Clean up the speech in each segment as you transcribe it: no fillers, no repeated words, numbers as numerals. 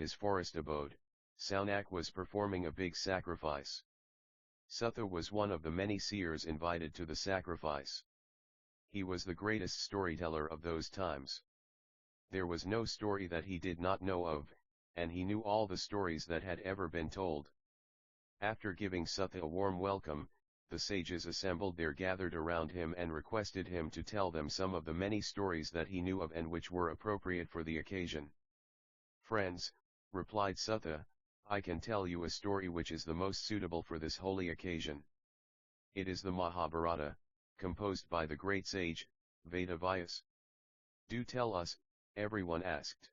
his forest abode, Saunak was performing a big sacrifice. Sutha was one of the many seers invited to the sacrifice. He was the greatest storyteller of those times. There was no story that he did not know of, and he knew all the stories that had ever been told. After giving Sutha a warm welcome, the sages assembled there gathered around him and requested him to tell them some of the many stories that he knew of and which were appropriate for the occasion. "Friends," replied Sutha, "I can tell you a story which is the most suitable for this holy occasion. It is the Mahabharata, composed by the great sage, Vedavyas." "Do tell us," everyone asked.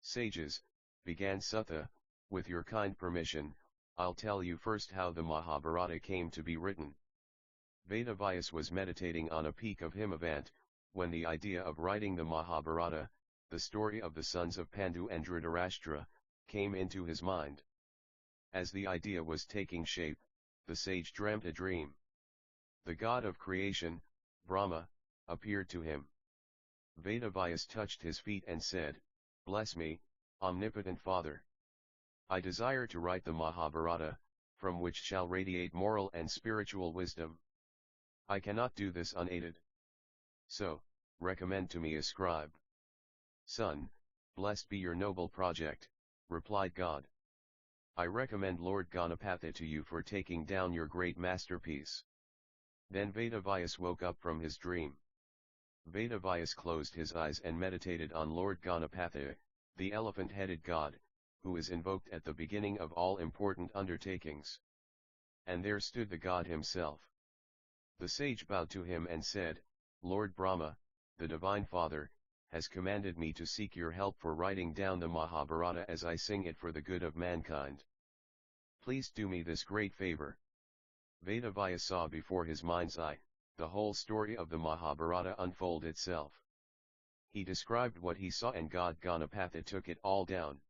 "Sages," began Sutha, "with your kind permission, I'll tell you first how the Mahabharata came to be written. Vedavyas was meditating on a peak of Himavant, when the idea of writing the Mahabharata, the story of the sons of Pandu and Dhritarashtra, came into his mind. As the idea was taking shape, the sage dreamt a dream. The god of creation, Brahma, appeared to him. Vedavyas touched his feet and said, 'Bless me, omnipotent Father. I desire to write the Mahabharata, from which shall radiate moral and spiritual wisdom. I cannot do this unaided. So, recommend to me a scribe.' 'Son, blessed be your noble project,' replied God. 'I recommend Lord Ganapatha to you for taking down your great masterpiece.' Then Vedavyas woke up from his dream. Vedavyas closed his eyes and meditated on Lord Ganapatha, the elephant-headed god, who is invoked at the beginning of all important undertakings. And there stood the god himself. The sage bowed to him and said, 'Lord Brahma, the Divine Father, has commanded me to seek your help for writing down the Mahabharata as I sing it for the good of mankind. Please do me this great favor.' Vedavyas saw before his mind's eye the whole story of the Mahabharata unfold itself. He described what he saw and god Ganapatha took it all down.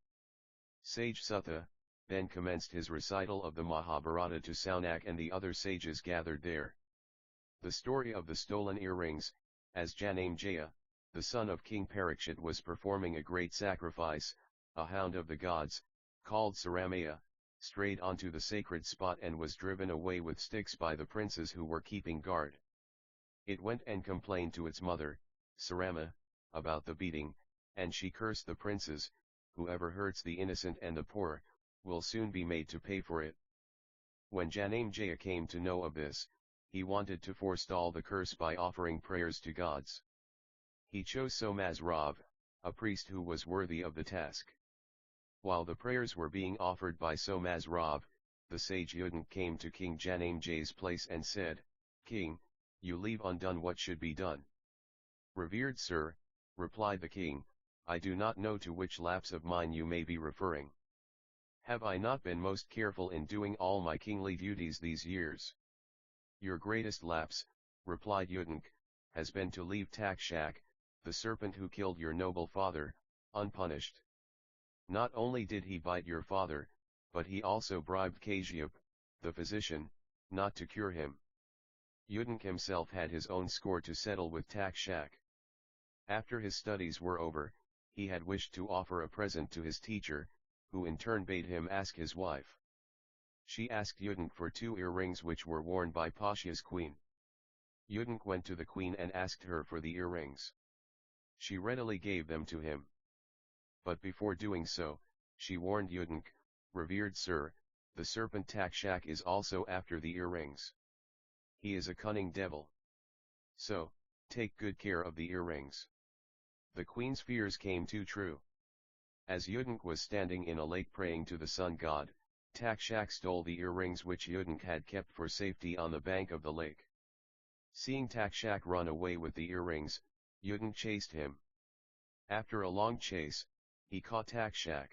Sage Sutha then commenced his recital of the Mahabharata to Saunak and the other sages gathered there. The story of the stolen earrings, as Janamejaya, the son of King Parikshit, was performing a great sacrifice, a hound of the gods, called Saramaya, strayed onto the sacred spot and was driven away with sticks by the princes who were keeping guard. It went and complained to its mother, Sarama, about the beating, and she cursed the princes, "Whoever hurts the innocent and the poor, will soon be made to pay for it." When Janamejaya came to know of this, he wanted to forestall the curse by offering prayers to gods. He chose Somasrav, a priest who was worthy of the task. While the prayers were being offered by Somasrav, the sage Udin came to King Janamejaya's place and said, "King, you leave undone what should be done." "Revered sir," replied the king, "I do not know to which lapse of mine you may be referring. Have I not been most careful in doing all my kingly duties these years?" "Your greatest lapse," replied Udin, "has been to leave Takshak, the serpent who killed your noble father, unpunished. Not only did he bite your father, but he also bribed Kashyap, the physician, not to cure him." Udin himself had his own score to settle with Takshak. After his studies were over, he had wished to offer a present to his teacher, who in turn bade him ask his wife. She asked Udin for 2 earrings which were worn by Pasha's queen. Udin went to the queen and asked her for the earrings. She readily gave them to him. But before doing so, she warned Udin, "Revered sir, the serpent Takshak is also after the earrings. He is a cunning devil. So, take good care of the earrings." The queen's fears came too true. As Udin was standing in a lake praying to the sun god, Takshak stole the earrings which Udin had kept for safety on the bank of the lake. Seeing Takshak run away with the earrings, Udin chased him. After a long chase, he caught Takshak.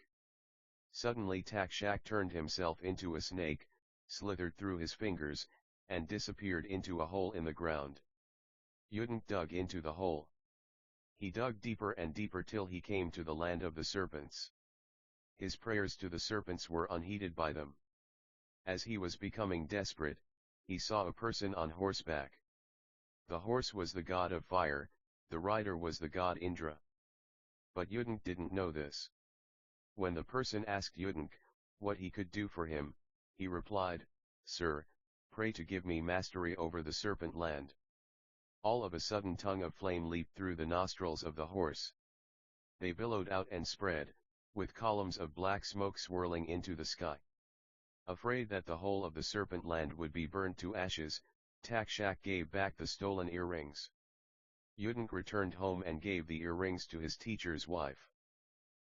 Suddenly Takshak turned himself into a snake, slithered through his fingers, and disappeared into a hole in the ground. Udin dug into the hole. He dug deeper and deeper till he came to the land of the serpents. His prayers to the serpents were unheeded by them. As he was becoming desperate, he saw a person on horseback. The horse was the god of fire, the rider was the god Indra. But Udin didn't know this. When the person asked Yudenk what he could do for him, he replied, "Sir, pray to give me mastery over the serpent land." All of a sudden tongue of flame leaped through the nostrils of the horse. They billowed out and spread, with columns of black smoke swirling into the sky. Afraid that the whole of the serpent land would be burned to ashes, Takshak gave back the stolen earrings. Yudenk returned home and gave the earrings to his teacher's wife.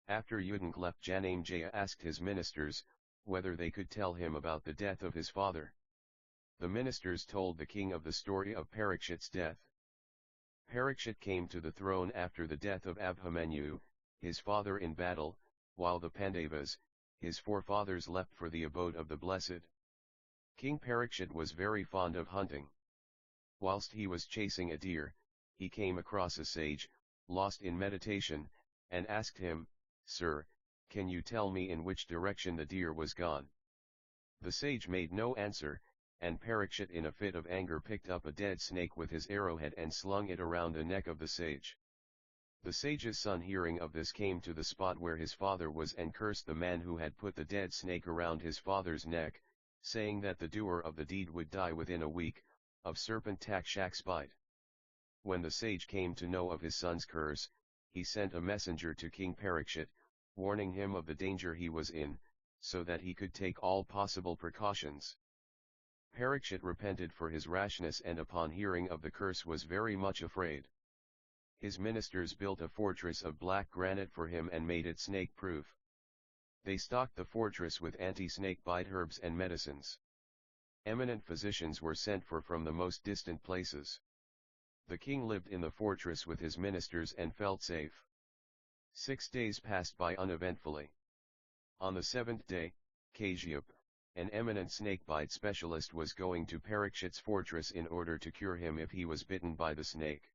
After Yudenk left, Janamejaya asked his ministers whether they could tell him about the death of his father. The ministers told the king of the story of Parikshit's death. Parikshit came to the throne after the death of Abhimanyu, his father in battle, while the Pandavas, his forefathers, left for the abode of the blessed. King Parikshit was very fond of hunting. Whilst he was chasing a deer, he came across a sage, lost in meditation, and asked him, "Sir, can you tell me in which direction the deer was gone?" The sage made no answer, and Parikshit in a fit of anger picked up a dead snake with his arrowhead and slung it around the neck of the sage. The sage's son, hearing of this, came to the spot where his father was and cursed the man who had put the dead snake around his father's neck, saying that the doer of the deed would die within a week, of serpent Takshak's bite. When the sage came to know of his son's curse, he sent a messenger to King Parikshit, warning him of the danger he was in, so that he could take all possible precautions. Parikshit repented for his rashness, and upon hearing of the curse was very much afraid. His ministers built a fortress of black granite for him and made it snake-proof. They stocked the fortress with anti-snake bite herbs and medicines. Eminent physicians were sent for from the most distant places. The king lived in the fortress with his ministers and felt safe. 6 days passed by uneventfully. On the 7th day, Kashyap, an eminent snakebite specialist, was going to Parikshit's fortress in order to cure him if he was bitten by the snake.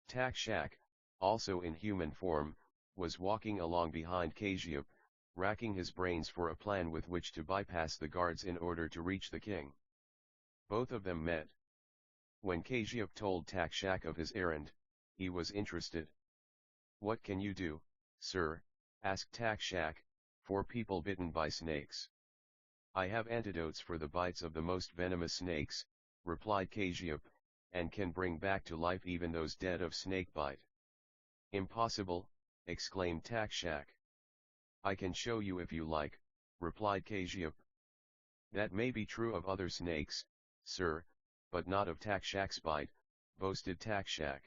Takshak, also in human form, was walking along behind Kashyap, racking his brains for a plan with which to bypass the guards in order to reach the king. Both of them met. When Kashyap told Takshak of his errand, he was interested. "What can you do, sir?" asked Takshak, "for people bitten by snakes?" "I have antidotes for the bites of the most venomous snakes," replied Kashyap, "and can bring back to life even those dead of snakebite." "Impossible," exclaimed Takshak. "I can show you if you like," replied Kashyap. "That may be true of other snakes, sir, but not of Takshak's bite," boasted Takshak.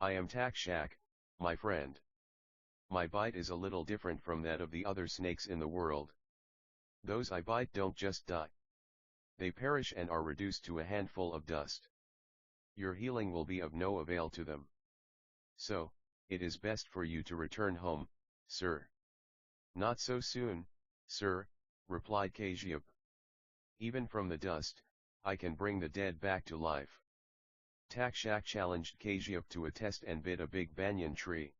"I am Takshak, my friend. My bite is a little different from that of the other snakes in the world. Those I bite don't just die. They perish and are reduced to a handful of dust. Your healing will be of no avail to them. So, it is best for you to return home, sir." "Not so soon, sir," replied Kashyap. "Even from the dust, I can bring the dead back to life." Takshak challenged Kashyap to a test and bit a big banyan tree.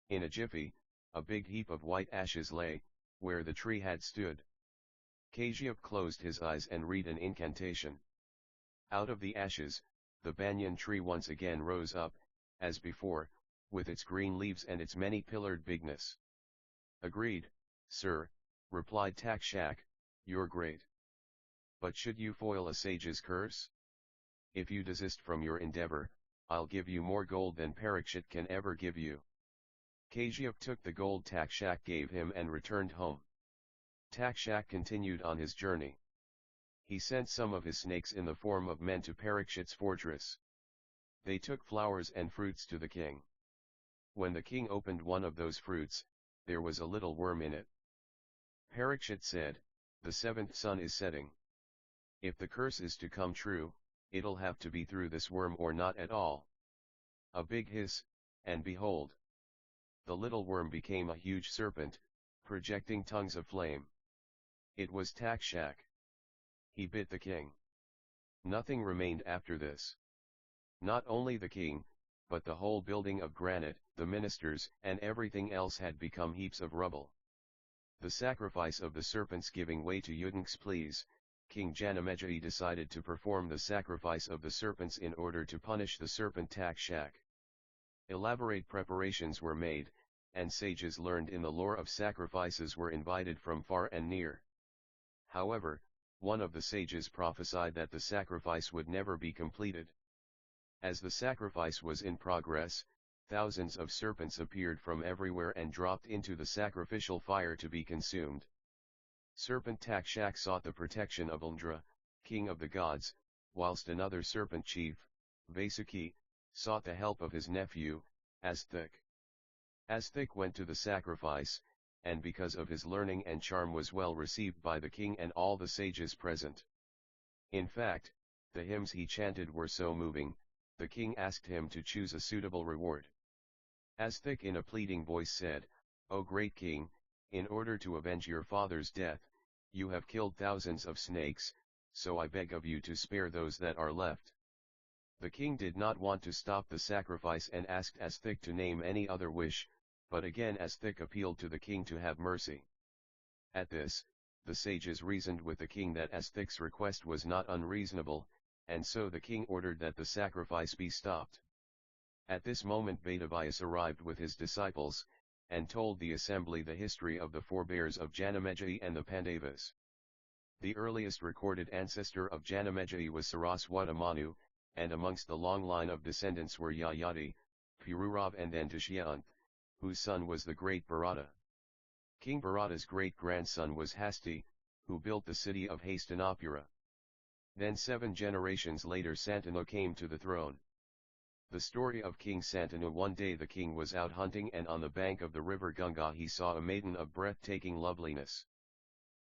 In a jiffy, a big heap of white ashes lay where the tree had stood. Kashyap closed his eyes and read an incantation. Out of the ashes, the banyan tree once again rose up, as before, with its green leaves and its many-pillared bigness. "Agreed, sir," replied Takshak, "you're great. But should you foil a sage's curse? If you desist from your endeavor, I'll give you more gold than Parikshit can ever give you." Kashyap took the gold Takshak gave him and returned home. Takshak continued on his journey. He sent some of his snakes in the form of men to Parikshit's fortress. They took flowers and fruits to the king. When the king opened one of those fruits, there was a little worm in it. Parikshit said, "The 7th sun is setting. If the curse is to come true, it'll have to be through this worm or not at all." A big hiss, and behold! The little worm became a huge serpent, projecting tongues of flame. It was Takshak. He bit the king. Nothing remained after this. Not only the king, but the whole building of granite, the ministers, and everything else had become heaps of rubble. The sacrifice of the serpents giving way to Yudenk's pleas, King Janamejaya decided to perform the sacrifice of the serpents in order to punish the serpent Takshak. Elaborate preparations were made, and sages learned in the lore of sacrifices were invited from far and near. However, one of the sages prophesied that the sacrifice would never be completed. As the sacrifice was in progress, thousands of serpents appeared from everywhere and dropped into the sacrificial fire to be consumed. Serpent Takshak sought the protection of Indra, king of the gods, whilst another serpent chief, Vasuki, sought the help of his nephew, Asthik. Asthik went to the sacrifice, and because of his learning and charm was well received by the king and all the sages present. In fact, the hymns he chanted were so moving, the king asked him to choose a suitable reward. Asthik in a pleading voice said, "O great king, in order to avenge your father's death, you have killed thousands of snakes, so I beg of you to spare those that are left." The king did not want to stop the sacrifice and asked Asthik to name any other wish, but again Asthik appealed to the king to have mercy. At this, the sages reasoned with the king that Asthik's request was not unreasonable, and so the king ordered that the sacrifice be stopped. At this moment Vedavyas arrived with his disciples, and told the assembly the history of the forebears of Janamejai and the Pandavas. The earliest recorded ancestor of Janamejai was Saraswata Manu, and amongst the long line of descendants were Yayati, Pururav and then Dushyant, whose son was the great Bharata. King Bharata's great-grandson was Hasti, who built the city of Hastinapura. Then 7 generations later Santanu came to the throne. The story of King Santanu. One day the king was out hunting and on the bank of the river Ganga he saw a maiden of breathtaking loveliness.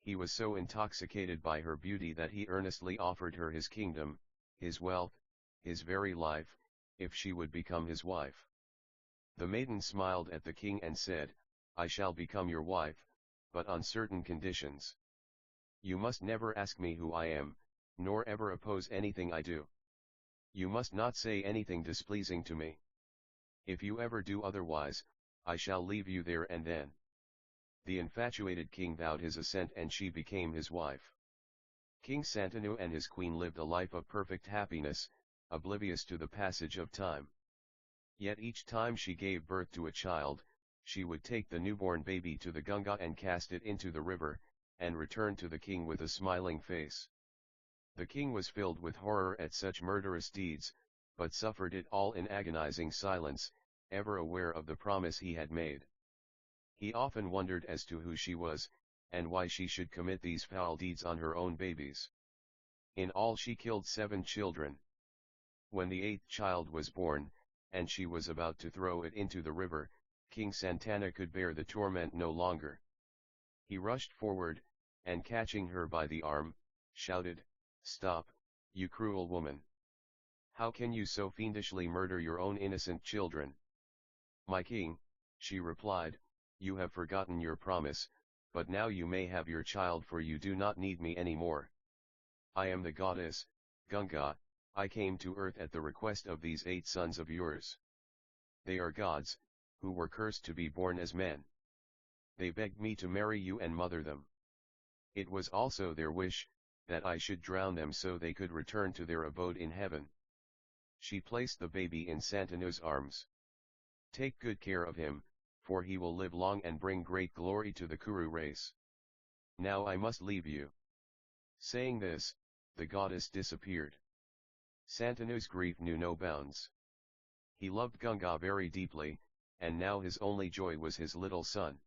He was so intoxicated by her beauty that he earnestly offered her his kingdom, his wealth, his very life, if she would become his wife. The maiden smiled at the king and said, "I shall become your wife, but on certain conditions. You must never ask me who I am, nor ever oppose anything I do. You must not say anything displeasing to me. If you ever do otherwise, I shall leave you there and then." The infatuated king vowed his assent and she became his wife. King Santanu and his queen lived a life of perfect happiness, oblivious to the passage of time. Yet each time she gave birth to a child, she would take the newborn baby to the Ganga and cast it into the river, and return to the king with a smiling face. The king was filled with horror at such murderous deeds, but suffered it all in agonizing silence, ever aware of the promise he had made. He often wondered as to who she was, and why she should commit these foul deeds on her own babies. In all she killed 7 children. When the 8th child was born, and she was about to throw it into the river, King Santanu could bear the torment no longer. He rushed forward, and catching her by the arm, shouted, "Stop, you cruel woman! How can you so fiendishly murder your own innocent children?" "My king," she replied, "you have forgotten your promise, but now you may have your child for you do not need me any more. I am the goddess, Ganga, I came to earth at the request of these 8 sons of yours. They are gods, who were cursed to be born as men. They begged me to marry you and mother them. It was also their wish, that I should drown them so they could return to their abode in heaven." She placed the baby in Santanu's arms. "Take good care of him, for he will live long and bring great glory to the Kuru race. Now I must leave you." Saying this, the goddess disappeared. Santanu's grief knew no bounds. He loved Ganga very deeply, and now his only joy was his little son.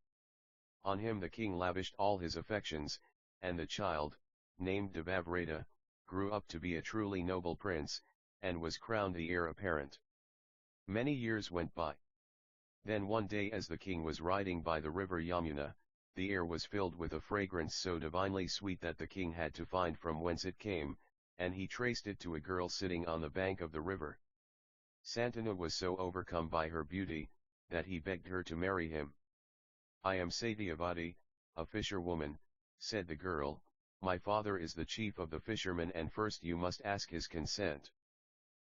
On him the king lavished all his affections, and the child, named Devavrata, grew up to be a truly noble prince, and was crowned the heir apparent. Many years went by. Then one day as the king was riding by the river Yamuna, the air was filled with a fragrance so divinely sweet that the king had to find from whence it came, and he traced it to a girl sitting on the bank of the river. Santanu was so overcome by her beauty, that he begged her to marry him. "I am Satyavati, a fisherwoman," said the girl, "my father is the chief of the fishermen and first you must ask his consent."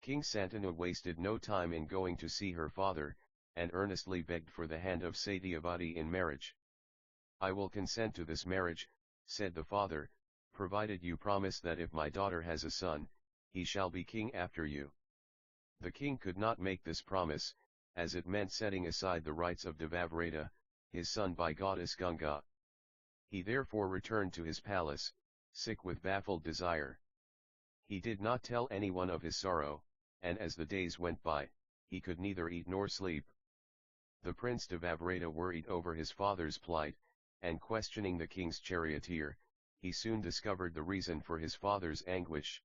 King Santanu wasted no time in going to see her father, and earnestly begged for the hand of Satyavati in marriage. "I will consent to this marriage," said the father, "provided you promise that if my daughter has a son, he shall be king after you." The king could not make this promise, as it meant setting aside the rights of Devavrata, his son by goddess Ganga. He therefore returned to his palace, sick with baffled desire. He did not tell anyone of his sorrow, and as the days went by, he could neither eat nor sleep. The prince Devavrata worried over his father's plight, and questioning the king's charioteer, he soon discovered the reason for his father's anguish.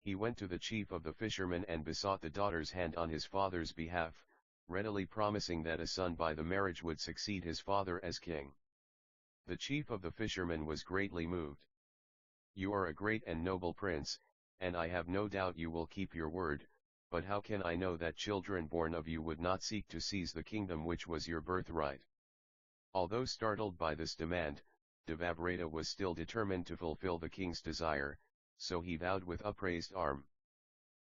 He went to the chief of the fishermen and besought the daughter's hand on his father's behalf, readily promising that a son by the marriage would succeed his father as king. The chief of the fishermen was greatly moved. "You are a great and noble prince, and I have no doubt you will keep your word, but how can I know that children born of you would not seek to seize the kingdom which was your birthright?" Although startled by this demand, Devavrata was still determined to fulfill the king's desire, so he vowed with upraised arm,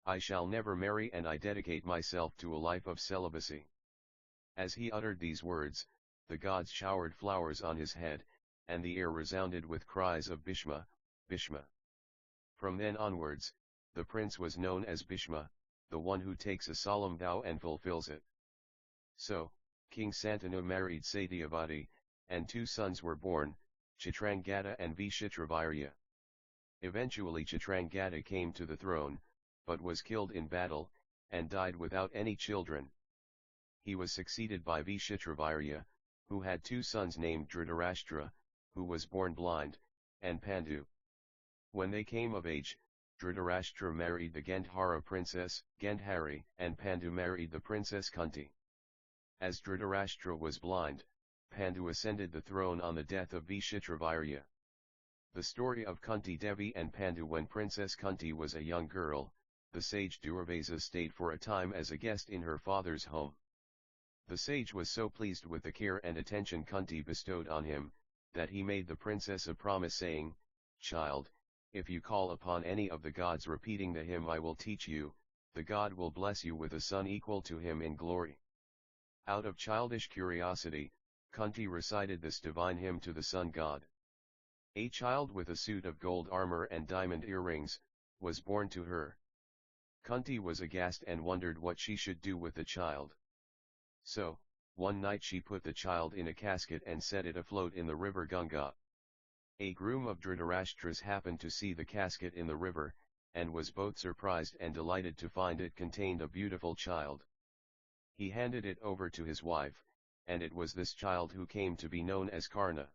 "I shall never marry, and I dedicate myself to a life of celibacy." As he uttered these words, the gods showered flowers on his head, and the air resounded with cries of Bhishma, Bhishma. From then onwards, the prince was known as Bhishma, the one who takes a solemn vow and fulfills it. So, King Santanu married Satyavati, and 2 sons were born, Chitrangada and Vishitravirya. Eventually Chitrangada came to the throne, but was killed in battle, and died without any children. He was succeeded by Vishitravirya, who had 2 sons named Dhritarashtra, who was born blind, and Pandu. When they came of age, Dhritarashtra married the Gandhara princess, Gandhari, and Pandu married the princess Kunti. As Dhritarashtra was blind, Pandu ascended the throne on the death of Vishitravirya. The story of Kunti Devi and Pandu. When Princess Kunti was a young girl, the sage Durvasa stayed for a time as a guest in her father's home. The sage was so pleased with the care and attention Kunti bestowed on him, that he made the princess a promise saying, "Child, if you call upon any of the gods repeating the hymn I will teach you, the god will bless you with a son equal to him in glory." Out of childish curiosity, Kunti recited this divine hymn to the sun god. A child with a suit of gold armor and diamond earrings was born to her. Kunti was aghast and wondered what she should do with the child. So, one night she put the child in a casket and set it afloat in the river Ganga. A groom of Dhritarashtra's happened to see the casket in the river, and was both surprised and delighted to find it contained a beautiful child. He handed it over to his wife, and it was this child who came to be known as Karna.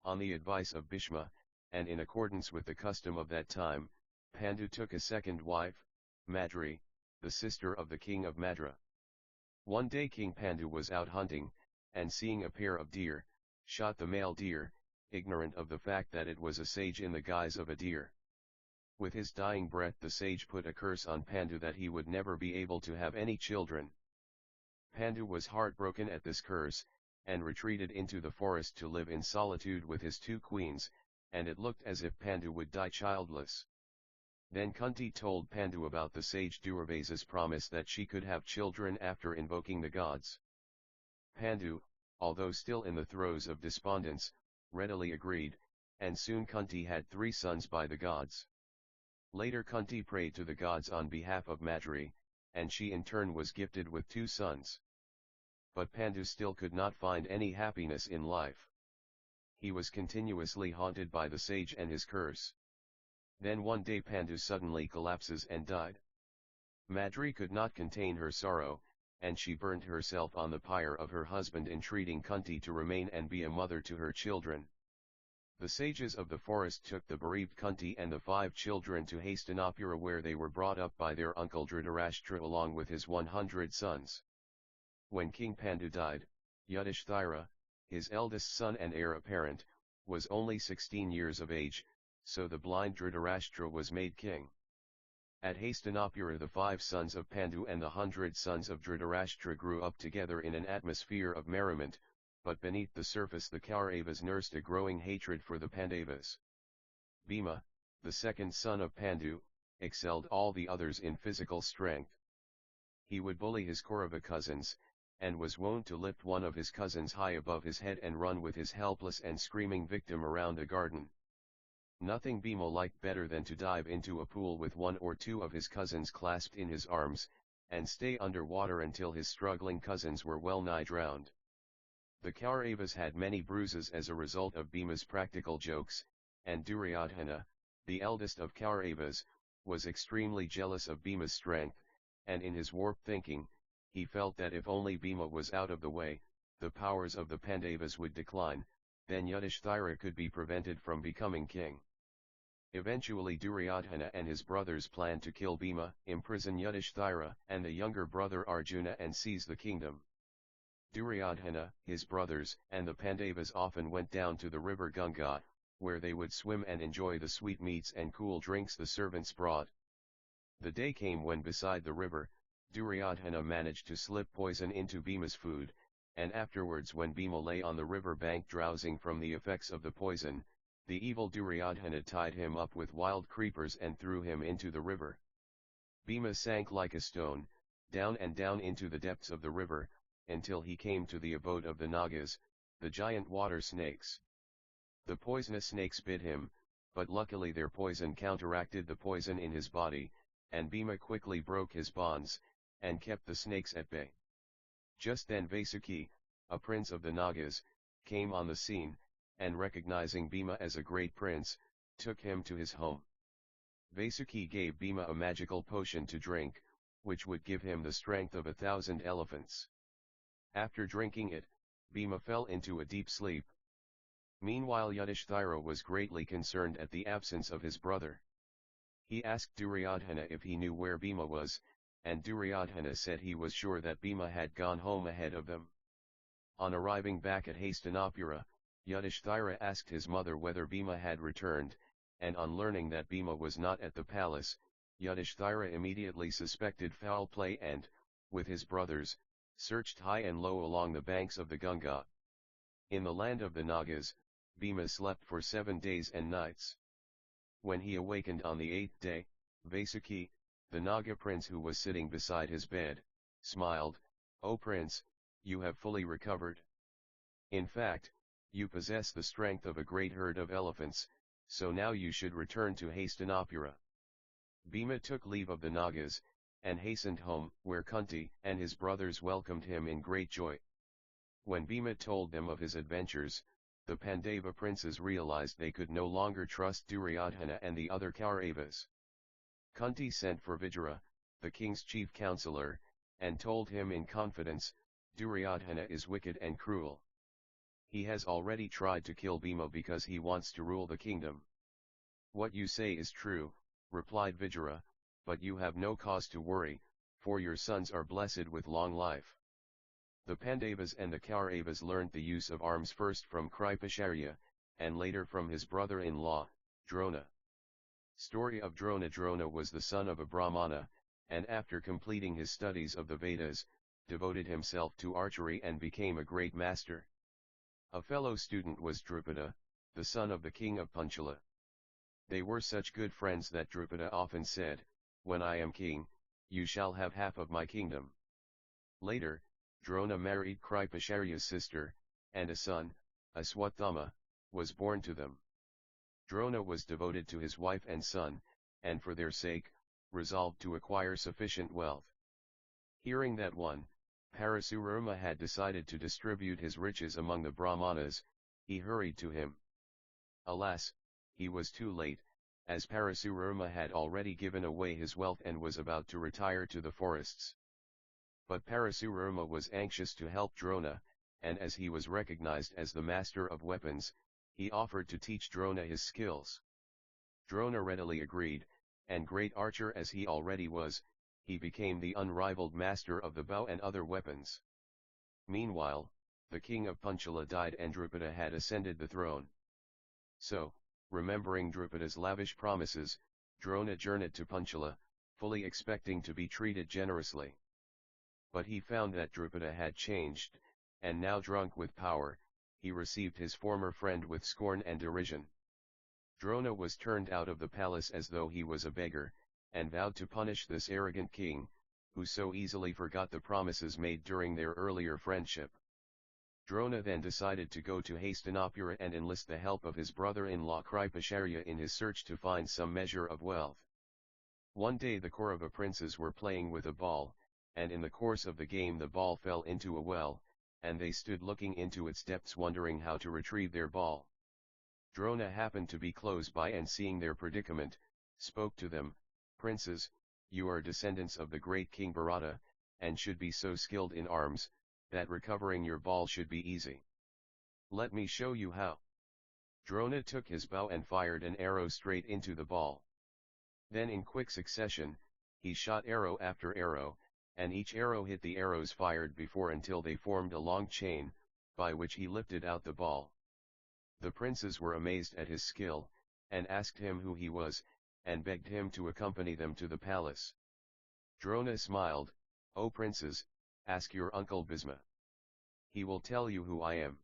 On the advice of Bhishma, and in accordance with the custom of that time, Pandu took a second wife, Madri, the sister of the king of Madra. One day King Pandu was out hunting, and seeing a pair of deer, shot the male deer, ignorant of the fact that it was a sage in the guise of a deer. With his dying breath the sage put a curse on Pandu that he would never be able to have any children. Pandu was heartbroken at this curse, and retreated into the forest to live in solitude with his 2 queens, and it looked as if Pandu would die childless. Then Kunti told Pandu about the sage Durvasa's promise that she could have children after invoking the gods. Pandu, although still in the throes of despondence, readily agreed, and soon Kunti had 3 sons by the gods. Later Kunti prayed to the gods on behalf of Madri, and she in turn was gifted with 2 sons. But Pandu still could not find any happiness in life. He was continuously haunted by the sage and his curse. Then one day Pandu suddenly collapses and died. Madri could not contain her sorrow, and she burned herself on the pyre of her husband, entreating Kunti to remain and be a mother to her children. The sages of the forest took the bereaved Kunti and the 5 children to Hastinapura, where they were brought up by their uncle Dhritarashtra along with his 100 sons. When King Pandu died, Yudhishthira, his eldest son and heir apparent, was only 16 years of age, so the blind Dhritarashtra was made king. At Hastinapura the 5 sons of Pandu and the 100 sons of Dhritarashtra grew up together in an atmosphere of merriment, but beneath the surface the Kauravas nursed a growing hatred for the Pandavas. Bhima, the second son of Pandu, excelled all the others in physical strength. He would bully his Kaurava cousins, and was wont to lift one of his cousins high above his head and run with his helpless and screaming victim around a garden. Nothing Bhima liked better than to dive into a pool with 1 or 2 of his cousins clasped in his arms, and stay under water until his struggling cousins were well nigh drowned. The Kauravas had many bruises as a result of Bhima's practical jokes, and Duryodhana, the eldest of Kauravas, was extremely jealous of Bhima's strength, and in his warped thinking, he felt that if only Bhima was out of the way, the powers of the Pandavas would decline, then Yudhishthira could be prevented from becoming king. Eventually Duryodhana and his brothers planned to kill Bhima, imprison Yudhishthira and the younger brother Arjuna and seize the kingdom. Duryodhana, his brothers, and the Pandavas often went down to the river Ganga, where they would swim and enjoy the sweetmeats and cool drinks the servants brought. The day came when beside the river, Duryodhana managed to slip poison into Bhima's food, and afterwards when Bhima lay on the river bank drowsing from the effects of the poison, the evil Duryodhana tied him up with wild creepers and threw him into the river. Bhima sank like a stone, down and down into the depths of the river, until he came to the abode of the Nagas, the giant water snakes. The poisonous snakes bit him, but luckily their poison counteracted the poison in his body, and Bhima quickly broke his bonds, and kept the snakes at bay. Just then Vasuki, a prince of the Nagas, came on the scene, and recognizing Bhima as a great prince, took him to his home. Vasuki gave Bhima a magical potion to drink, which would give him the strength of 1,000 elephants. After drinking it, Bhima fell into a deep sleep. Meanwhile Yudhishthira was greatly concerned at the absence of his brother. He asked Duryodhana if he knew where Bhima was, and Duryodhana said he was sure that Bhima had gone home ahead of them. On arriving back at Hastinapura, Yudhishthira asked his mother whether Bhima had returned, and on learning that Bhima was not at the palace, Yudhishthira immediately suspected foul play and, with his brothers, searched high and low along the banks of the Ganga. In the land of the Nagas, Bhima slept for 7 days and nights. When he awakened on the 8th day, Vasuki, the Naga prince who was sitting beside his bed, smiled, "O prince, you have fully recovered. In fact, you possess the strength of a great herd of elephants, so now you should return to Hastinapura." Bhima took leave of the Nagas, and hastened home, where Kunti and his brothers welcomed him in great joy. When Bhima told them of his adventures, the Pandava princes realized they could no longer trust Duryodhana and the other Kauravas. Kunti sent for Vijaya, the king's chief counselor, and told him in confidence, "Duryodhana is wicked and cruel. He has already tried to kill Bhima because he wants to rule the kingdom." "What you say is true," replied Vijaya, "but you have no cause to worry, for your sons are blessed with long life." The Pandavas and the Kauravas learnt the use of arms first from Kripacharya, and later from his brother-in-law, Drona. Story of Drona. Drona was the son of a Brahmana, and after completing his studies of the Vedas, devoted himself to archery and became a great master. A fellow student was Drupada, the son of the king of Panchala. They were such good friends that Drupada often said, "When I am king, you shall have half of my kingdom." Later, Drona married Kripacharya's sister, and a son, Aswathama, was born to them. Drona was devoted to his wife and son, and for their sake, resolved to acquire sufficient wealth. Hearing that one, Parasurama had decided to distribute his riches among the Brahmanas, he hurried to him. Alas, he was too late, as Parasurama had already given away his wealth and was about to retire to the forests. But Parasurama was anxious to help Drona, and as he was recognized as the master of weapons, he offered to teach Drona his skills. Drona readily agreed, and great archer as he already was, he became the unrivaled master of the bow and other weapons. Meanwhile, the king of Panchala died and Drupada had ascended the throne. So, remembering Drupada's lavish promises, Drona journeyed to Panchala, fully expecting to be treated generously. But he found that Drupada had changed, and now drunk with power, he received his former friend with scorn and derision. Drona was turned out of the palace as though he was a beggar, and vowed to punish this arrogant king, who so easily forgot the promises made during their earlier friendship. Drona then decided to go to Hastinapura and enlist the help of his brother-in-law Kripacharya in his search to find some measure of wealth. One day the Kaurava princes were playing with a ball, and in the course of the game the ball fell into a well, and they stood looking into its depths wondering how to retrieve their ball. Drona happened to be close by and seeing their predicament, spoke to them, "Princes, you are descendants of the great King Bharata, and should be so skilled in arms, that recovering your ball should be easy. Let me show you how." Drona took his bow and fired an arrow straight into the ball. Then in quick succession, he shot arrow after arrow, and each arrow hit the arrows fired before until they formed a long chain, by which he lifted out the ball. The princes were amazed at his skill, and asked him who he was, and begged him to accompany them to the palace. Drona smiled, "O princes, ask your uncle Bhisma. He will tell you who I am."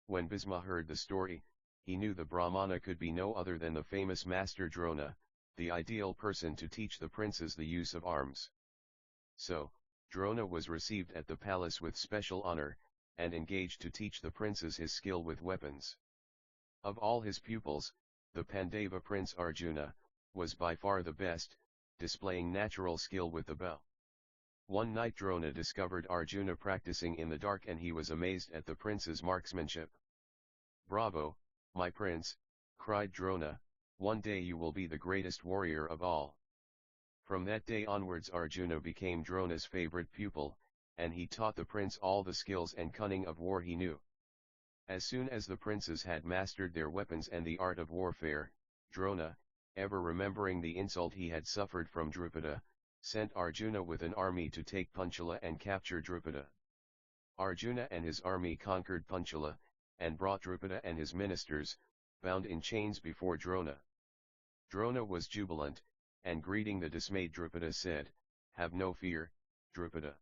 When Bhisma heard the story, he knew the Brahmana could be no other than the famous master Drona, the ideal person to teach the princes the use of arms. So, Drona was received at the palace with special honor, and engaged to teach the princes his skill with weapons. Of all his pupils, the Pandava prince Arjuna was by far the best, displaying natural skill with the bow. One night Drona discovered Arjuna practicing in the dark and he was amazed at the prince's marksmanship. "Bravo, my prince," cried Drona, "one day you will be the greatest warrior of all." From that day onwards Arjuna became Drona's favorite pupil, and he taught the prince all the skills and cunning of war he knew. As soon as the princes had mastered their weapons and the art of warfare, Drona, ever remembering the insult he had suffered from Drupada, sent Arjuna with an army to take Panchala and capture Drupada. Arjuna and his army conquered Panchala, and brought Drupada and his ministers, bound in chains before Drona. Drona was jubilant, and greeting the dismayed Drupada said, "Have no fear, Drupada.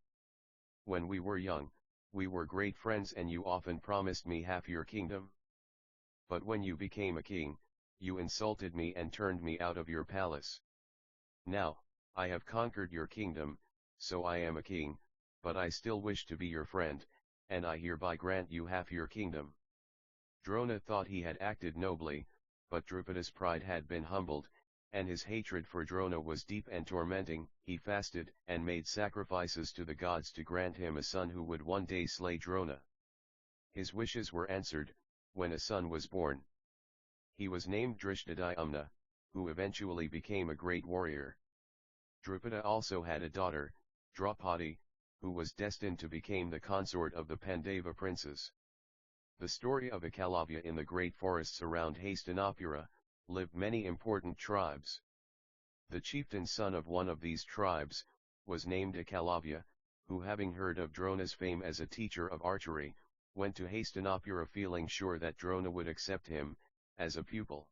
When we were young, we were great friends and you often promised me half your kingdom. But when you became a king, you insulted me and turned me out of your palace. Now, I have conquered your kingdom, so I am a king, but I still wish to be your friend, and I hereby grant you half your kingdom." Drona thought he had acted nobly, but Drupada's pride had been humbled, and his hatred for Drona was deep and tormenting. He fasted and made sacrifices to the gods to grant him a son who would one day slay Drona. His wishes were answered, when a son was born. He was named Drishtadhyumna, who eventually became a great warrior. Drupada also had a daughter, Draupadi, who was destined to become the consort of the Pandava princes. The story of Ekalavya. In the great forests around Hastinapura, lived many important tribes. The chieftain son of one of these tribes, was named Ekalavya, who having heard of Drona's fame as a teacher of archery, went to Hastinapura feeling sure that Drona would accept him, as a pupil.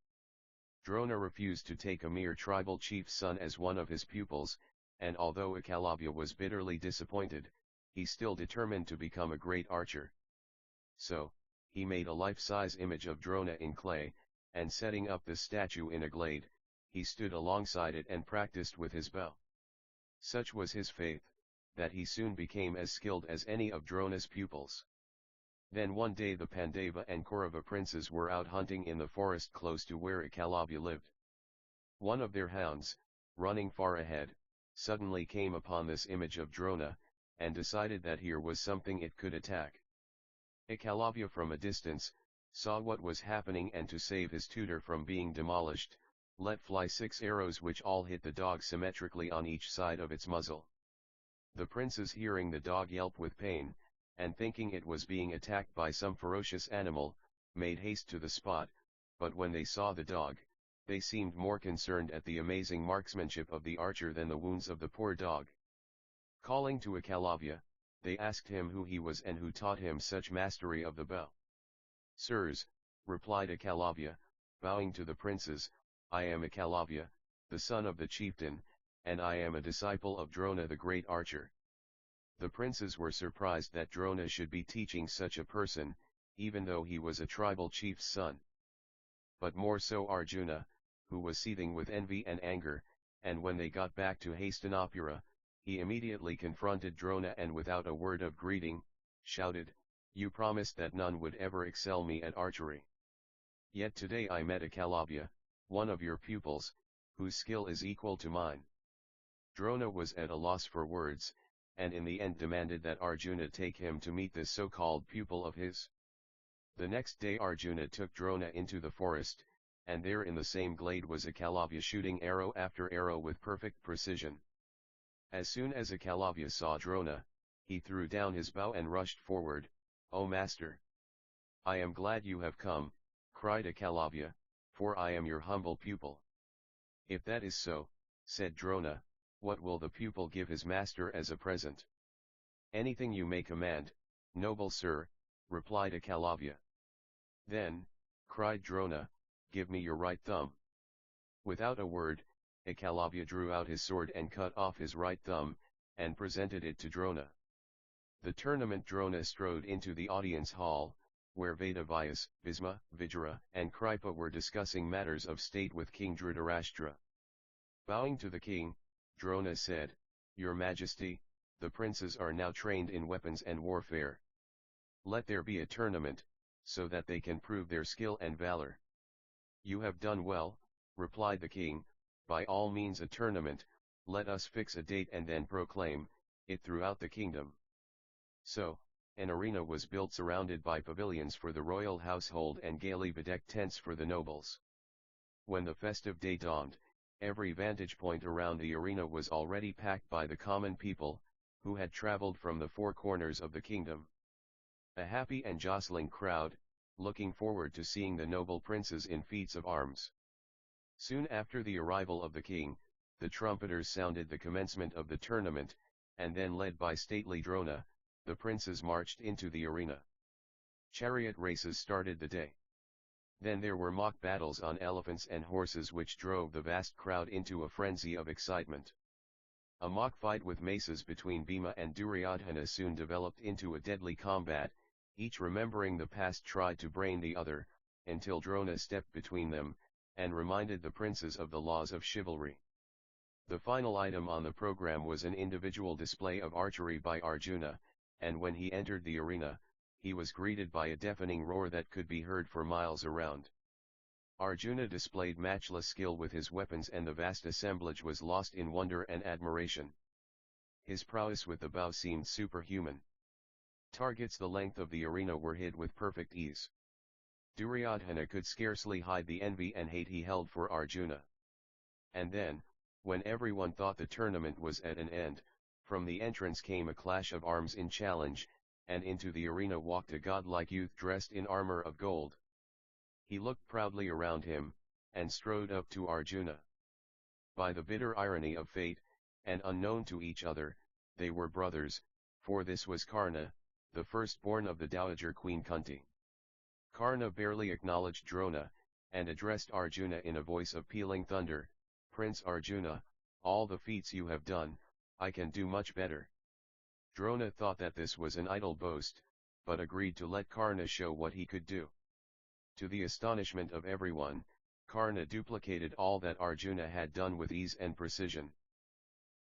Drona refused to take a mere tribal chief's son as one of his pupils, and although Ekalavya was bitterly disappointed, he still determined to become a great archer. So, he made a life-size image of Drona in clay, and setting up the statue in a glade, he stood alongside it and practiced with his bow. Such was his faith, that he soon became as skilled as any of Drona's pupils. Then one day the Pandava and Kaurava princes were out hunting in the forest close to where Ekalavya lived. One of their hounds, running far ahead, suddenly came upon this image of Drona, and decided that here was something it could attack. Ekalavya from a distance, saw what was happening and to save his tutor from being demolished, let fly 6 arrows which all hit the dog symmetrically on each side of its muzzle. The princes hearing the dog yelp with pain, and thinking it was being attacked by some ferocious animal, made haste to the spot, but when they saw the dog, they seemed more concerned at the amazing marksmanship of the archer than the wounds of the poor dog. Calling to Ekalavya, they asked him who he was and who taught him such mastery of the bow. "Sirs," replied Ekalavya, bowing to the princes, "I am Ekalavya, the son of the chieftain, and I am a disciple of Drona the great archer." The princes were surprised that Drona should be teaching such a person, even though he was a tribal chief's son. But more so Arjuna, who was seething with envy and anger, and when they got back to Hastinapura, he immediately confronted Drona and without a word of greeting, shouted, "You promised that none would ever excel me at archery. Yet today I met Ekalavya, one of your pupils, whose skill is equal to mine." Drona was at a loss for words, and in the end demanded that Arjuna take him to meet this so-called pupil of his. The next day Arjuna took Drona into the forest, and there in the same glade was Ekalavya shooting arrow after arrow with perfect precision. As soon as Ekalavya saw Drona, he threw down his bow and rushed forward. "O master! I am glad you have come," cried Ekalavya, "for I am your humble pupil." "If that is so," said Drona, "what will the pupil give his master as a present?" "Anything you may command, noble sir," replied Ekalavya. "Then," cried Drona, "give me your right thumb." Without a word, Ekalavya drew out his sword and cut off his right thumb, and presented it to Drona. The tournament Drona strode into the audience hall, where Vedavyas, Bhisma, Vijara, and Kripa were discussing matters of state with King Dhritarashtra. Bowing to the king, Drona said, "Your Majesty, the princes are now trained in weapons and warfare. Let there be a tournament, so that they can prove their skill and valor." "You have done well," replied the king, "by all means a tournament, let us fix a date and then proclaim it throughout the kingdom." So, an arena was built surrounded by pavilions for the royal household and gaily bedecked tents for the nobles. When the festive day dawned, every vantage point around the arena was already packed by the common people, who had traveled from the four corners of the kingdom. A happy and jostling crowd, looking forward to seeing the noble princes in feats of arms. Soon after the arrival of the king, the trumpeters sounded the commencement of the tournament, and then led by stately Drona, the princes marched into the arena. Chariot races started the day. Then there were mock battles on elephants and horses which drove the vast crowd into a frenzy of excitement. A mock fight with maces between Bhima and Duryodhana soon developed into a deadly combat, each remembering the past tried to brain the other, until Drona stepped between them, and reminded the princes of the laws of chivalry. The final item on the program was an individual display of archery by Arjuna, and when he entered the arena, he was greeted by a deafening roar that could be heard for miles around. Arjuna displayed matchless skill with his weapons and the vast assemblage was lost in wonder and admiration. His prowess with the bow seemed superhuman. Targets the length of the arena were hit with perfect ease. Duryodhana could scarcely hide the envy and hate he held for Arjuna. And then, when everyone thought the tournament was at an end, from the entrance came a clash of arms in challenge, and into the arena walked a godlike youth dressed in armor of gold. He looked proudly around him, and strode up to Arjuna. By the bitter irony of fate, and unknown to each other, they were brothers, for this was Karna, the firstborn of the dowager Queen Kunti. Karna barely acknowledged Drona, and addressed Arjuna in a voice of pealing thunder, "Prince Arjuna, all the feats you have done, I can do much better." Drona thought that this was an idle boast, but agreed to let Karna show what he could do. To the astonishment of everyone, Karna duplicated all that Arjuna had done with ease and precision.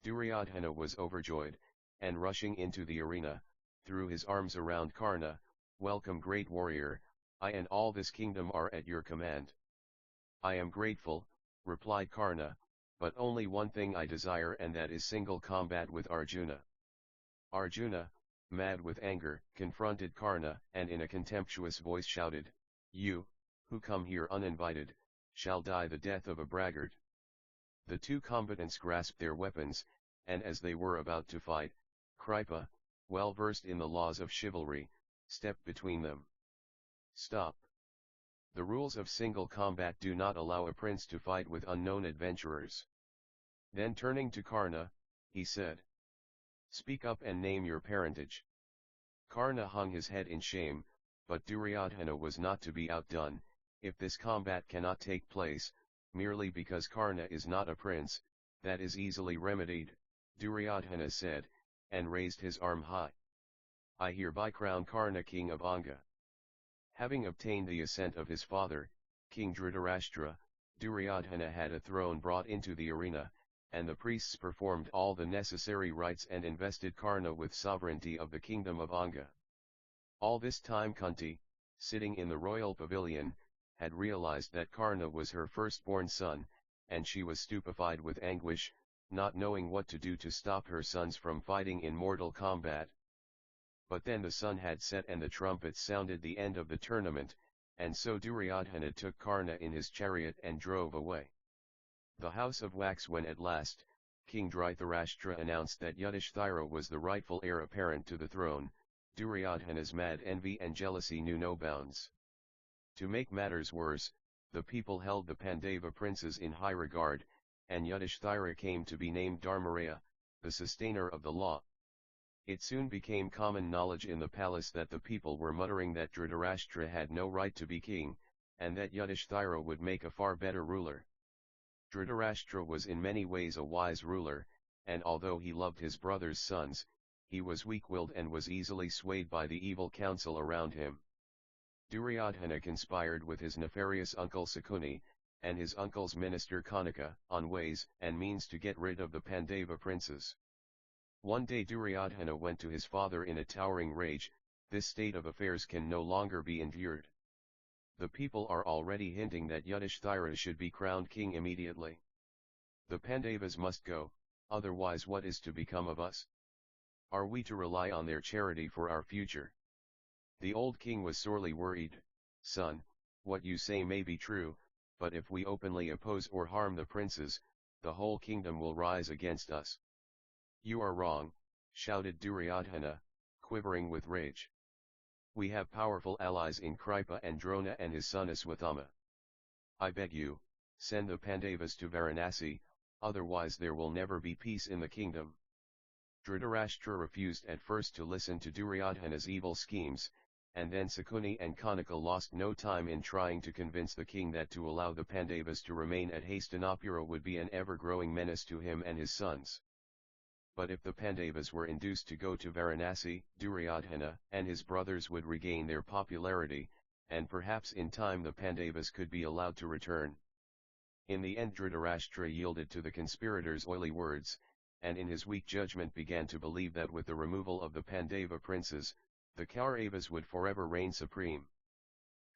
Duryodhana was overjoyed, and rushing into the arena, threw his arms around Karna, "Welcome great warrior, I and all this kingdom are at your command." "I am grateful," replied Karna, "but only one thing I desire and that is single combat with Arjuna." Arjuna, mad with anger, confronted Karna and in a contemptuous voice shouted, "You, who come here uninvited, shall die the death of a braggart." The two combatants grasped their weapons, and as they were about to fight, Kripa, well versed in the laws of chivalry, stepped between them. "Stop. The rules of single combat do not allow a prince to fight with unknown adventurers." Then turning to Karna, he said, "Speak up and name your parentage." Karna hung his head in shame, but Duryodhana was not to be outdone. "If this combat cannot take place, merely because Karna is not a prince, that is easily remedied," Duryodhana said, and raised his arm high. "I hereby crown Karna king of Anga." Having obtained the assent of his father, King Dhritarashtra, Duryodhana had a throne brought into the arena, and the priests performed all the necessary rites and invested Karna with sovereignty of the kingdom of Anga. All this time Kunti, sitting in the royal pavilion, had realized that Karna was her firstborn son, and she was stupefied with anguish, not knowing what to do to stop her sons from fighting in mortal combat. But then the sun had set and the trumpets sounded the end of the tournament, and so Duryodhana took Karna in his chariot and drove away. The house of wax. When at last, King Dhritarashtra announced that Yudhishthira was the rightful heir apparent to the throne, Duryodhana's mad envy and jealousy knew no bounds. To make matters worse, the people held the Pandava princes in high regard, and Yudhishthira came to be named Dharmaraya, the sustainer of the law. It soon became common knowledge in the palace that the people were muttering that Dhritarashtra had no right to be king, and that Yudhishthira would make a far better ruler. Dhritarashtra was in many ways a wise ruler, and although he loved his brother's sons, he was weak-willed and was easily swayed by the evil counsel around him. Duryodhana conspired with his nefarious uncle Sakuni, and his uncle's minister Kanaka, on ways and means to get rid of the Pandava princes. One day Duryodhana went to his father in a towering rage. This state of affairs can no longer be endured. The people are already hinting that Yudhishthira should be crowned king immediately. The Pandavas must go, otherwise what is to become of us? Are we to rely on their charity for our future? The old king was sorely worried. Son, what you say may be true, but if we openly oppose or harm the princes, the whole kingdom will rise against us. You are wrong, shouted Duryodhana, quivering with rage. We have powerful allies in Kripa and Drona and his son Aswathama. I beg you, send the Pandavas to Varanasi, otherwise there will never be peace in the kingdom. Dhritarashtra refused at first to listen to Duryodhana's evil schemes, and then Sakuni and Kanaka lost no time in trying to convince the king that to allow the Pandavas to remain at Hastinapura would be an ever-growing menace to him and his sons. But if the Pandavas were induced to go to Varanasi, Duryodhana and his brothers would regain their popularity, and perhaps in time the Pandavas could be allowed to return. In the end Dhritarashtra yielded to the conspirators' oily words, and in his weak judgment began to believe that with the removal of the Pandava princes, the Kauravas would forever reign supreme.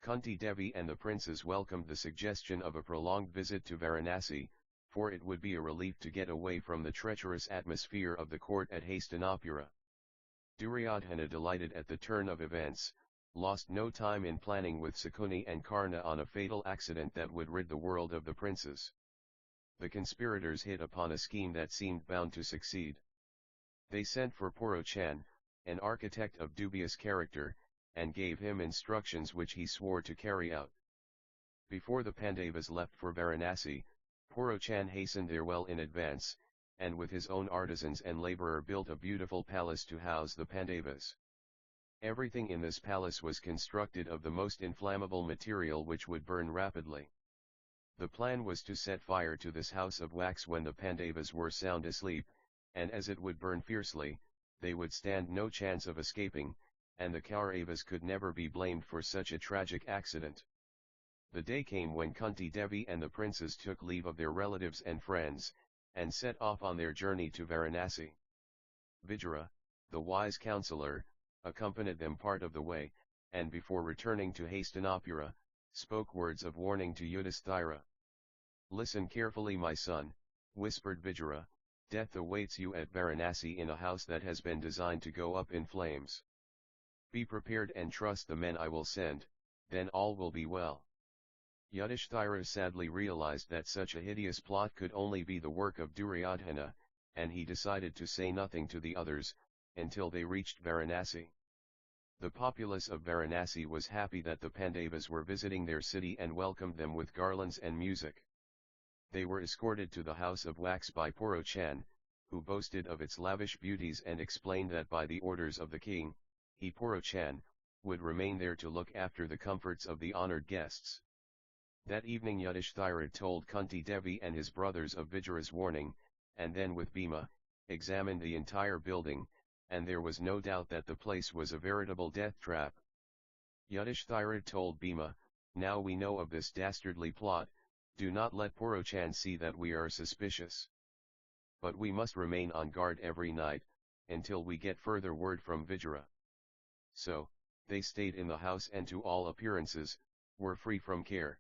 Kunti Devi and the princes welcomed the suggestion of a prolonged visit to Varanasi, for it would be a relief to get away from the treacherous atmosphere of the court at Hastinapura. Duryodhana, delighted at the turn of events, lost no time in planning with Sakuni and Karna on a fatal accident that would rid the world of the princes. The conspirators hit upon a scheme that seemed bound to succeed. They sent for Purochan, an architect of dubious character, and gave him instructions which he swore to carry out. Before the Pandavas left for Varanasi, Purochan hastened there well in advance, and with his own artisans and laborer built a beautiful palace to house the Pandavas. Everything in this palace was constructed of the most inflammable material which would burn rapidly. The plan was to set fire to this house of wax when the Pandavas were sound asleep, and as it would burn fiercely, they would stand no chance of escaping, and the Kauravas could never be blamed for such a tragic accident. The day came when Kunti Devi and the princes took leave of their relatives and friends, and set off on their journey to Varanasi. Vijaya, the wise counsellor, accompanied them part of the way, and before returning to Hastinapura, spoke words of warning to Yudhishthira. Listen carefully, my son, whispered Vijaya, death awaits you at Varanasi in a house that has been designed to go up in flames. Be prepared and trust the men I will send, then all will be well. Yudhishthira sadly realized that such a hideous plot could only be the work of Duryodhana, and he decided to say nothing to the others, until they reached Varanasi. The populace of Varanasi was happy that the Pandavas were visiting their city and welcomed them with garlands and music. They were escorted to the house of wax by Purochan, who boasted of its lavish beauties and explained that by the orders of the king, he Purochan, would remain there to look after the comforts of the honored guests. That evening Yudhishthira told Kunti Devi and his brothers of Vijaya's warning, and then with Bhima, examined the entire building, and there was no doubt that the place was a veritable death trap. Yudhishthira told Bhima, now we know of this dastardly plot, do not let Purochan see that we are suspicious. But we must remain on guard every night, until we get further word from Vijaya. So, they stayed in the house and to all appearances, were free from care.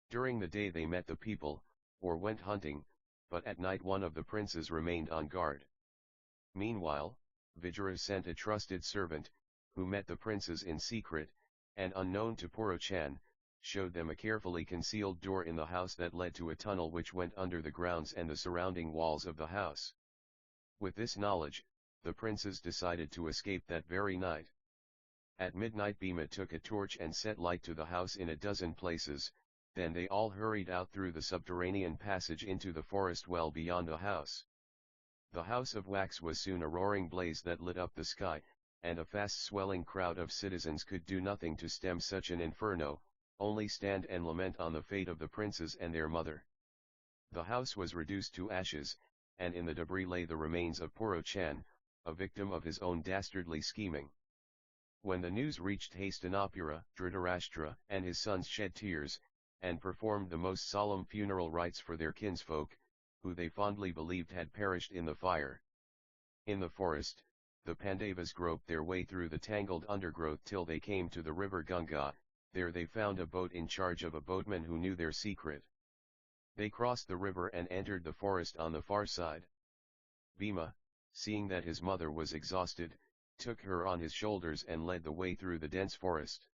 During the day they met the people, or went hunting, but at night one of the princes remained on guard. Meanwhile, Vijaya sent a trusted servant, who met the princes in secret, and unknown to Purochan, showed them a carefully concealed door in the house that led to a tunnel which went under the grounds and the surrounding walls of the house. With this knowledge, the princes decided to escape that very night. At midnight Bhima took a torch and set light to the house in a dozen places, then they all hurried out through the subterranean passage into the forest well beyond the house. The house of wax was soon a roaring blaze that lit up the sky, and a fast-swelling crowd of citizens could do nothing to stem such an inferno, only stand and lament on the fate of the princes and their mother. The house was reduced to ashes, and in the debris lay the remains of Purochan, a victim of his own dastardly scheming. When the news reached Hastinapura, Dhritarashtra and his sons shed tears, and performed the most solemn funeral rites for their kinsfolk, who they fondly believed had perished in the fire. In the forest, the Pandavas groped their way through the tangled undergrowth till they came to the river Ganga. There they found a boat in charge of a boatman who knew their secret. They crossed the river and entered the forest on the far side. Bhima, seeing that his mother was exhausted, took her on his shoulders and led the way through the dense forest.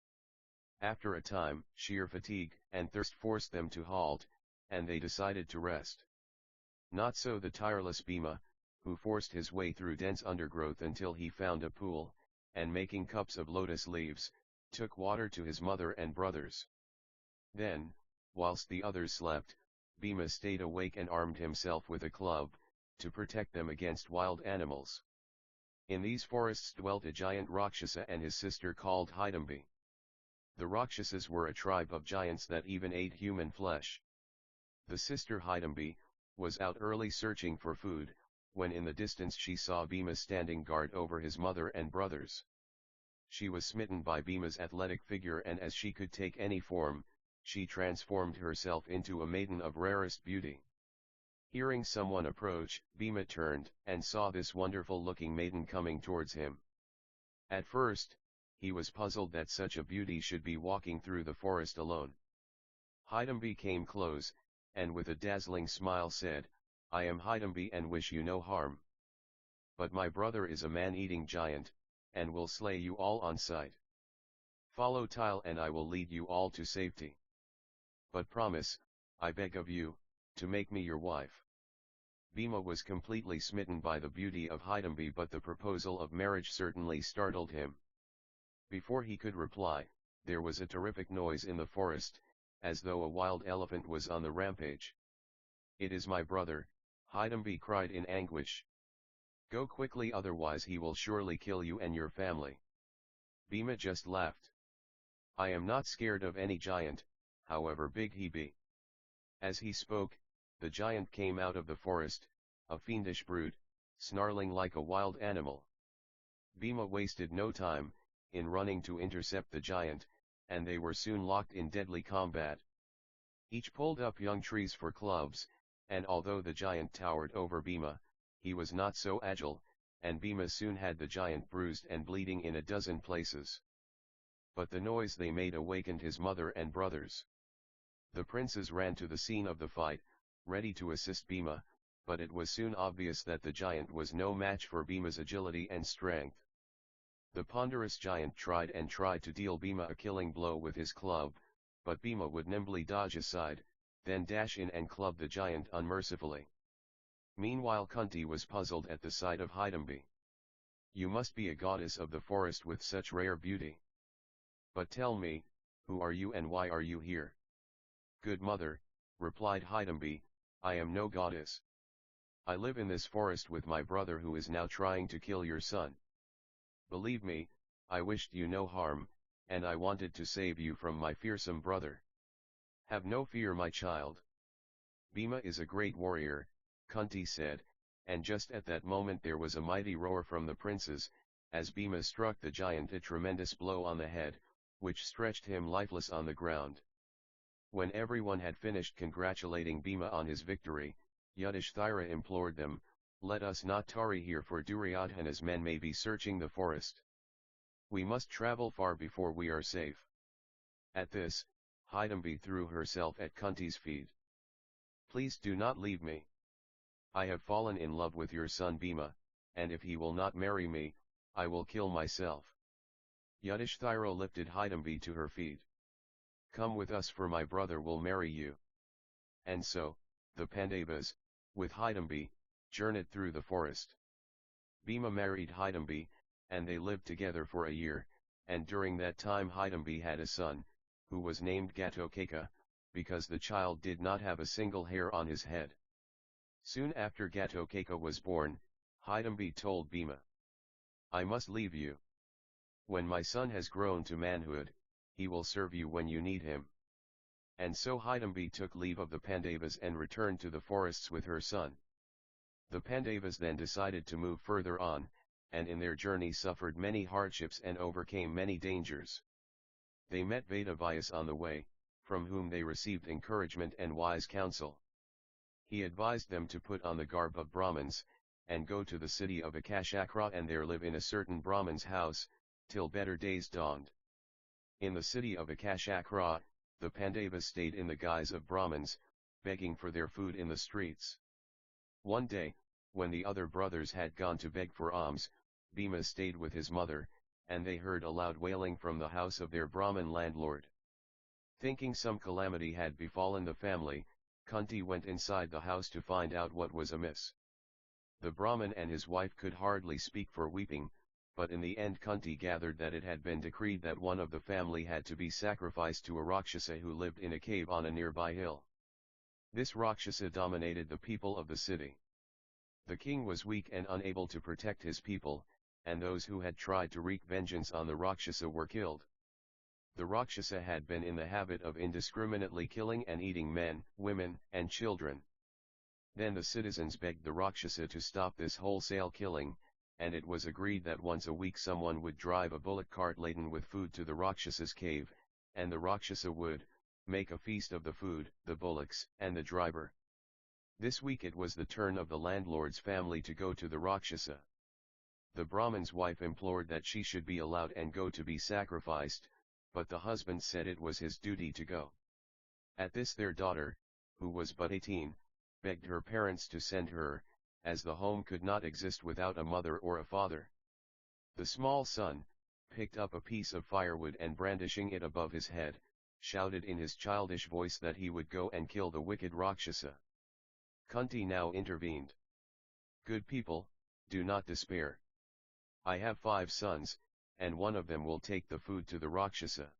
After a time, sheer fatigue and thirst forced them to halt, and they decided to rest. Not so the tireless Bhima, who forced his way through dense undergrowth until he found a pool, and making cups of lotus leaves, took water to his mother and brothers. Then, whilst the others slept, Bhima stayed awake and armed himself with a club, to protect them against wild animals. In these forests dwelt a giant Rakshasa and his sister called Hidambi. The Rakshasas were a tribe of giants that even ate human flesh. The sister Hidambi was out early searching for food, when in the distance she saw Bhima standing guard over his mother and brothers. She was smitten by Bhima's athletic figure, and as she could take any form, she transformed herself into a maiden of rarest beauty. Hearing someone approach, Bhima turned, and saw this wonderful-looking maiden coming towards him. At first, he was puzzled that such a beauty should be walking through the forest alone. Hidambi came close, and with a dazzling smile said, "I am Hidambi and wish you no harm. But my brother is a man-eating giant, and will slay you all on sight. Follow Tile and I will lead you all to safety. But promise, I beg of you, to make me your wife." Bhima was completely smitten by the beauty of Hidambi, but the proposal of marriage certainly startled him. Before he could reply, there was a terrific noise in the forest, as though a wild elephant was on the rampage. "It is my brother," Hidambi cried in anguish. "Go quickly, otherwise he will surely kill you and your family." Bhima just laughed. "I am not scared of any giant, however big he be." As he spoke, the giant came out of the forest, a fiendish brute, snarling like a wild animal. Bhima wasted no time in running to intercept the giant, and they were soon locked in deadly combat. Each pulled up young trees for clubs, and although the giant towered over Bhima, he was not so agile, and Bhima soon had the giant bruised and bleeding in a dozen places. But the noise they made awakened his mother and brothers. The princes ran to the scene of the fight, ready to assist Bhima, but it was soon obvious that the giant was no match for Bhima's agility and strength. The ponderous giant tried to deal Bhima a killing blow with his club, but Bhima would nimbly dodge aside, then dash in and club the giant unmercifully. Meanwhile Kunti was puzzled at the sight of Hidambi. "You must be a goddess of the forest with such rare beauty. But tell me, who are you and why are you here?" "Good mother," replied Hidambi, "I am no goddess. I live in this forest with my brother who is now trying to kill your son. Believe me, I wished you no harm, and I wanted to save you from my fearsome brother. Have no fear, my child." "Bhima is a great warrior," Kunti said, and just at that moment there was a mighty roar from the princes, as Bhima struck the giant a tremendous blow on the head, which stretched him lifeless on the ground. When everyone had finished congratulating Bhima on his victory, Yudhishthira implored them, "Let us not tarry here, for Duryodhana's men may be searching the forest. We must travel far before we are safe." At this, Hidambi threw herself at Kunti's feet. "Please do not leave me. I have fallen in love with your son Bhima, and if he will not marry me, I will kill myself. Yudhishthira lifted Hidambi to her feet. Come with us, for my brother will marry you. And so, the Pandavas, with Hidambi, journeyed through the forest. Bhima married Hidambi, and they lived together for a year, and during that time Hidambi had a son, who was named Gatotkaca, because the child did not have a single hair on his head. Soon after Gatotkaca was born, Hidambi told Bhima, I must leave you. When my son has grown to manhood, he will serve you when you need him. And so Hidambi took leave of the Pandavas and returned to the forests with her son. The Pandavas then decided to move further on, and in their journey suffered many hardships and overcame many dangers. They met Vedavyas on the way, from whom they received encouragement and wise counsel. He advised them to put on the garb of Brahmins, and go to the city of Akashakra and there live in a certain Brahmin's house, till better days dawned. In the city of Akashakra, the Pandavas stayed in the guise of Brahmins, begging for their food in the streets. One day, when the other brothers had gone to beg for alms, Bhima stayed with his mother, and they heard a loud wailing from the house of their Brahmin landlord. Thinking some calamity had befallen the family, Kunti went inside the house to find out what was amiss. The Brahmin and his wife could hardly speak for weeping, but in the end Kunti gathered that it had been decreed that one of the family had to be sacrificed to a Rakshasa who lived in a cave on a nearby hill. This Rakshasa dominated the people of the city. The king was weak and unable to protect his people, and those who had tried to wreak vengeance on the Rakshasa were killed. The Rakshasa had been in the habit of indiscriminately killing and eating men, women, and children. Then the citizens begged the Rakshasa to stop this wholesale killing, and it was agreed that once a week someone would drive a bullock cart laden with food to the Rakshasa's cave, and the Rakshasa would make a feast of the food, the bullocks, and the driver. This week it was the turn of the landlord's family to go to the Rakshasa. The Brahmin's wife implored that she should be allowed and go to be sacrificed, but the husband said it was his duty to go. At this their daughter, who was but 18, begged her parents to send her, as the home could not exist without a mother or a father. The small son picked up a piece of firewood and brandishing it above his head, shouted in his childish voice that he would go and kill the wicked Rakshasa. Kunti now intervened. Good people, do not despair. I have 5 sons, and one of them will take the food to the Rakshasa.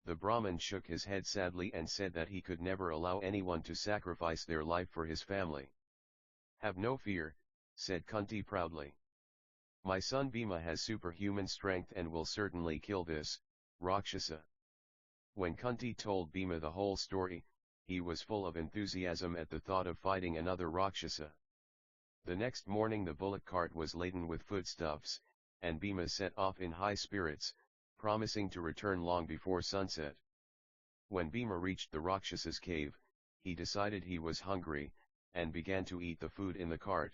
The Brahmin shook his head sadly and said that he could never allow anyone to sacrifice their life for his family. Have no fear, said Kunti proudly. My son Bhima has superhuman strength and will certainly kill this Rakshasa. When Kunti told Bhima the whole story, he was full of enthusiasm at the thought of fighting another Rakshasa. The next morning the bullock cart was laden with foodstuffs, and Bhima set off in high spirits, promising to return long before sunset. When Bhima reached the Rakshasa's cave, he decided he was hungry, and began to eat the food in the cart.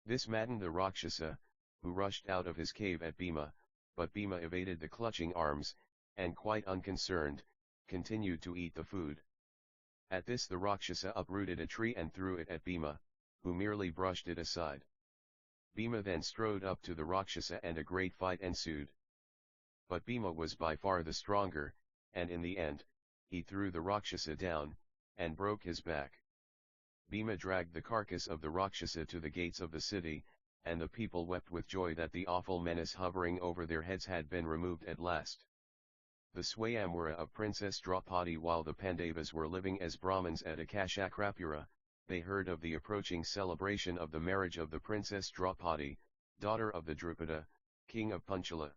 This maddened the Rakshasa, who rushed out of his cave at Bhima, but Bhima evaded the clutching arms, and quite unconcerned, continued to eat the food. At this the Rakshasa uprooted a tree and threw it at Bhima, who merely brushed it aside. Bhima then strode up to the Rakshasa and a great fight ensued. But Bhima was by far the stronger, and in the end, he threw the Rakshasa down, and broke his back. Bhima dragged the carcass of the Rakshasa to the gates of the city, and the people wept with joy that the awful menace hovering over their heads had been removed at last. The Swayamvara of Princess Draupadi. While the Pandavas were living as Brahmins at Akashakrapura, they heard of the approaching celebration of the marriage of the Princess Draupadi, daughter of the Drupada, king of Panchala.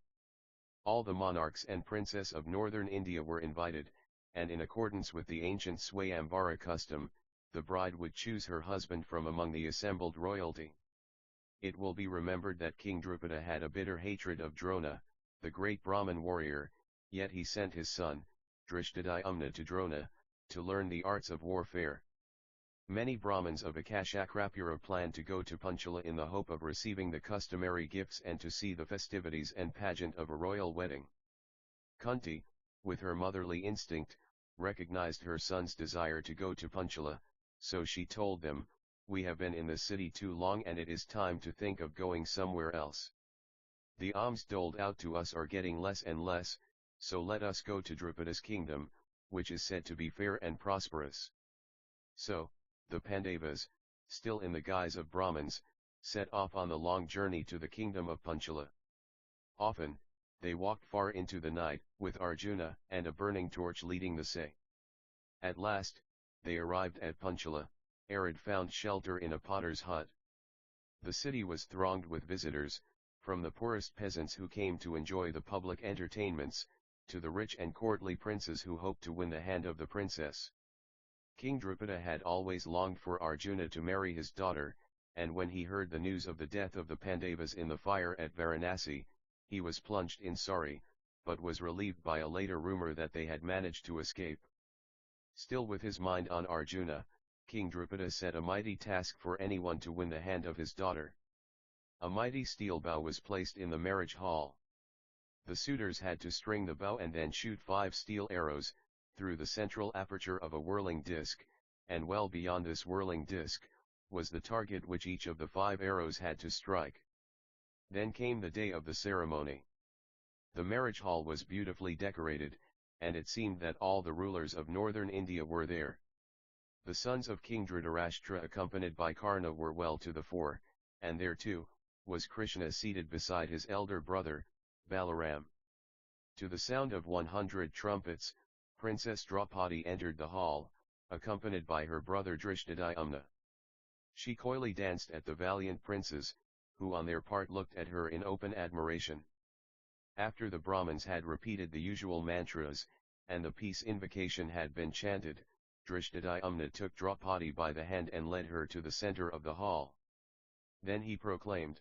All the monarchs and princes of northern India were invited, and in accordance with the ancient Swayamvara custom, the bride would choose her husband from among the assembled royalty. It will be remembered that King Drupada had a bitter hatred of Drona, the great Brahmin warrior, yet he sent his son, Drishtadhyumna, to Drona, to learn the arts of warfare. Many Brahmins of Akashakrapura planned to go to Panchala in the hope of receiving the customary gifts and to see the festivities and pageant of a royal wedding. Kunti, with her motherly instinct, recognized her son's desire to go to Panchala, so she told them, we have been in the city too long and it is time to think of going somewhere else. The alms doled out to us are getting less and less, so let us go to Drupada's kingdom, which is said to be fair and prosperous. So, the Pandavas, still in the guise of Brahmins, set off on the long journey to the kingdom of Panchala. Often, they walked far into the night, with Arjuna and a burning torch leading the way. At last, they arrived at Panchala. Arid found shelter in a potter's hut. The city was thronged with visitors, from the poorest peasants who came to enjoy the public entertainments, to the rich and courtly princes who hoped to win the hand of the princess. King Drupada had always longed for Arjuna to marry his daughter, and when he heard the news of the death of the Pandavas in the fire at Varanasi, he was plunged in sorry, but was relieved by a later rumor that they had managed to escape. Still with his mind on Arjuna, King Drupada set a mighty task for anyone to win the hand of his daughter. A mighty steel bow was placed in the marriage hall. The suitors had to string the bow and then shoot 5 steel arrows, through the central aperture of a whirling disc, and well beyond this whirling disc, was the target which each of the 5 arrows had to strike. Then came the day of the ceremony. The marriage hall was beautifully decorated, and it seemed that all the rulers of northern India were there. The sons of King Dhritarashtra accompanied by Karna were well to the fore, and there too, was Krishna seated beside his elder brother, Balaram. To the sound of 100 trumpets, Princess Draupadi entered the hall, accompanied by her brother Drishtadyumna. She coyly danced at the valiant princes, who on their part looked at her in open admiration. After the Brahmins had repeated the usual mantras, and the peace invocation had been chanted, Drishtadyumna took Draupadi by the hand and led her to the center of the hall. Then he proclaimed,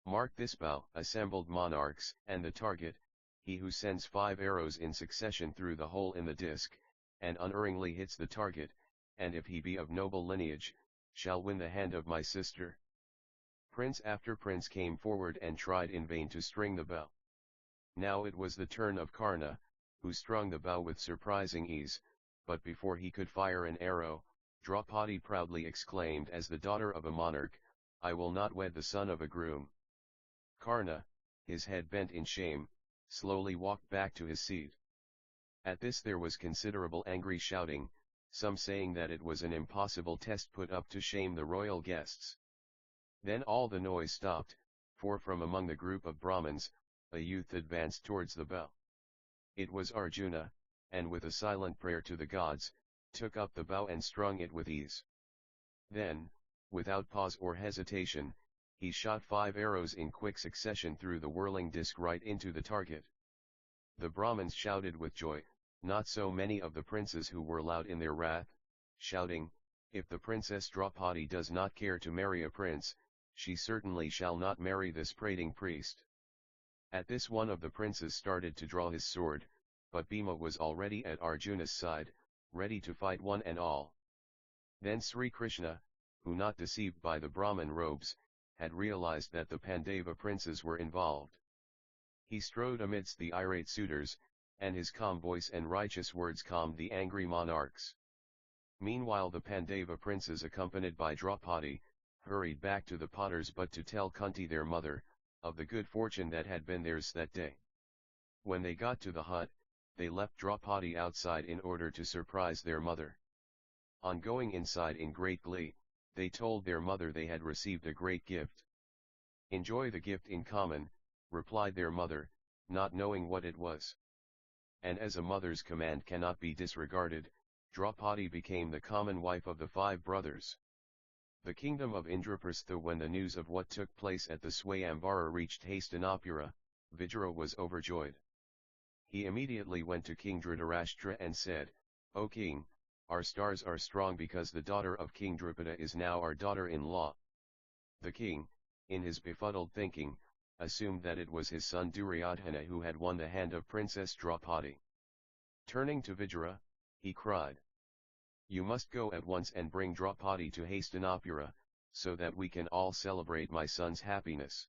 "Mark this bow, assembled monarchs, and the target, he who sends 5 arrows in succession through the hole in the disc, and unerringly hits the target, and if he be of noble lineage, shall win the hand of my sister." Prince after prince came forward and tried in vain to string the bow. Now it was the turn of Karna, who strung the bow with surprising ease, but before he could fire an arrow, Draupadi proudly exclaimed as the daughter of a monarch, "I will not wed the son of a groom." Karna, his head bent in shame, slowly walked back to his seat. At this there was considerable angry shouting, some saying that it was an impossible test put up to shame the royal guests. Then all the noise stopped, for from among the group of Brahmins, a youth advanced towards the bow. It was Arjuna, and with a silent prayer to the gods, took up the bow and strung it with ease. Then, without pause or hesitation, he shot 5 arrows in quick succession through the whirling disc right into the target. The Brahmins shouted with joy, not so many of the princes who were loud in their wrath, shouting, "If the Princess Draupadi does not care to marry a prince, she certainly shall not marry this prating priest." At this one of the princes started to draw his sword, but Bhima was already at Arjuna's side, ready to fight one and all. Then Sri Krishna, who not deceived by the Brahmin robes, had realized that the Pandava princes were involved. He strode amidst the irate suitors, and his calm voice and righteous words calmed the angry monarchs. Meanwhile the Pandava princes accompanied by Draupadi, hurried back to the potters but to tell Kunti their mother, of the good fortune that had been theirs that day. When they got to the hut, they left Draupadi outside in order to surprise their mother. On going inside in great glee, they told their mother they had received a great gift. "Enjoy the gift in common," replied their mother, not knowing what it was. And as a mother's command cannot be disregarded, Draupadi became the common wife of the 5 brothers. The kingdom of Indraprastha. When the news of what took place at the Swayamvara reached Hastinapura, Vijaya was overjoyed. He immediately went to King Dhritarashtra and said, "O king, our stars are strong because the daughter of King Drupada is now our daughter-in-law." The king, in his befuddled thinking, assumed that it was his son Duryodhana who had won the hand of Princess Draupadi. Turning to Vijaya, he cried, "You must go at once and bring Draupadi to Hastinapura, so that we can all celebrate my son's happiness."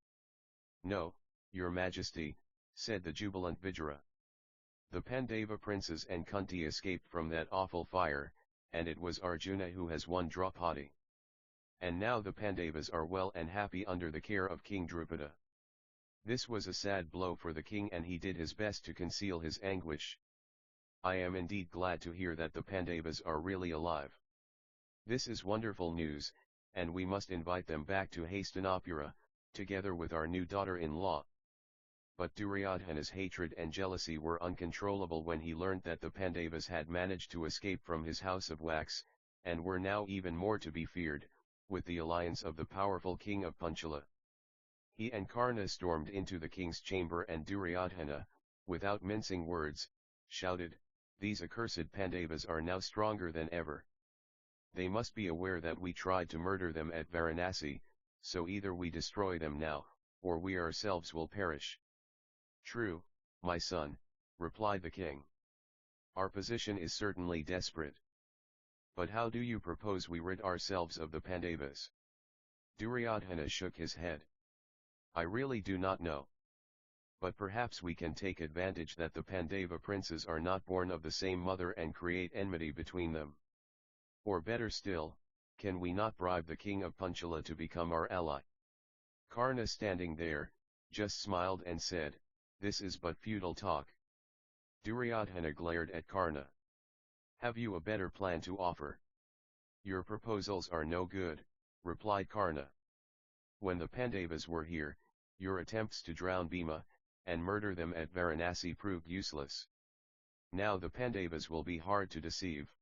"No, your majesty," said the jubilant Vijaya. "The Pandava princes and Kunti escaped from that awful fire, and it was Arjuna who has won Draupadi." And now the Pandavas are well and happy under the care of King Drupada. This was a sad blow for the king, and he did his best to conceal his anguish. I am indeed glad to hear that the Pandavas are really alive. This is wonderful news, and we must invite them back to Hastinapura, together with our new daughter-in-law. But Duryodhana's hatred and jealousy were uncontrollable when he learnt that the Pandavas had managed to escape from his house of wax, and were now even more to be feared, with the alliance of the powerful king of Panchala. He and Karna stormed into the king's chamber, and Duryodhana, without mincing words, shouted, "These accursed Pandavas are now stronger than ever. They must be aware that we tried to murder them at Varanasi, so either we destroy them now, or we ourselves will perish." "True, my son," replied the king. "Our position is certainly desperate. But how do you propose we rid ourselves of the Pandavas?" Duryodhana shook his head. "I really do not know. But perhaps we can take advantage that the Pandava princes are not born of the same mother and create enmity between them. Or better still, can we not bribe the king of Panchala to become our ally?" Karna, standing there, just smiled and said, "This is but futile talk." Duryodhana glared at Karna. "Have you a better plan to offer?" "Your proposals are no good," replied Karna. "When the Pandavas were here, your attempts to drown Bhima, and murder them at Varanasi proved useless. Now the Pandavas will be hard to deceive.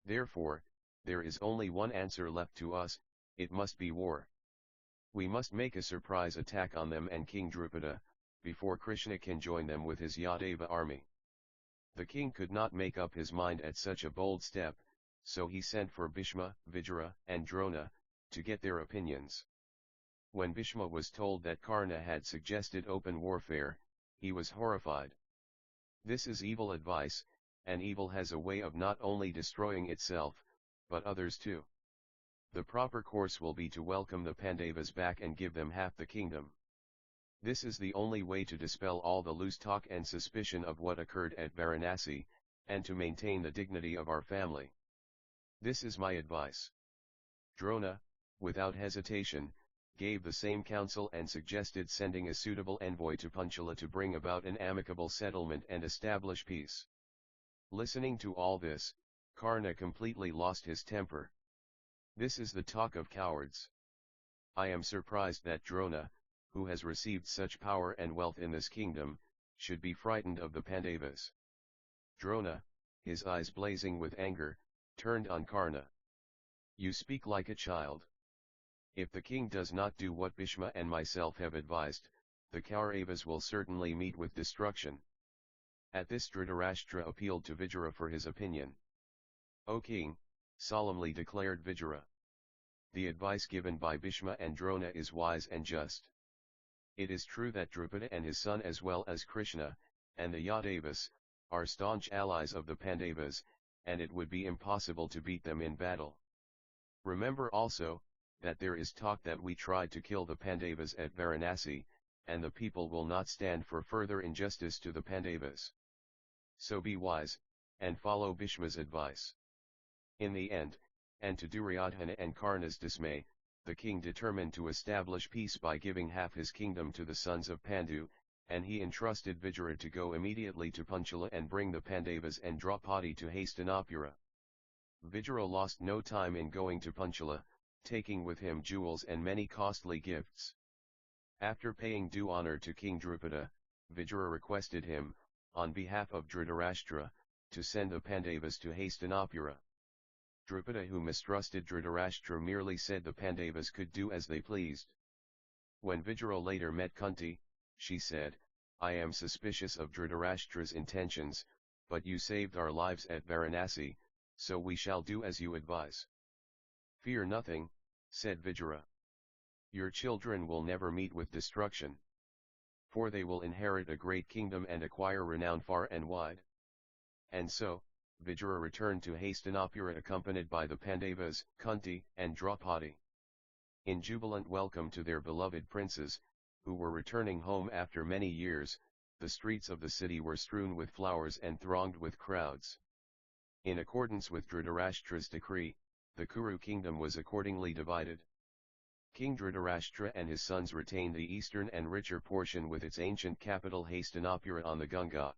Therefore, there is only one answer left to us, it must be war. We must make a surprise attack on them and King Drupada, before Krishna can join them with his Yadava army." The king could not make up his mind at such a bold step, so he sent for Bhishma, Vijara, and Drona, to get their opinions. When Bhishma was told that Karna had suggested open warfare, he was horrified. "This is evil advice, and evil has a way of not only destroying itself, but others too. The proper course will be to welcome the Pandavas back and give them half the kingdom. This is the only way to dispel all the loose talk and suspicion of what occurred at Varanasi, and to maintain the dignity of our family. This is my advice." Drona, without hesitation, gave the same counsel and suggested sending a suitable envoy to Panchala to bring about an amicable settlement and establish peace. Listening to all this, Karna completely lost his temper. "This is the talk of cowards. I am surprised that Drona, who has received such power and wealth in this kingdom, should be frightened of the Pandavas." Drona, his eyes blazing with anger, turned on Karna. "You speak like a child. If the king does not do what Bhishma and myself have advised, the Kauravas will certainly meet with destruction." At this Dhritarashtra appealed to Vijara for his opinion. "O king," solemnly declared Vijara, "the advice given by Bhishma and Drona is wise and just. It is true that Drupada and his son as well as Krishna, and the Yadavas, are staunch allies of the Pandavas, and it would be impossible to beat them in battle. Remember also, that there is talk that we tried to kill the Pandavas at Varanasi, and the people will not stand for further injustice to the Pandavas. So be wise, and follow Bhishma's advice." In the end, and to Duryodhana and Karna's dismay, the king determined to establish peace by giving half his kingdom to the sons of Pandu, and he entrusted Vijara to go immediately to Panchala and bring the Pandavas and Draupadi to Hastinapura. Vijara lost no time in going to Panchala, taking with him jewels and many costly gifts. After paying due honor to King Drupada, Vijara requested him, on behalf of Dhritarashtra, to send the Pandavas to Hastinapura. Drupada, who mistrusted Dhritarashtra, merely said the Pandavas could do as they pleased. When Vijara later met Kunti, she said, "I am suspicious of Dhritarashtra's intentions, but you saved our lives at Varanasi, so we shall do as you advise." "Fear nothing," said Vijara. "Your children will never meet with destruction. For they will inherit a great kingdom and acquire renown far and wide." And so, Vijara returned to Hastinapura accompanied by the Pandavas, Kunti, and Draupadi. In jubilant welcome to their beloved princes, who were returning home after many years, the streets of the city were strewn with flowers and thronged with crowds. In accordance with Dhritarashtra's decree, The Kuru kingdom was accordingly divided. King Dhritarashtra and his sons retained the eastern and richer portion with its ancient capital Hastinapura on the Ganga.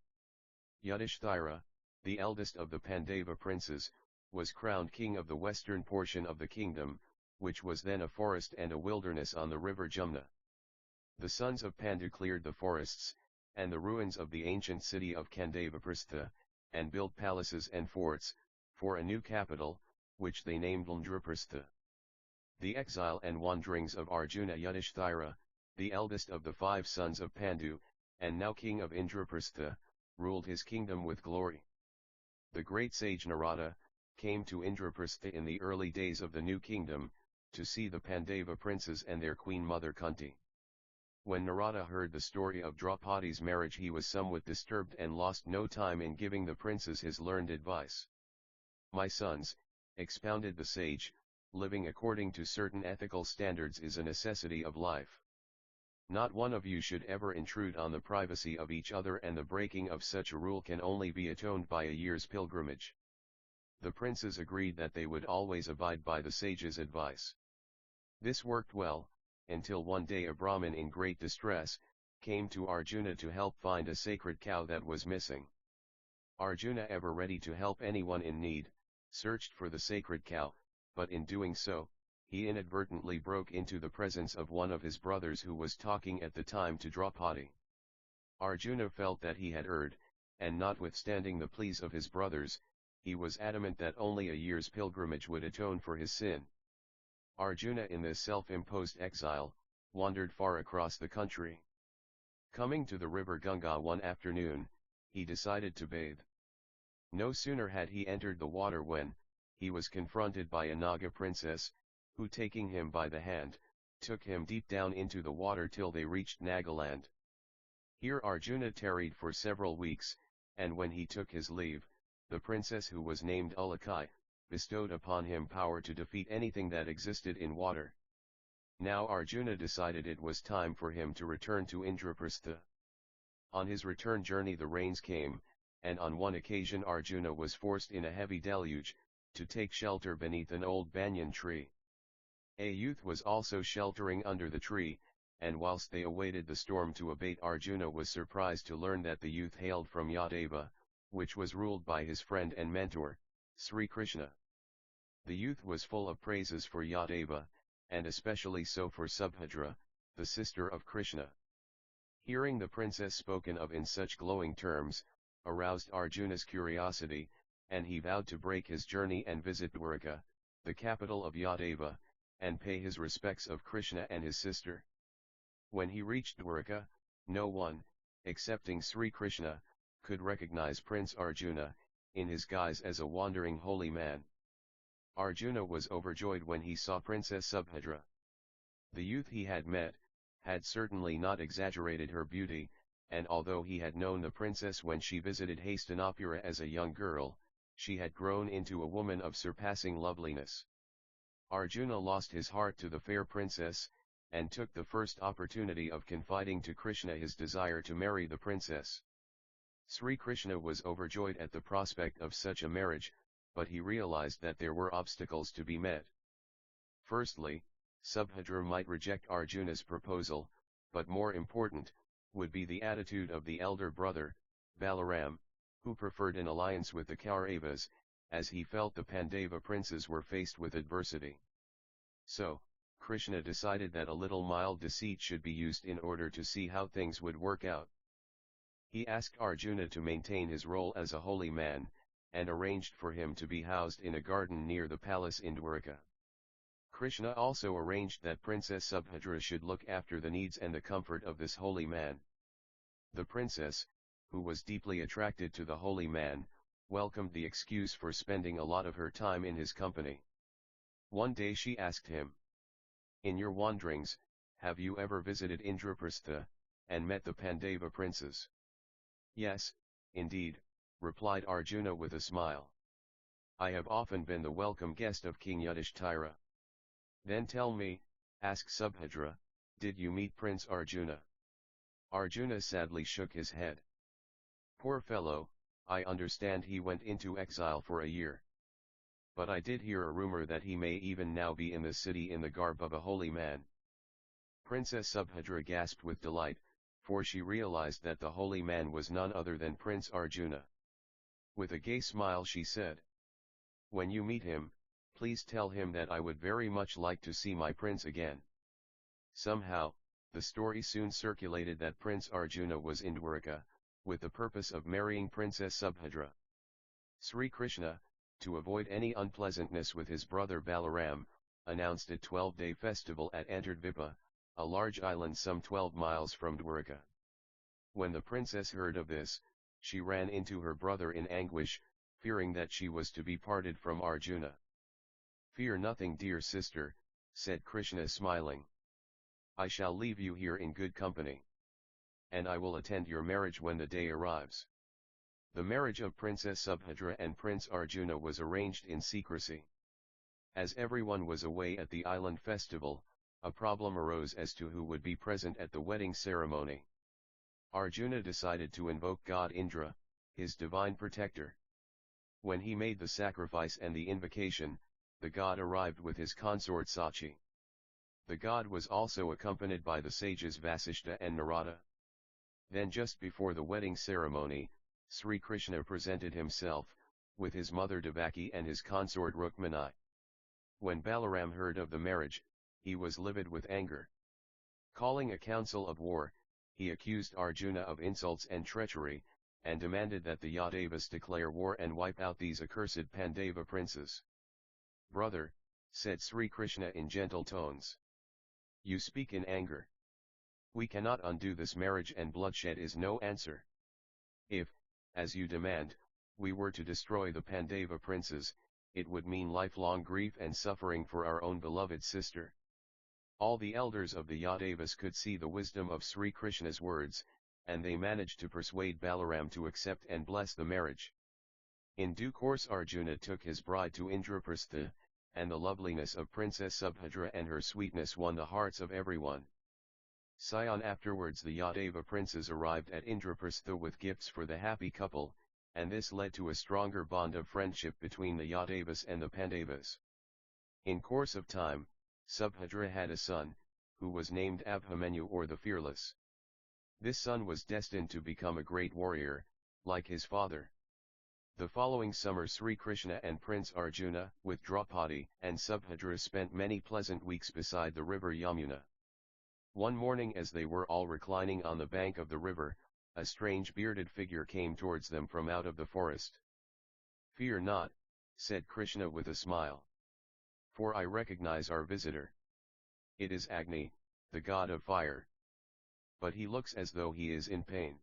Yudhishthira, the eldest of the Pandava princes, was crowned king of the western portion of the kingdom, which was then a forest and a wilderness on the river Jumna. The sons of Pandu cleared the forests, and the ruins of the ancient city of Kandavaprastha, and built palaces and forts, for a new capital, which they named Indraprastha. The exile and wanderings of Arjuna. Yudhishthira, the eldest of the 5 sons of Pandu, and now king of Indraprastha, ruled his kingdom with glory. The great sage Narada came to Indraprastha in the early days of the new kingdom, to see the Pandava princes and their queen mother Kunti. When Narada heard the story of Draupadi's marriage, he was somewhat disturbed and lost no time in giving the princes his learned advice. "My sons," expounded the sage, "living according to certain ethical standards is a necessity of life. Not one of you should ever intrude on the privacy of each other, and the breaking of such a rule can only be atoned by a year's pilgrimage." The princes agreed that they would always abide by the sage's advice. This worked well, until one day a Brahmin in great distress came to Arjuna to help find a sacred cow that was missing. Arjuna, ever ready to help anyone in need, searched for the sacred cow, but in doing so, he inadvertently broke into the presence of one of his brothers who was talking at the time to Draupadi. Arjuna felt that he had erred, and notwithstanding the pleas of his brothers, he was adamant that only a year's pilgrimage would atone for his sin. Arjuna, in this self-imposed exile, wandered far across the country. Coming to the river Ganga one afternoon, he decided to bathe. No sooner had he entered the water when he was confronted by a Naga princess, who, taking him by the hand, took him deep down into the water till they reached Nagaland. Here Arjuna tarried for several weeks, and when he took his leave, the princess, who was named Ulakai, bestowed upon him power to defeat anything that existed in water. Now Arjuna decided it was time for him to return to Indraprastha. On his return journey the rains came, and on one occasion Arjuna was forced in a heavy deluge, to take shelter beneath an old banyan tree. A youth was also sheltering under the tree, and whilst they awaited the storm to abate, Arjuna was surprised to learn that the youth hailed from Yadava, which was ruled by his friend and mentor, Sri Krishna. The youth was full of praises for Yadava, and especially so for Subhadra, the sister of Krishna. Hearing the princess spoken of in such glowing terms, aroused Arjuna's curiosity, and he vowed to break his journey and visit Dwarka, the capital of Yadava, and pay his respects of Krishna and his sister. When he reached Dwarka, no one, excepting Sri Krishna, could recognize Prince Arjuna, in his guise as a wandering holy man. Arjuna was overjoyed when he saw Princess Subhadra. The youth he had met had certainly not exaggerated her beauty, and although he had known the princess when she visited Hastinapura as a young girl, she had grown into a woman of surpassing loveliness. Arjuna lost his heart to the fair princess, and took the first opportunity of confiding to Krishna his desire to marry the princess. Sri Krishna was overjoyed at the prospect of such a marriage, but he realized that there were obstacles to be met. Firstly, Subhadra might reject Arjuna's proposal, but more important would be the attitude of the elder brother, Balaram, who preferred an alliance with the Kauravas, as he felt the Pandava princes were faced with adversity. So, Krishna decided that a little mild deceit should be used in order to see how things would work out. He asked Arjuna to maintain his role as a holy man, and arranged for him to be housed in a garden near the palace in Dwarka. Krishna also arranged that Princess Subhadra should look after the needs and the comfort of this holy man. The princess, who was deeply attracted to the holy man, welcomed the excuse for spending a lot of her time in his company. One day she asked him, "In your wanderings, have you ever visited Indraprastha, and met the Pandava princes?" "Yes, indeed," replied Arjuna with a smile. "I have often been the welcome guest of King Yudhishthira." "Then tell me," asked Subhadra, "did you meet Prince Arjuna?" Arjuna sadly shook his head. "Poor fellow, I understand he went into exile for a year." but I did hear a rumor that he may even now be in the city in the garb of a holy man." Princess Subhadra gasped with delight, for she realized that the holy man was none other than Prince Arjuna. With a gay smile she said, "When you meet him, please tell him that I would very much like to see my prince again." Somehow, the story soon circulated that Prince Arjuna was in Dwarka, with the purpose of marrying Princess Subhadra. Sri Krishna, to avoid any unpleasantness with his brother Balaram, announced a 12-day festival at Antardvipa, a large island some 12 miles from Dwarka. When the princess heard of this, she ran into her brother in anguish, fearing that she was to be parted from Arjuna. "Fear nothing, dear sister," said Krishna smiling. "I shall leave you here in good company. And I will attend your marriage when the day arrives." The marriage of Princess Subhadra and Prince Arjuna was arranged in secrecy. As everyone was away at the island festival, a problem arose as to who would be present at the wedding ceremony. Arjuna decided to invoke God Indra, his divine protector. When he made the sacrifice and the invocation, the god arrived with his consort Sachi. The god was also accompanied by the sages Vasishta and Narada. Then just before the wedding ceremony, Sri Krishna presented himself, with his mother Devaki and his consort Rukmini. When Balaram heard of the marriage, he was livid with anger. Calling a council of war, he accused Arjuna of insults and treachery, and demanded that the Yadavas declare war and wipe out these accursed Pandava princes. "Brother," said Sri Krishna in gentle tones, "you speak in anger. We cannot undo this marriage, and bloodshed is no answer. If, as you demand, we were to destroy the Pandava princes, it would mean lifelong grief and suffering for our own beloved sister." All the elders of the Yadavas could see the wisdom of Sri Krishna's words, and they managed to persuade Balaram to accept and bless the marriage. In due course Arjuna took his bride to Indraprastha, and the loveliness of Princess Subhadra and her sweetness won the hearts of everyone. Soon afterwards the Yadava princes arrived at Indraprastha with gifts for the happy couple, and this led to a stronger bond of friendship between the Yadavas and the Pandavas. In course of time, Subhadra had a son, who was named Abhimanyu or the Fearless. This son was destined to become a great warrior, like his father. The following summer Sri Krishna and Prince Arjuna, with Draupadi and Subhadra, spent many pleasant weeks beside the river Yamuna. One morning as they were all reclining on the bank of the river, a strange bearded figure came towards them from out of the forest. "Fear not," said Krishna with a smile. "For I recognize our visitor. It is Agni, the god of fire. But he looks as though he is in pain."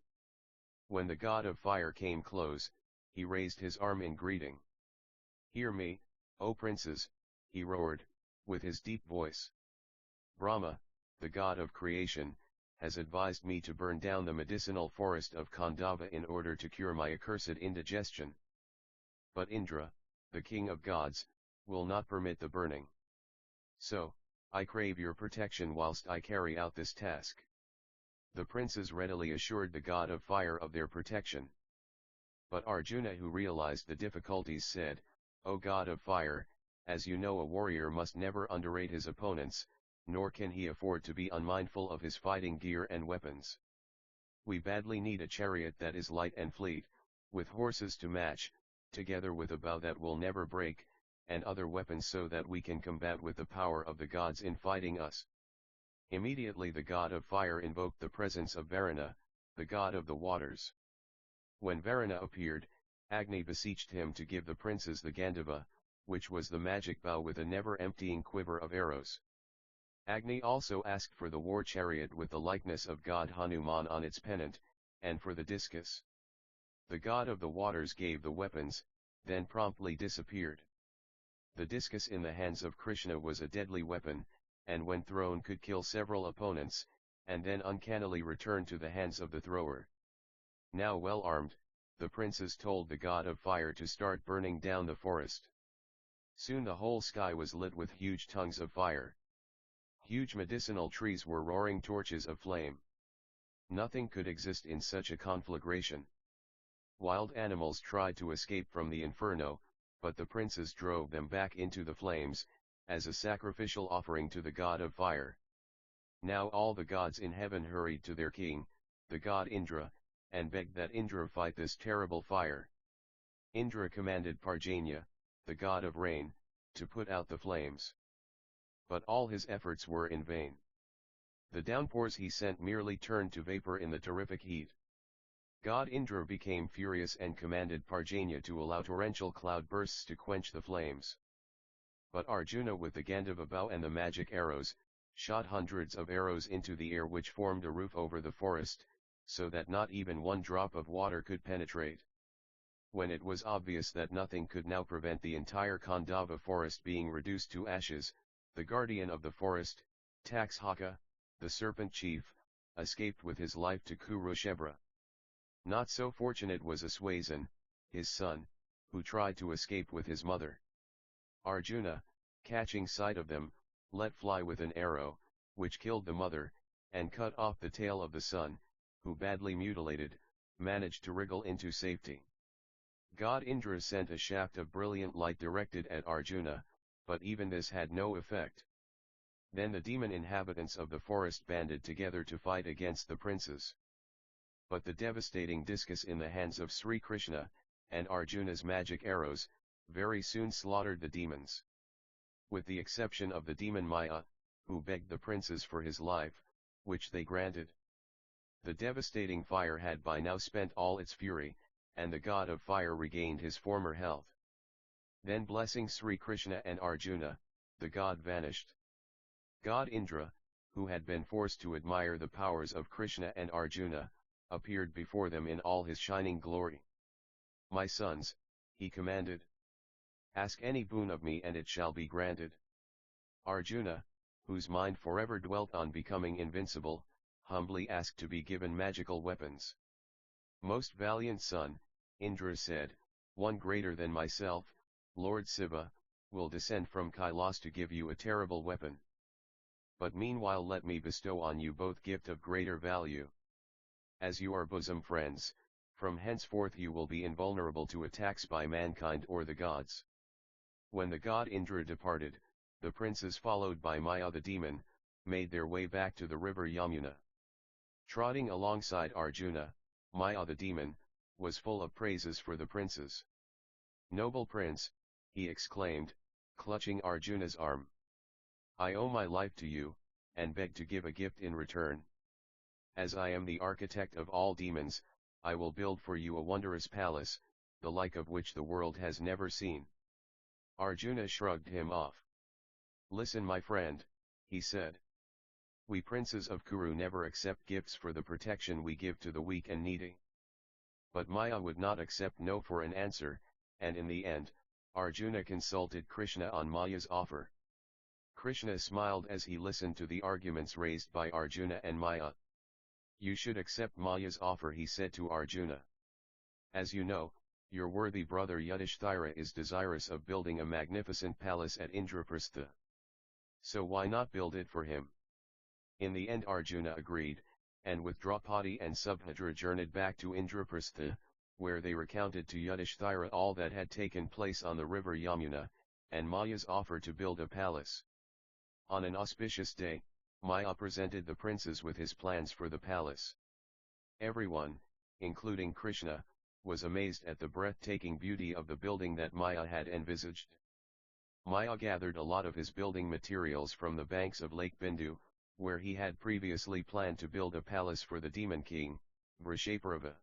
When the god of fire came close, he raised his arm in greeting. "Hear me, O princes," he roared, with his deep voice. "Brahma, the god of creation, has advised me to burn down the medicinal forest of Khandava in order to cure my accursed indigestion. But Indra, the king of gods, will not permit the burning. So, I crave your protection whilst I carry out this task." The princes readily assured the god of fire of their protection. But Arjuna, who realized the difficulties, said, "O god of fire, as you know, a warrior must never underrate his opponents, nor can he afford to be unmindful of his fighting gear and weapons. We badly need a chariot that is light and fleet, with horses to match, together with a bow that will never break, and other weapons so that we can combat with the power of the gods in fighting us." Immediately the god of fire invoked the presence of Varuna, the god of the waters. When Varuna appeared, Agni beseeched him to give the princes the Gandhava, which was the magic bow with a never-emptying quiver of arrows. Agni also asked for the war chariot with the likeness of god Hanuman on its pennant, and for the discus. The god of the waters gave the weapons, then promptly disappeared. The discus in the hands of Krishna was a deadly weapon, and when thrown could kill several opponents, and then uncannily return to the hands of the thrower. Now well armed, the princes told the god of fire to start burning down the forest. Soon the whole sky was lit with huge tongues of fire. Huge medicinal trees were roaring torches of flame. Nothing could exist in such a conflagration. Wild animals tried to escape from the inferno, but the princes drove them back into the flames, as a sacrificial offering to the god of fire. Now all the gods in heaven hurried to their king, the god Indra, and begged that Indra fight this terrible fire. Indra commanded Parjanya, the god of rain, to put out the flames. But all his efforts were in vain. The downpours he sent merely turned to vapor in the terrific heat. God Indra became furious and commanded Parjanya to allow torrential cloud bursts to quench the flames. But Arjuna, with the Gandhava bow and the magic arrows, shot hundreds of arrows into the air, which formed a roof over the forest, so that not even one drop of water could penetrate. When it was obvious that nothing could now prevent the entire Khandava forest being reduced to ashes, the guardian of the forest, Takshaka, the serpent chief, escaped with his life to Kurukshetra. Not so fortunate was Aswasan, his son, who tried to escape with his mother. Arjuna, catching sight of them, let fly with an arrow, which killed the mother, and cut off the tail of the son, who, badly mutilated, managed to wriggle into safety. God Indra sent a shaft of brilliant light directed at Arjuna, but even this had no effect. Then the demon inhabitants of the forest banded together to fight against the princes. But the devastating discus in the hands of Sri Krishna, and Arjuna's magic arrows, very soon slaughtered the demons. With the exception of the demon Maya, who begged the princes for his life, which they granted. The devastating fire had by now spent all its fury, and the god of fire regained his former health. Then, blessing Sri Krishna and Arjuna, the god vanished. God Indra, who had been forced to admire the powers of Krishna and Arjuna, appeared before them in all his shining glory. My sons, he commanded, ask any boon of me and it shall be granted. Arjuna, whose mind forever dwelt on becoming invincible, humbly asked to be given magical weapons. Most valiant son, Indra said, one greater than myself, Lord Shiva, will descend from Kailas to give you a terrible weapon. But meanwhile let me bestow on you both gift of greater value. As you are bosom friends, from henceforth you will be invulnerable to attacks by mankind or the gods. When the god Indra departed, the princes, followed by Maya the demon, made their way back to the river Yamuna. Trotting alongside Arjuna, Maya the demon, was full of praises for the princes. Noble prince, he exclaimed, clutching Arjuna's arm. I owe my life to you, and beg to give a gift in return. As I am the architect of all demons, I will build for you a wondrous palace, the like of which the world has never seen. Arjuna shrugged him off. Listen, my friend, he said. We princes of Kuru never accept gifts for the protection we give to the weak and needy. But Maya would not accept no for an answer, and in the end, Arjuna consulted Krishna on Maya's offer. Krishna smiled as he listened to the arguments raised by Arjuna and Maya. You should accept Maya's offer, he said to Arjuna. As you know, your worthy brother Yudhishthira is desirous of building a magnificent palace at Indraprastha. So why not build it for him? In the end Arjuna agreed, and with Draupadi and Subhadra journeyed back to Indraprastha, where they recounted to Yudhishthira all that had taken place on the river Yamuna, and Maya's offer to build a palace. On an auspicious day, Maya presented the princes with his plans for the palace. Everyone, including Krishna, was amazed at the breathtaking beauty of the building that Maya had envisaged. Maya gathered a lot of his building materials from the banks of Lake Bindu, where he had previously planned to build a palace for the demon king, Vrishaparva.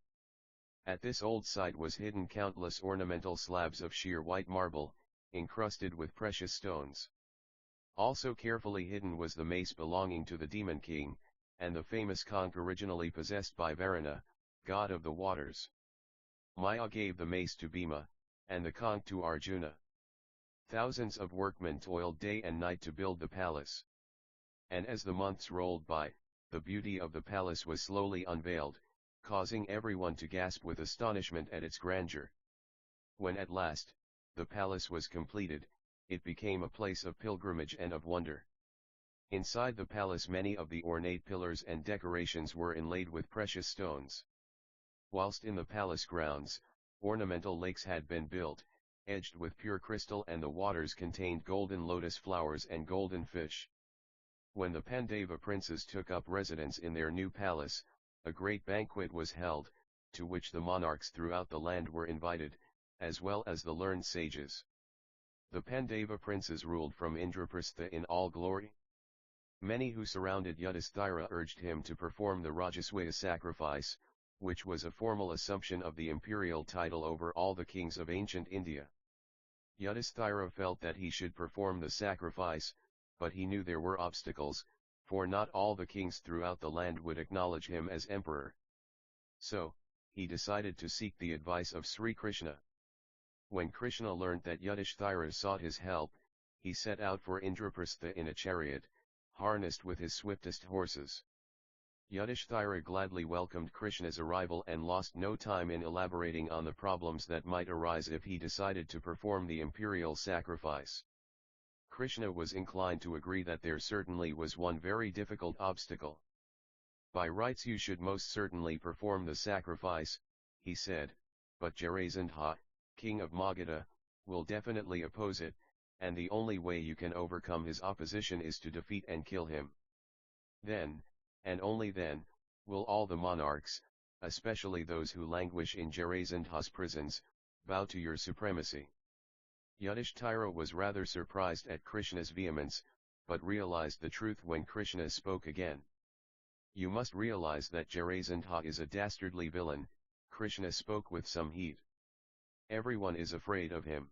At this old site was hidden countless ornamental slabs of sheer white marble, encrusted with precious stones. Also carefully hidden was the mace belonging to the demon king, and the famous conch originally possessed by Varuna, god of the waters. Maya gave the mace to Bhima, and the conch to Arjuna. Thousands of workmen toiled day and night to build the palace. And as the months rolled by, the beauty of the palace was slowly unveiled, causing everyone to gasp with astonishment at its grandeur. When at last, the palace was completed, it became a place of pilgrimage and of wonder. Inside the palace many of the ornate pillars and decorations were inlaid with precious stones. Whilst in the palace grounds, ornamental lakes had been built, edged with pure crystal, and the waters contained golden lotus flowers and golden fish. When the Pandava princes took up residence in their new palace, a great banquet was held, to which the monarchs throughout the land were invited, as well as the learned sages. The Pandava princes ruled from Indraprastha in all glory. Many who surrounded Yudhisthira urged him to perform the Rajaswaya sacrifice, which was a formal assumption of the imperial title over all the kings of ancient India. Yudhisthira felt that he should perform the sacrifice, but he knew there were obstacles, for not all the kings throughout the land would acknowledge him as emperor. So, he decided to seek the advice of Sri Krishna. When Krishna learnt that Yudhisthira sought his help, he set out for Indraprastha in a chariot, harnessed with his swiftest horses. Yudhisthira gladly welcomed Krishna's arrival and lost no time in elaborating on the problems that might arise if he decided to perform the imperial sacrifice. Krishna was inclined to agree that there certainly was one very difficult obstacle. By rights you should most certainly perform the sacrifice, he said, but Jarasandha, king of Magadha, will definitely oppose it, and the only way you can overcome his opposition is to defeat and kill him. Then, and only then, will all the monarchs, especially those who languish in Jarasandha's prisons, bow to your supremacy. Yudhishthira was rather surprised at Krishna's vehemence, but realized the truth when Krishna spoke again. You must realize that Jarasandha is a dastardly villain, Krishna spoke with some heat. Everyone is afraid of him.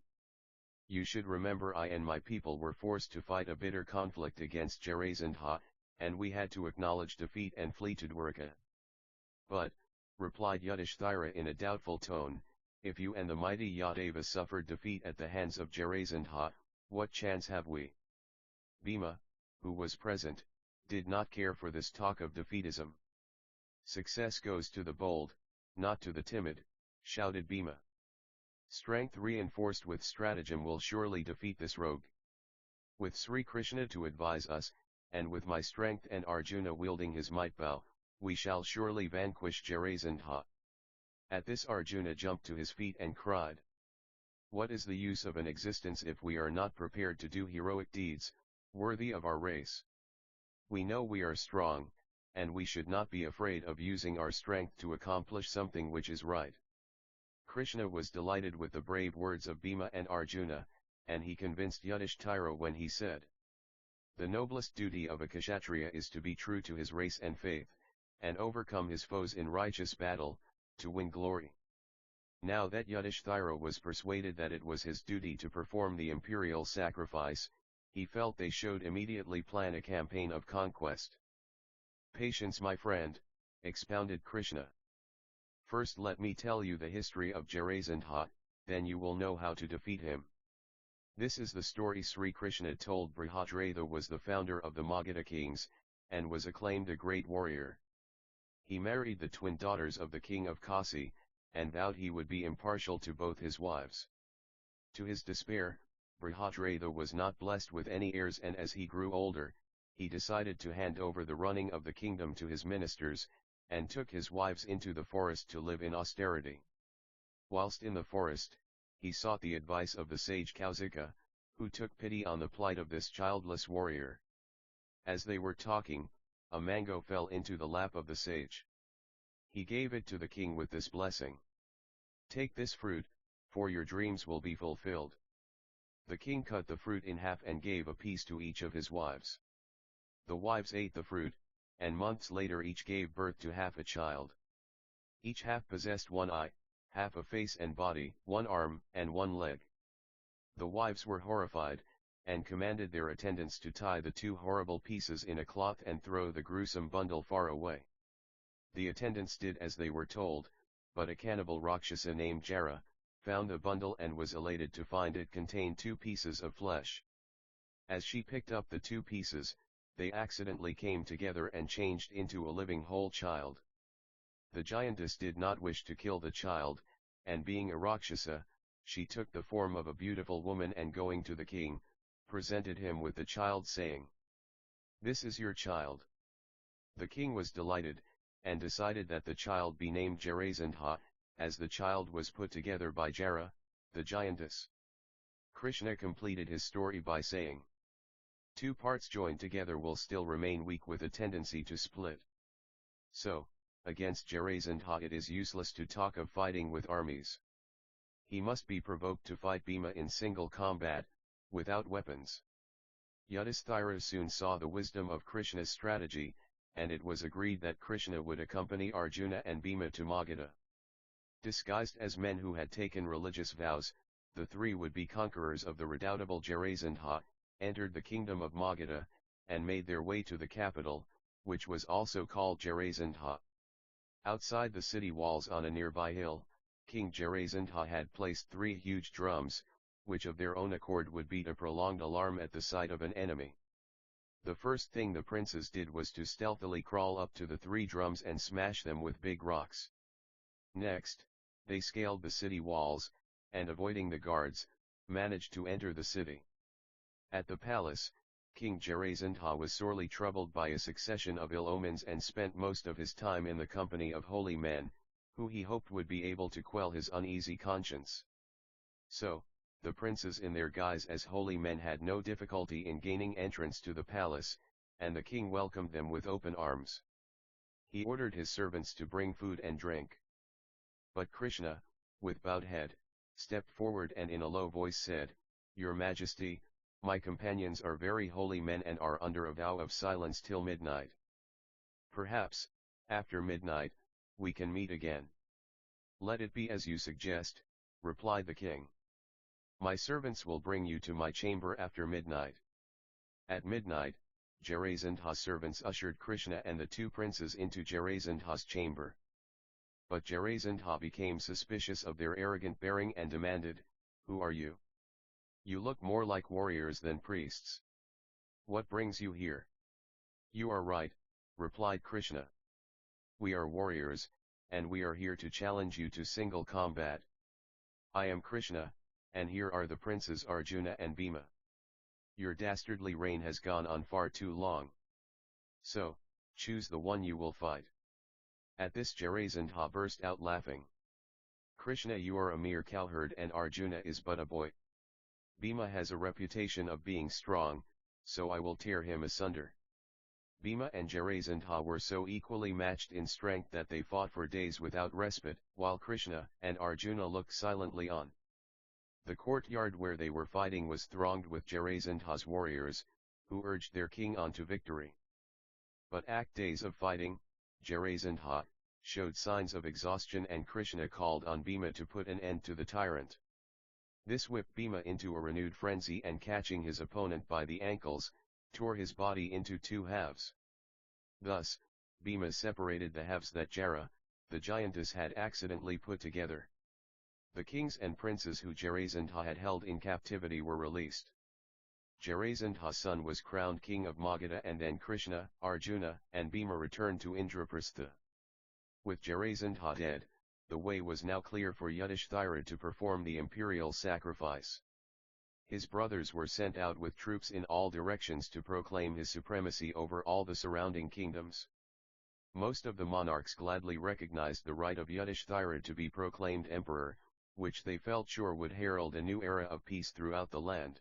You should remember I and my people were forced to fight a bitter conflict against Jarasandha, and we had to acknowledge defeat and flee to Dwarka. But, replied Yudhishthira in a doubtful tone, if you and the mighty Yadava suffered defeat at the hands of Jarasandha, what chance have we? Bhima, who was present, did not care for this talk of defeatism. Success goes to the bold, not to the timid, shouted Bhima. Strength reinforced with stratagem will surely defeat this rogue. With Sri Krishna to advise us, and with my strength and Arjuna wielding his might bow, we shall surely vanquish Jarasandha. At this Arjuna jumped to his feet and cried, what is the use of an existence if we are not prepared to do heroic deeds, worthy of our race? We know we are strong, and we should not be afraid of using our strength to accomplish something which is right. Krishna was delighted with the brave words of Bhima and Arjuna, and he convinced Yudhishthira when he said, the noblest duty of a Kshatriya is to be true to his race and faith, and overcome his foes in righteous battle, to win glory. Now that Yudhishthira was persuaded that it was his duty to perform the imperial sacrifice, he felt they should immediately plan a campaign of conquest. Patience, my friend, expounded Krishna. First let me tell you the history of Jarasandha, then you will know how to defeat him. This is the story Sri Krishna told. Brihadratha was the founder of the Magadha kings, and was acclaimed a great warrior. He married the twin daughters of the king of Kasi, and vowed he would be impartial to both his wives. To his despair, Brihadratha was not blessed with any heirs, and as he grew older, he decided to hand over the running of the kingdom to his ministers, and took his wives into the forest to live in austerity. Whilst in the forest, he sought the advice of the sage Kausika, who took pity on the plight of this childless warrior. As they were talking, a mango fell into the lap of the sage. He gave it to the king with this blessing. Take this fruit, for your dreams will be fulfilled. The king cut the fruit in half and gave a piece to each of his wives. The wives ate the fruit, and months later each gave birth to half a child. Each half possessed one eye, half a face and body, one arm, and one leg. The wives were horrified, and commanded their attendants to tie the two horrible pieces in a cloth and throw the gruesome bundle far away. The attendants did as they were told, but a cannibal Rakshasa named Jara found the bundle and was elated to find it contained two pieces of flesh. As she picked up the two pieces, they accidentally came together and changed into a living whole child. The giantess did not wish to kill the child, and being a Rakshasa, she took the form of a beautiful woman and going to the king, presented him with the child saying, "This is your child." The king was delighted, and decided that the child be named Jarasandha, as the child was put together by Jara, the giantess. Krishna completed his story by saying, two parts joined together will still remain weak with a tendency to split. So, against Jarasandha it is useless to talk of fighting with armies. He must be provoked to fight Bhima in single combat, without weapons. Yudhishthira soon saw the wisdom of Krishna's strategy, and it was agreed that Krishna would accompany Arjuna and Bhima to Magadha. Disguised as men who had taken religious vows, the three would-be conquerors of the redoubtable Jarasandha, entered the kingdom of Magadha, and made their way to the capital, which was also called Jarasandha. Outside the city walls on a nearby hill, King Jarasandha had placed 3 huge drums, which of their own accord would beat a prolonged alarm at the sight of an enemy. The first thing the princes did was to stealthily crawl up to the 3 drums and smash them with big rocks. Next, they scaled the city walls, and avoiding the guards, managed to enter the city. At the palace, King Jarasandha was sorely troubled by a succession of ill omens and spent most of his time in the company of holy men, who he hoped would be able to quell his uneasy conscience. So, the princes in their guise as holy men had no difficulty in gaining entrance to the palace, and the king welcomed them with open arms. He ordered his servants to bring food and drink. But Krishna, with bowed head, stepped forward and in a low voice said, "Your Majesty, my companions are very holy men and are under a vow of silence till midnight. Perhaps, after midnight, we can meet again." "Let it be as you suggest," replied the king. "My servants will bring you to my chamber after midnight." At midnight, Jarasandha's servants ushered Krishna and the 2 princes into Jarasandha's chamber. But Jarasandha became suspicious of their arrogant bearing and demanded, "Who are you? You look more like warriors than priests. What brings you here?" "You are right," replied Krishna. "We are warriors, and we are here to challenge you to single combat. I am Krishna, and here are the princes Arjuna and Bhima. Your dastardly reign has gone on far too long. So, choose the one you will fight." At this Jarasandha burst out laughing. "Krishna, you are a mere cowherd and Arjuna is but a boy. Bhima has a reputation of being strong, so I will tear him asunder." Bhima and Jarasandha were so equally matched in strength that they fought for days without respite, while Krishna and Arjuna looked silently on. The courtyard where they were fighting was thronged with Jarasandha's warriors, who urged their king on to victory. But after days of fighting, Jarasandha showed signs of exhaustion and Krishna called on Bhima to put an end to the tyrant. This whipped Bhima into a renewed frenzy and catching his opponent by the ankles, tore his body into 2 halves. Thus, Bhima separated the halves that Jara, the giantess, had accidentally put together. The kings and princes who Jarasandha had held in captivity were released. Jarasandha's son was crowned king of Magadha, and then Krishna, Arjuna, and Bhima returned to Indraprastha. With Jarasandha dead, the way was now clear for Yudhishthira to perform the imperial sacrifice. His brothers were sent out with troops in all directions to proclaim his supremacy over all the surrounding kingdoms. Most of the monarchs gladly recognized the right of Yudhishthira to be proclaimed emperor, which they felt sure would herald a new era of peace throughout the land.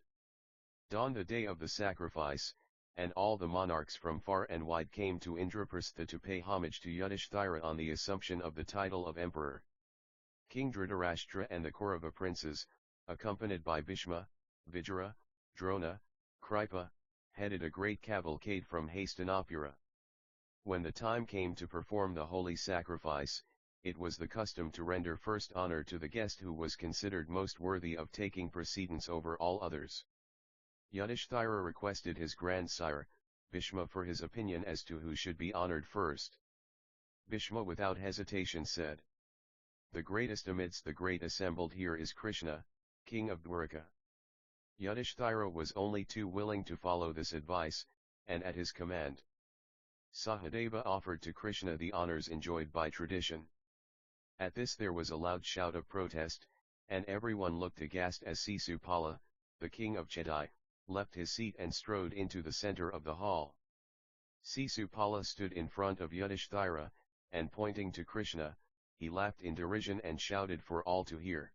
Dawned the day of the sacrifice, and all the monarchs from far and wide came to Indraprastha to pay homage to Yudhishthira on the assumption of the title of emperor. King Dhritarashtra and the Kaurava princes, accompanied by Bhishma, Vijara, Drona, Kripa, headed a great cavalcade from Hastinapura. When the time came to perform the holy sacrifice, it was the custom to render first honor to the guest who was considered most worthy of taking precedence over all others. Yudhishthira requested his grandsire, Bhishma, for his opinion as to who should be honored first. Bhishma without hesitation said, "The greatest amidst the great assembled here is Krishna, king of Dwarka." Yudhishthira was only too willing to follow this advice, and at his command, Sahadeva offered to Krishna the honors enjoyed by tradition. At this there was a loud shout of protest, and everyone looked aghast as Sisupala, the king of Chedai, left his seat and strode into the center of the hall. Sisupala stood in front of Yudhishthira, and pointing to Krishna, he laughed in derision and shouted for all to hear.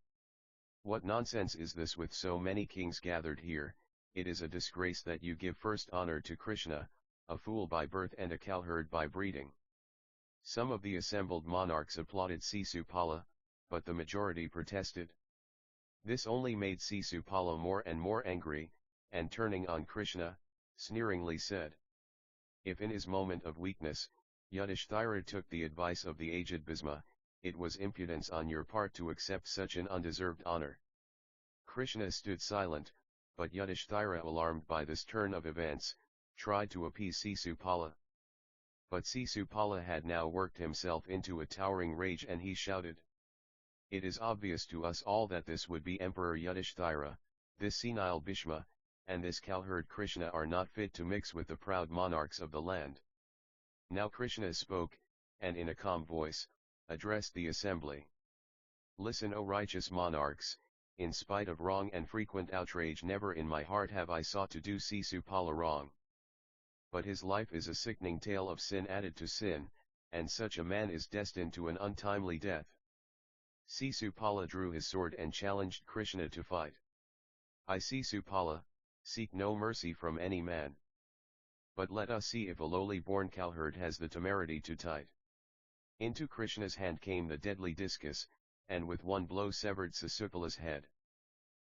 What nonsense is this with so many kings gathered here? It is a disgrace that you give first honor to Krishna, a fool by birth and a cowherd by breeding. Some of the assembled monarchs applauded Sisupala, but the majority protested. This only made Sisupala more and more angry, and turning on Krishna, sneeringly said, "If in his moment of weakness, Yudhishthira took the advice of the aged Bhisma, it was impudence on your part to accept such an undeserved honor." Krishna stood silent, but Yudhishthira, alarmed by this turn of events, tried to appease Sisupala. But Sisupala had now worked himself into a towering rage and he shouted, "It is obvious to us all that this would-be Emperor Yudhishthira, this senile Bhishma, and this cowherd Krishna are not fit to mix with the proud monarchs of the land." Now Krishna spoke, and in a calm voice, addressed the assembly. "Listen, O righteous monarchs, in spite of wrong and frequent outrage, never in my heart have I sought to do Sisupala wrong. But his life is a sickening tale of sin added to sin, and such a man is destined to an untimely death." Sisupala drew his sword and challenged Krishna to fight. "I, Sisupala, seek no mercy from any man. But let us see if a lowly-born cowherd has the temerity to fight." Into Krishna's hand came the deadly discus, and with one blow severed Sisupala's head.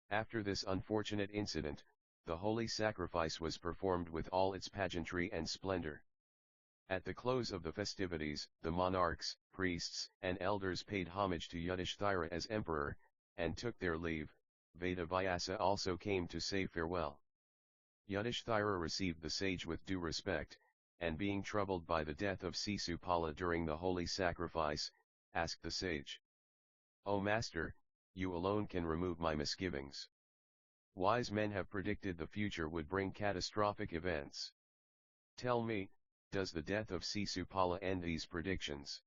After this unfortunate incident, the holy sacrifice was performed with all its pageantry and splendor. At the close of the festivities, the monarchs, priests, and elders paid homage to Yudhishthira as emperor, and took their leave. Vedavyasa also came to say farewell. Yudhishthira received the sage with due respect, and being troubled by the death of Sisupala during the holy sacrifice, asked the sage, "O master, you alone can remove my misgivings. Wise men have predicted the future would bring catastrophic events. Tell me, does the death of Sisupala end these predictions?"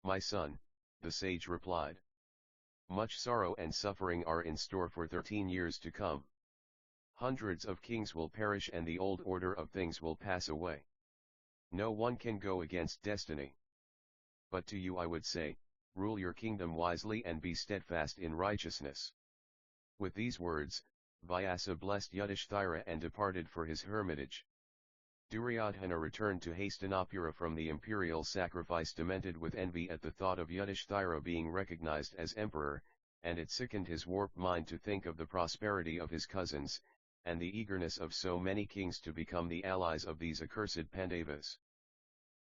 "My son," the sage replied, "much sorrow and suffering are in store for 13 years to come. Hundreds of kings will perish and the old order of things will pass away. No one can go against destiny. But to you I would say, rule your kingdom wisely and be steadfast in righteousness." With these words, Vyasa blessed Yudhishthira and departed for his hermitage. Duryodhana returned to Hastinapura from the imperial sacrifice demented with envy at the thought of Yudhishthira being recognized as emperor, and it sickened his warped mind to think of the prosperity of his cousins, and the eagerness of so many kings to become the allies of these accursed Pandavas.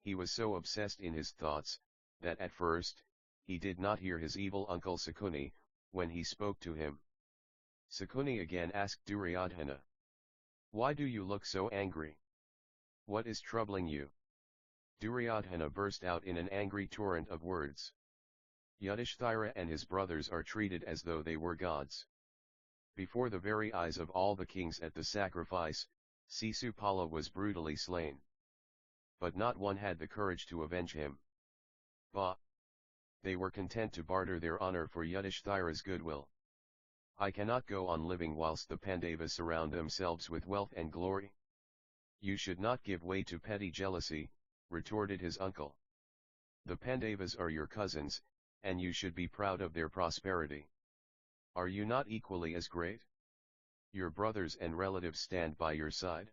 He was so obsessed in his thoughts, that at first, he did not hear his evil uncle Sakuni, when he spoke to him. Sakuni again asked Duryodhana, "Why do you look so angry? What is troubling you?" Duryodhana burst out in an angry torrent of words. "Yudhishthira and his brothers are treated as though they were gods. Before the very eyes of all the kings at the sacrifice, Sisupala was brutally slain. But not one had the courage to avenge him. Bah! They were content to barter their honor for Yudhishthira's goodwill. I cannot go on living whilst the Pandavas surround themselves with wealth and glory." "You should not give way to petty jealousy," retorted his uncle. "The Pandavas are your cousins, and you should be proud of their prosperity. Are you not equally as great? Your brothers and relatives stand by your side.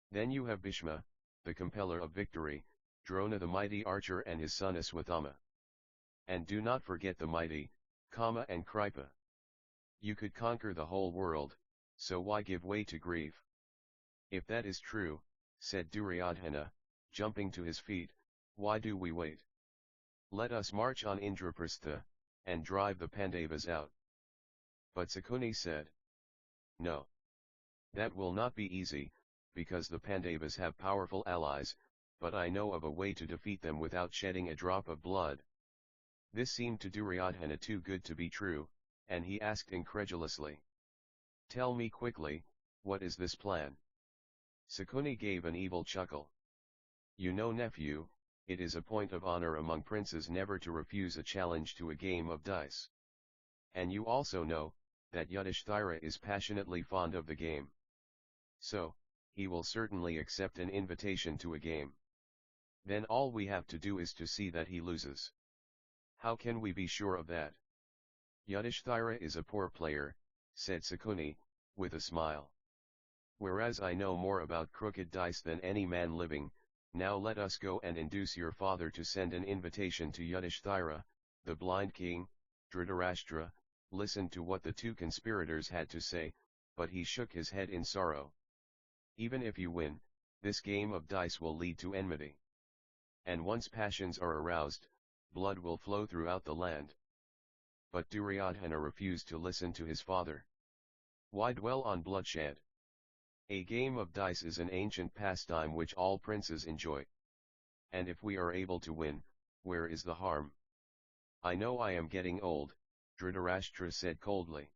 Then you have Bhishma, the compeller of victory, Drona the mighty archer and his son Aswathama. And do not forget the mighty, Kama and Kripa. You could conquer the whole world, so why give way to grief?" "If that is true," said Duryodhana, jumping to his feet, "why do we wait? Let us march on Indraprastha, and drive the Pandavas out." But Sakuni said, "No. That will not be easy, because the Pandavas have powerful allies, but I know of a way to defeat them without shedding a drop of blood." This seemed to Duryodhana too good to be true, and he asked incredulously, "Tell me quickly, what is this plan?" Sakuni gave an evil chuckle. "You know, nephew, it is a point of honor among princes never to refuse a challenge to a game of dice. And you also know, that Yudhishthira is passionately fond of the game. So, he will certainly accept an invitation to a game. Then all we have to do is to see that he loses. How can we be sure of that?" Yudhishthira is a poor player, said Sakuni, with a smile. Whereas I know more about crooked dice than any man living, now let us go and induce your father to send an invitation to Yudhishthira. The blind king, Dhritarashtra, listened to what the two conspirators had to say, but he shook his head in sorrow. Even if you win, this game of dice will lead to enmity. And once passions are aroused, blood will flow throughout the land. But Duryodhana refused to listen to his father. Why dwell on bloodshed? A game of dice is an ancient pastime which all princes enjoy. And if we are able to win, where is the harm? I know I am getting old, Dhritarashtra said coldly.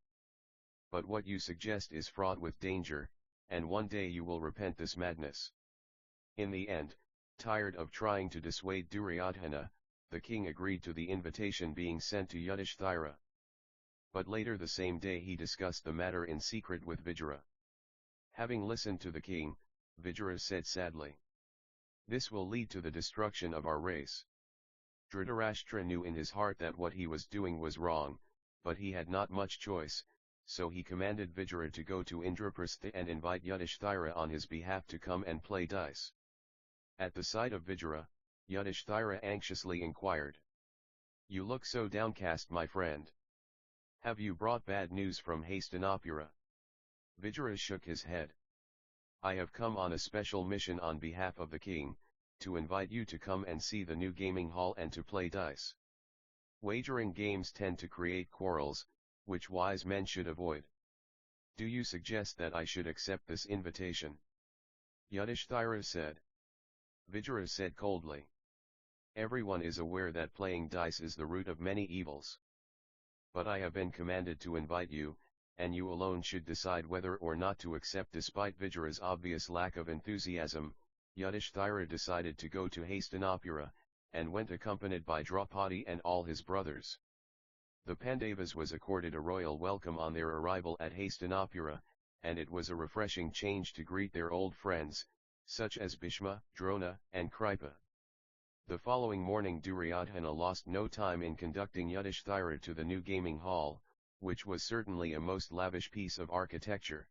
But what you suggest is fraught with danger, and one day you will repent this madness. In the end, tired of trying to dissuade Duryodhana, the king agreed to the invitation being sent to Yudhishthira. But later the same day he discussed the matter in secret with Vijara. Having listened to the king, Vijara said sadly, "This will lead to the destruction of our race." Dhritarashtra knew in his heart that what he was doing was wrong, but he had not much choice, so he commanded Vijara to go to Indraprastha and invite Yudhishthira on his behalf to come and play dice. At the sight of Vijara, Yudhishthira anxiously inquired, "You look so downcast, my friend. Have you brought bad news from Hastinapura?" Vijara shook his head. "I have come on a special mission on behalf of the king, to invite you to come and see the new gaming hall and to play dice. Wagering games tend to create quarrels, which wise men should avoid. Do you suggest that I should accept this invitation?" Yudhishthira said. Vijara said coldly, "Everyone is aware that playing dice is the root of many evils. But I have been commanded to invite you, and you alone should decide whether or not to accept." Despite Vijara's obvious lack of enthusiasm, Yudhishthira decided to go to Hastinapura, and went accompanied by Draupadi and all his brothers. The Pandavas was accorded a royal welcome on their arrival at Hastinapura, and it was a refreshing change to greet their old friends, such as Bhishma, Drona, and Kripa. The following morning Duryodhana lost no time in conducting Yudhishthira to the new gaming hall, which was certainly a most lavish piece of architecture.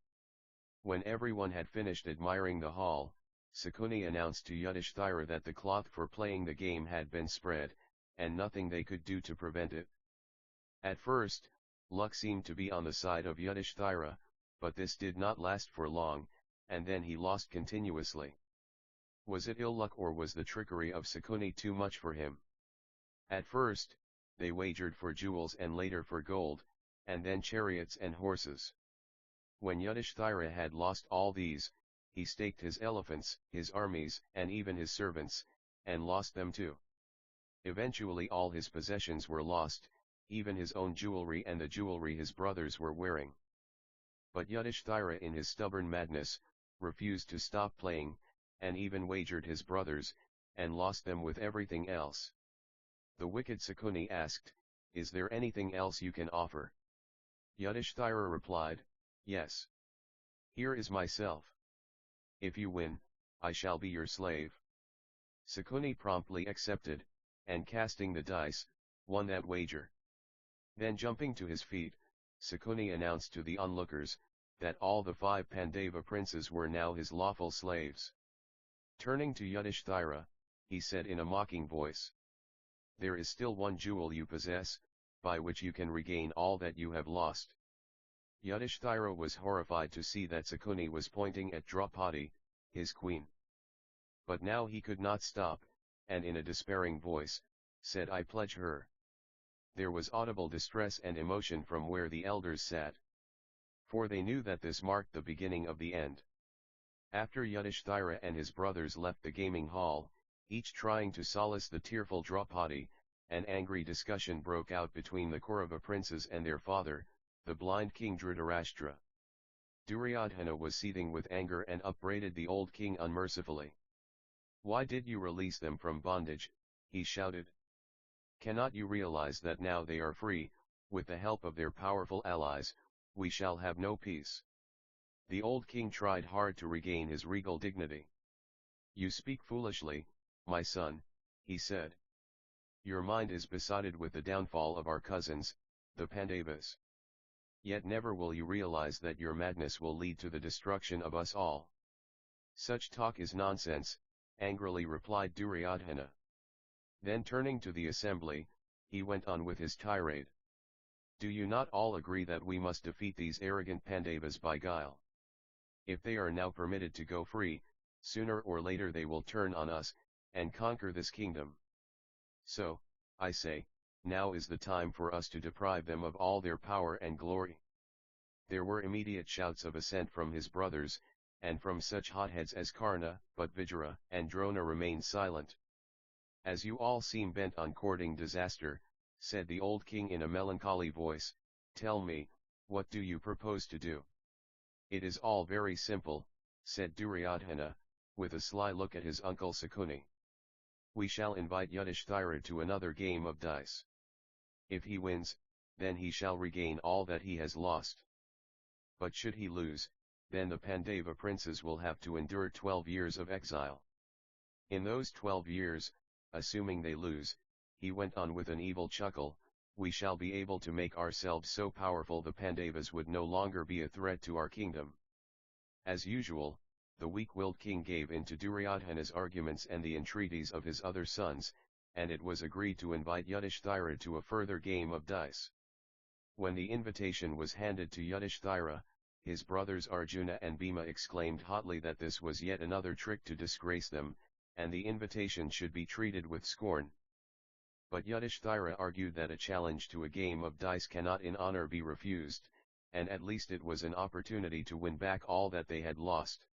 When everyone had finished admiring the hall, Sakuni announced to Yudhishthira that the cloth for playing the game had been spread, and nothing they could do to prevent it. At first, luck seemed to be on the side of Yudhishthira, but this did not last for long, and then he lost continuously. Was it ill luck or was the trickery of Sakuni too much for him? At first, they wagered for jewels and later for gold, and then chariots and horses. When Yudhishthira had lost all these, he staked his elephants, his armies, and even his servants, and lost them too. Eventually all his possessions were lost, even his own jewelry and the jewelry his brothers were wearing. But Yudhishthira in his stubborn madness, refused to stop playing, and even wagered his brothers, and lost them with everything else. The wicked Sakuni asked, "Is there anything else you can offer?" Yudhishthira replied, "Yes. Here is myself. If you win, I shall be your slave." Sakuni promptly accepted, and casting the dice, won that wager. Then jumping to his feet, Sakuni announced to the onlookers, that all the 5 Pandava princes were now his lawful slaves. Turning to Yudhishthira, he said in a mocking voice, "There is still one jewel you possess, by which you can regain all that you have lost." Yudhishthira was horrified to see that Sakuni was pointing at Draupadi, his queen. But now he could not stop, and in a despairing voice, said, "I pledge her." There was audible distress and emotion from where the elders sat. For they knew that this marked the beginning of the end. After Yudhishthira and his brothers left the gaming hall, each trying to solace the tearful Draupadi, an angry discussion broke out between the Kaurava princes and their father, the blind king Dhritarashtra. Duryodhana was seething with anger and upbraided the old king unmercifully. "Why did you release them from bondage?" he shouted. "Cannot you realize that now they are free, with the help of their powerful allies, we shall have no peace?" The old king tried hard to regain his regal dignity. "You speak foolishly, my son," he said. "Your mind is besotted with the downfall of our cousins, the Pandavas. Yet never will you realize that your madness will lead to the destruction of us all. Such talk is nonsense, angrily replied Duryodhana. Then turning to the assembly, he went on with his tirade. Do you not all agree that we must defeat these arrogant Pandavas by guile? If they are now permitted to go free, sooner or later they will turn on us, and conquer this kingdom. So, I say, now is the time for us to deprive them of all their power and glory. There were immediate shouts of assent from his brothers, and from such hotheads as Karna, but Vijaya and Drona remained silent. As you all seem bent on courting disaster, said the old king in a melancholy voice, tell me, what do you propose to do? It is all very simple, said Duryodhana, with a sly look at his uncle Sakuni. We shall invite Yudhishthira to another game of dice. If he wins, then he shall regain all that he has lost. But should he lose, then the Pandava princes will have to endure 12 years of exile. In those 12 years, assuming they lose, he went on with an evil chuckle, we shall be able to make ourselves so powerful the Pandavas would no longer be a threat to our kingdom. As usual, the weak-willed king gave in to Duryodhana's arguments and the entreaties of his other sons, and it was agreed to invite Yudhishthira to a further game of dice. When the invitation was handed to Yudhishthira, his brothers Arjuna and Bhima exclaimed hotly that this was yet another trick to disgrace them, and the invitation should be treated with scorn. But Yudhishthira argued that a challenge to a game of dice cannot in honor be refused, and at least it was an opportunity to win back all that they had lost.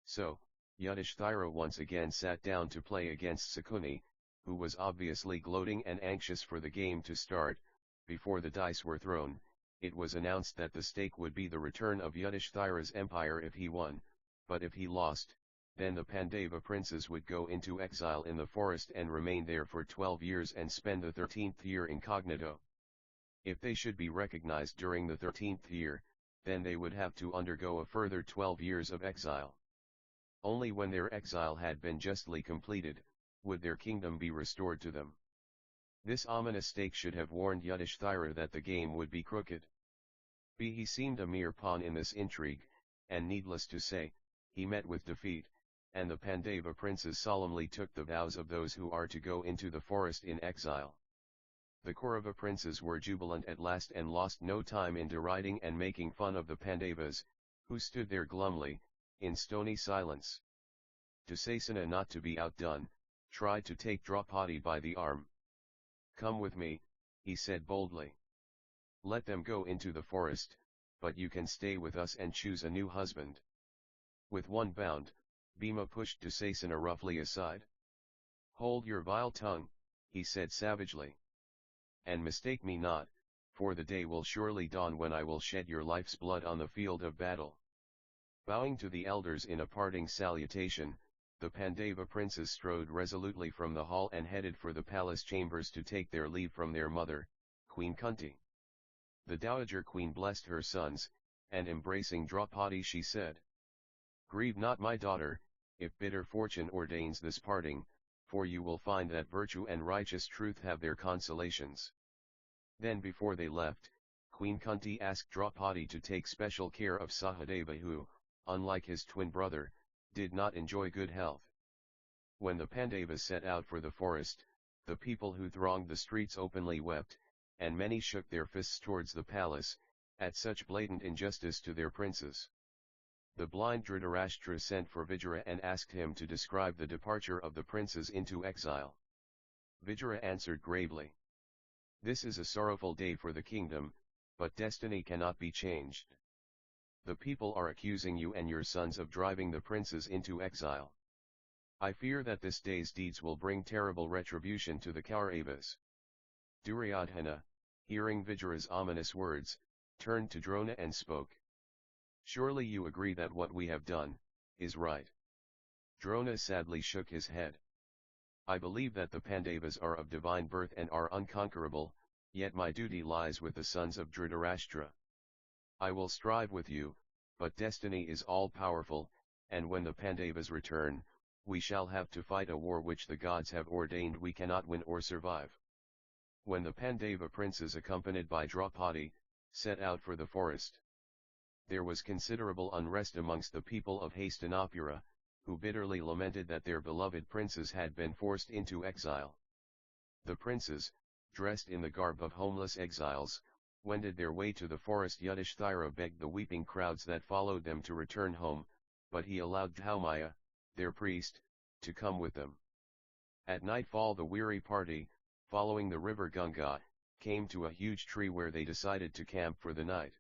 So, Yudhishthira once again sat down to play against Sakuni, who was obviously gloating and anxious for the game to start. Before the dice were thrown, it was announced that the stake would be the return of Yudhishthira's empire if he won, but if he lost, then the Pandava princes would go into exile in the forest and remain there for 12 years and spend the 13th year incognito. If they should be recognized during the 13th year, then they would have to undergo a further 12 years of exile. Only when their exile had been justly completed, would their kingdom be restored to them. This ominous stake should have warned Yudhishthira that the game would be crooked. He seemed a mere pawn in this intrigue, and needless to say, he met with defeat, and the Pandava princes solemnly took the vows of those who are to go into the forest in exile. The Kaurava princes were jubilant at last and lost no time in deriding and making fun of the Pandavas, who stood there glumly, in stony silence. Dusasana, not to be outdone, tried to take Draupadi by the arm. Come with me, he said boldly. Let them go into the forest, but you can stay with us and choose a new husband. With one bound, Bhima pushed Dusasana roughly aside. Hold your vile tongue, he said savagely. And mistake me not, for the day will surely dawn when I will shed your life's blood on the field of battle. Bowing to the elders in a parting salutation, the Pandava princes strode resolutely from the hall and headed for the palace chambers to take their leave from their mother, Queen Kunti. The dowager queen blessed her sons, and embracing Draupadi she said, Grieve not, my daughter, if bitter fortune ordains this parting, for you will find that virtue and righteous truth have their consolations. Then before they left, Queen Kunti asked Draupadi to take special care of Sahadeva who, unlike his twin brother, did not enjoy good health. When the Pandavas set out for the forest, the people who thronged the streets openly wept, and many shook their fists towards the palace, at such blatant injustice to their princes. The blind Dhritarashtra sent for Vijaya and asked him to describe the departure of the princes into exile. Vijaya answered gravely. This is a sorrowful day for the kingdom, but destiny cannot be changed. The people are accusing you and your sons of driving the princes into exile. I fear that this day's deeds will bring terrible retribution to the Kauravas. Duryodhana, hearing Vijaya's ominous words, turned to Drona and spoke. Surely you agree that what we have done, is right. Drona sadly shook his head. I believe that the Pandavas are of divine birth and are unconquerable, yet my duty lies with the sons of Dhritarashtra. I will strive with you, but destiny is all-powerful, and when the Pandavas return, we shall have to fight a war which the gods have ordained we cannot win or survive. when the Pandava princes accompanied by Draupadi, set out for the forest. There was considerable unrest amongst the people of Hastinapura, who bitterly lamented that their beloved princes had been forced into exile. The princes, dressed in the garb of homeless exiles, wended their way to the forest. Yudhishthira begged the weeping crowds that followed them to return home, but he allowed Dhaumaya, their priest, to come with them. At nightfall the weary party, following the river Ganga, came to a huge tree where they decided to camp for the night.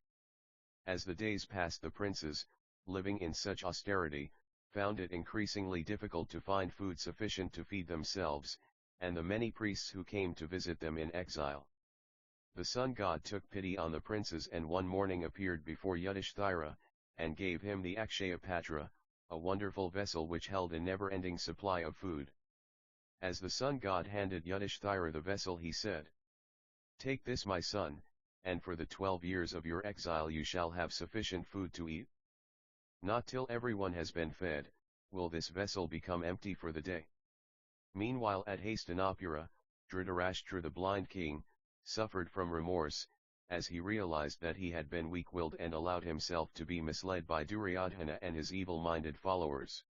As the days passed, the princes, living in such austerity, found it increasingly difficult to find food sufficient to feed themselves, and the many priests who came to visit them in exile. The sun god took pity on the princes and one morning appeared before Yudhishthira, and gave him the Akshaya Patra, a wonderful vessel which held a never-ending supply of food. As the sun god handed Yudhishthira the vessel, he said, "Take this, my son, and for the 12 years of your exile you shall have sufficient food to eat. Not till everyone has been fed, will this vessel become empty for the day." Meanwhile at Hastinapura, Dhritarashtra the blind king, suffered from remorse, as he realized that he had been weak-willed and allowed himself to be misled by Duryodhana and his evil-minded followers.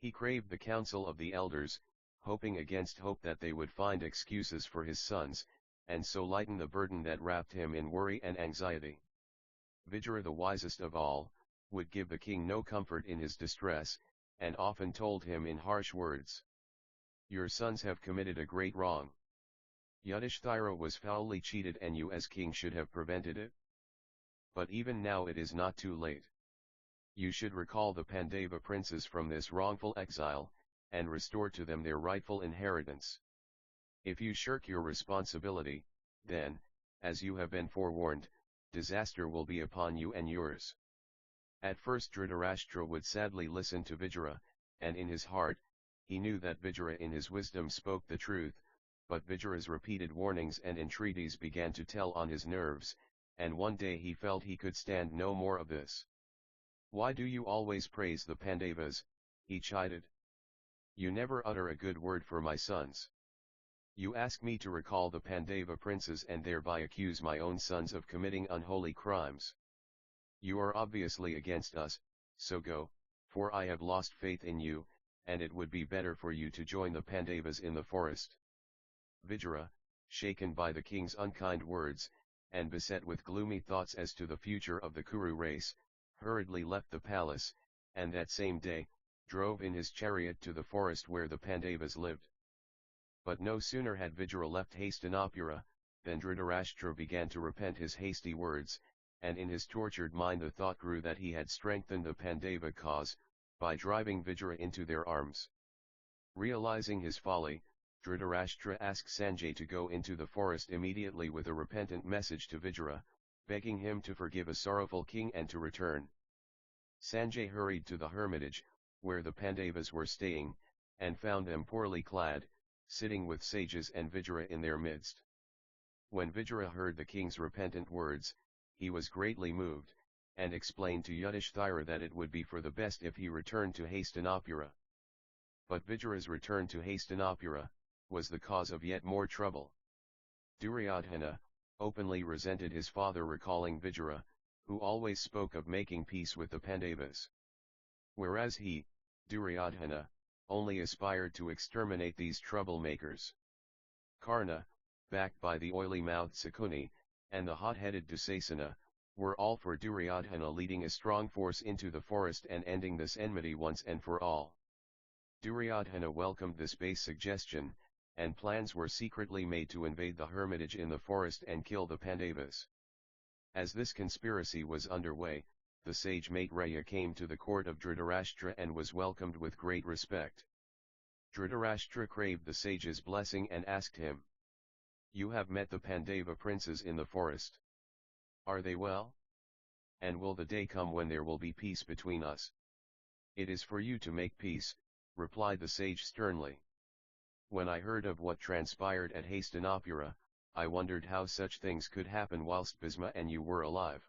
He craved the counsel of the elders, hoping against hope that they would find excuses for his sons, and so lighten the burden that wrapped him in worry and anxiety. Vijaya, the wisest of all, would give the king no comfort in his distress, and often told him in harsh words, "Your sons have committed a great wrong. Yudhishthira was foully cheated and you as king should have prevented it. But even now it is not too late. You should recall the Pandava princes from this wrongful exile, and restore to them their rightful inheritance. If you shirk your responsibility, then, as you have been forewarned, disaster will be upon you and yours." At first Dhritarashtra would sadly listen to Vijaya, and in his heart, he knew that Vijaya in his wisdom spoke the truth, but Vijaya's repeated warnings and entreaties began to tell on his nerves, and one day he felt he could stand no more of this. "Why do you always praise the Pandavas?" he chided. "You never utter a good word for my sons. You ask me to recall the Pandava princes and thereby accuse my own sons of committing unholy crimes. You are obviously against us, so go, for I have lost faith in you, and it would be better for you to join the Pandavas in the forest." Vijaya, shaken by the king's unkind words, and beset with gloomy thoughts as to the future of the Kuru race, hurriedly left the palace, and that same day, drove in his chariot to the forest where the Pandavas lived. But no sooner had Vijaya left Hastinapura, than Dhritarashtra began to repent his hasty words, and in his tortured mind the thought grew that he had strengthened the Pandava cause, by driving Vijaya into their arms. Realizing his folly, Dhritarashtra asked Sanjay to go into the forest immediately with a repentant message to Vijaya, begging him to forgive a sorrowful king and to return. Sanjay hurried to the hermitage, where the Pandavas were staying, and found them poorly clad, sitting with sages and Vijaya in their midst. When Vijaya heard the king's repentant words, he was greatly moved, and explained to Yudhishthira that it would be for the best if he returned to Hastinapura. But Vijaya's return to Hastinapura was the cause of yet more trouble. Duryodhana openly resented his father recalling Vijaya, who always spoke of making peace with the Pandavas. Whereas he, Duryodhana, only aspired to exterminate these troublemakers. Karna, backed by the oily-mouthed Sakuni, and the hot-headed Dusasana, were all for Duryodhana leading a strong force into the forest and ending this enmity once and for all. Duryodhana welcomed this base suggestion, and plans were secretly made to invade the hermitage in the forest and kill the Pandavas. As this conspiracy was underway, the sage Maitreya came to the court of Dhritarashtra and was welcomed with great respect. Dhritarashtra craved the sage's blessing and asked him, "You have met the Pandava princes in the forest. Are they well? And will the day come when there will be peace between us?" "It is for you to make peace," replied the sage sternly. "When I heard of what transpired at Hastinapura, I wondered how such things could happen whilst Bhisma and you were alive."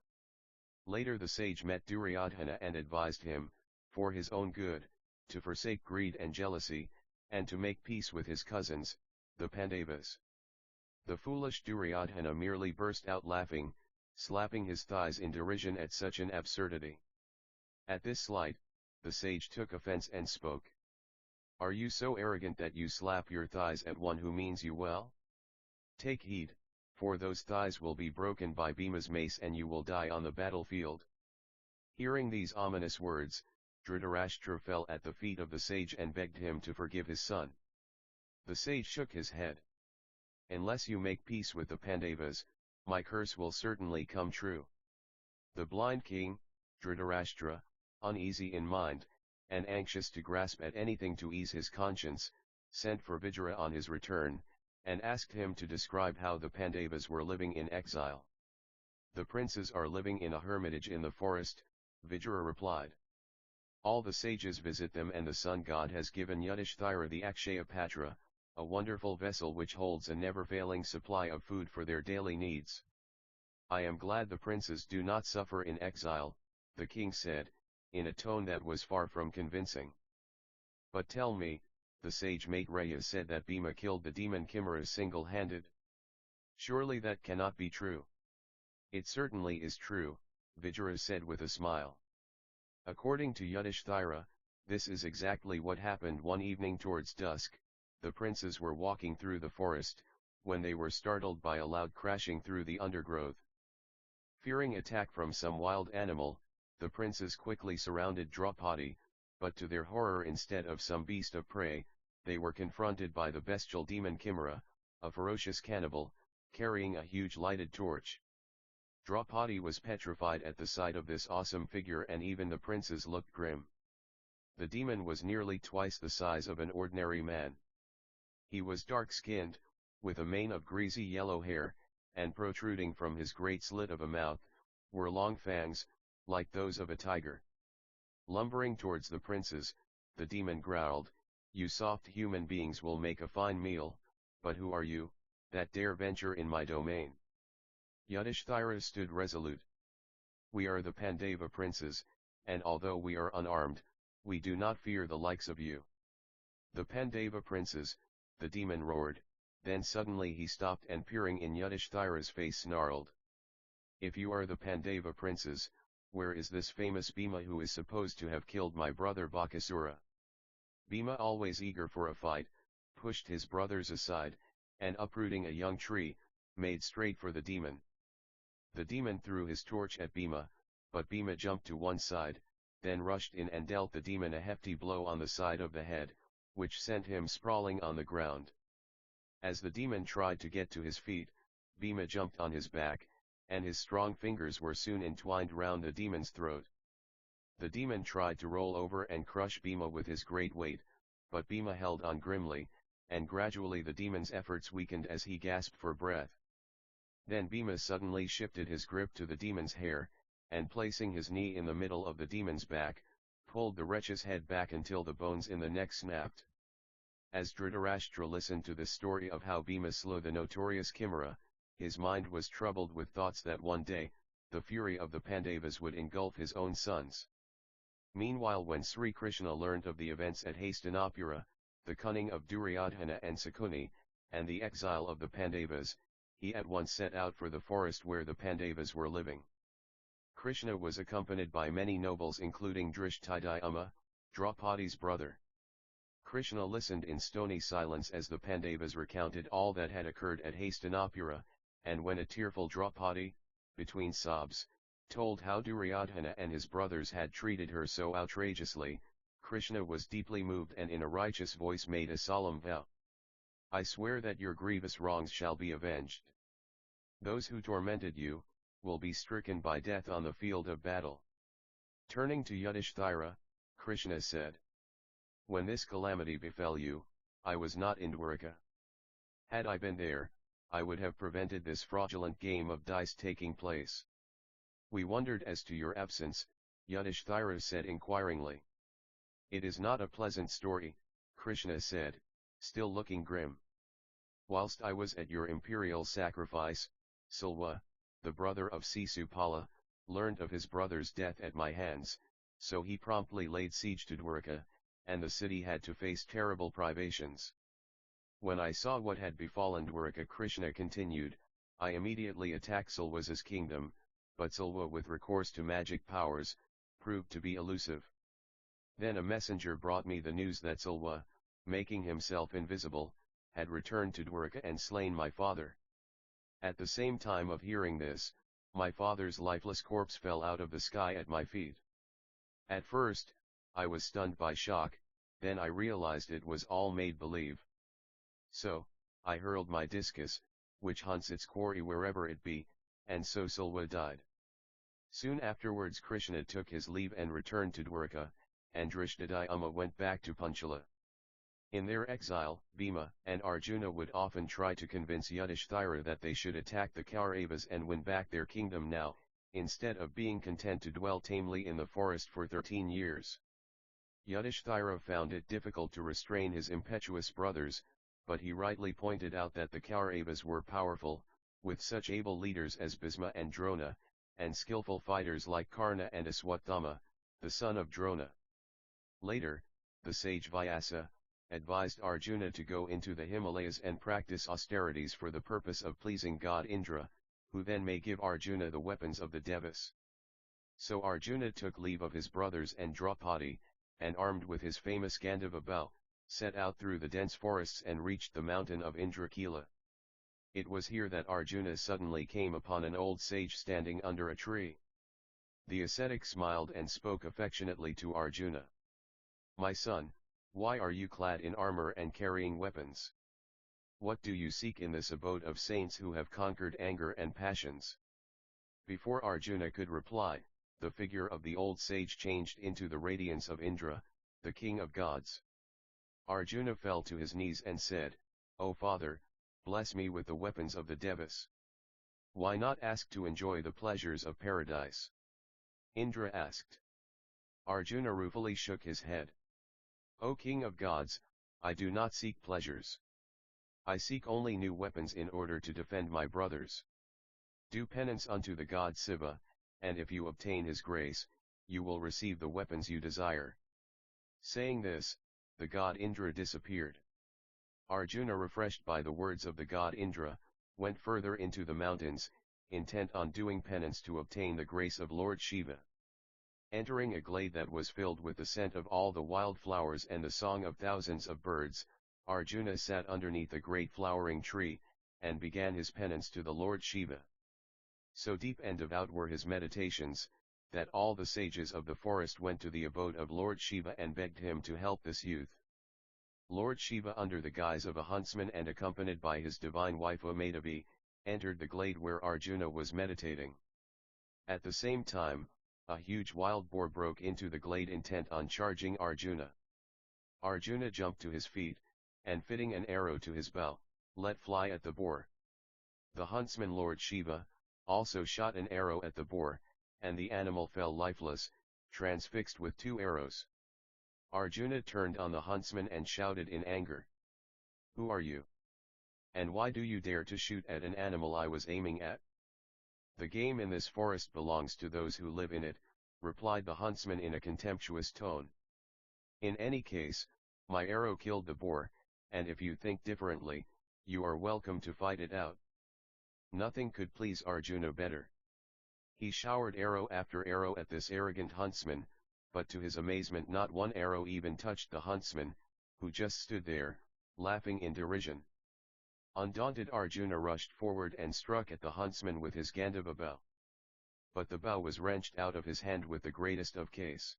Later the sage met Duryodhana and advised him, for his own good, to forsake greed and jealousy, and to make peace with his cousins, the Pandavas. The foolish Duryodhana merely burst out laughing, slapping his thighs in derision at such an absurdity. At this slight, the sage took offense and spoke. Are you so arrogant that you slap your thighs at one who means you well? Take heed, for those thighs will be broken by Bhima's mace and you will die on the battlefield. Hearing these ominous words, Dhritarashtra fell at the feet of the sage and begged him to forgive his son. The sage shook his head. Unless you make peace with the Pandavas, my curse will certainly come true. The blind king, Dhritarashtra, uneasy in mind, and anxious to grasp at anything to ease his conscience, sent for Vijaya on his return, and asked him to describe how the Pandavas were living in exile. The princes are living in a hermitage in the forest, Vijaya replied. All the sages visit them and the sun god has given Yudhishthira the Akshaya Patra, a wonderful vessel which holds a never-failing supply of food for their daily needs. I am glad the princes do not suffer in exile, the king said, in a tone that was far from convincing. But tell me, the sage Maitreya said that Bhima killed the demon Kimera single-handed. Surely that cannot be true. It certainly is true, Vijaya said with a smile. According to Yudhishthira, this is exactly what happened one evening towards dusk. The princes were walking through the forest, when they were startled by a loud crashing through the undergrowth. Fearing attack from some wild animal, the princes quickly surrounded Draupadi, but to their horror instead of some beast of prey, they were confronted by the bestial demon Kimera, a ferocious cannibal, carrying a huge lighted torch. Draupadi was petrified at the sight of this awesome figure and even the princes looked grim. The demon was nearly twice the size of an ordinary man. He was dark-skinned, with a mane of greasy yellow hair, and protruding from his great slit of a mouth, were long fangs, like those of a tiger. Lumbering towards the princes, the demon growled, "You soft human beings will make a fine meal, but who are you, that dare venture in my domain?" Yudhishthira stood resolute. "We are the Pandava princes, and although we are unarmed, we do not fear the likes of you." "The Pandava princes," the demon roared, then suddenly he stopped and peering in Yudhishthira's face snarled. "If you are the Pandava princes, where is this famous Bhima who is supposed to have killed my brother Bakasura?" Bhima, always eager for a fight, pushed his brothers aside, and uprooting a young tree, made straight for the demon. The demon threw his torch at Bhima, but Bhima jumped to one side, then rushed in and dealt the demon a hefty blow on the side of the head, which sent him sprawling on the ground. As the demon tried to get to his feet, Bhima jumped on his back, and his strong fingers were soon entwined round the demon's throat. The demon tried to roll over and crush Bhima with his great weight, but Bhima held on grimly, and gradually the demon's efforts weakened as he gasped for breath. Then Bhima suddenly shifted his grip to the demon's hair, and placing his knee in the middle of the demon's back, pulled the wretch's head back until the bones in the neck snapped. As Dhritarashtra listened to the story of how Bhima slew the notorious Kimera, his mind was troubled with thoughts that one day, the fury of the Pandavas would engulf his own sons. Meanwhile, when Sri Krishna learnt of the events at Hastinapura, the cunning of Duryodhana and Sakuni, and the exile of the Pandavas, he at once set out for the forest where the Pandavas were living. Krishna was accompanied by many nobles including Drishtidhyama, Draupadi's brother. Krishna listened in stony silence as the Pandavas recounted all that had occurred at Hastinapura, and when a tearful Draupadi, between sobs, told how Duryodhana and his brothers had treated her so outrageously, Krishna was deeply moved and in a righteous voice made a solemn vow. "I swear that your grievous wrongs shall be avenged. Those who tormented you, will be stricken by death on the field of battle." Turning to Yudhishthira, Krishna said, "When this calamity befell you, I was not in Dwaraka. Had I been there, I would have prevented this fraudulent game of dice taking place." "We wondered as to your absence," Yudhishthira said inquiringly. "It is not a pleasant story," Krishna said, still looking grim. "Whilst I was at your imperial sacrifice, Silwa, the brother of Sisupala, learned of his brother's death at my hands, so he promptly laid siege to Dwaraka, and the city had to face terrible privations. When I saw what had befallen Dwarka, Krishna continued, I immediately attacked Silva's kingdom, but Silva, with recourse to magic powers, proved to be elusive. Then a messenger brought me the news that Silva, making himself invisible, had returned to Dwarka and slain my father. At the same time of hearing this, my father's lifeless corpse fell out of the sky at my feet. At first, I was stunned by shock, then I realized it was all made-believe. So, I hurled my discus, which hunts its quarry wherever it be, and so Silva died. Soon afterwards Krishna took his leave and returned to Dwarka, and Drishtadyumna went back to Panchala. In their exile, Bhima and Arjuna would often try to convince Yudhishthira that they should attack the Kauravas and win back their kingdom now, instead of being content to dwell tamely in the forest for 13 years. Yudhishthira found it difficult to restrain his impetuous brothers, but he rightly pointed out that the Kauravas were powerful, with such able leaders as Bhisma and Drona, and skillful fighters like Karna and Aswathama, the son of Drona. Later, the sage Vyasa advised Arjuna to go into the Himalayas and practice austerities for the purpose of pleasing God Indra, who then may give Arjuna the weapons of the Devas. So Arjuna took leave of his brothers and Draupadi, and armed with his famous Gandhava bow, set out through the dense forests and reached the mountain of Indrakila. It was here that Arjuna suddenly came upon an old sage standing under a tree. The ascetic smiled and spoke affectionately to Arjuna. "My son, why are you clad in armor and carrying weapons? What do you seek in this abode of saints who have conquered anger and passions?" Before Arjuna could reply, the figure of the old sage changed into the radiance of Indra, the king of gods. Arjuna fell to his knees and said, "O father, bless me with the weapons of the Devas. Why not ask to enjoy the pleasures of paradise?" Indra asked. Arjuna ruefully shook his head. "O king of gods, I do not seek pleasures. I seek only new weapons in order to defend my brothers. Do penance unto the god Siva, and if you obtain his grace, you will receive the weapons you desire." Saying this, the god Indra disappeared. Arjuna, refreshed by the words of the god Indra, went further into the mountains, intent on doing penance to obtain the grace of Lord Shiva. Entering a glade that was filled with the scent of all the wild flowers and the song of thousands of birds, Arjuna sat underneath a great flowering tree, and began his penance to the Lord Shiva. So deep and devout were his meditations, that all the sages of the forest went to the abode of Lord Shiva and begged him to help this youth. Lord Shiva, under the guise of a huntsman and accompanied by his divine wife Umadevi, entered the glade where Arjuna was meditating. At the same time, a huge wild boar broke into the glade intent on charging Arjuna. Arjuna jumped to his feet, and fitting an arrow to his bow, let fly at the boar. The huntsman Lord Shiva also shot an arrow at the boar, and the animal fell lifeless, transfixed with 2 arrows. Arjuna turned on the huntsman and shouted in anger, "Who are you? And why do you dare to shoot at an animal I was aiming at?" "The game in this forest belongs to those who live in it," replied the huntsman in a contemptuous tone. "In any case, my arrow killed the boar, and if you think differently, you are welcome to fight it out." Nothing could please Arjuna better. He showered arrow after arrow at this arrogant huntsman, but to his amazement not one arrow even touched the huntsman, who just stood there, laughing in derision. Undaunted, Arjuna rushed forward and struck at the huntsman with his Gandhava bow. But the bow was wrenched out of his hand with the greatest of case.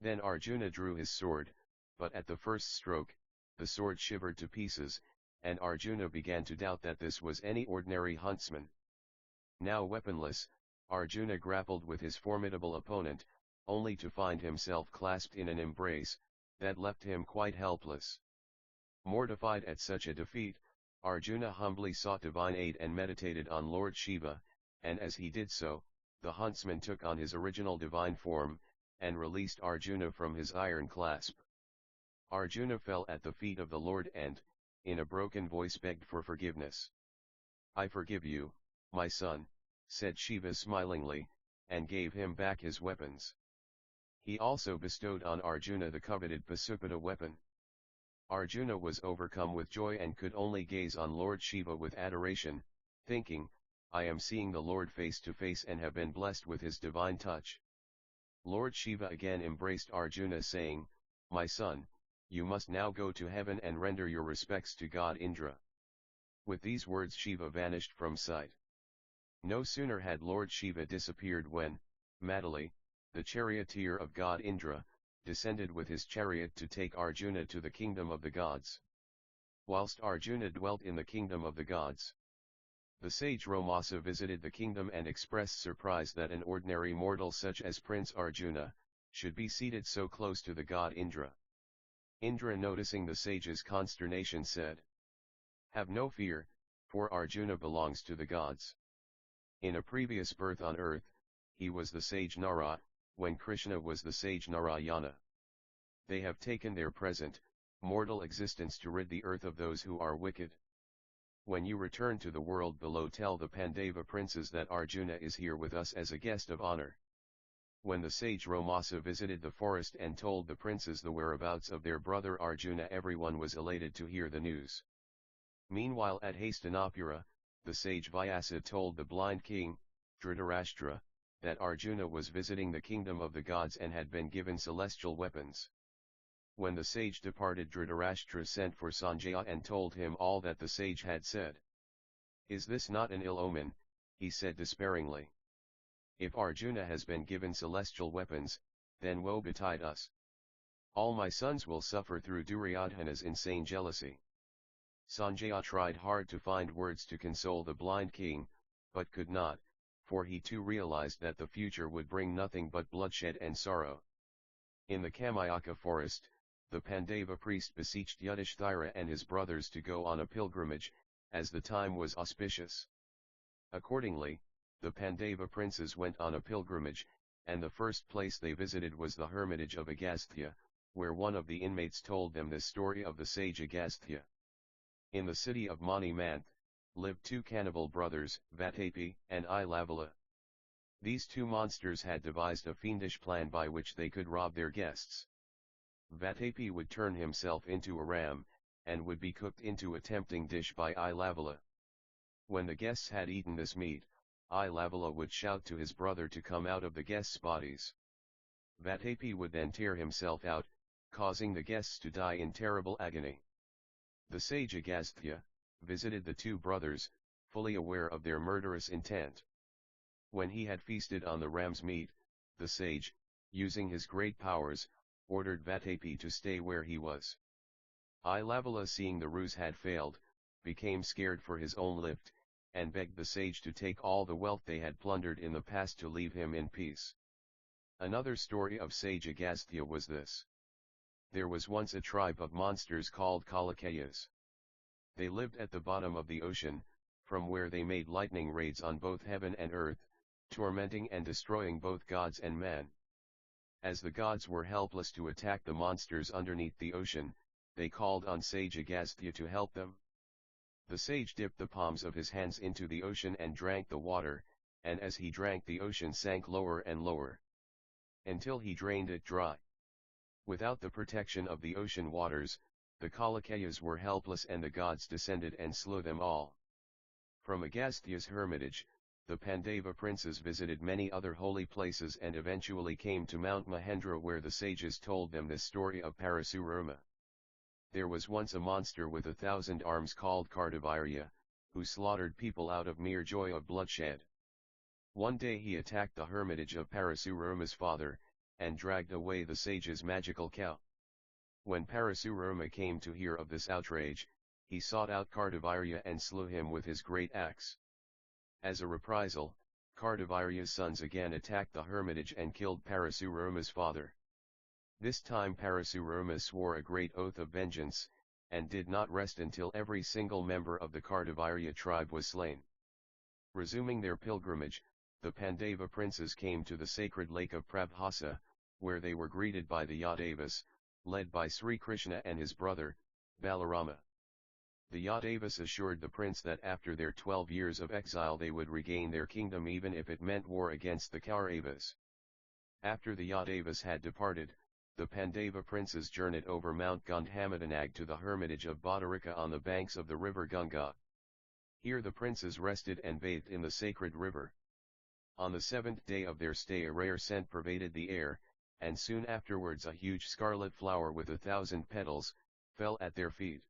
Then Arjuna drew his sword, but at the first stroke, the sword shivered to pieces, and Arjuna began to doubt that this was any ordinary huntsman. Now weaponless, Arjuna grappled with his formidable opponent, only to find himself clasped in an embrace that left him quite helpless. Mortified at such a defeat, Arjuna humbly sought divine aid and meditated on Lord Shiva, and as he did so, the huntsman took on his original divine form, and released Arjuna from his iron clasp. Arjuna fell at the feet of the Lord and, in a broken voice, begged for forgiveness. "I forgive you, my son," said Shiva smilingly, and gave him back his weapons. He also bestowed on Arjuna the coveted Pasupada weapon. Arjuna was overcome with joy and could only gaze on Lord Shiva with adoration, thinking, I am seeing the Lord face to face and have been blessed with his divine touch. Lord Shiva again embraced Arjuna saying, My son, you must now go to heaven and render your respects to God Indra. With these words Shiva vanished from sight. No sooner had Lord Shiva disappeared when, Madali, the charioteer of God Indra, descended with his chariot to take Arjuna to the kingdom of the gods. Whilst Arjuna dwelt in the kingdom of the gods, the sage Romasa visited the kingdom and expressed surprise that an ordinary mortal such as Prince Arjuna, should be seated so close to the god Indra. Indra, noticing the sage's consternation, said, Have no fear, for Arjuna belongs to the gods. In a previous birth on earth, he was the sage Nara, when Krishna was the sage Narayana. They have taken their present, mortal existence to rid the earth of those who are wicked. When you return to the world below, tell the Pandava princes that Arjuna is here with us as a guest of honor. When the sage Romasa visited the forest and told the princes the whereabouts of their brother Arjuna, everyone was elated to hear the news. Meanwhile at Hastinapura, the sage Vyasa told the blind king, Dhritarashtra, that Arjuna was visiting the kingdom of the gods and had been given celestial weapons. When the sage departed, Dhritarashtra sent for Sanjaya and told him all that the sage had said. Is this not an ill omen? He said despairingly. If Arjuna has been given celestial weapons, then woe betide us. All my sons will suffer through Duryodhana's insane jealousy. Sanjaya tried hard to find words to console the blind king, but could not, for he too realized that the future would bring nothing but bloodshed and sorrow. In the Kamayaka forest, the Pandava priest beseeched Yudhishthira and his brothers to go on a pilgrimage, as the time was auspicious. Accordingly, the Pandava princes went on a pilgrimage, and the first place they visited was the hermitage of Agastya, where one of the inmates told them the story of the sage Agastya. In the city of Manimanth, lived two cannibal brothers, Vatapi and Ilavala. These two monsters had devised a fiendish plan by which they could rob their guests. Vatapi would turn himself into a ram, and would be cooked into a tempting dish by Ilavala. When the guests had eaten this meat, Ilavala would shout to his brother to come out of the guests' bodies. Vatapi would then tear himself out, causing the guests to die in terrible agony. The sage Agastya visited the two brothers, fully aware of their murderous intent. When he had feasted on the ram's meat, the sage, using his great powers, ordered Vatapi to stay where he was. Ilavala, seeing the ruse had failed, became scared for his own life, and begged the sage to take all the wealth they had plundered in the past to leave him in peace. Another story of sage Agastya was this. There was once a tribe of monsters called Kalakayas. They lived at the bottom of the ocean, from where they made lightning raids on both heaven and earth, tormenting and destroying both gods and man. As the gods were helpless to attack the monsters underneath the ocean, they called on sage Agastya to help them. The sage dipped the palms of his hands into the ocean and drank the water, and as he drank the ocean sank lower and lower, until he drained it dry. Without the protection of the ocean waters, the Kalakayas were helpless and the gods descended and slew them all. From Agastya's hermitage, the Pandava princes visited many other holy places and eventually came to Mount Mahendra, where the sages told them this story of Parasurama. There was once a monster with 1,000 arms called Kartavirya, who slaughtered people out of mere joy of bloodshed. One day he attacked the hermitage of Parasurama's father, and dragged away the sage's magical cow. When Parasurama came to hear of this outrage, he sought out Kartavirya and slew him with his great axe. As a reprisal, Kartavirya's sons again attacked the hermitage and killed Parasurama's father. This time Parasurama swore a great oath of vengeance, and did not rest until every single member of the Kartavirya tribe was slain. Resuming their pilgrimage, the Pandava princes came to the sacred lake of Prabhasa, where they were greeted by the Yadavas, led by Sri Krishna and his brother, Balarama. The Yadavas assured the prince that after their 12 years of exile they would regain their kingdom even if it meant war against the Kauravas. After the Yadavas had departed, the Pandava princes journeyed over Mount Gandhamadhanag to the hermitage of Bhadarika on the banks of the river Ganga. Here the princes rested and bathed in the sacred river. On the 7th day of their stay a rare scent pervaded the air, and soon afterwards a huge scarlet flower with 1,000 petals fell at their feet.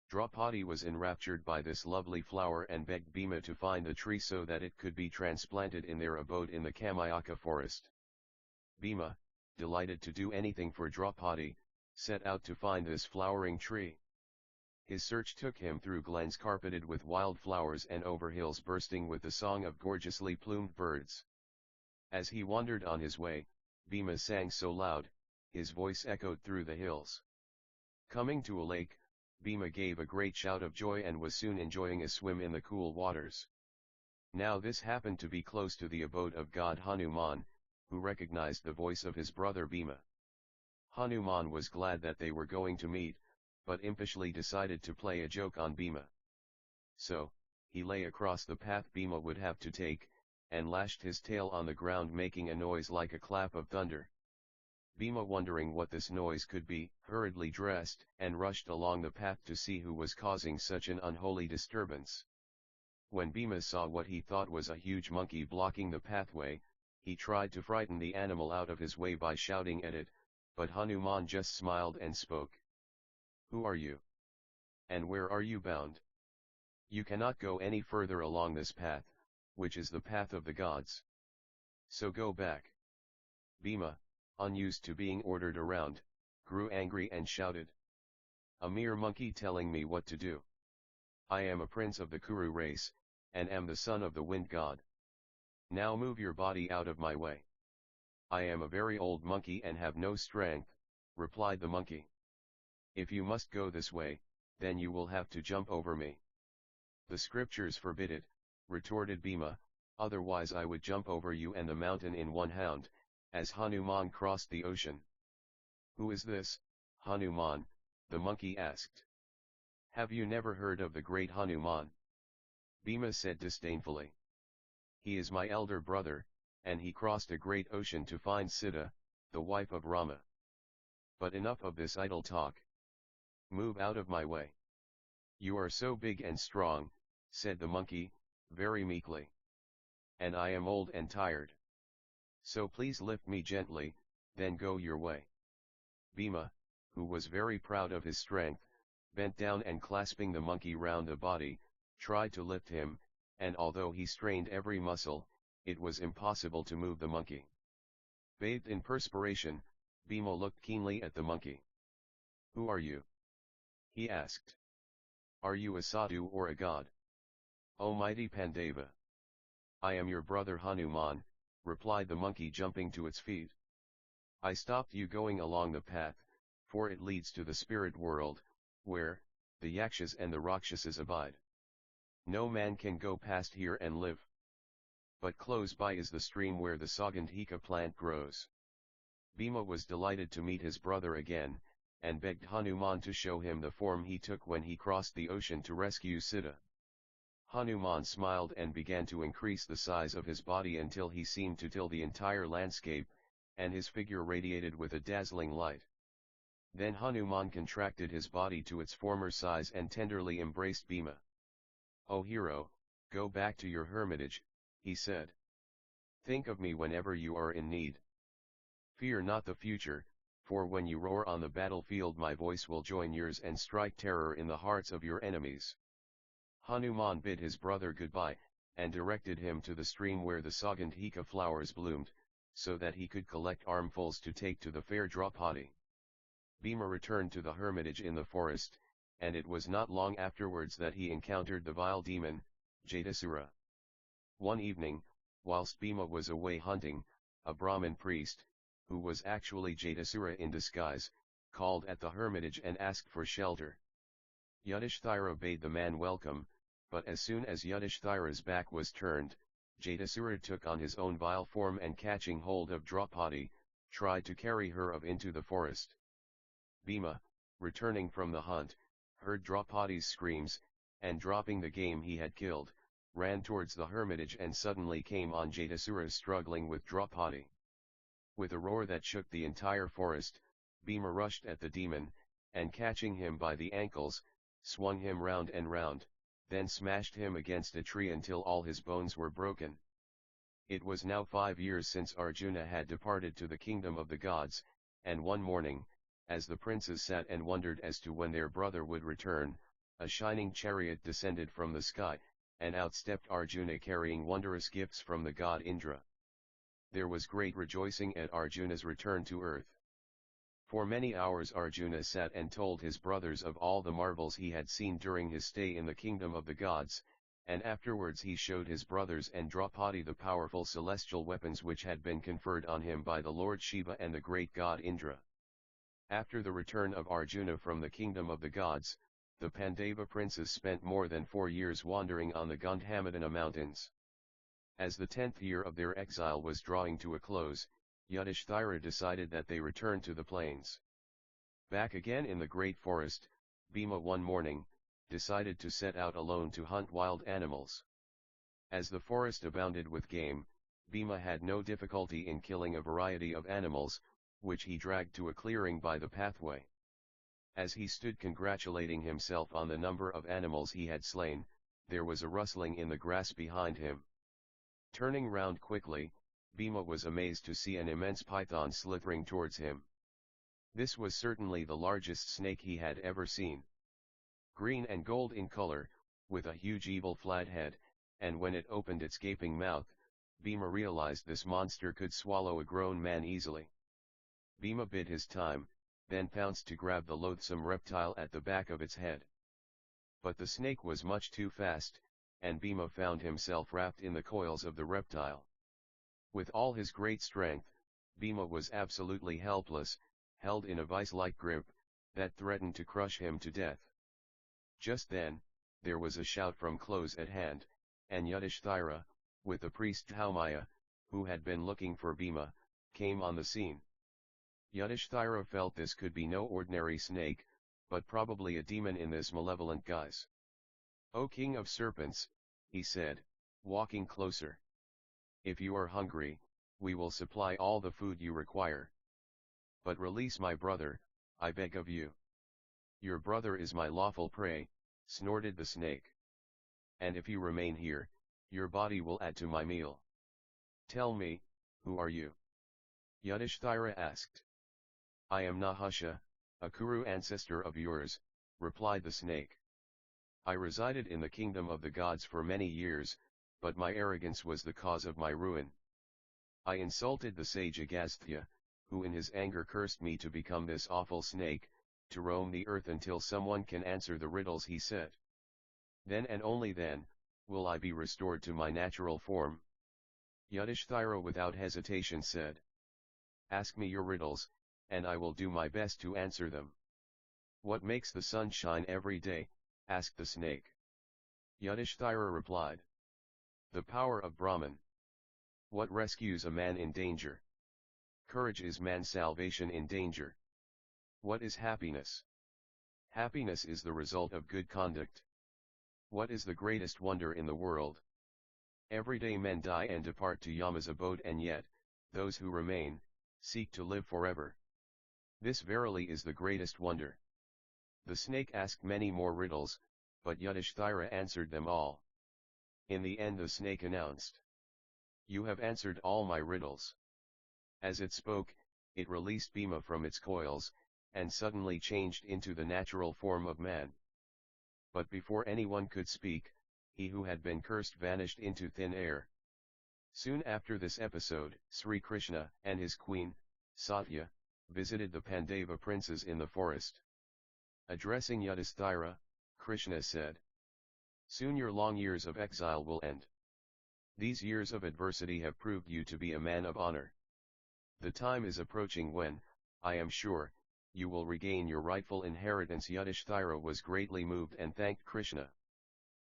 Draupadi was enraptured by this lovely flower and begged Bhima to find the tree so that it could be transplanted in their abode in the Kamayaka forest. Bhima, delighted to do anything for Draupadi, set out to find this flowering tree. His search took him through glens carpeted with wild flowers and over hills bursting with the song of gorgeously plumed birds. As he wandered on his way, Bhima sang so loud, his voice echoed through the hills. Coming to a lake, Bhima gave a great shout of joy and was soon enjoying a swim in the cool waters. Now this happened to be close to the abode of god Hanuman, who recognized the voice of his brother Bhima. Hanuman was glad that they were going to meet, but impishly decided to play a joke on Bhima. So, he lay across the path Bhima would have to take, and lashed his tail on the ground making a noise like a clap of thunder. Bhima, wondering what this noise could be, hurriedly dressed and rushed along the path to see who was causing such an unholy disturbance. When Bhima saw what he thought was a huge monkey blocking the pathway, he tried to frighten the animal out of his way by shouting at it, but Hanuman just smiled and spoke. "Who are you? And where are you bound? You cannot go any further along this path, which is the path of the gods. So go back." Bhima, unused to being ordered around, grew angry and shouted. "A mere monkey telling me what to do. I am a prince of the Kuru race, and am the son of the wind god. Now move your body out of my way." "I am a very old monkey and have no strength," replied the monkey. "If you must go this way, then you will have to jump over me." "The scriptures forbid it," retorted Bhima, "otherwise I would jump over you and the mountain in one hound," as Hanuman crossed the ocean. "Who is this, Hanuman?" the monkey asked. "Have you never heard of the great Hanuman?" Bhima said disdainfully. "He is my elder brother, and he crossed a great ocean to find Sita, the wife of Rama. But enough of this idle talk. Move out of my way." "You are so big and strong," said the monkey, very meekly. "And I am old and tired. So please lift me gently, then go your way." Bhima, who was very proud of his strength, bent down and clasping the monkey round the body, tried to lift him, and although he strained every muscle, it was impossible to move the monkey. Bathed in perspiration, Bhima looked keenly at the monkey. "Who are you?" he asked. "Are you a sadhu or a god?" "O mighty Pandava! I am your brother Hanuman," replied the monkey, jumping to its feet. "I stopped you going along the path, for it leads to the spirit world, where the yakshas and the rakshasas abide. No man can go past here and live. But close by is the stream where the Saugandhika plant grows." Bhima was delighted to meet his brother again, and begged Hanuman to show him the form he took when he crossed the ocean to rescue Sita. Hanuman smiled and began to increase the size of his body until he seemed to till the entire landscape, and his figure radiated with a dazzling light. Then Hanuman contracted his body to its former size and tenderly embraced Bhima. "O hero, go back to your hermitage," he said. "Think of me whenever you are in need. Fear not the future, for when you roar on the battlefield my voice will join yours and strike terror in the hearts of your enemies." Hanuman bid his brother goodbye, and directed him to the stream where the Saugandhika flowers bloomed, so that he could collect armfuls to take to the fair Draupadi. Bhima returned to the hermitage in the forest, and it was not long afterwards that he encountered the vile demon, Jatasura. One evening, whilst Bhima was away hunting, a Brahmin priest, who was actually Jatasura in disguise, called at the hermitage and asked for shelter. Yudhishthira bade the man welcome, but as soon as Yudhishthira's back was turned, Jatasura took on his own vile form and catching hold of Draupadi, tried to carry her off into the forest. Bhima, returning from the hunt, heard Draupadi's screams, and dropping the game he had killed, ran towards the hermitage and suddenly came on Jatasura struggling with Draupadi. With a roar that shook the entire forest, Bhima rushed at the demon, and catching him by the ankles, swung him round and round, then smashed him against a tree until all his bones were broken. It was now 5 years since Arjuna had departed to the kingdom of the gods, and one morning, as the princes sat and wondered as to when their brother would return, a shining chariot descended from the sky, and out stepped Arjuna carrying wondrous gifts from the god Indra. There was great rejoicing at Arjuna's return to earth. For many hours Arjuna sat and told his brothers of all the marvels he had seen during his stay in the kingdom of the gods, and afterwards he showed his brothers and Draupadi the powerful celestial weapons which had been conferred on him by the Lord Shiva and the great god Indra. After the return of Arjuna from the kingdom of the gods, the Pandava princes spent more than 4 years wandering on the Gandhamadana mountains. As the 10th year of their exile was drawing to a close, Yudhishthira decided that they return to the plains. Back again in the great forest, Bhima one morning, decided to set out alone to hunt wild animals. As the forest abounded with game, Bhima had no difficulty in killing a variety of animals, which he dragged to a clearing by the pathway. As he stood congratulating himself on the number of animals he had slain, there was a rustling in the grass behind him. Turning round quickly, Bhima was amazed to see an immense python slithering towards him. This was certainly the largest snake he had ever seen. Green and gold in color, with a huge evil flat head, and when it opened its gaping mouth, Bhima realized this monster could swallow a grown man easily. Bhima bid his time, then pounced to grab the loathsome reptile at the back of its head. But the snake was much too fast, and Bhima found himself wrapped in the coils of the reptile. With all his great strength, Bhima was absolutely helpless, held in a vice-like grip, that threatened to crush him to death. Just then, there was a shout from close at hand, and Yudhishthira, with the priest Dhaumaya, who had been looking for Bhima, came on the scene. Yudhishthira felt this could be no ordinary snake, but probably a demon in this malevolent guise. "O king of serpents," he said, walking closer. "If you are hungry, we will supply all the food you require. But release my brother, I beg of you." "Your brother is my lawful prey," snorted the snake. "And if you remain here, your body will add to my meal." "Tell me, who are you?" Yudhishthira asked. "I am Nahusha, a Kuru ancestor of yours," replied the snake. "I resided in the kingdom of the gods for many years, but my arrogance was the cause of my ruin. I insulted the sage Agastya, who in his anger cursed me to become this awful snake, to roam the earth until someone can answer the riddles he set. Then and only then, will I be restored to my natural form." Yudhishthira without hesitation said, "Ask me your riddles, and I will do my best to answer them." "What makes the sun shine every day?" asked the snake. Yudhishthira replied, "The power of Brahman." "What rescues a man in danger?" "Courage is man's salvation in danger." "What is happiness?" "Happiness is the result of good conduct." "What is the greatest wonder in the world?" "Every day men die and depart to Yama's abode, and yet, those who remain, seek to live forever. This verily is the greatest wonder." The snake asked many more riddles, but Yudhishthira answered them all. In the end the snake announced, "You have answered all my riddles." As it spoke, it released Bhima from its coils, and suddenly changed into the natural form of man. But before anyone could speak, he who had been cursed vanished into thin air. Soon after this episode, Sri Krishna and his queen, Satya, visited the Pandava princes in the forest. Addressing Yudhishthira, Krishna said, "Soon your long years of exile will end. These years of adversity have proved you to be a man of honor. The time is approaching when, I am sure, you will regain your rightful inheritance." Yudhishthira was greatly moved and thanked Krishna.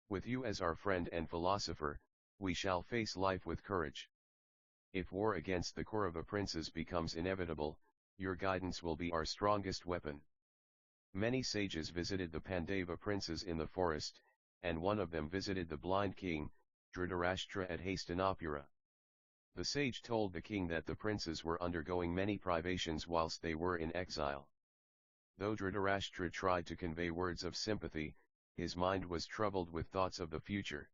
"With you as our friend and philosopher, we shall face life with courage. If war against the Kaurava princes becomes inevitable, your guidance will be our strongest weapon." Many sages visited the Pandava princes in the forest, and one of them visited the blind king, Dhritarashtra at Hastinapura. The sage told the king that the princes were undergoing many privations whilst they were in exile. Though Dhritarashtra tried to convey words of sympathy, his mind was troubled with thoughts of the future.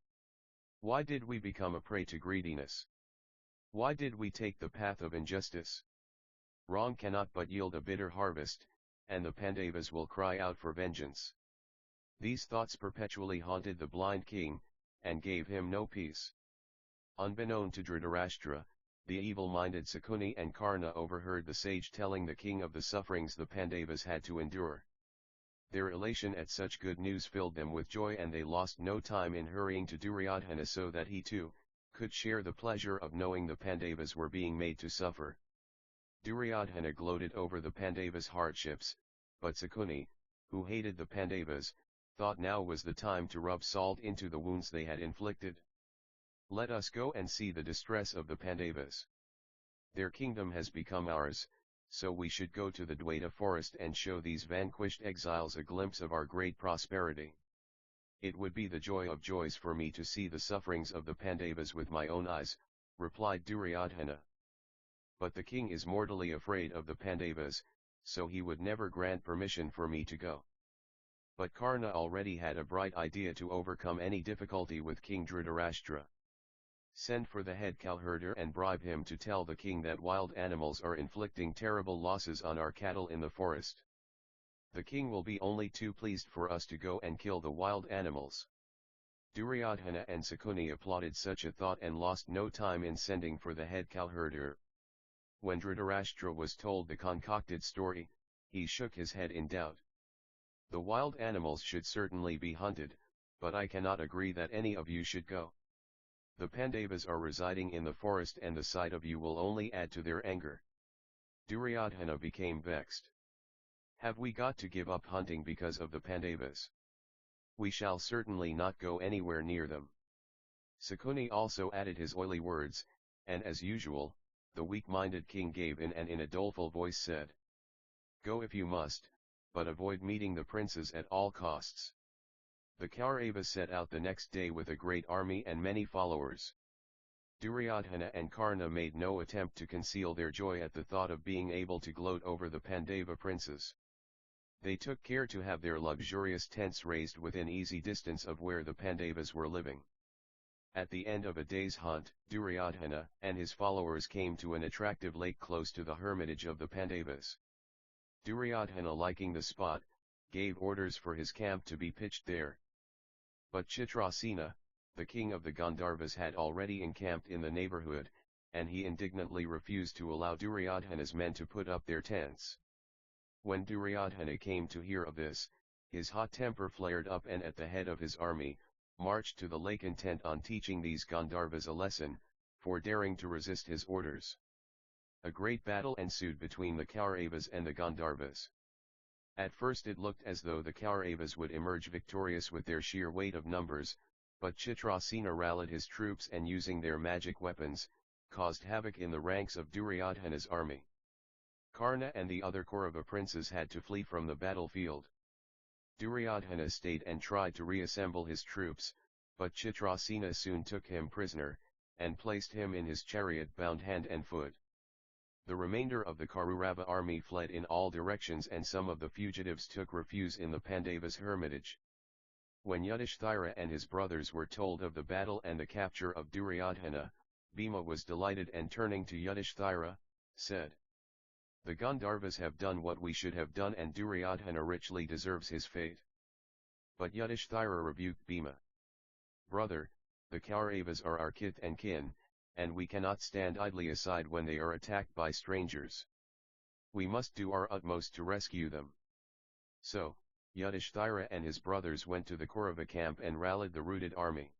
Why did we become a prey to greediness? Why did we take the path of injustice? Wrong cannot but yield a bitter harvest, and the Pandavas will cry out for vengeance. These thoughts perpetually haunted the blind king, and gave him no peace. Unbeknown to Dhritarashtra, the evil-minded Sakuni and Karna overheard the sage telling the king of the sufferings the Pandavas had to endure. Their elation at such good news filled them with joy, and they lost no time in hurrying to Duryodhana so that he too could share the pleasure of knowing the Pandavas were being made to suffer. Duryodhana gloated over the Pandavas' hardships, but Sakuni, who hated the Pandavas, thought now was the time to rub salt into the wounds they had inflicted. Let us go and see the distress of the Pandavas. Their kingdom has become ours, so we should go to the Dwaita forest and show these vanquished exiles a glimpse of our great prosperity. It would be the joy of joys for me to see the sufferings of the Pandavas with my own eyes, replied Duryodhana. But the king is mortally afraid of the Pandavas, so he would never grant permission for me to go. But Karna already had a bright idea to overcome any difficulty with King Dhritarashtra. Send for the head cowherder and bribe him to tell the king that wild animals are inflicting terrible losses on our cattle in the forest. The king will be only too pleased for us to go and kill the wild animals. Duryodhana and Sakuni applauded such a thought and lost no time in sending for the head cowherder. When Dhritarashtra was told the concocted story, he shook his head in doubt. The wild animals should certainly be hunted, but I cannot agree that any of you should go. The Pandavas are residing in the forest and the sight of you will only add to their anger. Duryodhana became vexed. Have we got to give up hunting because of the Pandavas? We shall certainly not go anywhere near them. Sakuni also added his oily words, and as usual, the weak-minded king gave in and in a doleful voice said, Go if you must, but avoid meeting the princes at all costs. The Kauravas set out the next day with a great army and many followers. Duryodhana and Karna made no attempt to conceal their joy at the thought of being able to gloat over the Pandava princes. They took care to have their luxurious tents raised within easy distance of where the Pandavas were living. At the end of a day's hunt, Duryodhana and his followers came to an attractive lake close to the hermitage of the Pandavas. Duryodhana, liking the spot, gave orders for his camp to be pitched there. But Chitrasena, the king of the Gandharvas, had already encamped in the neighborhood, and he indignantly refused to allow Duryodhana's men to put up their tents. When Duryodhana came to hear of this, his hot temper flared up and at the head of his army, marched to the lake intent on teaching these Gandharvas a lesson, for daring to resist his orders. A great battle ensued between the Kauravas and the Gandharvas. At first it looked as though the Kauravas would emerge victorious with their sheer weight of numbers, but Chitrasena rallied his troops and using their magic weapons, caused havoc in the ranks of Duryodhana's army. Karna and the other Kaurava princes had to flee from the battlefield. Duryodhana stayed and tried to reassemble his troops, but Chitrasena soon took him prisoner, and placed him in his chariot bound hand and foot. The remainder of the Kaurava army fled in all directions and some of the fugitives took refuge in the Pandavas' hermitage. When Yudhishthira and his brothers were told of the battle and the capture of Duryodhana, Bhima was delighted and turning to Yudhishthira, said, The Gandharvas have done what we should have done and Duryodhana richly deserves his fate. But Yudhishthira rebuked Bhima. Brother, the Kauravas are our kith and kin, and we cannot stand idly aside when they are attacked by strangers. We must do our utmost to rescue them. So, Yudhishthira and his brothers went to the Kaurava camp and rallied the routed army.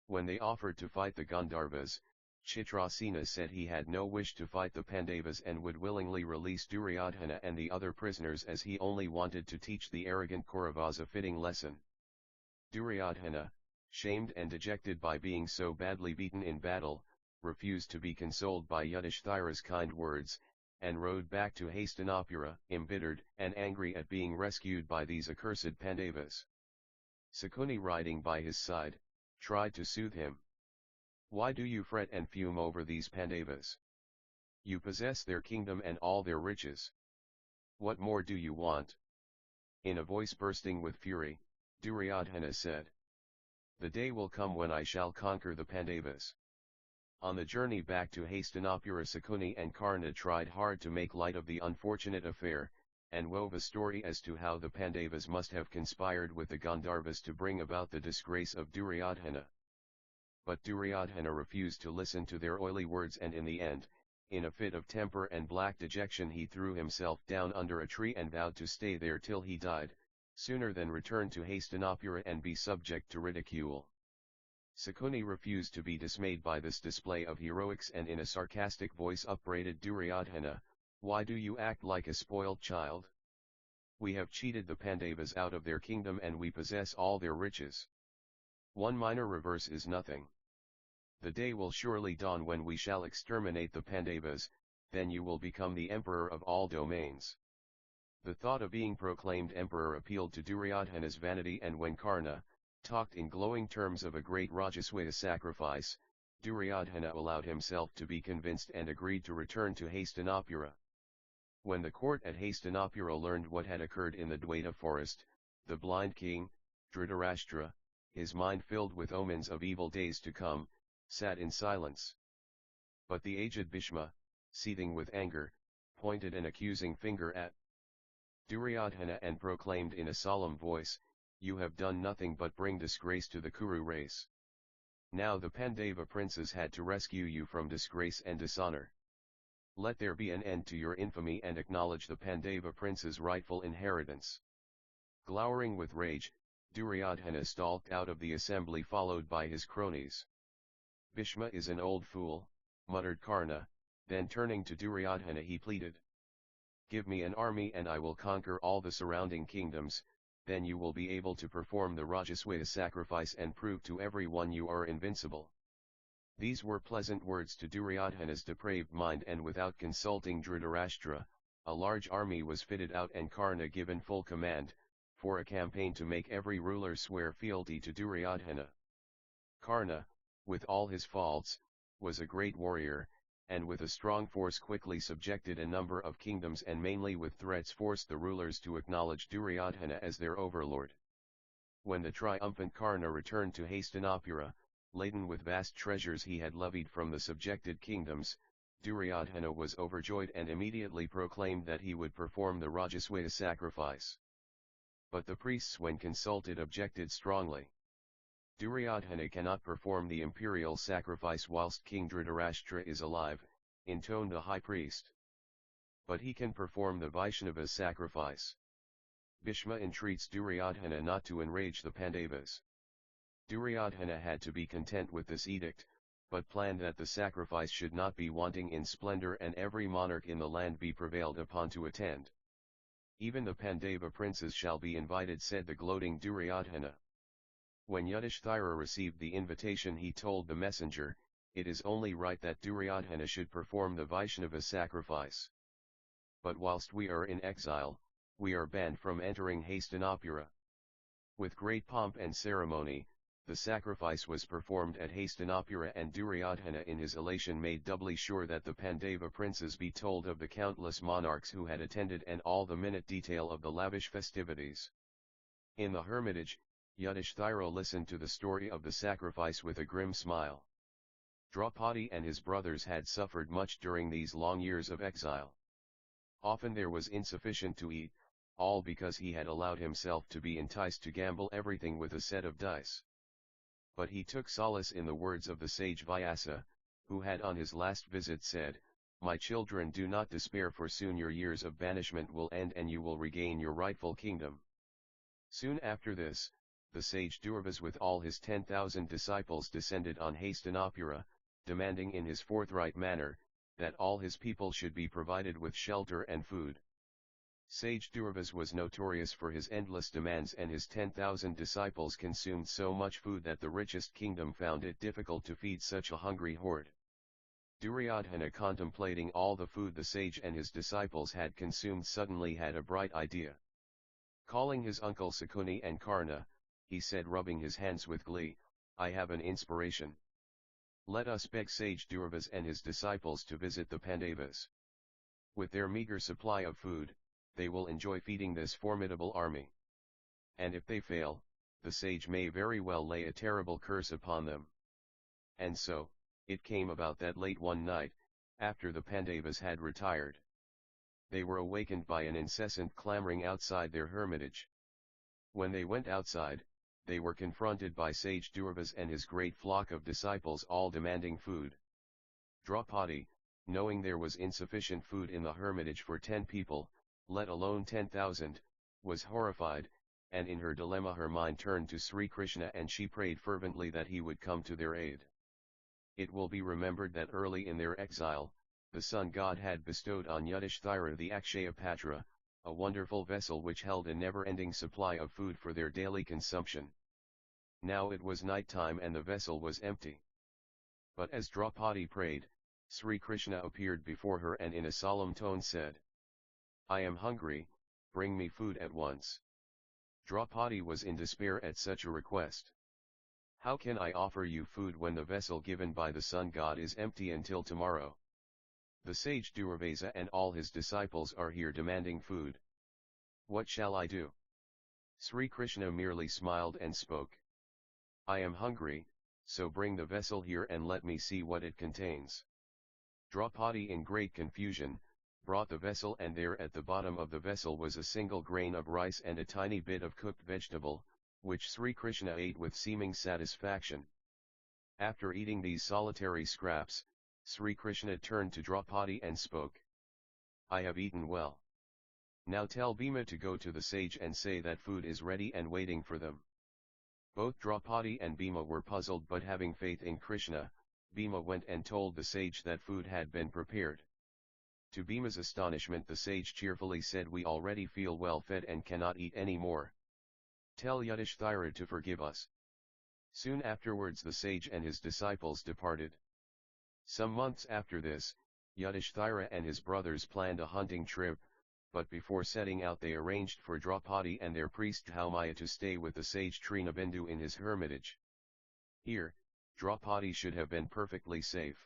When they offered to fight the Gandharvas, Chitrasena said he had no wish to fight the Pandavas and would willingly release Duryodhana and the other prisoners as he only wanted to teach the arrogant Kauravas a fitting lesson. Duryodhana, shamed and dejected by being so badly beaten in battle, refused to be consoled by Yudhishthira's kind words, and rode back to Hastinapura, embittered and angry at being rescued by these accursed Pandavas. Sakuni, riding by his side, tried to soothe him. Why do you fret and fume over these Pandavas? You possess their kingdom and all their riches. What more do you want? In a voice bursting with fury, Duryodhana said. The day will come when I shall conquer the Pandavas. On the journey back to Hastinapura, Sakuni and Karna tried hard to make light of the unfortunate affair, and wove a story as to how the Pandavas must have conspired with the Gandharvas to bring about the disgrace of Duryodhana. But Duryodhana refused to listen to their oily words, and in the end, in a fit of temper and black dejection, he threw himself down under a tree and vowed to stay there till he died, sooner than return to Hastinapura and be subject to ridicule. Sakuni refused to be dismayed by this display of heroics, and in a sarcastic voice upbraided Duryodhana, Why do you act like a spoiled child? We have cheated the Pandavas out of their kingdom and we possess all their riches. One minor reverse is nothing. The day will surely dawn when we shall exterminate the Pandavas, then you will become the emperor of all domains. The thought of being proclaimed emperor appealed to Duryodhana's vanity, and when Karna talked in glowing terms of a great Rajaswaya sacrifice, Duryodhana allowed himself to be convinced and agreed to return to Hastinapura. When the court at Hastinapura learned what had occurred in the Dwaita forest, the blind king, Dhritarashtra, his mind filled with omens of evil days to come, sat in silence. But the aged Bhishma, seething with anger, pointed an accusing finger at Duryodhana and proclaimed in a solemn voice, You have done nothing but bring disgrace to the Kuru race. Now the Pandava princes had to rescue you from disgrace and dishonor. Let there be an end to your infamy and acknowledge the Pandava princes' rightful inheritance. Glowering with rage, Duryodhana stalked out of the assembly followed by his cronies. Bhishma is an old fool, muttered Karna, then turning to Duryodhana he pleaded. Give me an army and I will conquer all the surrounding kingdoms, then you will be able to perform the Rajaswaya sacrifice and prove to everyone you are invincible. These were pleasant words to Duryodhana's depraved mind, and without consulting Dhritarashtra, a large army was fitted out and Karna given full command, for a campaign to make every ruler swear fealty to Duryodhana. Karna, with all his faults, was a great warrior, and with a strong force quickly subjected a number of kingdoms and mainly with threats forced the rulers to acknowledge Duryodhana as their overlord. When the triumphant Karna returned to Hastinapura, laden with vast treasures he had levied from the subjected kingdoms, Duryodhana was overjoyed and immediately proclaimed that he would perform the Rajaswaya sacrifice. But the priests when consulted objected strongly. Duryodhana cannot perform the imperial sacrifice whilst King Dhritarashtra is alive, intoned the high priest. But he can perform the Vaishnava sacrifice. Bhishma entreats Duryodhana not to enrage the Pandavas. Duryodhana had to be content with this edict, but planned that the sacrifice should not be wanting in splendor and every monarch in the land be prevailed upon to attend. Even the Pandava princes shall be invited, said the gloating Duryodhana. When Yudhishthira received the invitation he told the messenger, it is only right that Duryodhana should perform the Vaishnava sacrifice. But whilst we are in exile, we are banned from entering Hastinapura. With great pomp and ceremony, the sacrifice was performed at Hastinapura, and Duryodhana in his elation made doubly sure that the Pandava princes be told of the countless monarchs who had attended and all the minute detail of the lavish festivities. In the hermitage, Yudhishthira listened to the story of the sacrifice with a grim smile. Draupadi and his brothers had suffered much during these long years of exile. Often there was insufficient to eat, all because he had allowed himself to be enticed to gamble everything with a set of dice. But he took solace in the words of the sage Vyasa, who had on his last visit said, My children, do not despair, for soon your years of banishment will end and you will regain your rightful kingdom. Soon after this, the sage Durvas with all his 10,000 disciples descended on Hastinapura, demanding in his forthright manner, that all his people should be provided with shelter and food. Sage Durvas was notorious for his endless demands, and his 10,000 disciples consumed so much food that the richest kingdom found it difficult to feed such a hungry horde. Duryodhana, contemplating all the food the sage and his disciples had consumed, suddenly had a bright idea. Calling his uncle Sakuni and Karna, he said, rubbing his hands with glee, I have an inspiration. Let us beg sage Durvas and his disciples to visit the Pandavas. With their meager supply of food, they will enjoy feeding this formidable army. And if they fail, the sage may very well lay a terrible curse upon them. And so, it came about that late one night, after the Pandavas had retired, they were awakened by an incessant clamoring outside their hermitage. When they went outside, they were confronted by sage Durvas and his great flock of disciples, all demanding food. Draupadi, knowing there was insufficient food in the hermitage for 10 people, let alone 10,000, was horrified, and in her dilemma her mind turned to Sri Krishna and she prayed fervently that he would come to their aid. It will be remembered that early in their exile, the sun god had bestowed on Yudhishthira the Akshaya Patra, a wonderful vessel which held a never-ending supply of food for their daily consumption. Now it was night time and the vessel was empty. But as Draupadi prayed, Sri Krishna appeared before her and in a solemn tone said, "I am hungry, bring me food at once." Draupadi was in despair at such a request. "How can I offer you food when the vessel given by the sun god is empty until tomorrow? The sage Durvasa and all his disciples are here demanding food. What shall I do?" Sri Krishna merely smiled and spoke. "I am hungry, so bring the vessel here and let me see what it contains." Draupadi, in great confusion, brought the vessel, and there at the bottom of the vessel was a single grain of rice and a tiny bit of cooked vegetable, which Sri Krishna ate with seeming satisfaction. After eating these solitary scraps, Sri Krishna turned to Draupadi and spoke. "I have eaten well. Now tell Bhima to go to the sage and say that food is ready and waiting for them." Both Draupadi and Bhima were puzzled, but having faith in Krishna, Bhima went and told the sage that food had been prepared. To Bhima's astonishment, the sage cheerfully said, "We already feel well fed and cannot eat any more. Tell Yudhishthira to forgive us." Soon afterwards the sage and his disciples departed. Some months after this, Yudhishthira and his brothers planned a hunting trip, but before setting out they arranged for Draupadi and their priest Dhaumaya to stay with the sage Trinabindu in his hermitage. Here, Draupadi should have been perfectly safe.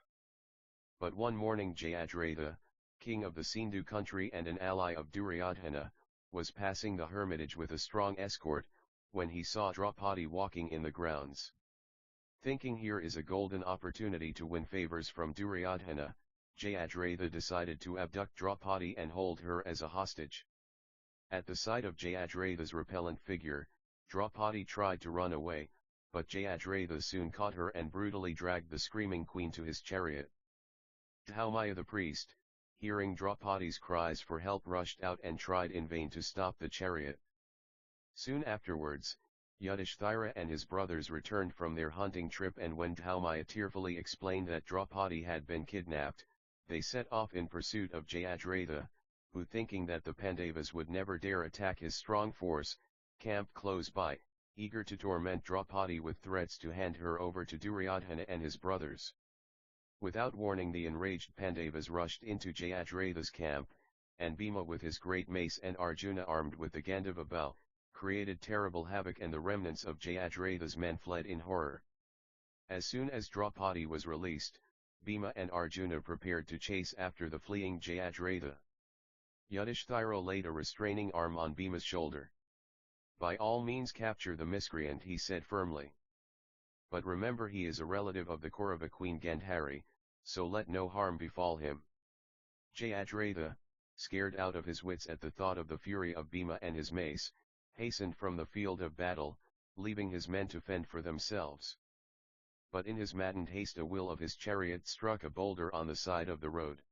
But one morning Jayadratha, king of the Sindhu country and an ally of Duryodhana, was passing the hermitage with a strong escort, when he saw Draupadi walking in the grounds. Thinking here is a golden opportunity to win favors from Duryodhana, Jayadratha decided to abduct Draupadi and hold her as a hostage. At the sight of Jayadratha's repellent figure, Draupadi tried to run away, but Jayadratha soon caught her and brutally dragged the screaming queen to his chariot. Dhaumaya the priest, hearing Draupadi's cries for help, rushed out and tried in vain to stop the chariot. Soon afterwards, Yudhishthira and his brothers returned from their hunting trip, and when Dhaumaya tearfully explained that Draupadi had been kidnapped, they set off in pursuit of Jayadratha, who, thinking that the Pandavas would never dare attack his strong force, camped close by, eager to torment Draupadi with threats to hand her over to Duryodhana and his brothers. Without warning, the enraged Pandavas rushed into Jayadratha's camp, and Bhima with his great mace and Arjuna armed with the Gandhava bow, created terrible havoc, and the remnants of Jayadratha's men fled in horror. As soon as Draupadi was released, Bhima and Arjuna prepared to chase after the fleeing Jayadratha. Yudhishthira laid a restraining arm on Bhima's shoulder. "By all means capture the miscreant," he said firmly. "But remember, he is a relative of the Kaurava queen Gandhari, so let no harm befall him." Jayadratha, scared out of his wits at the thought of the fury of Bhima and his mace, hastened from the field of battle, leaving his men to fend for themselves. But in his maddened haste a wheel of his chariot struck a boulder on the side of the road.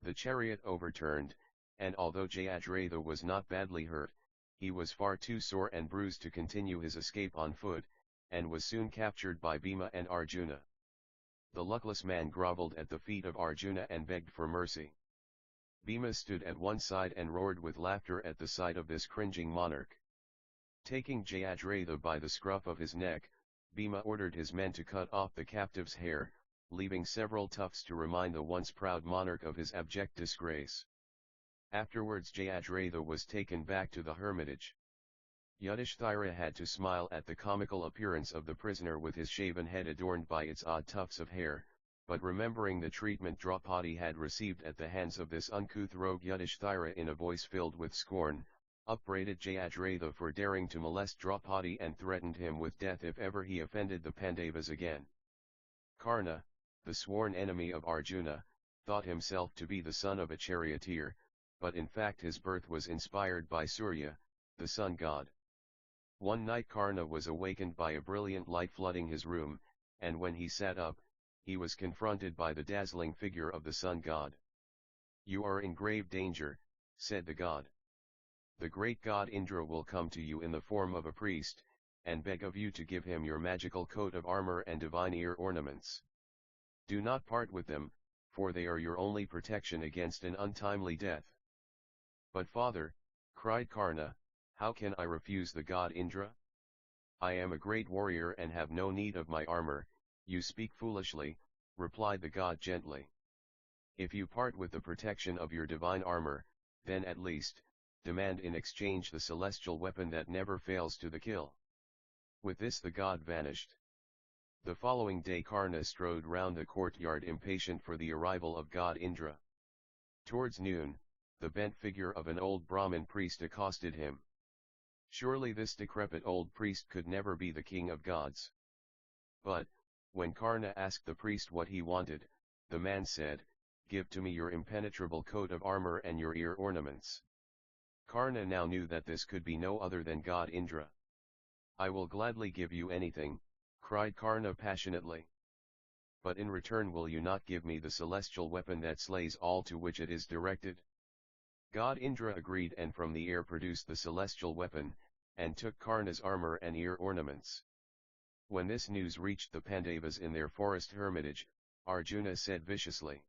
The chariot overturned, and although Jayadratha was not badly hurt, he was far too sore and bruised to continue his escape on foot, and was soon captured by Bhima and Arjuna. The luckless man groveled at the feet of Arjuna and begged for mercy. Bhima stood at one side and roared with laughter at the sight of this cringing monarch. Taking Jayadratha by the scruff of his neck, Bhima ordered his men to cut off the captive's hair, leaving several tufts to remind the once proud monarch of his abject disgrace. Afterwards Jayadratha was taken back to the hermitage. Yudhishthira had to smile at the comical appearance of the prisoner with his shaven head adorned by its odd tufts of hair, but remembering the treatment Draupadi had received at the hands of this uncouth rogue Yudhishthira in a voice filled with scorn, upbraided Jayadratha for daring to molest Draupadi and threatened him with death if ever he offended the Pandavas again. Karna, the sworn enemy of Arjuna, thought himself to be the son of a charioteer, but in fact his birth was inspired by Surya, the sun god. One night Karna was awakened by a brilliant light flooding his room, and when he sat up, he was confronted by the dazzling figure of the sun god. "You are in grave danger," said the god. "The great god Indra will come to you in the form of a priest, and beg of you to give him your magical coat of armor and divine ear ornaments. Do not part with them, for they are your only protection against an untimely death." "But father," cried Karna, "how can I refuse the god Indra? I am a great warrior and have no need of my armor." "You speak foolishly," replied the god gently. "If you part with the protection of your divine armor, then at least, demand in exchange the celestial weapon that never fails to the kill." With this the god vanished. The following day Karna strode round the courtyard impatient for the arrival of god Indra. Towards noon, the bent figure of an old Brahmin priest accosted him. Surely this decrepit old priest could never be the king of gods. But, when Karna asked the priest what he wanted, the man said, "Give to me your impenetrable coat of armor and your ear ornaments." Karna now knew that this could be no other than god Indra. "I will gladly give you anything," cried Karna passionately. "But in return will you not give me the celestial weapon that slays all to which it is directed?" God Indra agreed and from the air produced the celestial weapon, and took Karna's armor and ear ornaments. When this news reached the Pandavas in their forest hermitage, Arjuna said viciously,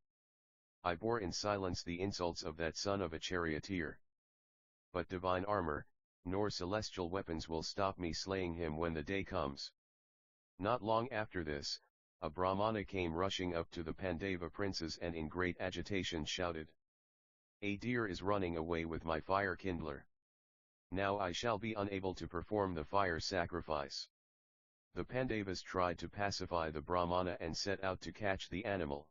"I bore in silence the insults of that son of a charioteer. But divine armor, nor celestial weapons will stop me slaying him when the day comes." Not long after this, a Brahmana came rushing up to the Pandava princes and in great agitation shouted, "A deer is running away with my fire kindler. Now I shall be unable to perform the fire sacrifice." The Pandavas tried to pacify the Brahmana and set out to catch the animal.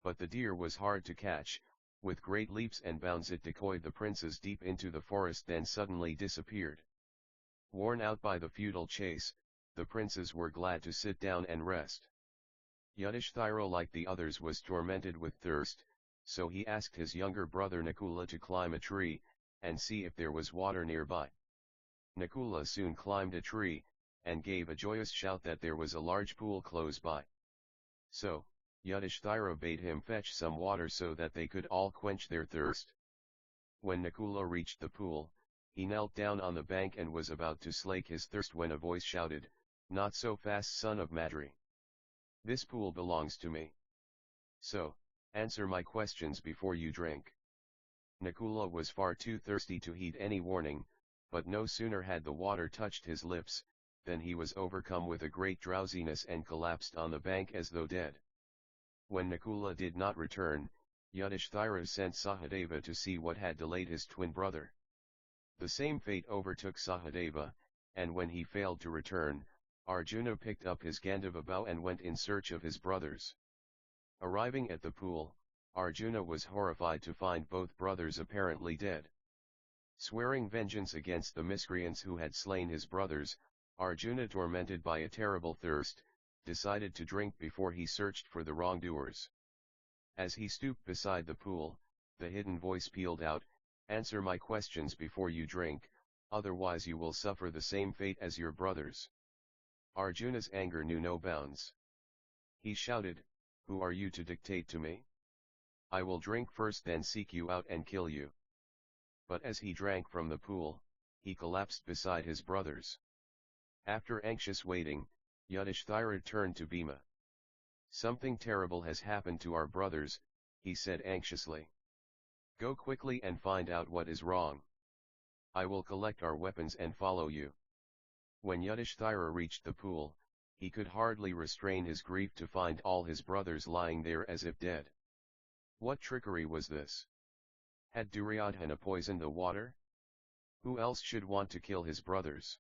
But the deer was hard to catch. With great leaps and bounds it decoyed the princes deep into the forest, then suddenly disappeared. Worn out by the futile chase, the princes were glad to sit down and rest. Yudhishthira, like the others, was tormented with thirst, so he asked his younger brother Nakula to climb a tree, and see if there was water nearby. Nakula soon climbed a tree, and gave a joyous shout that there was a large pool close by. So, Yudhishthira bade him fetch some water so that they could all quench their thirst. When Nakula reached the pool, he knelt down on the bank and was about to slake his thirst when a voice shouted, "Not so fast, son of Madri. This pool belongs to me. So, answer my questions before you drink." Nakula was far too thirsty to heed any warning, but no sooner had the water touched his lips, than he was overcome with a great drowsiness and collapsed on the bank as though dead. When Nakula did not return, Yudhishthira sent Sahadeva to see what had delayed his twin brother. The same fate overtook Sahadeva, and when he failed to return, Arjuna picked up his Gandhava bow and went in search of his brothers. Arriving at the pool, Arjuna was horrified to find both brothers apparently dead. Swearing vengeance against the miscreants who had slain his brothers, Arjuna, tormented by a terrible thirst, decided to drink before he searched for the wrongdoers. As he stooped beside the pool, the hidden voice pealed out, "Answer my questions before you drink, otherwise you will suffer the same fate as your brothers." Arjuna's anger knew no bounds. He shouted, "Who are you to dictate to me? I will drink first, then seek you out and kill you." But as he drank from the pool, he collapsed beside his brothers. After anxious waiting, Yudhishthira turned to Bhima. "Something terrible has happened to our brothers," he said anxiously. "Go quickly and find out what is wrong. I will collect our weapons and follow you." When Yudhishthira reached the pool, he could hardly restrain his grief to find all his brothers lying there as if dead. What trickery was this? Had Duryodhana poisoned the water? Who else should want to kill his brothers?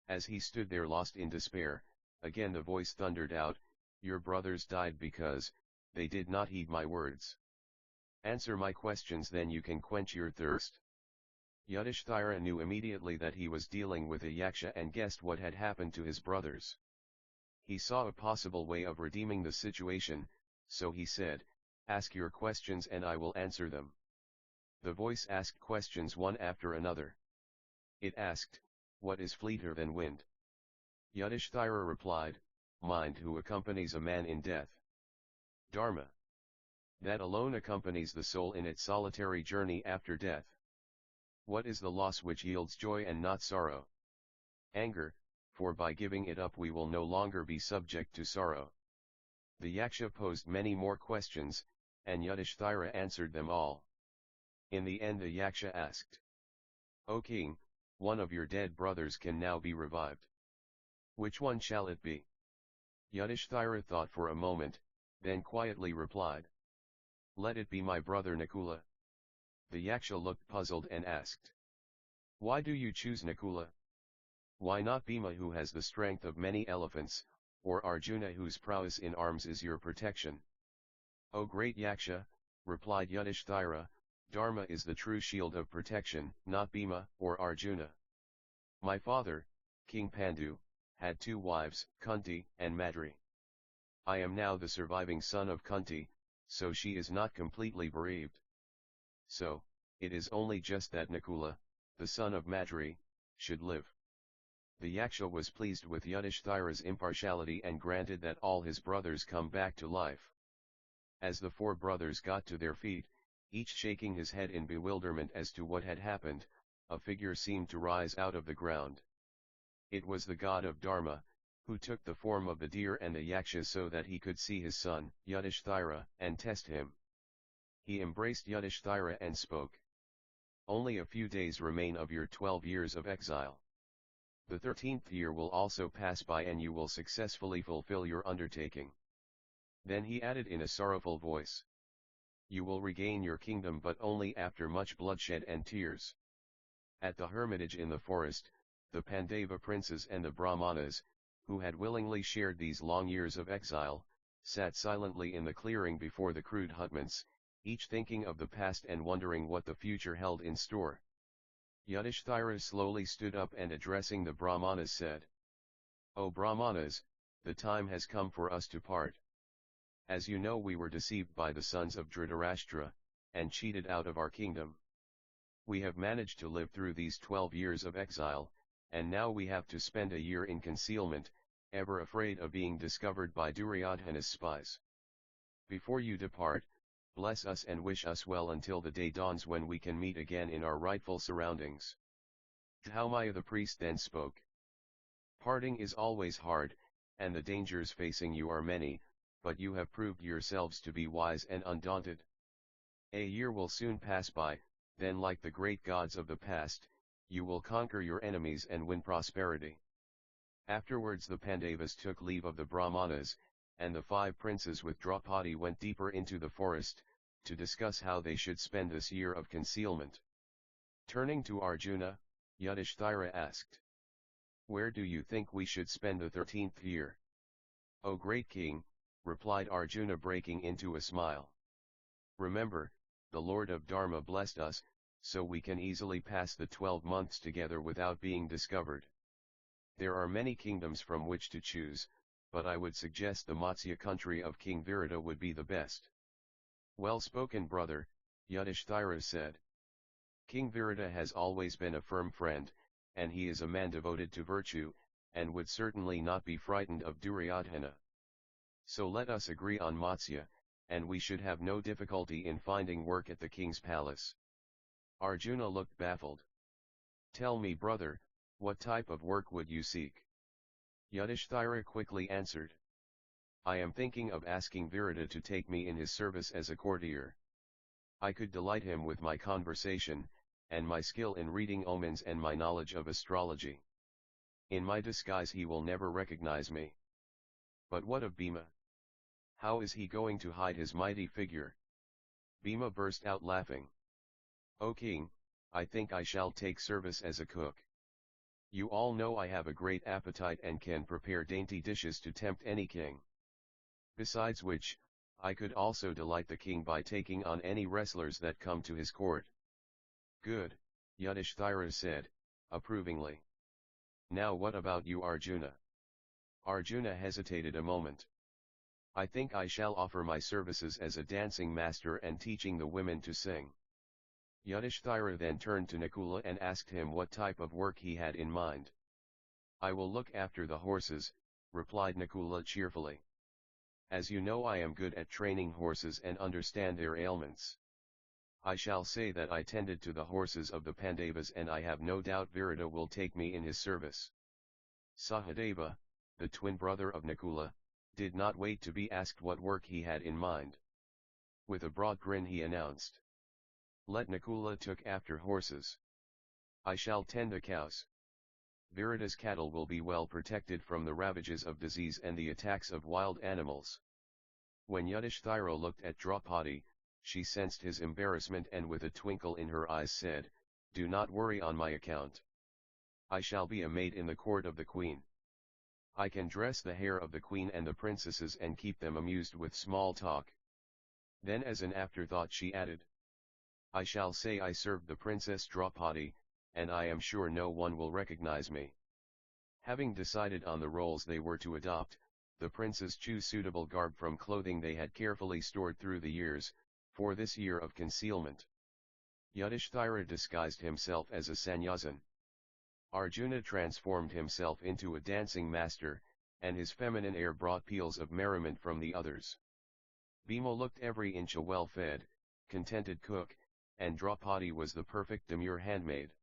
As he stood there lost in despair, again the voice thundered out, "Your brothers died because they did not heed my words. Answer my questions, then you can quench your thirst." Yudhishthira knew immediately that he was dealing with a yaksha and guessed what had happened to his brothers. He saw a possible way of redeeming the situation, so he said, "Ask your questions and I will answer them." The voice asked questions one after another. It asked, "What is fleeter than wind?" Yudhishthira replied, "Mind who accompanies a man in death." Dharma. That alone accompanies the soul in its solitary journey after death. What is the loss which yields joy and not sorrow? Anger, for by giving it up we will no longer be subject to sorrow. The yaksha posed many more questions, and Yudhishthira answered them all. In the end the yaksha asked, "O king, one of your dead brothers can now be revived. Which one shall it be?" Yudhishthira thought for a moment, then quietly replied, "Let it be my brother Nakula." The yaksha looked puzzled and asked, "Why do you choose Nakula? Why not Bhima, who has the strength of many elephants, or Arjuna, whose prowess in arms is your protection?" "O great yaksha," replied Yudhishthira, "Dharma is the true shield of protection, not Bhima or Arjuna. My father, King Pandu, had two wives, Kunti and Madri. I am now the surviving son of Kunti, so she is not completely bereaved. So, it is only just that Nakula, the son of Madri, should live." The yaksha was pleased with Yudhishthira's impartiality and granted that all his brothers come back to life. As the four brothers got to their feet, each shaking his head in bewilderment as to what had happened, a figure seemed to rise out of the ground. It was the god of Dharma, who took the form of the deer and the yaksha so that he could see his son, Yudhishthira, and test him. He embraced Yudhishthira and spoke. "Only a few days remain of your 12 years of exile. The 13th year will also pass by and you will successfully fulfill your undertaking." Then he added in a sorrowful voice, "You will regain your kingdom but only after much bloodshed and tears." At the hermitage in the forest, the Pandava princes and the Brahmanas, who had willingly shared these long years of exile, sat silently in the clearing before the crude hutments, each thinking of the past and wondering what the future held in store. Yudhishthira slowly stood up and addressing the Brahmanas said, "O Brahmanas, the time has come for us to part. As you know, we were deceived by the sons of Dhritarashtra, and cheated out of our kingdom. We have managed to live through these 12 years of exile, and now we have to spend a year in concealment, ever afraid of being discovered by Duryodhana's spies. Before you depart, bless us and wish us well until the day dawns when we can meet again in our rightful surroundings." Dhaumaya the priest then spoke. "Parting is always hard, and the dangers facing you are many, but you have proved yourselves to be wise and undaunted. A year will soon pass by, then like the great gods of the past, you will conquer your enemies and win prosperity." Afterwards the Pandavas took leave of the Brahmanas, and the 5 princes with Draupadi went deeper into the forest, to discuss how they should spend this year of concealment. Turning to Arjuna, Yudhishthira asked, "Where do you think we should spend the 13th year?" "O great king," replied Arjuna breaking into a smile. "Remember, the Lord of Dharma blessed us, so we can easily pass the 12 months together without being discovered. There are many kingdoms from which to choose, but I would suggest the Matsya country of King Virata would be the best." "Well spoken, brother," Yudhishthira said. "King Virata has always been a firm friend, and he is a man devoted to virtue, and would certainly not be frightened of Duryodhana. So let us agree on Matsya, and we should have no difficulty in finding work at the king's palace." Arjuna looked baffled. "Tell me, brother, what type of work would you seek?" Yudhishthira quickly answered, "I am thinking of asking Virata to take me in his service as a courtier. I could delight him with my conversation, and my skill in reading omens and my knowledge of astrology. In my disguise he will never recognize me. But what of Bhima? How is he going to hide his mighty figure?" Bhima burst out laughing. "O king, I think I shall take service as a cook. You all know I have a great appetite and can prepare dainty dishes to tempt any king. Besides which, I could also delight the king by taking on any wrestlers that come to his court." "Good," Yudhishthira said, approvingly. "Now what about you, Arjuna?" Arjuna hesitated a moment. "I think I shall offer my services as a dancing master and teaching the women to sing." Yudhishthira then turned to Nakula and asked him what type of work he had in mind. "I will look after the horses," replied Nakula cheerfully. "As you know, I am good at training horses and understand their ailments. I shall say that I tended to the horses of the Pandavas, and I have no doubt Virata will take me in his service." Sahadeva, the twin brother of Nakula, did not wait to be asked what work he had in mind. With a broad grin he announced, "Let Nakula look after horses. I shall tend the cows. Virata's cattle will be well protected from the ravages of disease and the attacks of wild animals." When Yudhishthira looked at Draupadi, she sensed his embarrassment and with a twinkle in her eyes said, "Do not worry on my account. I shall be a maid in the court of the queen. I can dress the hair of the queen and the princesses and keep them amused with small talk." Then as an afterthought she added, "I shall say I served the princess Draupadi, and I am sure no one will recognize me." Having decided on the roles they were to adopt, the princes chose suitable garb from clothing they had carefully stored through the years, for this year of concealment. Yudhishthira disguised himself as a sannyasin. Arjuna transformed himself into a dancing master, and his feminine air brought peals of merriment from the others. Bhima looked every inch a well-fed, contented cook, and Draupadi was the perfect demure handmaid.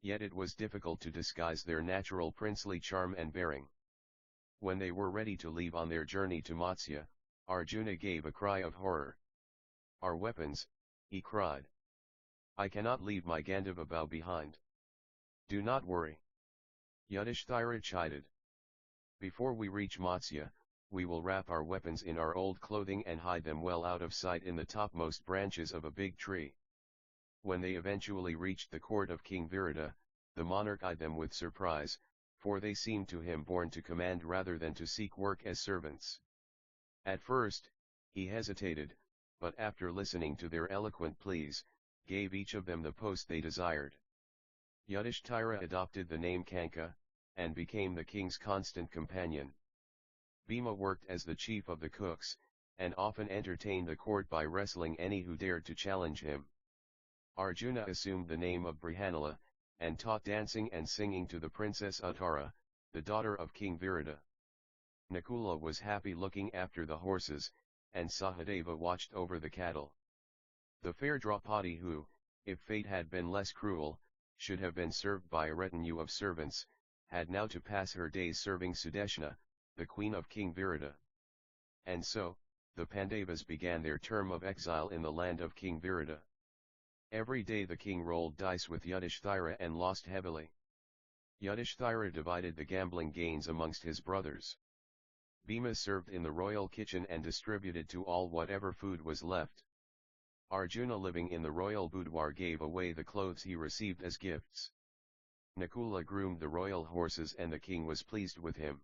Yet it was difficult to disguise their natural princely charm and bearing. When they were ready to leave on their journey to Matsya, Arjuna gave a cry of horror. "Our weapons," he cried. "I cannot leave my Gandhava bow behind." "Do not worry," Yudhishthira chided. "Before we reach Matsya, we will wrap our weapons in our old clothing and hide them well out of sight in the topmost branches of a big tree." When they eventually reached the court of King Virata, the monarch eyed them with surprise, for they seemed to him born to command rather than to seek work as servants. At first, he hesitated, but after listening to their eloquent pleas, gave each of them the post they desired. Yudhishthira adopted the name Kanka, and became the king's constant companion. Bhima worked as the chief of the cooks, and often entertained the court by wrestling any who dared to challenge him. Arjuna assumed the name of Brihanala, and taught dancing and singing to the princess Uttara, the daughter of King Virata. Nakula was happy looking after the horses, and Sahadeva watched over the cattle. The fair Draupadi who, if fate had been less cruel, should have been served by a retinue of servants, had now to pass her days serving Sudeshna, the queen of King Virata. And so, the Pandavas began their term of exile in the land of King Virata. Every day the king rolled dice with Yudhishthira and lost heavily. Yudhishthira divided the gambling gains amongst his brothers. Bhima served in the royal kitchen and distributed to all whatever food was left. Arjuna, living in the royal boudoir, gave away the clothes he received as gifts. Nakula groomed the royal horses and the king was pleased with him.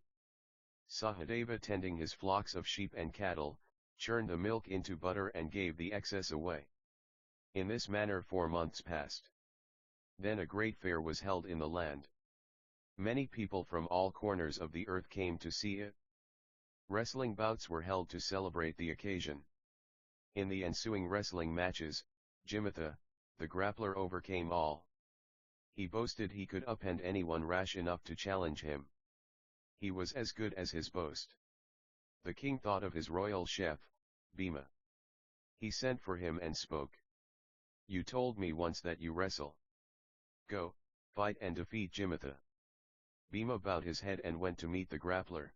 Sahadeva, tending his flocks of sheep and cattle, churned the milk into butter and gave the excess away. In this manner 4 months passed. Then a great fair was held in the land. Many people from all corners of the earth came to see it. Wrestling bouts were held to celebrate the occasion. In the ensuing wrestling matches, Jimatha, the grappler, overcame all. He boasted he could upend anyone rash enough to challenge him. He was as good as his boast. The king thought of his royal chef, Bhima. He sent for him and spoke. "You told me once that you wrestle. Go, fight and defeat Jimatha." Bhima bowed his head and went to meet the grappler.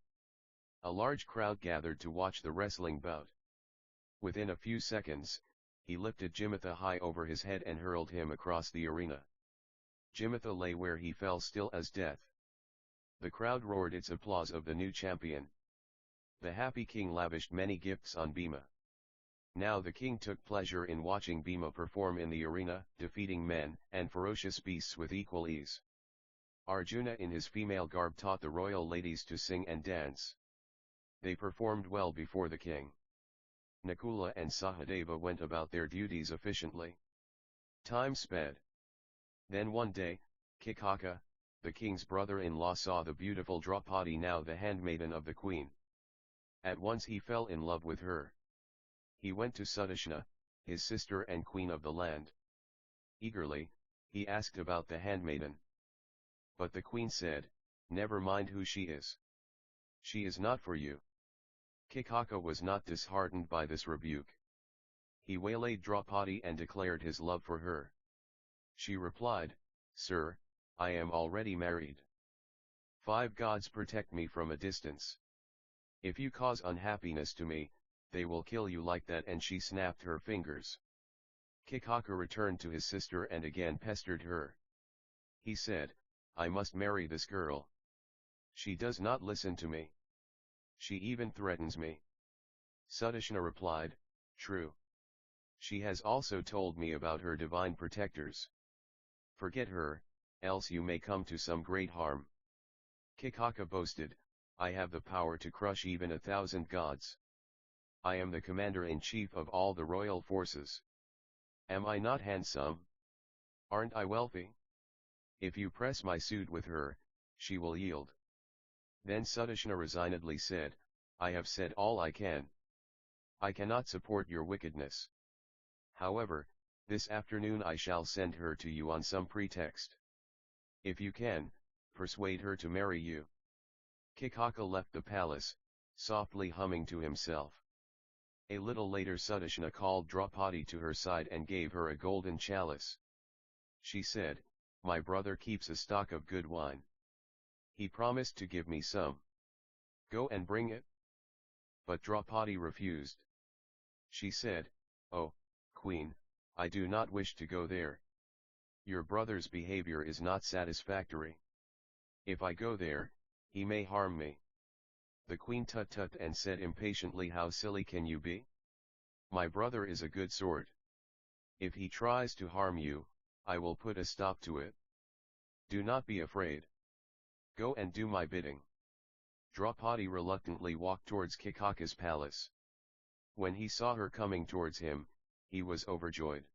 A large crowd gathered to watch the wrestling bout. Within a few seconds, he lifted Jimatha high over his head and hurled him across the arena. Jimatha lay where he fell still as death. The crowd roared its applause of the new champion. The happy king lavished many gifts on Bhima. Now the king took pleasure in watching Bhima perform in the arena, defeating men and ferocious beasts with equal ease. Arjuna in his female garb taught the royal ladies to sing and dance. They performed well before the king. Nakula and Sahadeva went about their duties efficiently. Time sped. Then one day, Kikaka, the king's brother-in-law, saw the beautiful Draupadi, now the handmaiden of the queen. At once he fell in love with her. He went to Sudashna, his sister and queen of the land. Eagerly, he asked about the handmaiden. But the queen said, "Never mind who she is. She is not for you." Kikaka was not disheartened by this rebuke. He waylaid Draupadi and declared his love for her. She replied, "Sir, I am already married. 5 gods protect me from a distance. If you cause unhappiness to me, they will kill you like that," and she snapped her fingers. Kikaka returned to his sister and again pestered her. He said, "I must marry this girl. She does not listen to me. She even threatens me." Sudashna replied, "True. She has also told me about her divine protectors. Forget her, else you may come to some great harm." Kikaka boasted, "I have the power to crush even 1,000 gods. I am the commander-in-chief of all the royal forces. Am I not handsome? Aren't I wealthy? If you press my suit with her, she will yield." Then Sudashna resignedly said, "I have said all I can. I cannot support your wickedness. However, this afternoon I shall send her to you on some pretext. If you can, persuade her to marry you." Kikaka left the palace, softly humming to himself. A little later Sudashna called Draupadi to her side and gave her a golden chalice. She said, "My brother keeps a stock of good wine. He promised to give me some. Go and bring it." But Draupadi refused. She said, "Oh, Queen, I do not wish to go there. Your brother's behavior is not satisfactory. If I go there, he may harm me." The queen tut-tut and said impatiently, "How silly can you be? My brother is a good sort. If he tries to harm you, I will put a stop to it. Do not be afraid. Go and do my bidding." Draupadi reluctantly walked towards Kikaka's palace. When he saw her coming towards him, he was overjoyed.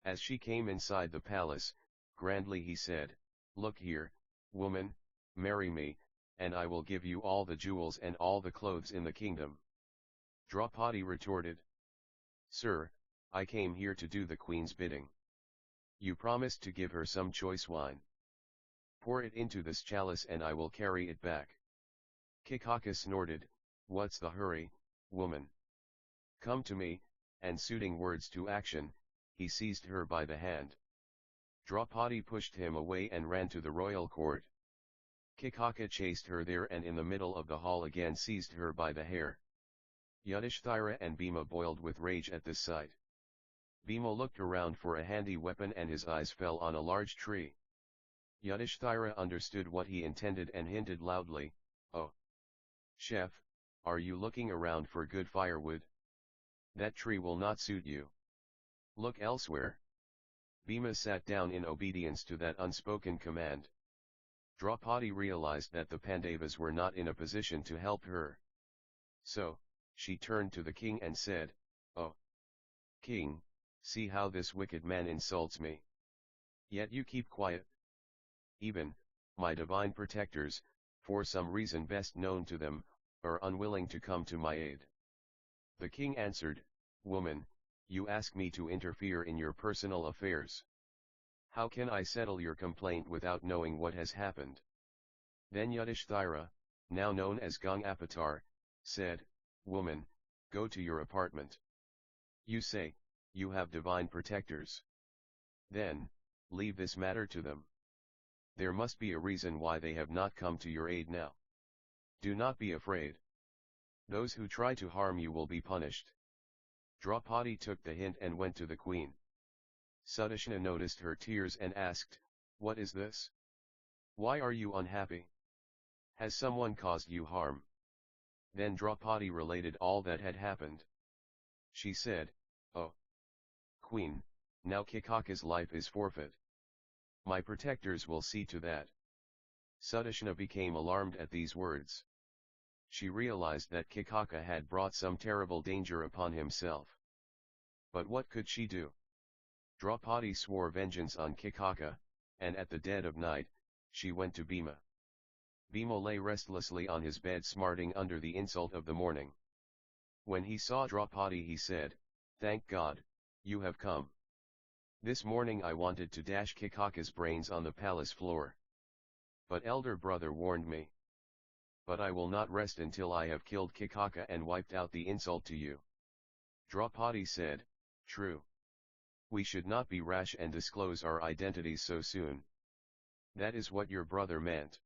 As she came inside the palace, grandly he said, "Look here, woman, marry me, and I will give you all the jewels and all the clothes in the kingdom." Draupadi retorted, "Sir, I came here to do the queen's bidding. You promised to give her some choice wine. Pour it into this chalice and I will carry it back." Kikaka snorted, "What's the hurry, woman? Come to me," and suiting words to action, he seized her by the hand. Draupadi pushed him away and ran to the royal court. Kikaka chased her there and in the middle of the hall again seized her by the hair. Yudhishthira and Bhima boiled with rage at this sight. Bhima looked around for a handy weapon and his eyes fell on a large tree. Yudhishthira understood what he intended and hinted loudly, "Oh, chef, are you looking around for good firewood? That tree will not suit you. Look elsewhere." Bhima sat down in obedience to that unspoken command. Draupadi realized that the Pandavas were not in a position to help her. So, she turned to the king and said, "Oh, king, see how this wicked man insults me. Yet you keep quiet. Even, my divine protectors, for some reason best known to them, are unwilling to come to my aid." The king answered, "Woman, you ask me to interfere in your personal affairs. How can I settle your complaint without knowing what has happened?" Then Yudhishthira, now known as Gangapatar, said, "Woman, go to your apartment. You say, you have divine protectors. Then, leave this matter to them. There must be a reason why they have not come to your aid now. Do not be afraid. Those who try to harm you will be punished." Draupadi took the hint and went to the queen. Sudashna noticed her tears and asked, "What is this? Why are you unhappy? Has someone caused you harm?" Then Draupadi related all that had happened. She said, "Oh, Queen, now Kikaka's life is forfeit. My protectors will see to that." Sudashna became alarmed at these words. She realized that Kikaka had brought some terrible danger upon himself. But what could she do? Draupadi swore vengeance on Kikaka, and at the dead of night, she went to Bhima. Bhima lay restlessly on his bed smarting under the insult of the morning. When he saw Draupadi he said, "Thank God, you have come. This morning I wanted to dash Kikaka's brains on the palace floor. But elder brother warned me. But I will not rest until I have killed Kikaka and wiped out the insult to you." Draupadi said, "True. We should not be rash and disclose our identities so soon. That is what your brother meant.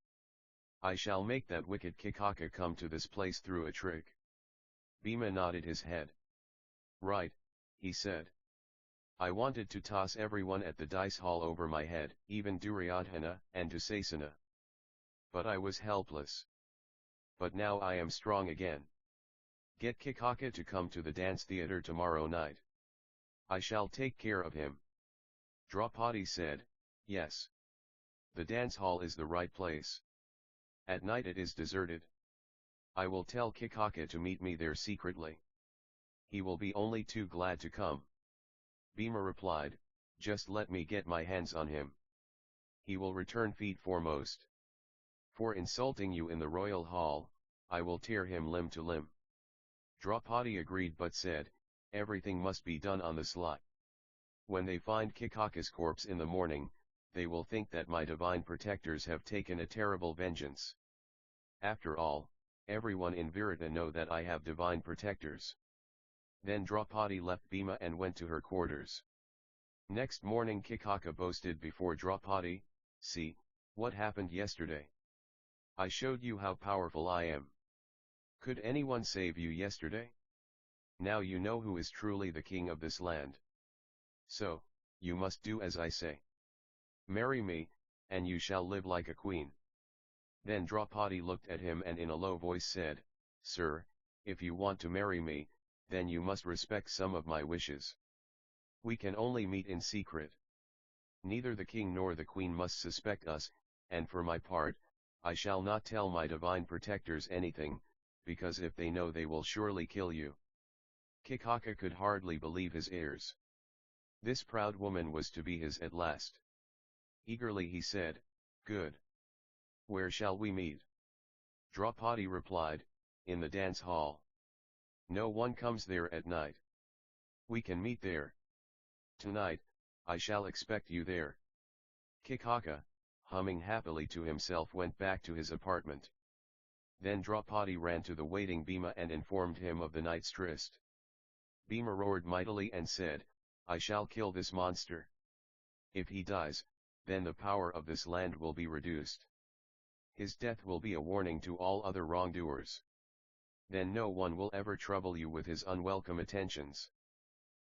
I shall make that wicked Kikaka come to this place through a trick." Bhima nodded his head. "Right," he said. "I wanted to toss everyone at the dice hall over my head, even Duryodhana and Dusasana. But I was helpless. But now I am strong again. Get Kikaka to come to the dance theatre tomorrow night. I shall take care of him." Draupadi said, "Yes. The dance hall is the right place. At night it is deserted. I will tell Kikaka to meet me there secretly. He will be only too glad to come." Bhima replied, "Just let me get my hands on him. He will return feet foremost. For insulting you in the royal hall, I will tear him limb to limb." Draupadi agreed but said, "Everything must be done on the sly. When they find Kikaka's corpse in the morning, they will think that my divine protectors have taken a terrible vengeance. After all, everyone in Virata know that I have divine protectors." Then Draupadi left Bhima and went to her quarters. Next morning Kikaka boasted before Draupadi, "See, what happened yesterday. I showed you how powerful I am. Could anyone save you yesterday? Now you know who is truly the king of this land. So, you must do as I say. Marry me, and you shall live like a queen." Then Draupadi looked at him and in a low voice said, "Sir, if you want to marry me, then you must respect some of my wishes. We can only meet in secret. Neither the king nor the queen must suspect us, and for my part, I shall not tell my divine protectors anything, because if they know they will surely kill you." Kikaka could hardly believe his ears. This proud woman was to be his at last. Eagerly he said, "Good. Where shall we meet?" Draupadi replied, "In the dance hall. No one comes there at night. We can meet there. Tonight, I shall expect you there." Kikaka, humming happily to himself, went back to his apartment. Then Draupadi ran to the waiting Bhima and informed him of the night's tryst. Bhima roared mightily and said, "I shall kill this monster. If he dies, then the power of this land will be reduced. His death will be a warning to all other wrongdoers. Then no one will ever trouble you with his unwelcome attentions."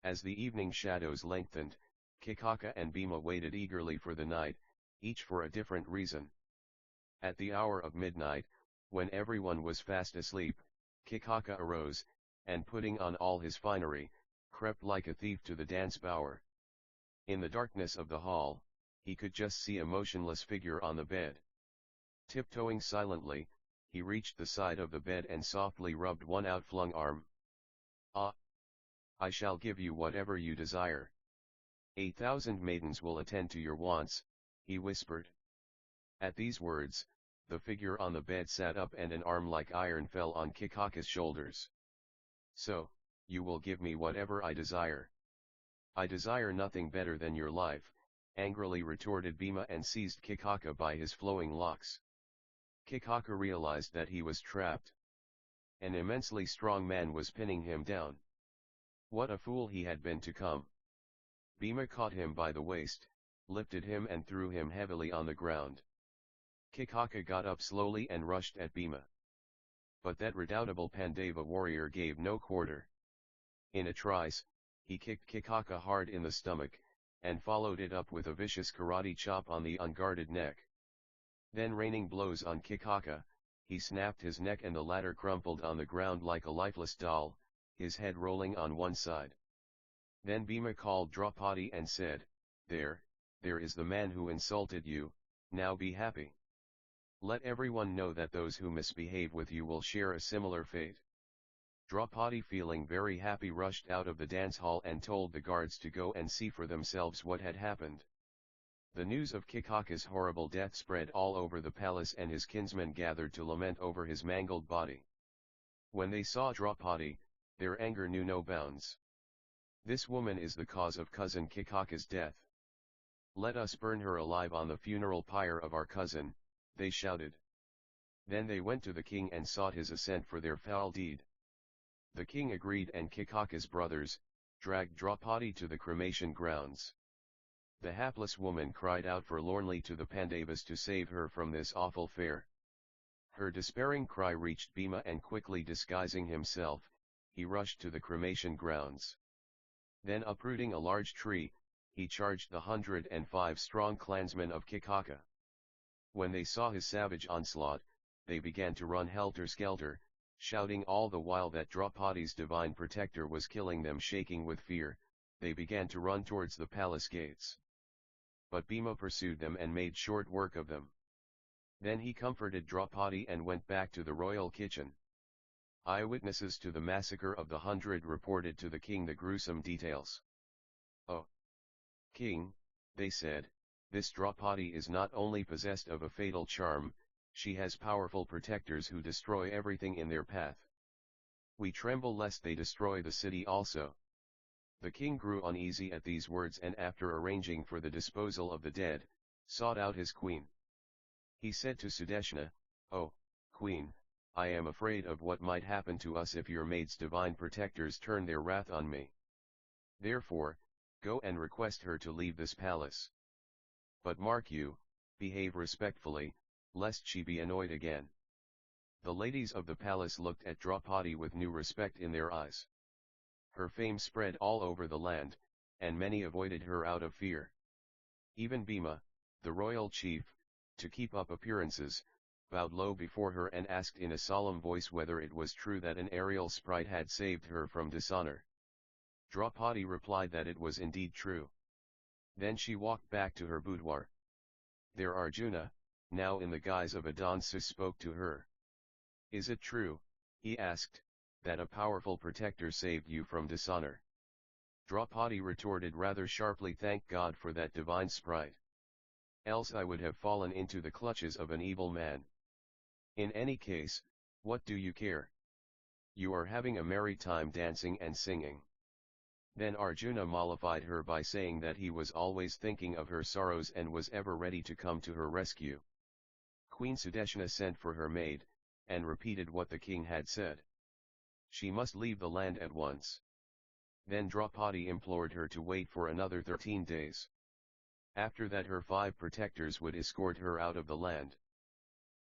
As the evening shadows lengthened, Kikaka and Bhima waited eagerly for the night, each for a different reason. At the hour of midnight, when everyone was fast asleep, Kikaka arose, and putting on all his finery, crept like a thief to the dance bower. In the darkness of the hall, he could just see a motionless figure on the bed. Tiptoeing silently, he reached the side of the bed and softly rubbed one outflung arm. "Ah! I shall give you whatever you desire. 8,000 maidens will attend to your wants," he whispered. At these words, the figure on the bed sat up and an arm like iron fell on Kikaka's shoulders. "So, you will give me whatever I desire?" "I desire nothing better than your life," angrily retorted Bhima and seized Kikaka by his flowing locks. Kikaka realized that he was trapped. An immensely strong man was pinning him down. What a fool he had been to come. Bhima caught him by the waist, lifted him and threw him heavily on the ground. Kikaka got up slowly and rushed at Bhima. But that redoubtable Pandava warrior gave no quarter. In a trice, he kicked Kikaka hard in the stomach, and followed it up with a vicious karate chop on the unguarded neck. Then raining blows on Kikaka, he snapped his neck and the latter crumpled on the ground like a lifeless doll, his head rolling on one side. Then Bhima called Draupadi and said, there is the man who insulted you, now be happy. Let everyone know that those who misbehave with you will share a similar fate. Draupadi, feeling very happy, rushed out of the dance hall and told the guards to go and see for themselves what had happened. The news of Kikaka's horrible death spread all over the palace, and his kinsmen gathered to lament over his mangled body. When they saw Draupadi, their anger knew no bounds. This woman is the cause of cousin Kikaka's death. Let us burn her alive on the funeral pyre of our cousin, they shouted. Then they went to the king and sought his assent for their foul deed. The king agreed, and Kikaka's brothers dragged Draupadi to the cremation grounds. The hapless woman cried out forlornly to the Pandavas to save her from this awful fate. Her despairing cry reached Bhima, and quickly disguising himself, he rushed to the cremation grounds. Then, uprooting a large tree, he charged the 105 strong clansmen of Kikaka. When they saw his savage onslaught, they began to run helter-skelter, shouting all the while that Draupadi's divine protector was killing them. Shaking with fear, they began to run towards the palace gates. But Bhima pursued them and made short work of them. Then he comforted Draupadi and went back to the royal kitchen. Eyewitnesses to the massacre of the 100 reported to the king the gruesome details. "Oh, king," they said, "this Draupadi is not only possessed of a fatal charm, she has powerful protectors who destroy everything in their path. We tremble lest they destroy the city also." The king grew uneasy at these words, and after arranging for the disposal of the dead, sought out his queen. He said to Sudeshna, "Oh, queen, I am afraid of what might happen to us if your maid's divine protectors turn their wrath on me. Therefore, go and request her to leave this palace. But mark you, behave respectfully, lest she be annoyed again." The ladies of the palace looked at Draupadi with new respect in their eyes. Her fame spread all over the land, and many avoided her out of fear. Even Bhima, the royal chief, to keep up appearances, bowed low before her and asked in a solemn voice whether it was true that an aerial sprite had saved her from dishonor. Draupadi replied that it was indeed true. Then she walked back to her boudoir. There Arjuna, now in the guise of a dancer, spoke to her. "Is it true," he asked, "that a powerful protector saved you from dishonor?" Draupadi retorted rather sharply, "Thank God for that divine sprite. Else I would have fallen into the clutches of an evil man. In any case, what do you care? You are having a merry time dancing and singing." Then Arjuna mollified her by saying that he was always thinking of her sorrows and was ever ready to come to her rescue. Queen Sudeshna sent for her maid, and repeated what the king had said. She must leave the land at once. Then Draupadi implored her to wait for another 13 days. After that her 5 protectors would escort her out of the land.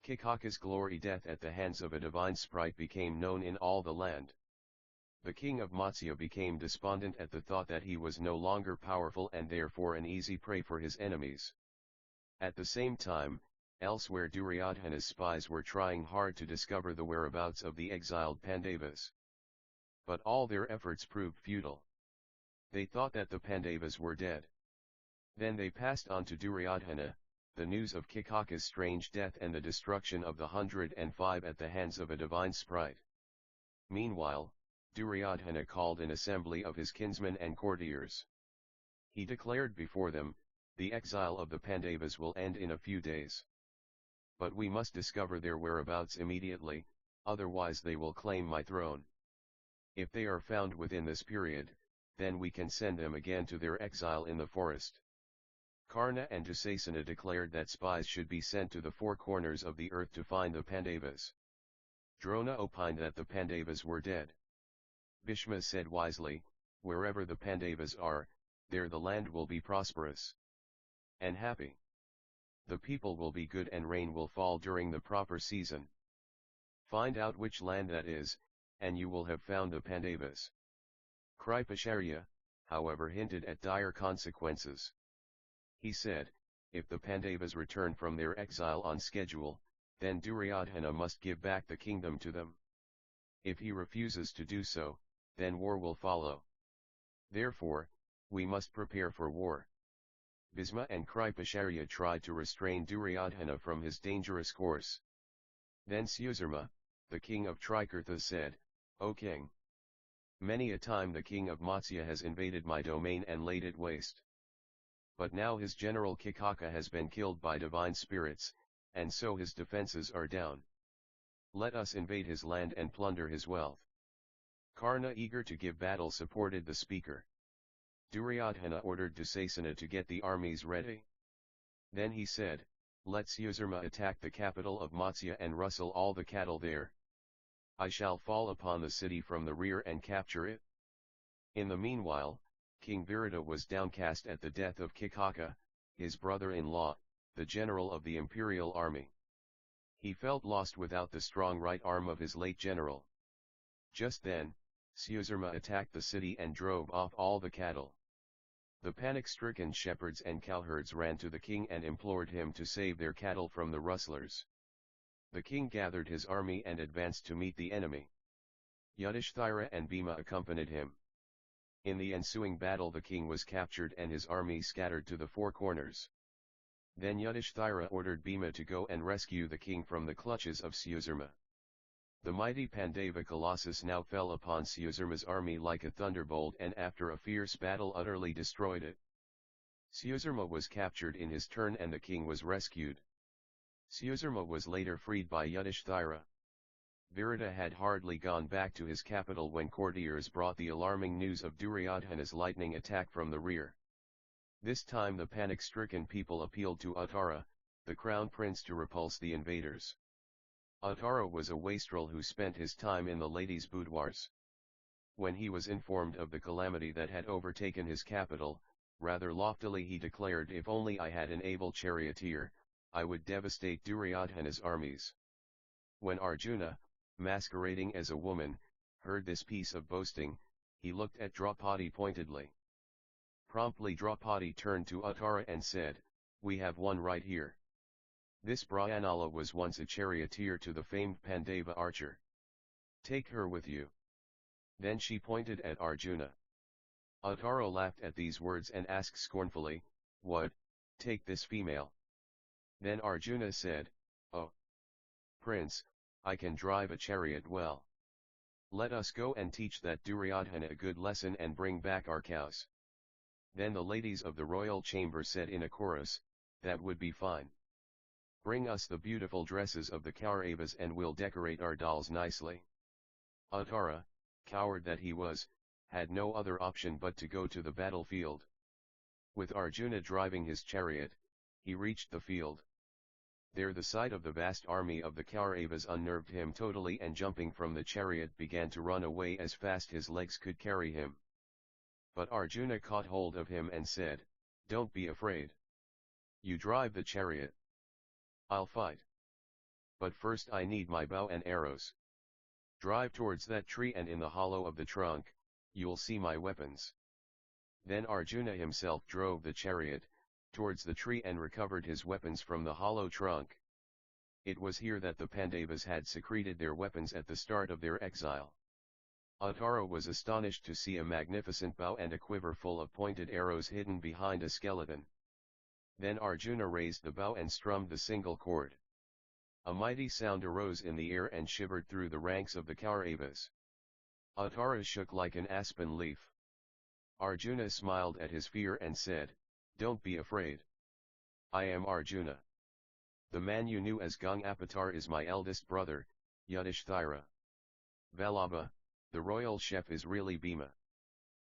Kikaka's glory death at the hands of a divine sprite became known in all the land. The king of Matsya became despondent at the thought that he was no longer powerful and therefore an easy prey for his enemies. At the same time, elsewhere Duryodhana's spies were trying hard to discover the whereabouts of the exiled Pandavas. But all their efforts proved futile. They thought that the Pandavas were dead. Then they passed on to Duryodhana the news of Kikaka's strange death and the destruction of the 105 at the hands of a divine sprite. Meanwhile, Duryodhana called an assembly of his kinsmen and courtiers. He declared before them, "The exile of the Pandavas will end in a few days. But we must discover their whereabouts immediately, otherwise they will claim my throne. If they are found within this period, then we can send them again to their exile in the forest." Karna and Dusasana declared that spies should be sent to the 4 corners of the earth to find the Pandavas. Drona opined that the Pandavas were dead. Bhishma said wisely, "Wherever the Pandavas are, there the land will be prosperous and happy. The people will be good and rain will fall during the proper season. Find out which land that is, and you will have found the Pandavas." Kripacharya, however, hinted at dire consequences. He said, if the Pandavas return from their exile on schedule, then Duryodhana must give back the kingdom to them. If he refuses to do so, then war will follow. Therefore, we must prepare for war. Bhisma and Kripacharya tried to restrain Duryodhana from his dangerous course. Then Sushirma, the king of Trikarta said, O king! Many a time the king of Matsya has invaded my domain and laid it waste. But now his general Kikaka has been killed by divine spirits, and so his defenses are down. Let us invade his land and plunder his wealth. Karna, eager to give battle, supported the speaker. Duryodhana ordered Dusasana to get the armies ready. Then he said, let Sushirma attack the capital of Matsya and rustle all the cattle there. I shall fall upon the city from the rear and capture it. In the meanwhile, King Virata was downcast at the death of Kikaka, his brother-in-law, the general of the imperial army. He felt lost without the strong right arm of his late general. Just then, Sushirma attacked the city and drove off all the cattle. The panic-stricken shepherds and cowherds ran to the king and implored him to save their cattle from the rustlers. The king gathered his army and advanced to meet the enemy. Yudhishthira and Bhima accompanied him. In the ensuing battle the king was captured and his army scattered to the four corners. Then Yudhishthira ordered Bhima to go and rescue the king from the clutches of Sushirma. The mighty Pandava colossus now fell upon Sushirma's army like a thunderbolt and after a fierce battle utterly destroyed it. Sushirma was captured in his turn and the king was rescued. Sushirma was later freed by Yudhishthira. Virata had hardly gone back to his capital when courtiers brought the alarming news of Duryodhana's lightning attack from the rear. This time the panic-stricken people appealed to Uttara, the crown prince, to repulse the invaders. Uttara was a wastrel who spent his time in the ladies' boudoirs. When he was informed of the calamity that had overtaken his capital, rather loftily he declared, if only I had an able charioteer, I would devastate Duryodhana's armies. When Arjuna, masquerading as a woman, heard this piece of boasting, he looked at Draupadi pointedly. Promptly Draupadi turned to Uttara and said, we have one right here. This Bryanala was once a charioteer to the famed Pandava archer. Take her with you. Then she pointed at Arjuna. Uttara laughed at these words and asked scornfully, what, take this female? Then Arjuna said, oh, Prince, I can drive a chariot well. Let us go and teach that Duryodhana a good lesson and bring back our cows. Then the ladies of the royal chamber said in a chorus, that would be fine. Bring us the beautiful dresses of the Kauravas and we'll decorate our dolls nicely. Uttara, coward that he was, had no other option but to go to the battlefield. With Arjuna driving his chariot, he reached the field. There the sight of the vast army of the Kauravas unnerved him totally and jumping from the chariot began to run away as fast his legs could carry him. But Arjuna caught hold of him and said, don't be afraid. You drive the chariot. I'll fight. But first I need my bow and arrows. Drive towards that tree and in the hollow of the trunk, you'll see my weapons. Then Arjuna himself drove the chariot towards the tree and recovered his weapons from the hollow trunk. It was here that the Pandavas had secreted their weapons at the start of their exile. Uttara was astonished to see a magnificent bow and a quiver full of pointed arrows hidden behind a skeleton. Then Arjuna raised the bow and strummed the single chord. A mighty sound arose in the air and shivered through the ranks of the Kauravas. Uttara shook like an aspen leaf. Arjuna smiled at his fear and said, don't be afraid. I am Arjuna. The man you knew as Gangapatar is my eldest brother, Yudhishthira. Vallabha, the royal chef, is really Bhima.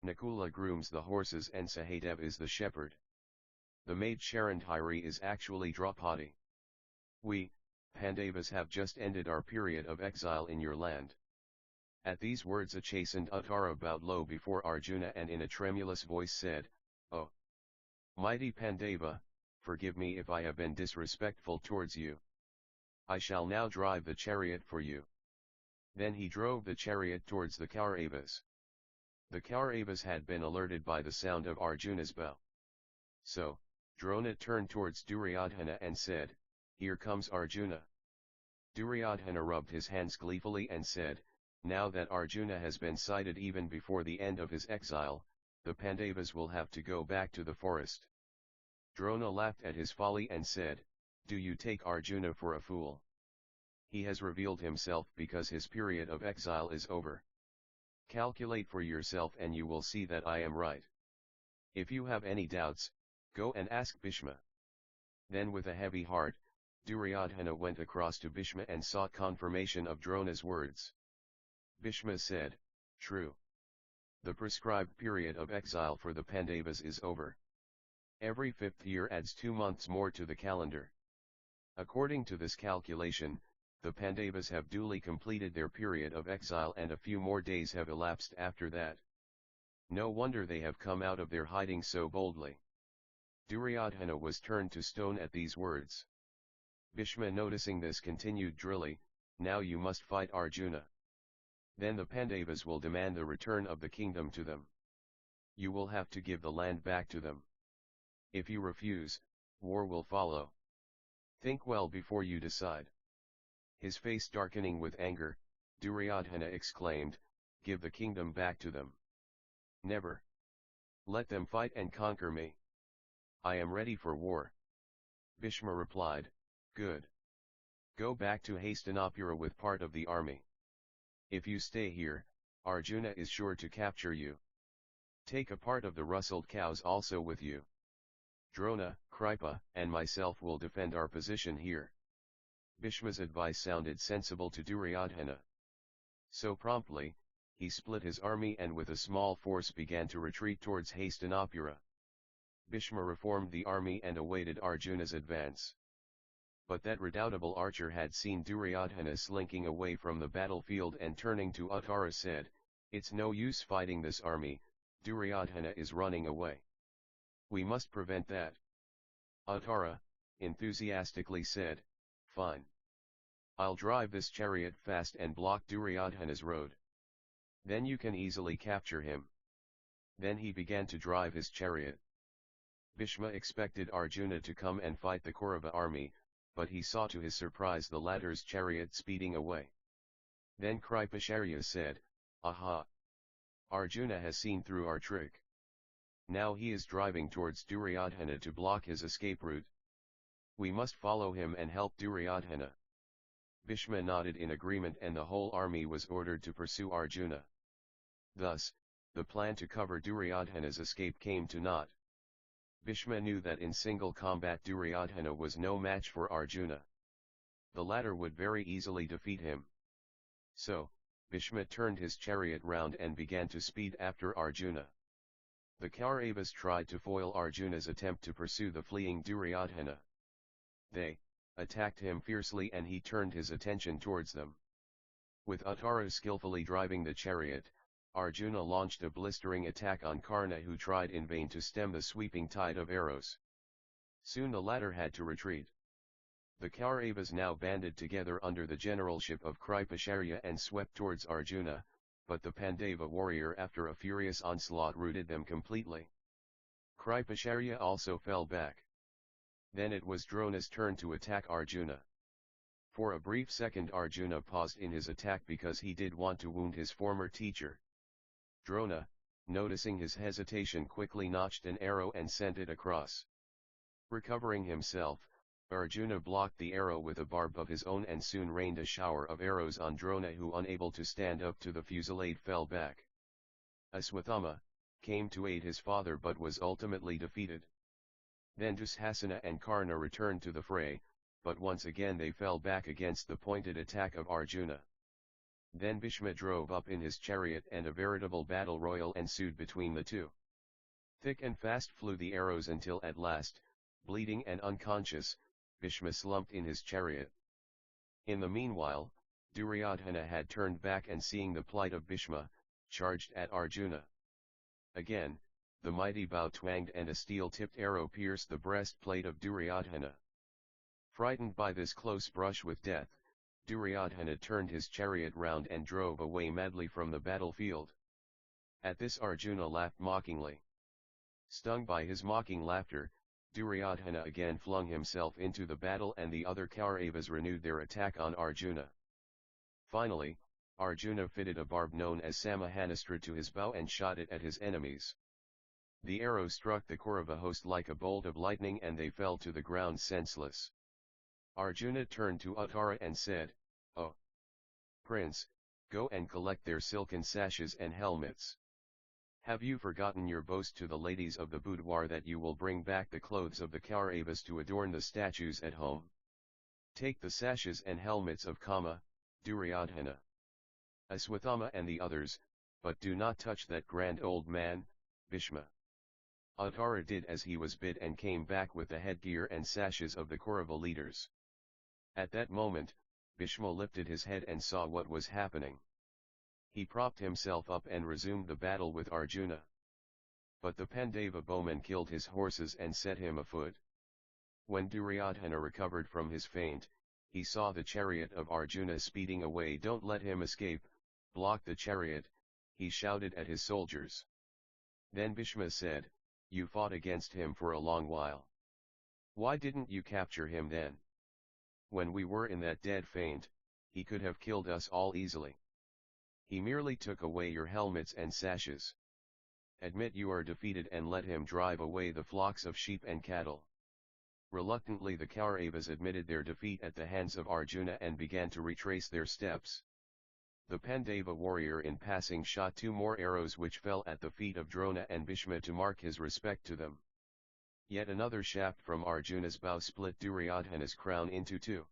Nakula grooms the horses and Sahadev is the shepherd. The maid Sharandhiri is actually Draupadi. We, Pandavas, have just ended our period of exile in your land. At these words a chastened Uttara bowed low before Arjuna and in a tremulous voice said, oh, mighty Pandava, forgive me if I have been disrespectful towards you. I shall now drive the chariot for you. Then he drove the chariot towards the Kauravas. The Kauravas had been alerted by the sound of Arjuna's bow. So, Drona turned towards Duryodhana and said, here comes Arjuna. Duryodhana rubbed his hands gleefully and said, Now that Arjuna has been sighted even before the end of his exile, the Pandavas will have to go back to the forest. Drona laughed at his folly and said, "Do you take Arjuna for a fool? He has revealed himself because his period of exile is over. Calculate for yourself and you will see that I am right. If you have any doubts, go and ask Bhishma." Then with a heavy heart, Duryodhana went across to Bhishma and sought confirmation of Drona's words. Bhishma said, "True. The prescribed period of exile for the Pandavas is over. Every 5th year adds 2 months more to the calendar. According to this calculation, the Pandavas have duly completed their period of exile and a few more days have elapsed after that. No wonder they have come out of their hiding so boldly." Duryodhana was turned to stone at these words. Bhishma noticing this continued drily, "Now you must fight Arjuna. Then the Pandavas will demand the return of the kingdom to them. You will have to give the land back to them. If you refuse, war will follow. Think well before you decide." His face darkening with anger, Duryodhana exclaimed, "Give the kingdom back to them. Never. Let them fight and conquer me. I am ready for war." Bhishma replied, "Good. Go back to Hastinapura with part of the army. If you stay here, Arjuna is sure to capture you. Take a part of the rustled cows also with you. Drona, Kripa, and myself will defend our position here." Bhishma's advice sounded sensible to Duryodhana. So promptly, he split his army and with a small force began to retreat towards Hastinapura. Bhishma reformed the army and awaited Arjuna's advance. But that redoubtable archer had seen Duryodhana slinking away from the battlefield and turning to Uttara said, "It's no use fighting this army, Duryodhana is running away. We must prevent that." Uttara, enthusiastically said, "Fine. I'll drive this chariot fast and block Duryodhana's road. Then you can easily capture him." Then he began to drive his chariot. Bhishma expected Arjuna to come and fight the Kaurava army, but he saw to his surprise the latter's chariot speeding away. Then Kripacharya said, "Aha! Arjuna has seen through our trick. Now he is driving towards Duryodhana to block his escape route. We must follow him and help Duryodhana." Bhishma nodded in agreement and the whole army was ordered to pursue Arjuna. Thus, the plan to cover Duryodhana's escape came to naught. Bhishma knew that in single combat Duryodhana was no match for Arjuna. The latter would very easily defeat him. So, Bhishma turned his chariot round and began to speed after Arjuna. The Kauravas tried to foil Arjuna's attempt to pursue the fleeing Duryodhana. They attacked him fiercely and he turned his attention towards them. With Uttara skillfully driving the chariot, Arjuna launched a blistering attack on Karna who tried in vain to stem the sweeping tide of arrows. Soon the latter had to retreat. The Kauravas now banded together under the generalship of Kripacharya and swept towards Arjuna, but the Pandava warrior after a furious onslaught routed them completely. Kripacharya also fell back. Then it was Drona's turn to attack Arjuna. For a brief second Arjuna paused in his attack because he did want to wound his former teacher. Drona, noticing his hesitation, quickly notched an arrow and sent it across. Recovering himself, Arjuna blocked the arrow with a barb of his own and soon rained a shower of arrows on Drona who, unable to stand up to the fusillade, fell back. Aswathama came to aid his father but was ultimately defeated. Then Dushasana and Karna returned to the fray, but once again they fell back against the pointed attack of Arjuna. Then Bhishma drove up in his chariot and a veritable battle royal ensued between the two. Thick and fast flew the arrows until at last, bleeding and unconscious, Bhishma slumped in his chariot. In the meanwhile, Duryodhana had turned back and seeing the plight of Bhishma, charged at Arjuna. Again, the mighty bow twanged and a steel-tipped arrow pierced the breastplate of Duryodhana. Frightened by this close brush with death, Duryodhana turned his chariot round and drove away madly from the battlefield. At this Arjuna laughed mockingly. Stung by his mocking laughter, Duryodhana again flung himself into the battle and the other Kauravas renewed their attack on Arjuna. Finally, Arjuna fitted a barb known as Samahanastra to his bow and shot it at his enemies. The arrow struck the Kaurava host like a bolt of lightning and they fell to the ground senseless. Arjuna turned to Uttara and said, "Oh, Prince, go and collect their silken sashes and helmets. Have you forgotten your boast to the ladies of the boudoir that you will bring back the clothes of the Kauravas to adorn the statues at home? Take the sashes and helmets of Kama, Duryodhana, Aswathama and the others, but do not touch that grand old man, Bhishma." Uttara did as he was bid and came back with the headgear and sashes of the Kaurava leaders. At that moment, Bhishma lifted his head and saw what was happening. He propped himself up and resumed the battle with Arjuna. But the Pandava bowman killed his horses and set him afoot. When Duryodhana recovered from his faint, he saw the chariot of Arjuna speeding away. "Don't let him escape, block the chariot," he shouted at his soldiers. Then Bhishma said, "You fought against him for a long while. Why didn't you capture him then? When we were in that dead faint, he could have killed us all easily. He merely took away your helmets and sashes. Admit you are defeated and let him drive away the flocks of sheep and cattle." Reluctantly the Kauravas admitted their defeat at the hands of Arjuna and began to retrace their steps. The Pandava warrior in passing shot 2 more arrows which fell at the feet of Drona and Bhishma to mark his respect to them. Yet another shaft from Arjuna's bow split Duryodhana's crown into 2.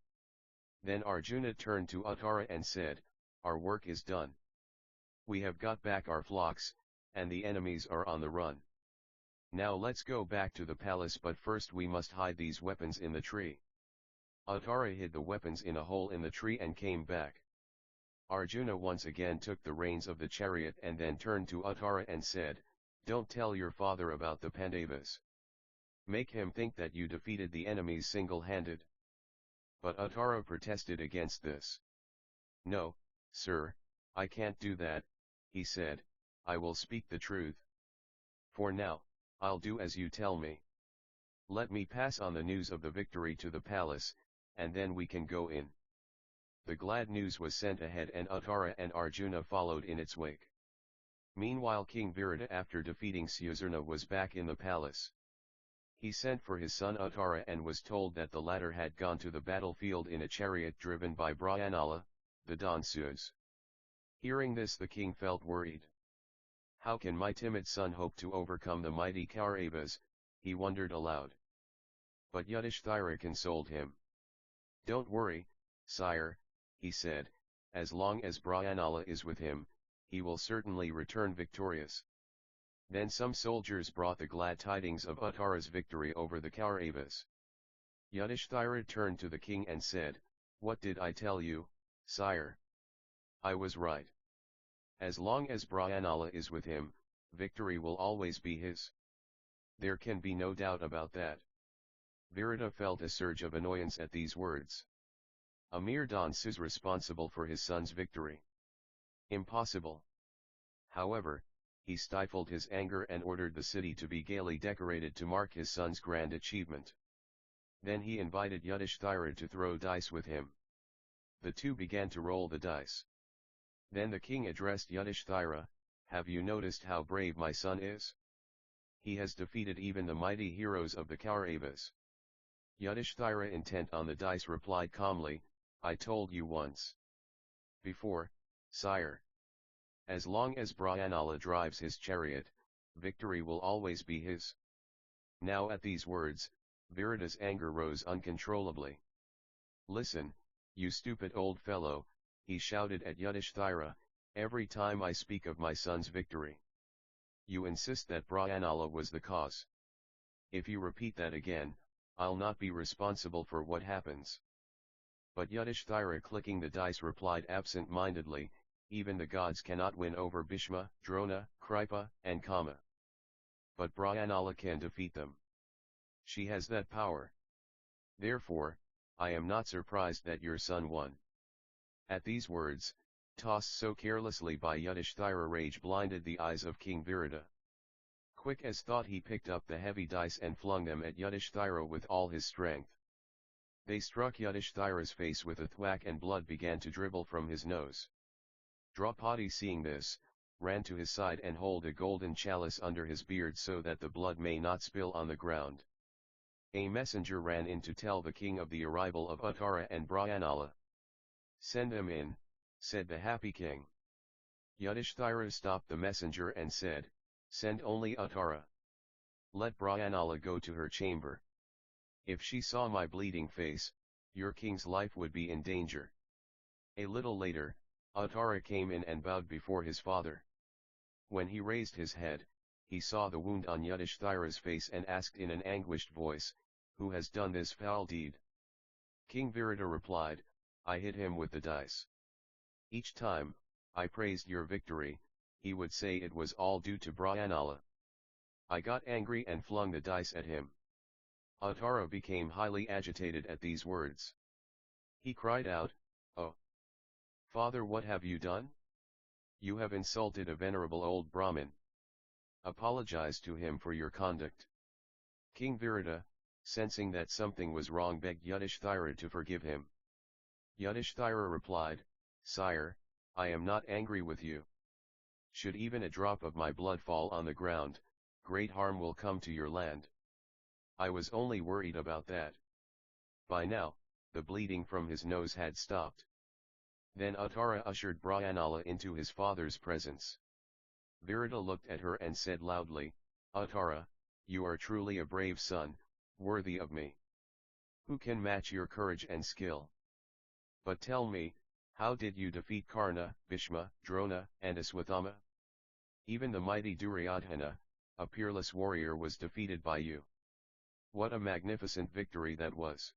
Then Arjuna turned to Uttara and said, "Our work is done. We have got back our flocks, and the enemies are on the run. Now let's go back to the palace, but first we must hide these weapons in the tree." Uttara hid the weapons in a hole in the tree and came back. Arjuna once again took the reins of the chariot and then turned to Uttara and said, "Don't tell your father about the Pandavas. Make him think that you defeated the enemies single-handed." But Uttara protested against this. "No, sir, I can't do that," he said, "I will speak the truth. For now, I'll do as you tell me. Let me pass on the news of the victory to the palace, and then we can go in." The glad news was sent ahead and Uttara and Arjuna followed in its wake. Meanwhile King Virata, after defeating Syusarna, was back in the palace. He sent for his son Uttara and was told that the latter had gone to the battlefield in a chariot driven by Bryanala, the Dansus. Hearing this the king felt worried. "How can my timid son hope to overcome the mighty Kauravas?" he wondered aloud. But Yudhishthira consoled him. "Don't worry, sire," he said, "as long as Bryanala is with him, he will certainly return victorious." Then some soldiers brought the glad tidings of Uttara's victory over the Kauravas. Yudhishthira turned to the king and said, "What did I tell you, sire? I was right. As long as Bryanala is with him, victory will always be his. There can be no doubt about that." Virata felt a surge of annoyance at these words. A mere Dansus responsible for his son's victory. Impossible. However, he stifled his anger and ordered the city to be gaily decorated to mark his son's grand achievement. Then he invited Yudhishthira to throw dice with him. The two began to roll the dice. Then the king addressed Yudhishthira, "Have you noticed how brave my son is? He has defeated even the mighty heroes of the Kauravas." Yudhishthira, intent on the dice, replied calmly, "I told you once before, sire. As long as Bryanala drives his chariot, victory will always be his." Now at these words, Virata's anger rose uncontrollably. "Listen, you stupid old fellow," he shouted at Yudhishthira, "every time I speak of my son's victory, you insist that Bryanala was the cause. If you repeat that again, I'll not be responsible for what happens." But Yudhishthira, clicking the dice, replied absent-mindedly, "Even the gods cannot win over Bhishma, Drona, Kripa, and Kama. But Bryanala can defeat them. She has that power. Therefore, I am not surprised that your son won." At these words, tossed so carelessly by Yudhishthira, rage blinded the eyes of King Virata. Quick as thought he picked up the heavy dice and flung them at Yudhishthira with all his strength. They struck Yudhishthira's face with a thwack and blood began to dribble from his nose. Draupadi seeing this, ran to his side and hold a golden chalice under his beard so that the blood may not spill on the ground. A messenger ran in to tell the king of the arrival of Uttara and Bryanala. "Send them in," said the happy king. Yudhishthira stopped the messenger and said, "Send only Uttara. Let Bryanala go to her chamber. If she saw my bleeding face, your king's life would be in danger." A little later, Uttara came in and bowed before his father. When he raised his head, he saw the wound on Yudhishthira's face and asked in an anguished voice, "Who has done this foul deed?" King Virata replied, "I hit him with the dice. Each time, I praised your victory, he would say it was all due to Bryanala. I got angry and flung the dice at him." Uttara became highly agitated at these words. He cried out, "Oh! Father, what have you done? You have insulted a venerable old Brahmin. Apologize to him for your conduct." King Virata, sensing that something was wrong, begged Yudhishthira to forgive him. Yudhishthira replied, "Sire, I am not angry with you. Should even a drop of my blood fall on the ground, great harm will come to your land. I was only worried about that." By now, the bleeding from his nose had stopped. Then Uttara ushered Bryanala into his father's presence. Virata looked at her and said loudly, "Uttara, you are truly a brave son, worthy of me. Who can match your courage and skill? But tell me, how did you defeat Karna, Bhishma, Drona, and Aswathama? Even the mighty Duryodhana, a peerless warrior, was defeated by you. What a magnificent victory that was!"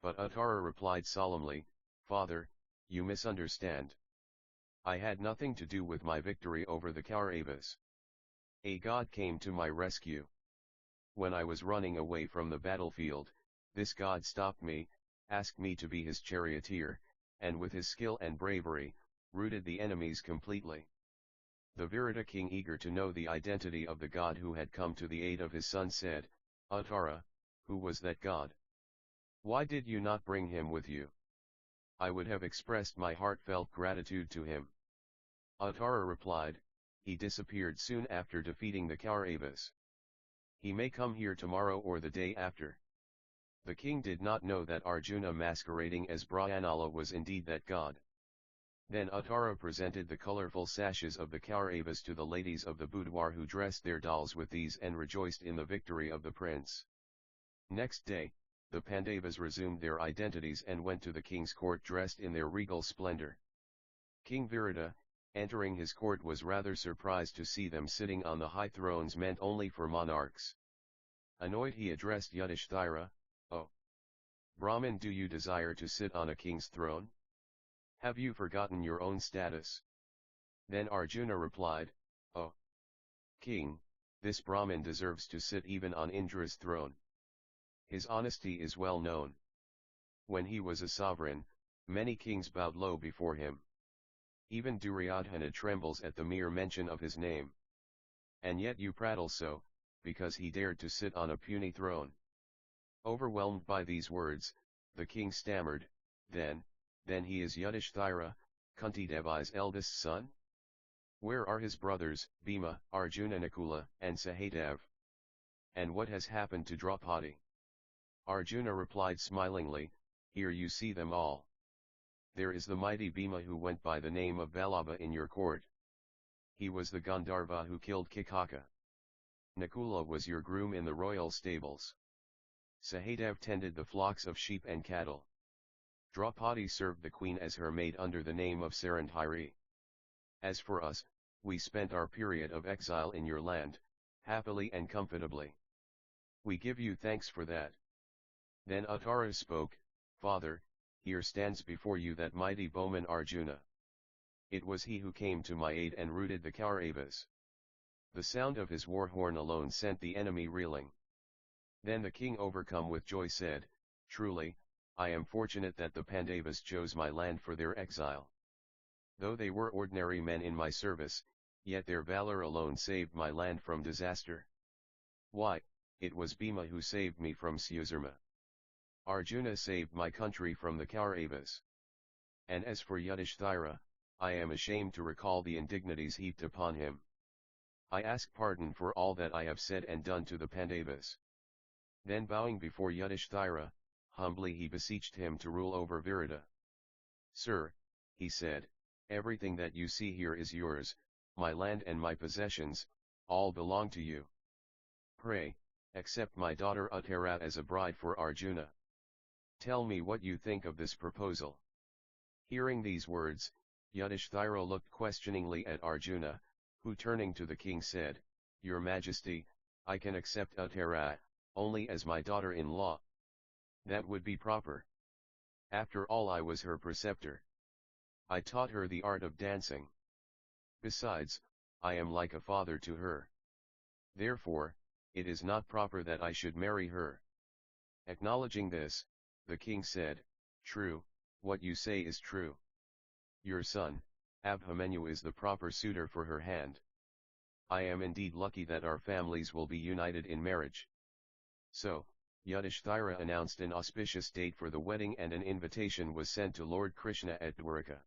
But Uttara replied solemnly, "Father, you misunderstand. I had nothing to do with my victory over the Kauravas. A god came to my rescue. When I was running away from the battlefield, this god stopped me, asked me to be his charioteer, and with his skill and bravery, routed the enemies completely." The Virata king, eager to know the identity of the god who had come to the aid of his son, said, "Uttara, who was that god? Why did you not bring him with you? I would have expressed my heartfelt gratitude to him." Uttara replied, "He disappeared soon after defeating the Kauravas. He may come here tomorrow or the day after." The king did not know that Arjuna masquerading as Bryanala was indeed that god. Then Uttara presented the colorful sashes of the Kauravas to the ladies of the boudoir, who dressed their dolls with these and rejoiced in the victory of the prince. Next day, the Pandavas resumed their identities and went to the king's court dressed in their regal splendor. King Virata, entering his court, was rather surprised to see them sitting on the high thrones meant only for monarchs. Annoyed, he addressed Yudhishthira, "Oh! Brahmin, do you desire to sit on a king's throne? Have you forgotten your own status?" Then Arjuna replied, "Oh! King, this Brahmin deserves to sit even on Indra's throne. His honesty is well known. When he was a sovereign, many kings bowed low before him. Even Duryodhana trembles at the mere mention of his name. And yet you prattle so, because he dared to sit on a puny throne." Overwhelmed by these words, the king stammered, Then he is Yudhishthira, Kuntidevi's eldest son? Where are his brothers, Bhima, Arjuna, Nakula, and Sahadev? And what has happened to Draupadi?" Arjuna replied smilingly, "Here you see them all. There is the mighty Bhima, who went by the name of Vallabha in your court. He was the Gandharva who killed Kikaka. Nakula was your groom in the royal stables. Sahadev tended the flocks of sheep and cattle. Draupadi served the queen as her maid under the name of Sarandhiri. As for us, we spent our period of exile in your land, happily and comfortably. We give you thanks for that." Then Uttara spoke, "Father, here stands before you that mighty bowman Arjuna. It was he who came to my aid and routed the Kauravas. The sound of his war horn alone sent the enemy reeling." Then the king, overcome with joy, said, "Truly, I am fortunate that the Pandavas chose my land for their exile. Though they were ordinary men in my service, yet their valor alone saved my land from disaster. Why, it was Bhima who saved me from Syuzurma. Arjuna saved my country from the Kauravas. And as for Yudhishthira, I am ashamed to recall the indignities heaped upon him. I ask pardon for all that I have said and done to the Pandavas. Then bowing before Yudhishthira, humbly he beseeched him to rule over Virata. Sir, he said, everything that you see here is yours, my land and my possessions, all belong to you. Pray, accept my daughter Uttara as a bride for Arjuna. Tell me what you think of this proposal. Hearing these words, Yudhishthira looked questioningly at Arjuna, who turning to the king said, Your Majesty, I can accept Uttara, only as my daughter-in-law. That would be proper. After all, I was her preceptor. I taught her the art of dancing. Besides, I am like a father to her. Therefore, it is not proper that I should marry her. Acknowledging this, the king said, True, what you say is true. Your son, Abhimanyu, is the proper suitor for her hand. I am indeed lucky that our families will be united in marriage. So, Yudhishthira announced an auspicious date for the wedding, and an invitation was sent to Lord Krishna at Dwarka.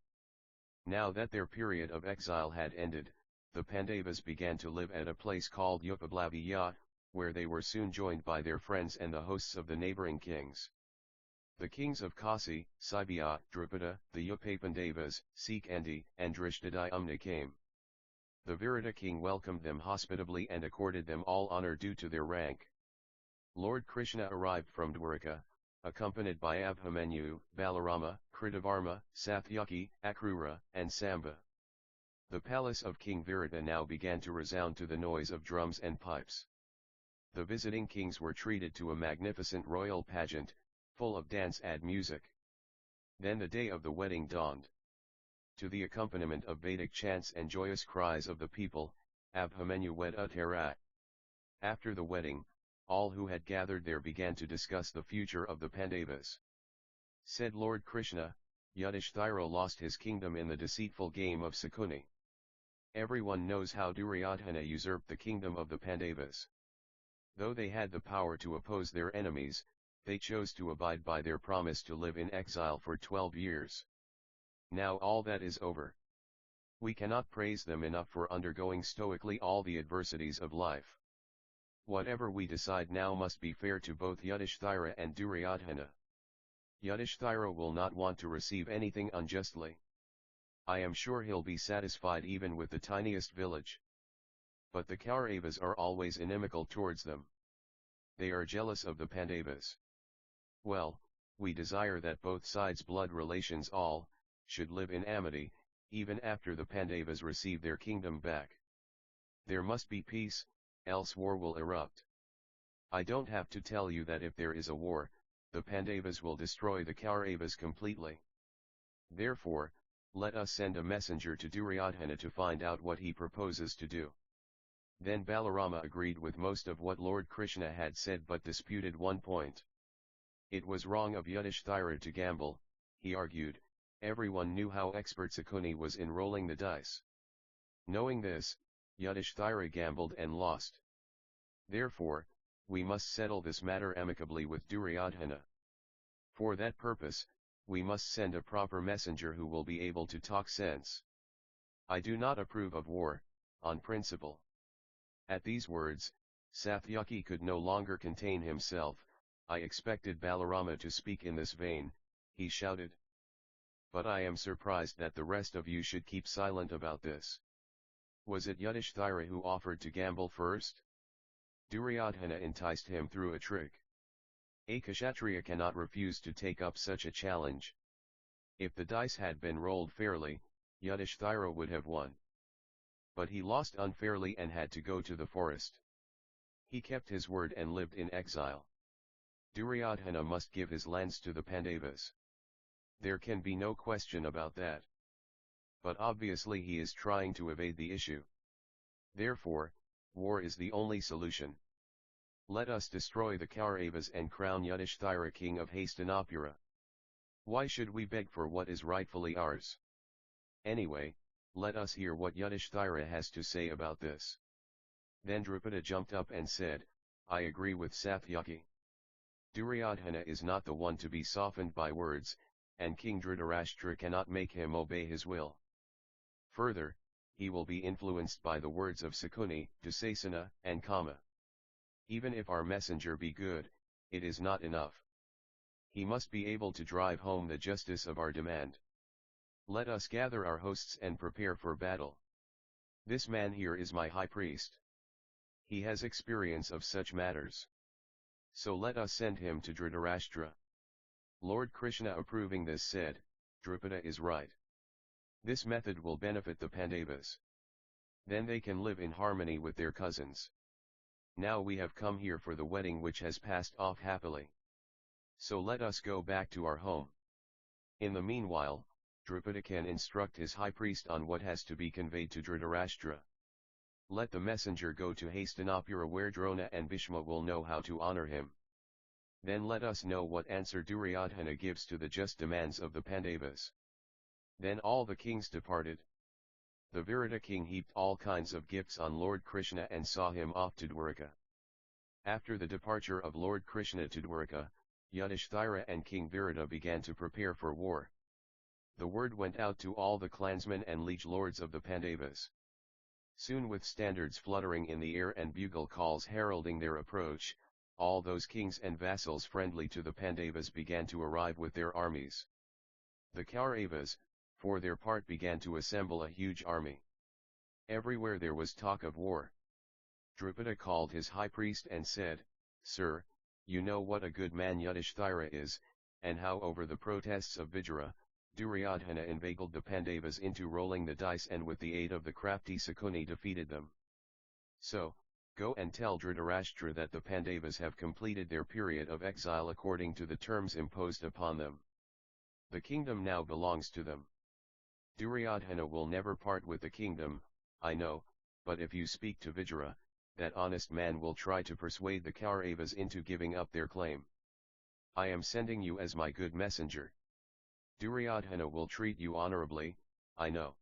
Now that their period of exile had ended, the Pandavas began to live at a place called Upablaviya, where they were soon joined by their friends and the hosts of the neighboring kings. The kings of Kasi, Sibhya, Drupada, the Upapandavas, Sikandi, and Drishtadhyumna came. The Virata king welcomed them hospitably and accorded them all honor due to their rank. Lord Krishna arrived from Dwarka, accompanied by Abhimanyu, Balarama, Kritavarma, Satyaki, Akrura, and Samba. The palace of King Virata now began to resound to the noise of drums and pipes. The visiting kings were treated to a magnificent royal pageant, full of dance and music. Then the day of the wedding dawned. To the accompaniment of Vedic chants and joyous cries of the people, Abhimanyu wed Uttara. After the wedding, all who had gathered there began to discuss the future of the Pandavas. Said Lord Krishna, Yudhishthira lost his kingdom in the deceitful game of Sakuni. Everyone knows how Duryodhana usurped the kingdom of the Pandavas. Though they had the power to oppose their enemies, they chose to abide by their promise to live in exile for 12 years. Now all that is over. We cannot praise them enough for undergoing stoically all the adversities of life. Whatever we decide now must be fair to both Yudhishthira and Duryodhana. Yudhishthira will not want to receive anything unjustly. I am sure he'll be satisfied even with the tiniest village. But the Kauravas are always inimical towards them. They are jealous of the Pandavas. Well, we desire that both sides' blood relations all should live in amity, even after the Pandavas receive their kingdom back. There must be peace, else war will erupt. I don't have to tell you that if there is a war, the Pandavas will destroy the Kauravas completely. Therefore, let us send a messenger to Duryodhana to find out what he proposes to do. Then Balarama agreed with most of what Lord Krishna had said, but disputed one point. It was wrong of Yudhishthira to gamble, he argued. Everyone knew how expert Sakuni was in rolling the dice. Knowing this, Yudhishthira gambled and lost. Therefore, we must settle this matter amicably with Duryodhana. For that purpose, we must send a proper messenger who will be able to talk sense. I do not approve of war, on principle. At these words, Satyaki could no longer contain himself. I expected Balarama to speak in this vein, he shouted. But I am surprised that the rest of you should keep silent about this. Was it Yudhishthira who offered to gamble first? Duryodhana enticed him through a trick. A Kshatriya cannot refuse to take up such a challenge. If the dice had been rolled fairly, Yudhishthira would have won. But he lost unfairly and had to go to the forest. He kept his word and lived in exile. Duryodhana must give his lands to the Pandavas. There can be no question about that. But obviously he is trying to evade the issue. Therefore, war is the only solution. Let us destroy the Kauravas and crown Yudhishthira king of Hastinapura. Why should we beg for what is rightfully ours? Anyway, let us hear what Yudhishthira has to say about this. Then Drupada jumped up and said, I agree with Satyaki. Duryodhana is not the one to be softened by words, and King Dhritarashtra cannot make him obey his will. Further, he will be influenced by the words of Sakuni, Dusasana, and Kama. Even if our messenger be good, it is not enough. He must be able to drive home the justice of our demand. Let us gather our hosts and prepare for battle. This man here is my high priest. He has experience of such matters. So let us send him to Dhritarashtra. Lord Krishna approving this said, Drupada is right. This method will benefit the Pandavas. Then they can live in harmony with their cousins. Now we have come here for the wedding which has passed off happily. So let us go back to our home. In the meanwhile, Drupada can instruct his high priest on what has to be conveyed to Dhritarashtra. Let the messenger go to Hastinapura where Drona and Bhishma will know how to honor him. Then let us know what answer Duryodhana gives to the just demands of the Pandavas. Then all the kings departed. The Virata king heaped all kinds of gifts on Lord Krishna and saw him off to Dwaraka. After the departure of Lord Krishna to Dwaraka, Yudhishthira and King Virata began to prepare for war. The word went out to all the clansmen and liege lords of the Pandavas. Soon with standards fluttering in the air and bugle calls heralding their approach, all those kings and vassals friendly to the Pandavas began to arrive with their armies. The Kauravas, for their part, began to assemble a huge army. Everywhere there was talk of war. Drupada called his high priest and said, Sir, you know what a good man Yudhishthira is, and how over the protests of Vijaya, Duryodhana inveigled the Pandavas into rolling the dice and with the aid of the crafty Sakuni defeated them. So, go and tell Dhritarashtra that the Pandavas have completed their period of exile according to the terms imposed upon them. The kingdom now belongs to them. Duryodhana will never part with the kingdom, I know, but if you speak to Vijaya, that honest man will try to persuade the Kauravas into giving up their claim. I am sending you as my good messenger. Duryodhana will treat you honorably, I know.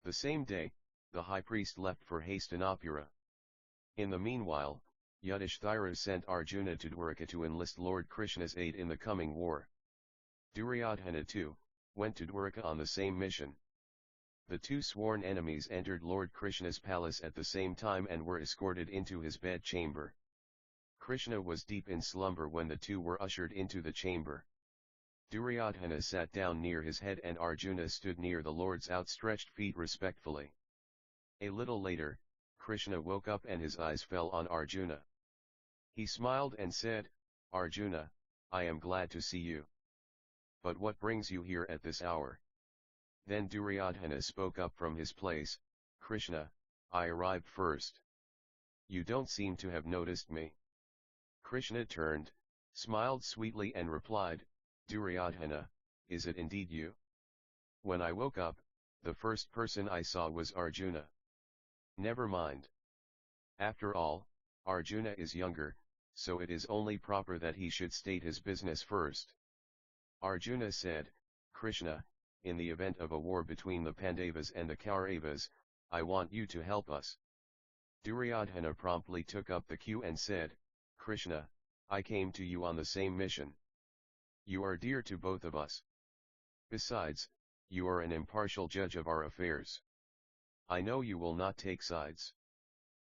The same day, the high priest left for Hastinapura. In the meanwhile, Yudhishthira sent Arjuna to Dwaraka to enlist Lord Krishna's aid in the coming war. Duryodhana too went to Dwaraka on the same mission. The two sworn enemies entered Lord Krishna's palace at the same time and were escorted into his bed chamber. Krishna was deep in slumber when the two were ushered into the chamber. Duryodhana sat down near his head and Arjuna stood near the Lord's outstretched feet respectfully. A little later, Krishna woke up and his eyes fell on Arjuna. He smiled and said, Arjuna, I am glad to see you. But what brings you here at this hour? Then Duryodhana spoke up from his place, Krishna, I arrived first. You don't seem to have noticed me. Krishna turned, smiled sweetly and replied, Duryodhana, is it indeed you? When I woke up, the first person I saw was Arjuna. Never mind. After all, Arjuna is younger, so it is only proper that he should state his business first. Arjuna said, Krishna, in the event of a war between the Pandavas and the Kauravas, I want you to help us. Duryodhana promptly took up the cue and said, Krishna, I came to you on the same mission. You are dear to both of us. Besides, you are an impartial judge of our affairs. I know you will not take sides.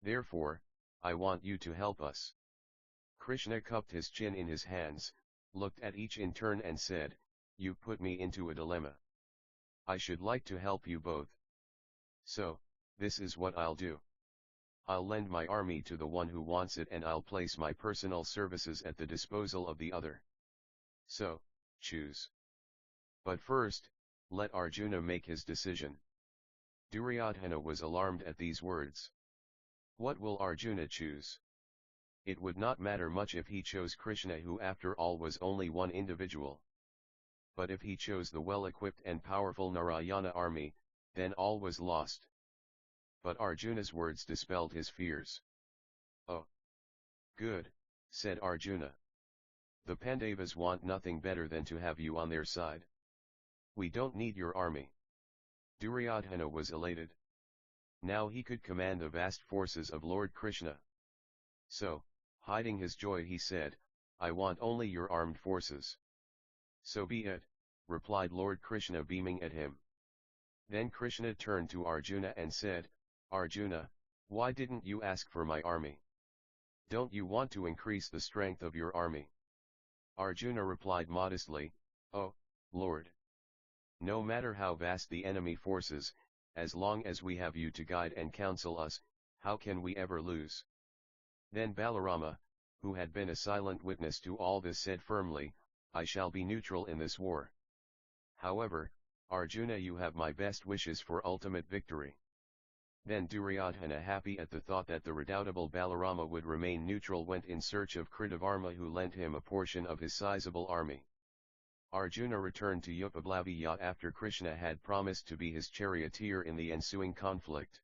Therefore, I want you to help us. Krishna cupped his chin in his hands, looked at each in turn and said, You put me into a dilemma. I should like to help you both. So, this is what I'll do. I'll lend my army to the one who wants it and I'll place my personal services at the disposal of the other. So, choose. But first, let Arjuna make his decision. Duryodhana was alarmed at these words. What will Arjuna choose? It would not matter much if he chose Krishna, who after all was only one individual. But if he chose the well-equipped and powerful Narayana army, then all was lost. But Arjuna's words dispelled his fears. Oh! Good, said Arjuna. The Pandavas want nothing better than to have you on their side. We don't need your army. Duryodhana was elated. Now he could command the vast forces of Lord Krishna. So, hiding his joy, he said, I want only your armed forces. So be it, replied Lord Krishna beaming at him. Then Krishna turned to Arjuna and said, Arjuna, why didn't you ask for my army? Don't you want to increase the strength of your army? Arjuna replied modestly, Oh, Lord! No matter how vast the enemy forces, as long as we have you to guide and counsel us, how can we ever lose? Then Balarama, who had been a silent witness to all this, said firmly, I shall be neutral in this war. However, Arjuna, you have my best wishes for ultimate victory. Then Duryodhana, happy at the thought that the redoubtable Balarama would remain neutral, went in search of Kritavarma, who lent him a portion of his sizable army. Arjuna returned to Upablaviya after Krishna had promised to be his charioteer in the ensuing conflict.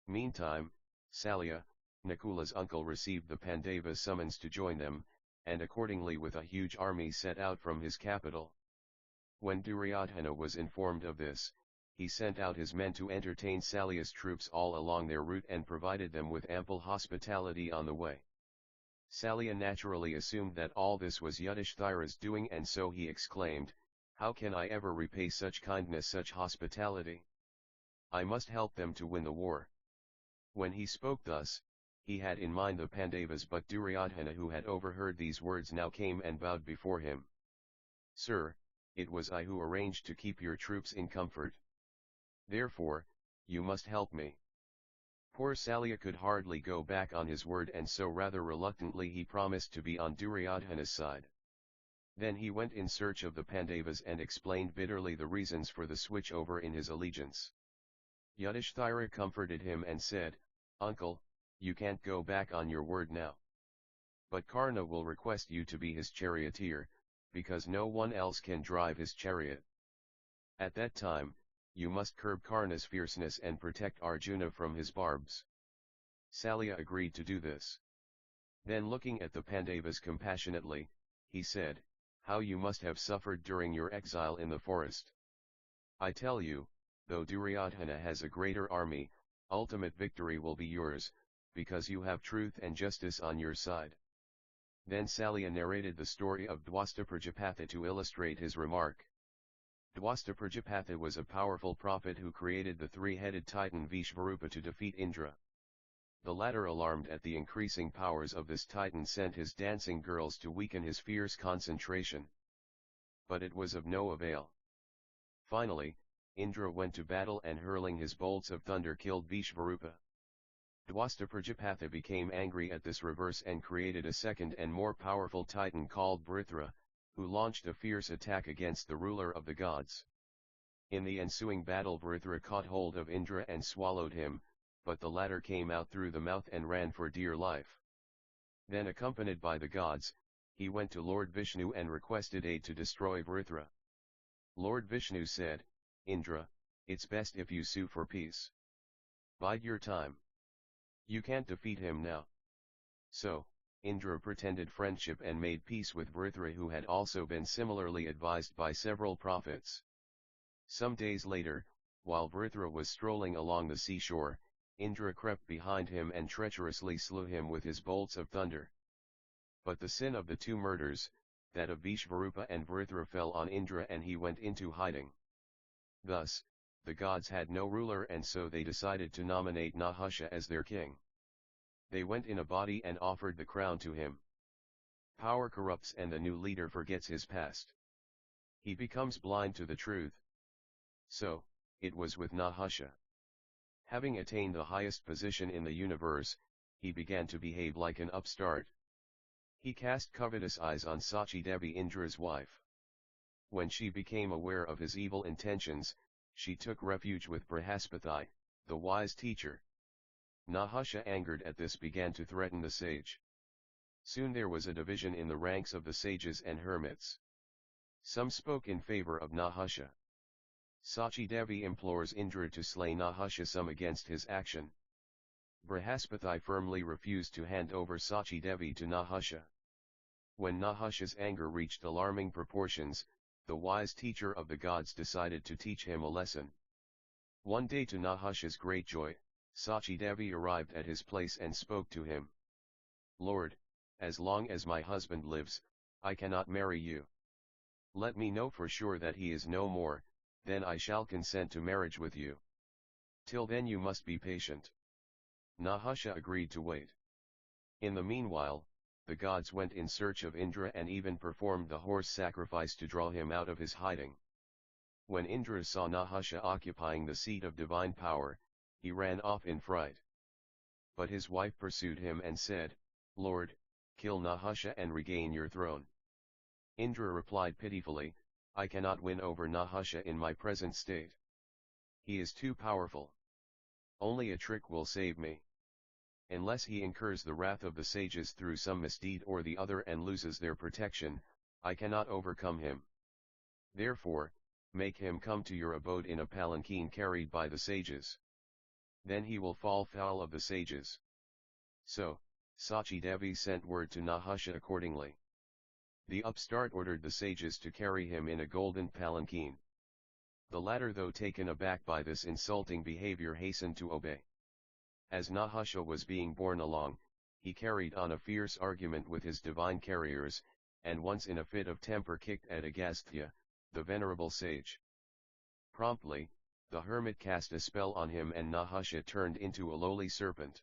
Meantime, Salya, Nakula's uncle, received the Pandavas' summons to join them, and accordingly with a huge army set out from his capital. When Duryodhana was informed of this, he sent out his men to entertain Salya's troops all along their route and provided them with ample hospitality on the way. Salya naturally assumed that all this was Yudhishthira's doing, and so he exclaimed, How can I ever repay such kindness, such hospitality? I must help them to win the war. When he spoke thus, he had in mind the Pandavas, but Duryodhana, who had overheard these words, now came and bowed before him. Sir, it was I who arranged to keep your troops in comfort. Therefore, you must help me. Poor Salya could hardly go back on his word, and so rather reluctantly he promised to be on Duryodhana's side. Then he went in search of the Pandavas and explained bitterly the reasons for the switch over in his allegiance. Yudhishthira comforted him and said, Uncle, you can't go back on your word now. But Karna will request you to be his charioteer, because no one else can drive his chariot. At that time, you must curb Karna's fierceness and protect Arjuna from his barbs. Salya agreed to do this. Then, looking at the Pandavas compassionately, he said, How you must have suffered during your exile in the forest. I tell you, though Duryodhana has a greater army, ultimate victory will be yours, because you have truth and justice on your side. Then Salya narrated the story of Dwasta Prajapatha to illustrate his remark. Dwasta Prajapatha was a powerful prophet who created the three-headed titan Vishvarupa to defeat Indra. The latter, alarmed at the increasing powers of this titan, sent his dancing girls to weaken his fierce concentration. But it was of no avail. Finally, Indra went to battle and, hurling his bolts of thunder, killed Vishvarupa. Dwasta Prajapatha became angry at this reverse and created a second and more powerful titan called Brithra, who launched a fierce attack against the ruler of the gods. In the ensuing battle, Brithra caught hold of Indra and swallowed him, but the latter came out through the mouth and ran for dear life. Then, accompanied by the gods, he went to Lord Vishnu and requested aid to destroy Brithra. Lord Vishnu said, Indra, it's best if you sue for peace. Bide your time. You can't defeat him now. So, Indra pretended friendship and made peace with Brithra, who had also been similarly advised by several prophets. Some days later, while Brithra was strolling along the seashore, Indra crept behind him and treacherously slew him with his bolts of thunder. But the sin of the two murders, that of Vishvarupa and Brithra, fell on Indra, and he went into hiding. Thus, the gods had no ruler, and so they decided to nominate Nahusha as their king. They went in a body and offered the crown to him. Power corrupts, and the new leader forgets his past. He becomes blind to the truth. So, it was with Nahusha. Having attained the highest position in the universe, he began to behave like an upstart. He cast covetous eyes on Sachi Devi, Indra's wife. When she became aware of his evil intentions, she took refuge with Brihaspati, the wise teacher. Nahusha, angered at this, began to threaten the sage. Soon there was a division in the ranks of the sages and hermits. Some spoke in favor of Nahusha. Sachi Devi implores Indra to slay Nahusha, some against his action. Brihaspati firmly refused to hand over Sachi Devi to Nahusha. When Nahusha's anger reached alarming proportions, the wise teacher of the gods decided to teach him a lesson. One day, to Nahusha's great joy, Sachi Devi arrived at his place and spoke to him. Lord, as long as my husband lives, I cannot marry you. Let me know for sure that he is no more, then I shall consent to marriage with you. Till then you must be patient. Nahusha agreed to wait. In the meanwhile, the gods went in search of Indra and even performed the horse sacrifice to draw him out of his hiding. When Indra saw Nahusha occupying the seat of divine power, he ran off in fright. But his wife pursued him and said, "Lord, kill Nahusha and regain your throne." Indra replied pitifully, "I cannot win over Nahusha in my present state. He is too powerful. Only a trick will save me. Unless he incurs the wrath of the sages through some misdeed or the other and loses their protection, I cannot overcome him. Therefore, make him come to your abode in a palanquin carried by the sages. Then he will fall foul of the sages." So, Sachi Devi sent word to Nahusha accordingly. The upstart ordered the sages to carry him in a golden palanquin. The latter, though taken aback by this insulting behavior, hastened to obey. As Nahusha was being borne along, he carried on a fierce argument with his divine carriers, and once in a fit of temper kicked at Agastya, the venerable sage. Promptly, the hermit cast a spell on him and Nahusha turned into a lowly serpent.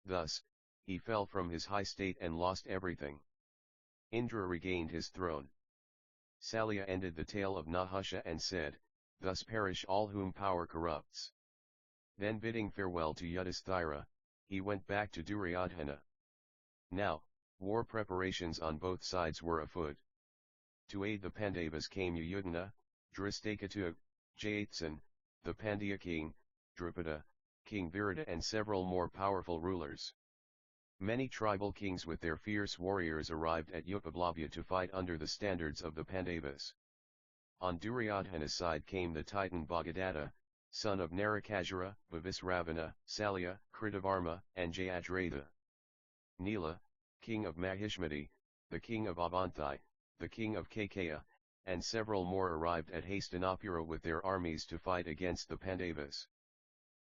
Thus, he fell from his high state and lost everything. Indra regained his throne. Salya ended the tale of Nahusha and said, "Thus perish all whom power corrupts." Then bidding farewell to Yudhisthira, he went back to Duryodhana. Now, war preparations on both sides were afoot. To aid the Pandavas came Yudhana, Dristakatu, Jayatsan, the Pandya king, Drupada, King Virata and several more powerful rulers. Many tribal kings with their fierce warriors arrived at Upavlavya to fight under the standards of the Pandavas. On Duryodhana's side came the Titan Bhagadatta, son of Narakasura, Bhavisravana, Salya, Kritavarma, and Jayadratha. Nila, king of Mahishmati, the king of Avanthi, the king of Kakaya, and several more arrived at Hastinapura with their armies to fight against the Pandavas.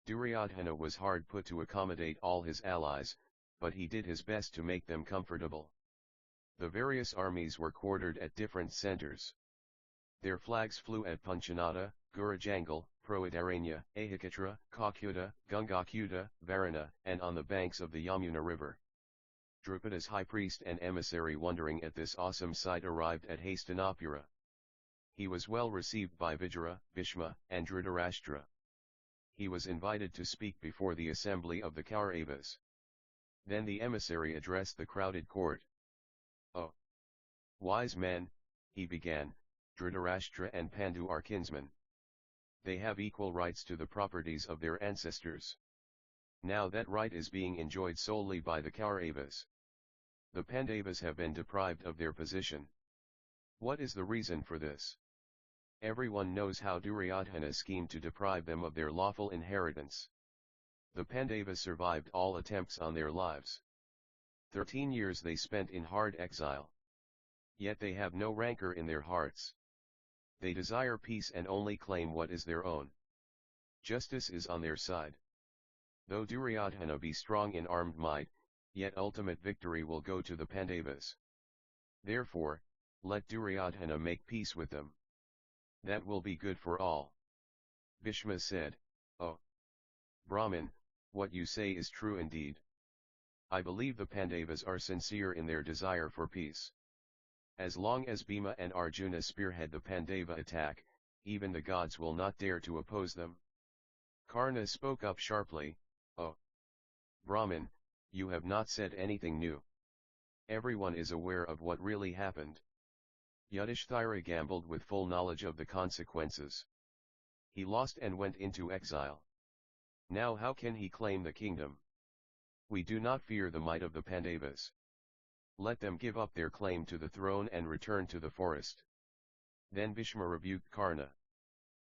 Duryodhana was hard put to accommodate all his allies, but he did his best to make them comfortable. The various armies were quartered at different centers. Their flags flew at Panchanata, Gurajangal, Proadaranya, Ahikatra, Kakuta, Gungakuta, Varana, and on the banks of the Yamuna river. Drupada's high priest and emissary, wondering at this awesome sight, arrived at Hastinapura. He was well received by Vijaya, Bhishma, and Dhritarashtra. He was invited to speak before the assembly of the Kauravas. Then the emissary addressed the crowded court. "Oh, wise men," he began, "Dhritarashtra and Pandu are kinsmen. They have equal rights to the properties of their ancestors. Now that right is being enjoyed solely by the Kauravas. The Pandavas have been deprived of their position. What is the reason for this? Everyone knows how Duryodhana schemed to deprive them of their lawful inheritance. The Pandavas survived all attempts on their lives. 13 years they spent in hard exile. Yet they have no rancor in their hearts. They desire peace and only claim what is their own. Justice is on their side. Though Duryodhana be strong in armed might, yet ultimate victory will go to the Pandavas. Therefore, let Duryodhana make peace with them. That will be good for all." Bhishma said, "Oh, Brahman, what you say is true indeed. I believe the Pandavas are sincere in their desire for peace. As long as Bhima and Arjuna spearhead the Pandava attack, even the gods will not dare to oppose them." Karna spoke up sharply, "Oh, Brahman, you have not said anything new. Everyone is aware of what really happened. Yudhishthira gambled with full knowledge of the consequences. He lost and went into exile. Now how can he claim the kingdom? We do not fear the might of the Pandavas. Let them give up their claim to the throne and return to the forest." Then Bhishma rebuked Karna.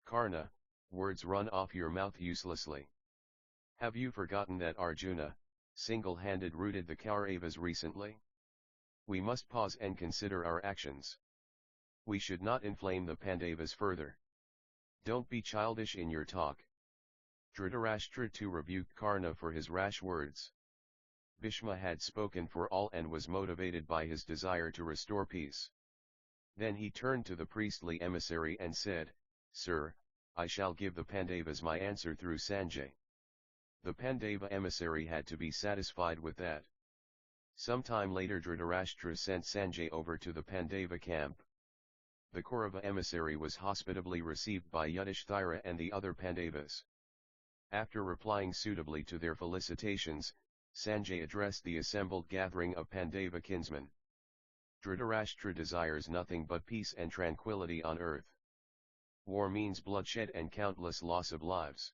"Karna, words run off your mouth uselessly. Have you forgotten that Arjuna, single-handed routed the Kauravas recently? We must pause and consider our actions. We should not inflame the Pandavas further. Don't be childish in your talk." Dhritarashtra too rebuked Karna for his rash words. Bhishma had spoken for all and was motivated by his desire to restore peace. Then he turned to the priestly emissary and said, "Sir, I shall give the Pandavas my answer through Sanjay." The Pandava emissary had to be satisfied with that. Some time later Dhritarashtra sent Sanjay over to the Pandava camp. The Kaurava emissary was hospitably received by Yudhishthira and the other Pandavas. After replying suitably to their felicitations, Sanjay addressed the assembled gathering of Pandava kinsmen. Dhritarashtra desires nothing but peace and tranquility on earth. War means bloodshed and countless loss of lives.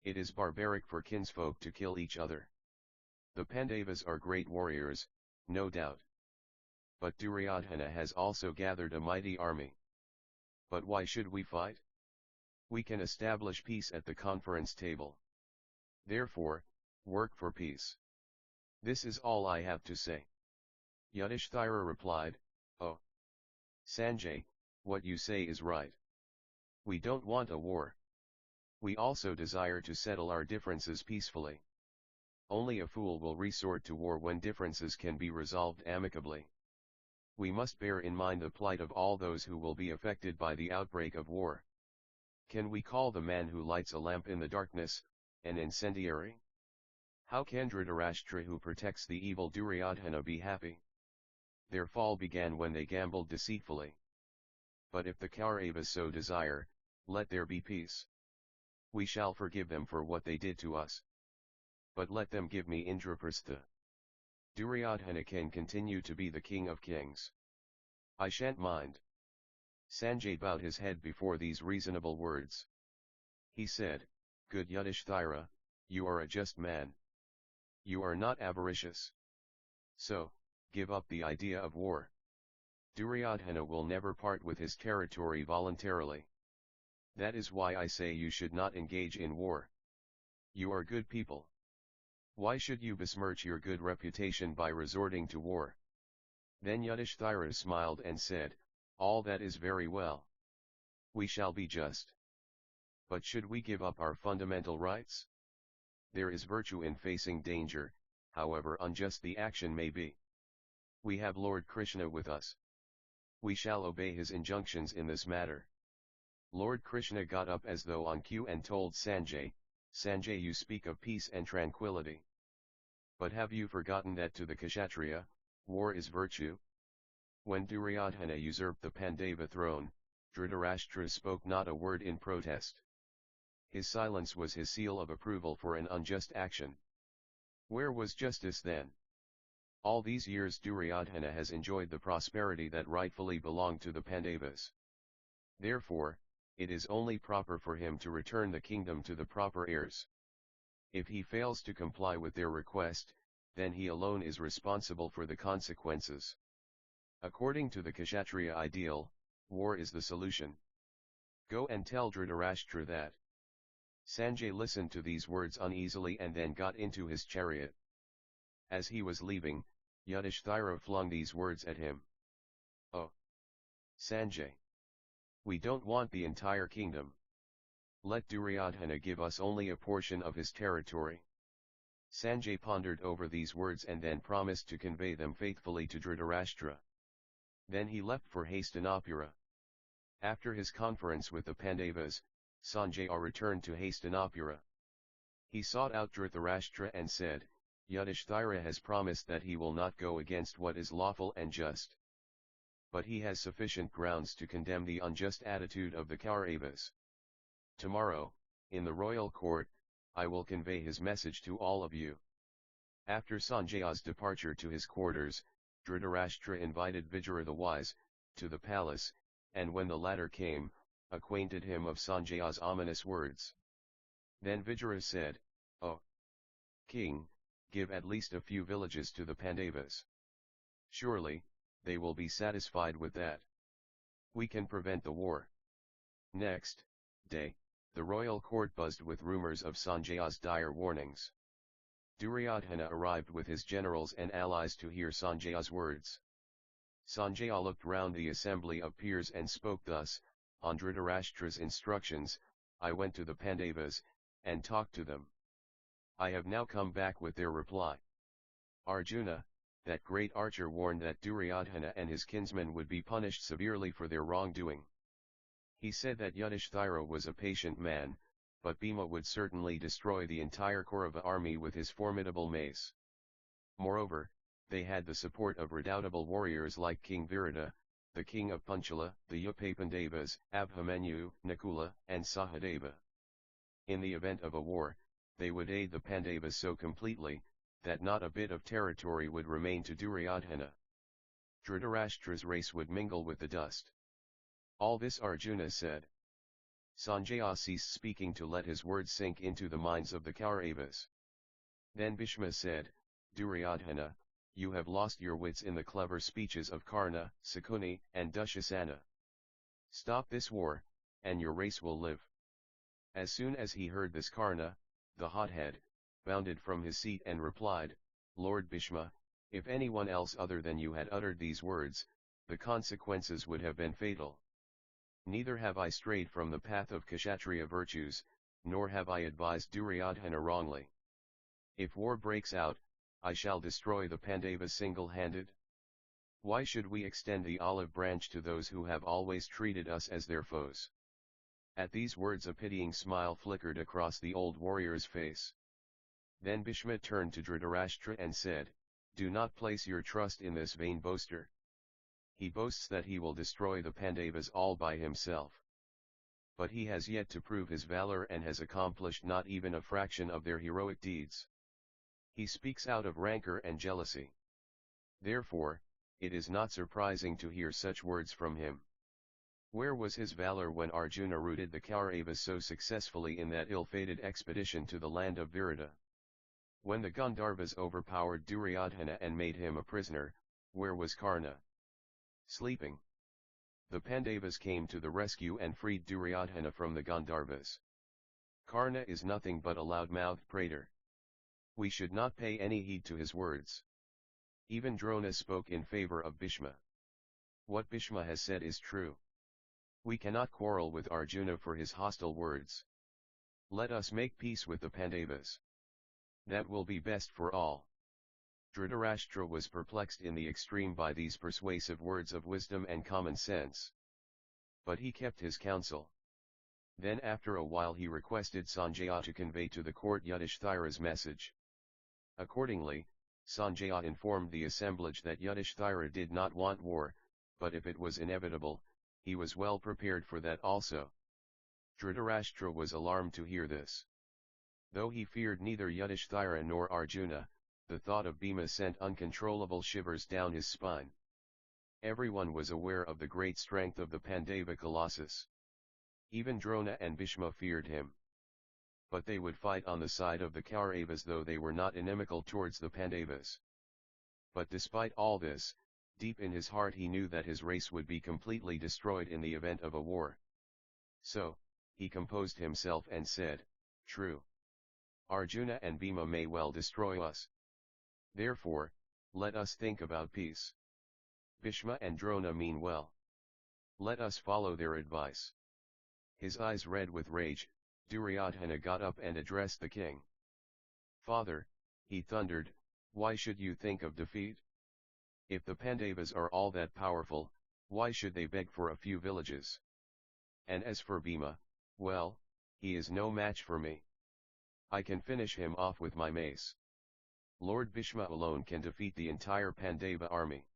It is barbaric for kinsfolk to kill each other. The Pandavas are great warriors, no doubt. But Duryodhana has also gathered a mighty army. But why should we fight? We can establish peace at the conference table. Therefore, work for peace. This is all I have to say. Yudhishthira replied, "Oh, Sanjay, what you say is right. We don't want a war. We also desire to settle our differences peacefully. Only a fool will resort to war when differences can be resolved amicably. We must bear in mind the plight of all those who will be affected by the outbreak of war. Can we call the man who lights a lamp in the darkness, an incendiary? How can Dhritarashtra who protects the evil Duryodhana be happy? Their fall began when they gambled deceitfully. But if the Kauravas so desire, let there be peace. We shall forgive them for what they did to us. But let them give me Indraprastha. Duryodhana can continue to be the king of kings. I shan't mind." Sanjay bowed his head before these reasonable words. He said, "Good Yudhishthira, you are a just man. You are not avaricious. So, give up the idea of war. Duryodhana will never part with his territory voluntarily. That is why I say you should not engage in war. You are good people. Why should you besmirch your good reputation by resorting to war?" Then Yudhishthira smiled and said, "All that is very well. We shall be just. But should we give up our fundamental rights? There is virtue in facing danger, however unjust the action may be. We have Lord Krishna with us. We shall obey his injunctions in this matter." Lord Krishna got up as though on cue and told Sanjay, "Sanjay, you speak of peace and tranquility. But have you forgotten that to the Kshatriya, war is virtue?" When Duryodhana usurped the Pandava throne, Dhritarashtra spoke not a word in protest. His silence was his seal of approval for an unjust action. Where was justice then? All these years Duryodhana has enjoyed the prosperity that rightfully belonged to the Pandavas. Therefore, it is only proper for him to return the kingdom to the proper heirs. If he fails to comply with their request, then he alone is responsible for the consequences. According to the Kshatriya ideal, war is the solution. Go and tell Dhritarashtra that." Sanjay listened to these words uneasily and then got into his chariot. As he was leaving, Yudhishthira flung these words at him. "Oh, Sanjay! We don't want the entire kingdom. Let Duryodhana give us only a portion of his territory." Sanjay pondered over these words and then promised to convey them faithfully to Dhritarashtra. Then he left for Hastinapura. After his conference with the Pandavas, Sanjaya returned to Hastinapura. He sought out Dhritarashtra and said, "Yudhishthira has promised that he will not go against what is lawful and just. But he has sufficient grounds to condemn the unjust attitude of the Kauravas. Tomorrow, in the royal court, I will convey his message to all of you." After Sanjaya's departure to his quarters, Dhritarashtra invited Vijara the wise, to the palace, and when the latter came, acquainted him of Sanjaya's ominous words. Then Vijara said, "Oh, king, give at least a few villages to the Pandavas. Surely, they will be satisfied with that. We can prevent the war." Next day, the royal court buzzed with rumors of Sanjaya's dire warnings. Duryodhana arrived with his generals and allies to hear Sanjaya's words. Sanjaya looked round the assembly of peers and spoke thus, "On Dhritarashtra's instructions, I went to the Pandavas, and talked to them. I have now come back with their reply. Arjuna, that great archer, warned that Duryodhana and his kinsmen would be punished severely for their wrongdoing. He said that Yudhishthira was a patient man, but Bhima would certainly destroy the entire Kaurava army with his formidable mace. Moreover, they had the support of redoubtable warriors like King Virata, the king of Panchala, the Upapandavas, Abhimanyu, Nakula, and Sahadeva. In the event of a war, they would aid the Pandavas so completely, that not a bit of territory would remain to Duryodhana. Dhritarashtra's race would mingle with the dust. All this Arjuna said. Sanjaya ceased speaking to let his words sink into the minds of the Kauravas. Then Bhishma said, Duryodhana, you have lost your wits in the clever speeches of Karna, Sakuni, and Dushasana. Stop this war, and your race will live. As soon as he heard this, Karna, the hothead, bounded from his seat and replied, Lord Bhishma, if anyone else other than you had uttered these words, the consequences would have been fatal. Neither have I strayed from the path of Kshatriya virtues, nor have I advised Duryodhana wrongly. If war breaks out, I shall destroy the Pandavas single-handed. Why should we extend the olive branch to those who have always treated us as their foes? At these words a pitying smile flickered across the old warrior's face. Then Bhishma turned to Dhritarashtra and said, Do not place your trust in this vain boaster. He boasts that he will destroy the Pandavas all by himself. But he has yet to prove his valor and has accomplished not even a fraction of their heroic deeds. He speaks out of rancor and jealousy. Therefore, it is not surprising to hear such words from him. Where was his valor when Arjuna routed the Kauravas so successfully in that ill-fated expedition to the land of Virata? When the Gandharvas overpowered Duryodhana and made him a prisoner, where was Karna? Sleeping. The Pandavas came to the rescue and freed Duryodhana from the Gandharvas. Karna is nothing but a loud-mouthed prater. We should not pay any heed to his words. Even Drona spoke in favor of Bhishma. What Bhishma has said is true. We cannot quarrel with Arjuna for his hostile words. Let us make peace with the Pandavas. That will be best for all. Dhritarashtra was perplexed in the extreme by these persuasive words of wisdom and common sense. But he kept his counsel. Then after a while he requested Sanjaya to convey to the court Yudhishthira's message. Accordingly, Sanjaya informed the assemblage that Yudhishthira did not want war, but if it was inevitable, he was well prepared for that also. Dhritarashtra was alarmed to hear this. Though he feared neither Yudhishthira nor Arjuna, the thought of Bhima sent uncontrollable shivers down his spine. Everyone was aware of the great strength of the Pandava colossus. Even Drona and Bhishma feared him. But they would fight on the side of the Kauravas though they were not inimical towards the Pandavas. But despite all this, deep in his heart he knew that his race would be completely destroyed in the event of a war. So, he composed himself and said, True. Arjuna and Bhima may well destroy us. Therefore, let us think about peace. Bhishma and Drona mean well. Let us follow their advice. His eyes red with rage, Duryodhana got up and addressed the king. Father, he thundered, why should you think of defeat? If the Pandavas are all that powerful, why should they beg for a few villages? And as for Bhima, well, he is no match for me. I can finish him off with my mace. Lord Bhishma alone can defeat the entire Pandava army.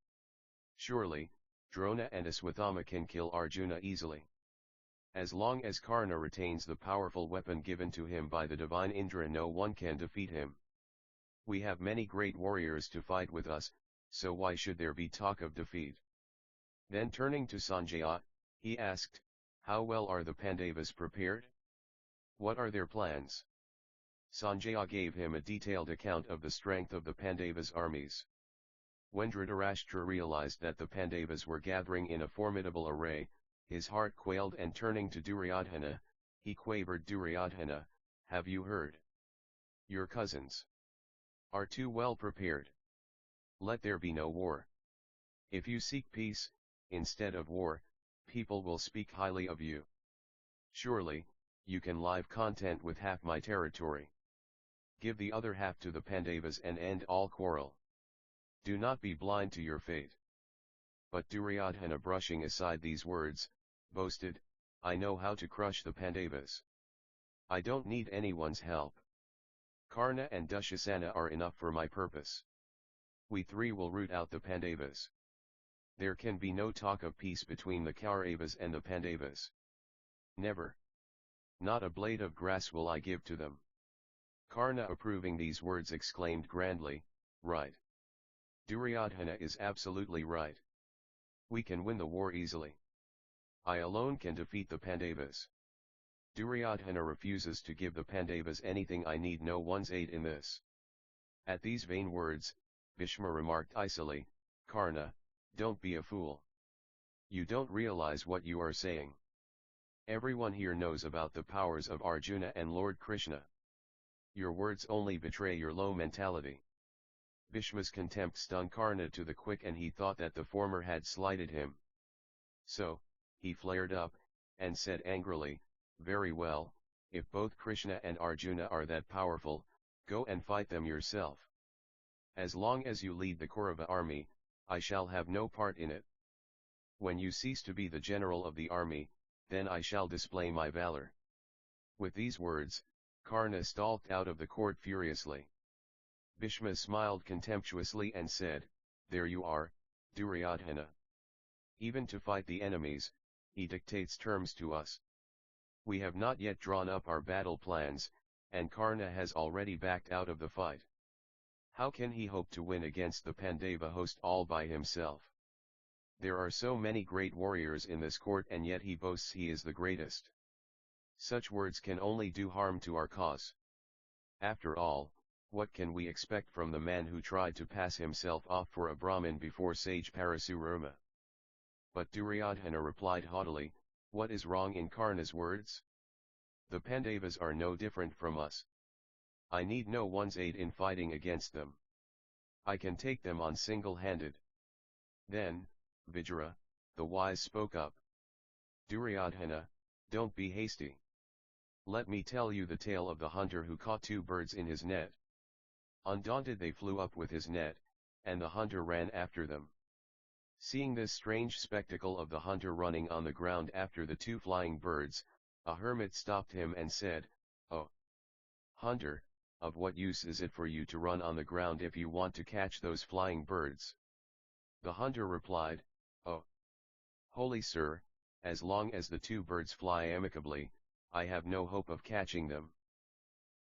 Surely, Drona and Aswathama can kill Arjuna easily. As long as Karna retains the powerful weapon given to him by the divine Indra, no one can defeat him. We have many great warriors to fight with us, so why should there be talk of defeat? Then turning to Sanjaya, he asked, how well are the Pandavas prepared? What are their plans? Sanjaya gave him a detailed account of the strength of the Pandavas' armies. When Dhritarashtra realized that the Pandavas were gathering in a formidable array, his heart quailed and turning to Duryodhana, he quavered, Duryodhana, have you heard? Your cousins are too well prepared. Let there be no war. If you seek peace, instead of war, people will speak highly of you. Surely, you can live content with half my territory. Give the other half to the Pandavas and end all quarrel. Do not be blind to your fate. But Duryodhana, brushing aside these words, boasted, I know how to crush the Pandavas. I don't need anyone's help. Karna and Dushasana are enough for my purpose. We three will root out the Pandavas. There can be no talk of peace between the Kauravas and the Pandavas. Never. Not a blade of grass will I give to them. Karna, approving these words, exclaimed grandly, "Right. Duryodhana is absolutely right. We can win the war easily. I alone can defeat the Pandavas. Duryodhana refuses to give the Pandavas anything. I need no one's aid in this." At these vain words, Bhishma remarked icily, "Karna, don't be a fool. You don't realize what you are saying. Everyone here knows about the powers of Arjuna and Lord Krishna. Your words only betray your low mentality." Bhishma's contempt stung Karna to the quick, and he thought that the former had slighted him. So, he flared up, and said angrily, "Very well, if both Krishna and Arjuna are that powerful, go and fight them yourself. As long as you lead the Kaurava army, I shall have no part in it. When you cease to be the general of the army, then I shall display my valor." With these words, Karna stalked out of the court furiously. Bhishma smiled contemptuously and said, "There you are, Duryodhana. Even to fight the enemies, he dictates terms to us. We have not yet drawn up our battle plans, and Karna has already backed out of the fight. How can he hope to win against the Pandava host all by himself? There are so many great warriors in this court, and yet he boasts he is the greatest. Such words can only do harm to our cause. After all, what can we expect from the man who tried to pass himself off for a Brahmin before sage Parasurama?" But Duryodhana replied haughtily, "What is wrong in Karna's words? The Pandavas are no different from us. I need no one's aid in fighting against them. I can take them on single-handed." Then, Vijara, the wise, spoke up. "Duryodhana, don't be hasty. Let me tell you the tale of the hunter who caught two birds in his net. Undaunted, they flew up with his net, and the hunter ran after them. Seeing this strange spectacle of the hunter running on the ground after the two flying birds, a hermit stopped him and said, 'Oh, hunter, of what use is it for you to run on the ground if you want to catch those flying birds?' The hunter replied, 'Oh, holy sir, as long as the two birds fly amicably, I have no hope of catching them.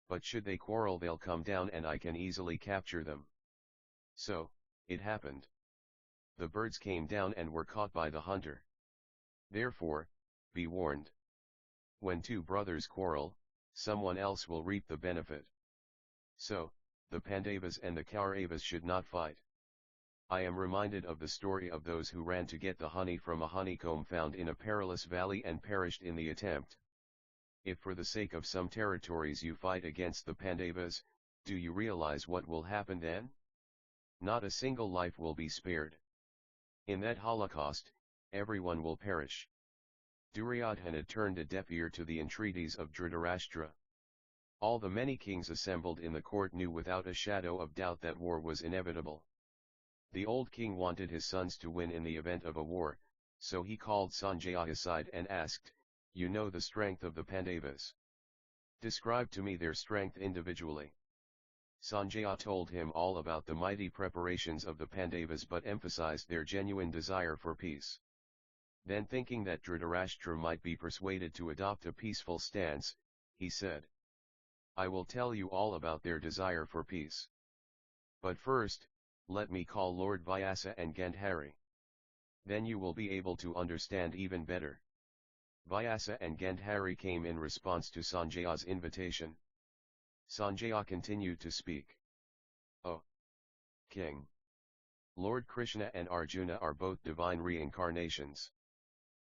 But should they quarrel, they'll come down and I can easily capture them.' So, it happened. The birds came down and were caught by the hunter. Therefore, be warned. When two brothers quarrel, someone else will reap the benefit. So, the Pandavas and the Kauravas should not fight. I am reminded of the story of those who ran to get the honey from a honeycomb found in a perilous valley and perished in the attempt. If for the sake of some territories you fight against the Pandavas, do you realize what will happen then? Not a single life will be spared. In that holocaust, everyone will perish." Duryodhana turned a deaf ear to the entreaties of Dhritarashtra. All the many kings assembled in the court knew without a shadow of doubt that war was inevitable. The old king wanted his sons to win in the event of a war, so he called Sanjaya aside and asked, "You know the strength of the Pandavas. Describe to me their strength individually." Sanjaya told him all about the mighty preparations of the Pandavas but emphasized their genuine desire for peace. Then, thinking that Dhritarashtra might be persuaded to adopt a peaceful stance, he said, "I will tell you all about their desire for peace. But first, let me call Lord Vyasa and Gandhari. Then you will be able to understand even better." Vyasa and Gandhari came in response to Sanjaya's invitation. Sanjaya continued to speak. "O King! Lord Krishna and Arjuna are both divine reincarnations.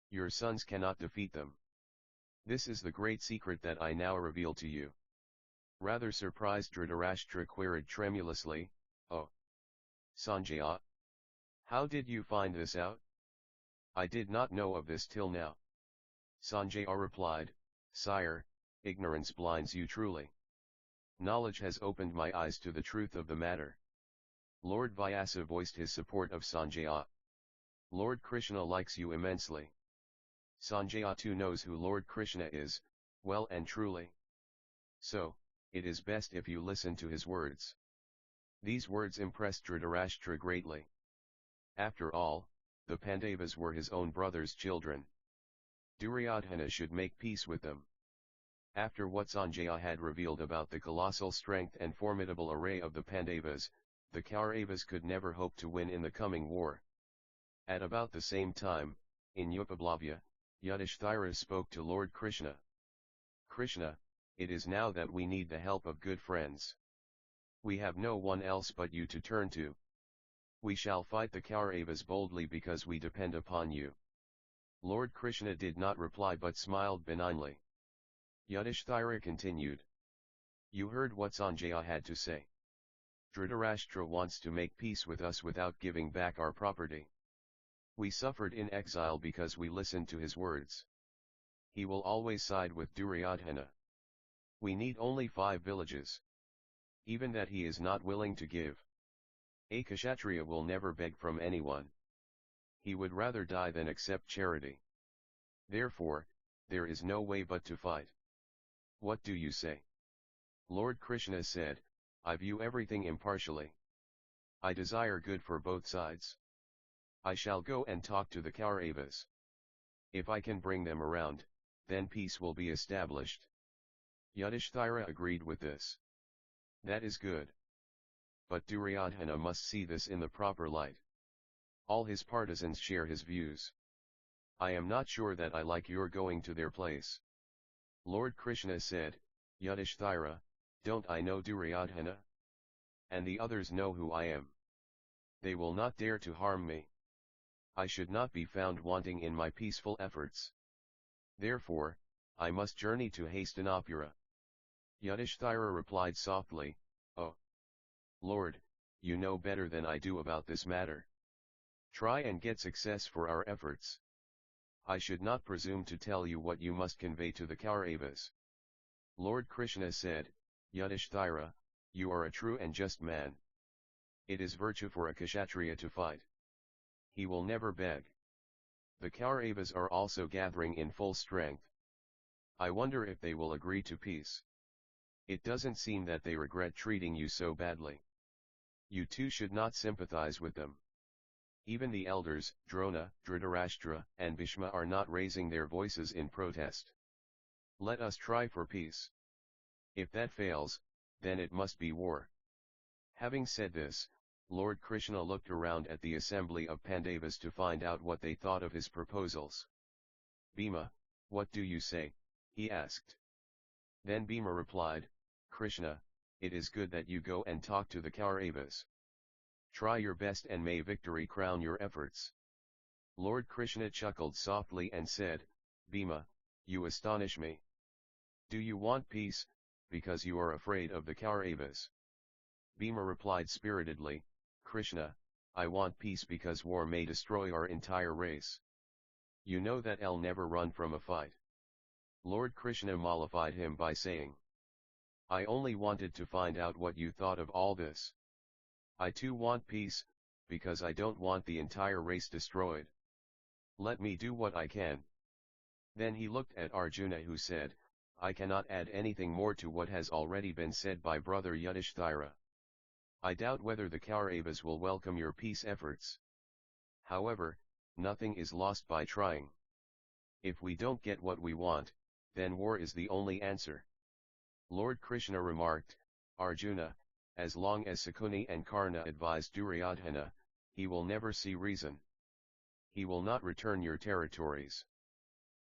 Your sons cannot defeat them. This is the great secret that I now reveal to you." Rather surprised, Dhritarashtra queried tremulously, "Oh, Sanjaya, how did you find this out? I did not know of this till now." Sanjaya replied, "Sire, ignorance blinds you truly. Knowledge has opened my eyes to the truth of the matter." Lord Vyasa voiced his support of Sanjaya. "Lord Krishna likes you immensely. Sanjaya too knows who Lord Krishna is, well and truly. So, it is best if you listen to his words. These words impressed Dhritarashtra greatly. After all, the Pandavas were his own brother's children. Duryodhana should make peace with them. After what Sanjaya had revealed about the colossal strength and formidable array of the Pandavas, the Kauravas could never hope to win in the coming war. At about the same time, in Upablavya, Yudhishthira spoke to Lord Krishna. Krishna, it is now that we need the help of good friends. We have no one else but you to turn to. We shall fight the Kauravas boldly because we depend upon you. Lord Krishna did not reply but smiled benignly. Yudhishthira continued. You heard what Sanjaya had to say. Dhritarashtra wants to make peace with us without giving back our property. We suffered in exile because we listened to his words. He will always side with Duryodhana. We need only 5 villages. Even that he is not willing to give. A Kshatriya will never beg from anyone. He would rather die than accept charity. Therefore, there is no way but to fight. What do you say? Lord Krishna said, I view everything impartially. I desire good for both sides. I shall go and talk to the Kauravas. If I can bring them around, then peace will be established. Yudhishthira agreed with this. That is good. But Duryodhana must see this in the proper light. All his partisans share his views. I am not sure that I like your going to their place. Lord Krishna said, Yudhishthira, don't I know Duryodhana? And the others know who I am. They will not dare to harm me. I should not be found wanting in my peaceful efforts. Therefore, I must journey to Hastinapura. Yudhishthira replied softly, Oh, Lord, you know better than I do about this matter. Try and get success for our efforts. I should not presume to tell you what you must convey to the Kauravas. Lord Krishna said, Yudhishthira, you are a true and just man. It is virtue for a Kshatriya to fight. He will never beg. The Kauravas are also gathering in full strength. I wonder if they will agree to peace. It doesn't seem that they regret treating you so badly. You too should not sympathize with them. Even the elders, Drona, Dhritarashtra, and Bhishma are not raising their voices in protest. Let us try for peace. If that fails, then it must be war. Having said this, Lord Krishna looked around at the assembly of Pandavas to find out what they thought of his proposals. Bhima, what do you say? He asked. Then Bhima replied, Krishna, it is good that you go and talk to the Kauravas. Try your best and may victory crown your efforts. Lord Krishna chuckled softly and said, Bhima, you astonish me. Do you want peace, because you are afraid of the Kauravas? Bhima replied spiritedly, Krishna, I want peace because war may destroy our entire race. You know that I'll never run from a fight. Lord Krishna mollified him by saying, I only wanted to find out what you thought of all this. I too want peace, because I don't want the entire race destroyed. Let me do what I can. Then he looked at Arjuna who said, I cannot add anything more to what has already been said by brother Yudhishthira. I doubt whether the Kauravas will welcome your peace efforts. However, nothing is lost by trying. If we don't get what we want, then war is the only answer. Lord Krishna remarked, Arjuna, as long as Sakuni and Karna advise Duryodhana, he will never see reason. He will not return your territories.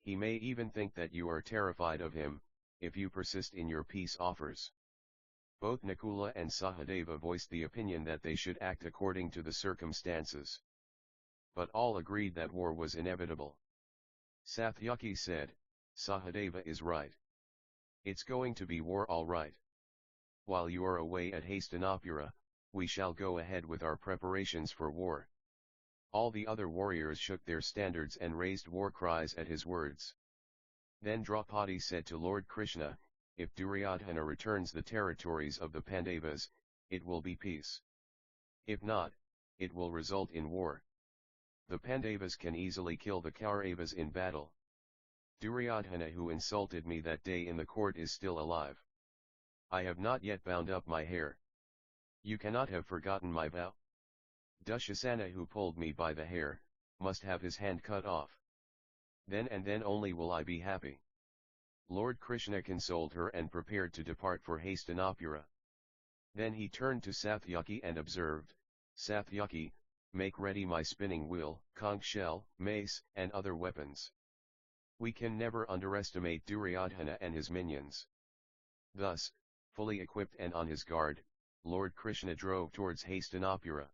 He may even think that you are terrified of him, if you persist in your peace offers. Both Nakula and Sahadeva voiced the opinion that they should act according to the circumstances. But all agreed that war was inevitable. Satyaki said, Sahadeva is right. It's going to be war all right. While you are away at Hastinapura, we shall go ahead with our preparations for war. All the other warriors shook their standards and raised war cries at his words. Then Draupadi said to Lord Krishna, if Duryodhana returns the territories of the Pandavas, it will be peace. If not, it will result in war. The Pandavas can easily kill the Kauravas in battle. Duryodhana who insulted me that day in the court is still alive. I have not yet bound up my hair. You cannot have forgotten my vow. Dushasana who pulled me by the hair, must have his hand cut off. Then and then only will I be happy. Lord Krishna consoled her and prepared to depart for Hastinapura. Then he turned to Satyaki and observed, Satyaki, make ready my spinning wheel, conch shell, mace, and other weapons. We can never underestimate Duryodhana and his minions. Thus, fully equipped and on his guard, Lord Krishna drove towards Hastinapura.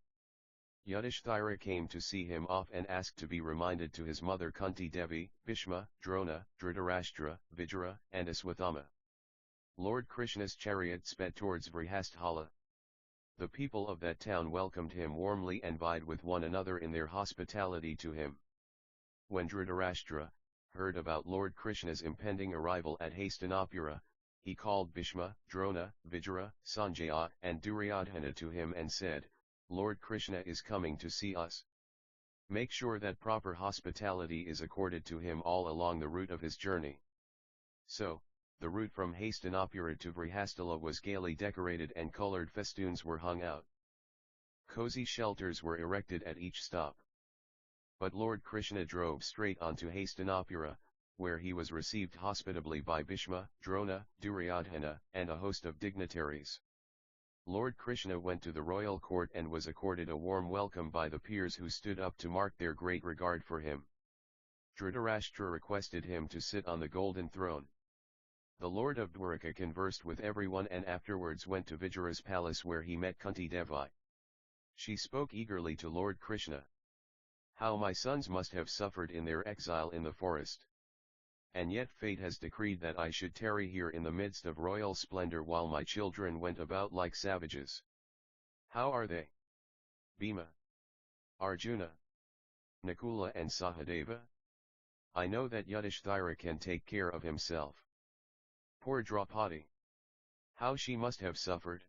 Yudhishthira came to see him off and asked to be reminded to his mother Kunti Devi, Bhishma, Drona, Dhritarashtra, Vijara, and Aswathama. Lord Krishna's chariot sped towards Vrihasthala. The people of that town welcomed him warmly and vied with one another in their hospitality to him. When Dhritarashtra heard about Lord Krishna's impending arrival at Hastinapura, he called Bhishma, Drona, Vijara, Sanjaya, and Duryodhana to him and said, Lord Krishna is coming to see us. Make sure that proper hospitality is accorded to him all along the route of his journey. So, the route from Hastinapura to Vrihasthala was gaily decorated and colored festoons were hung out. Cozy shelters were erected at each stop. But Lord Krishna drove straight on to Hastinapura, where he was received hospitably by Bhishma, Drona, Duryodhana, and a host of dignitaries. Lord Krishna went to the royal court and was accorded a warm welcome by the peers who stood up to mark their great regard for him. Dhritarashtra requested him to sit on the golden throne. The Lord of Dwaraka conversed with everyone and afterwards went to Vijara's palace where he met Kunti Devi. She spoke eagerly to Lord Krishna. How my sons must have suffered in their exile in the forest. And yet fate has decreed that I should tarry here in the midst of royal splendor while my children went about like savages. How are they? Bhima, Arjuna, Nakula and Sahadeva? I know that Yudhishthira can take care of himself. Poor Draupadi. How she must have suffered.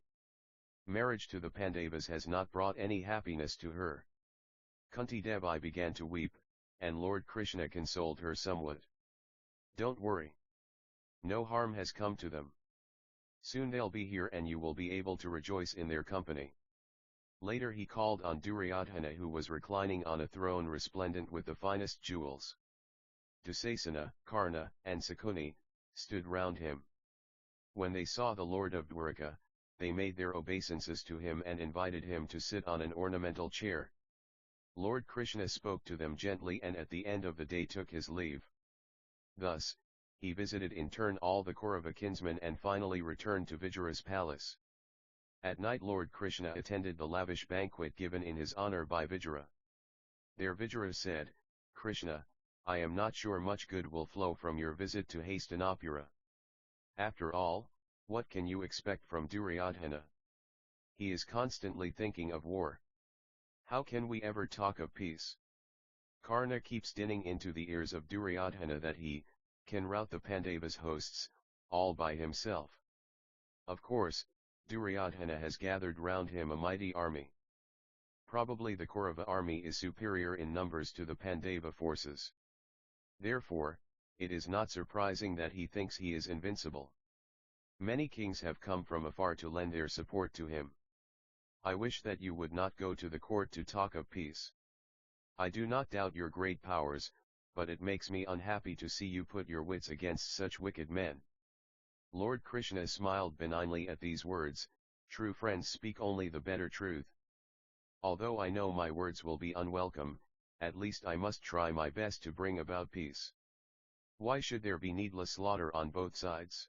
Marriage to the Pandavas has not brought any happiness to her. Kunti Devi began to weep, and Lord Krishna consoled her somewhat. Don't worry. No harm has come to them. Soon they'll be here and you will be able to rejoice in their company. Later he called on Duryodhana who was reclining on a throne resplendent with the finest jewels. Dusasana, Karna, and Sakuni stood round him. When they saw the Lord of Dwaraka, they made their obeisances to him and invited him to sit on an ornamental chair. Lord Krishna spoke to them gently and at the end of the day took his leave. Thus, he visited in turn all the Kaurava kinsmen and finally returned to Vijara's palace. At night Lord Krishna attended the lavish banquet given in his honor by Vijara. There Vijara said, Krishna, I am not sure much good will flow from your visit to Hastinapura. After all, what can you expect from Duryodhana? He is constantly thinking of war. How can we ever talk of peace? Karna keeps dinning into the ears of Duryodhana that he can rout the Pandavas' hosts, all by himself. Of course, Duryodhana has gathered round him a mighty army. Probably the Kaurava army is superior in numbers to the Pandava forces. Therefore, it is not surprising that he thinks he is invincible. Many kings have come from afar to lend their support to him. I wish that you would not go to the court to talk of peace. I do not doubt your great powers, but it makes me unhappy to see you put your wits against such wicked men. Lord Krishna smiled benignly at these words. True friends speak only the better truth. Although I know my words will be unwelcome, at least I must try my best to bring about peace. Why should there be needless slaughter on both sides?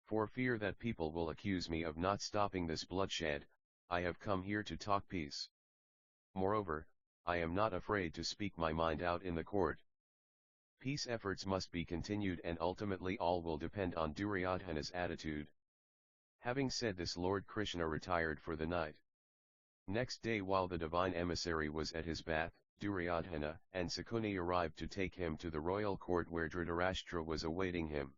For fear that people will accuse me of not stopping this bloodshed, I have come here to talk peace. Moreover, I am not afraid to speak my mind out in the court. Peace efforts must be continued and ultimately all will depend on Duryodhana's attitude. Having said this, Lord Krishna retired for the night. Next day, while the divine emissary was at his bath, Duryodhana and Sakuni arrived to take him to the royal court where Dhritarashtra was awaiting him.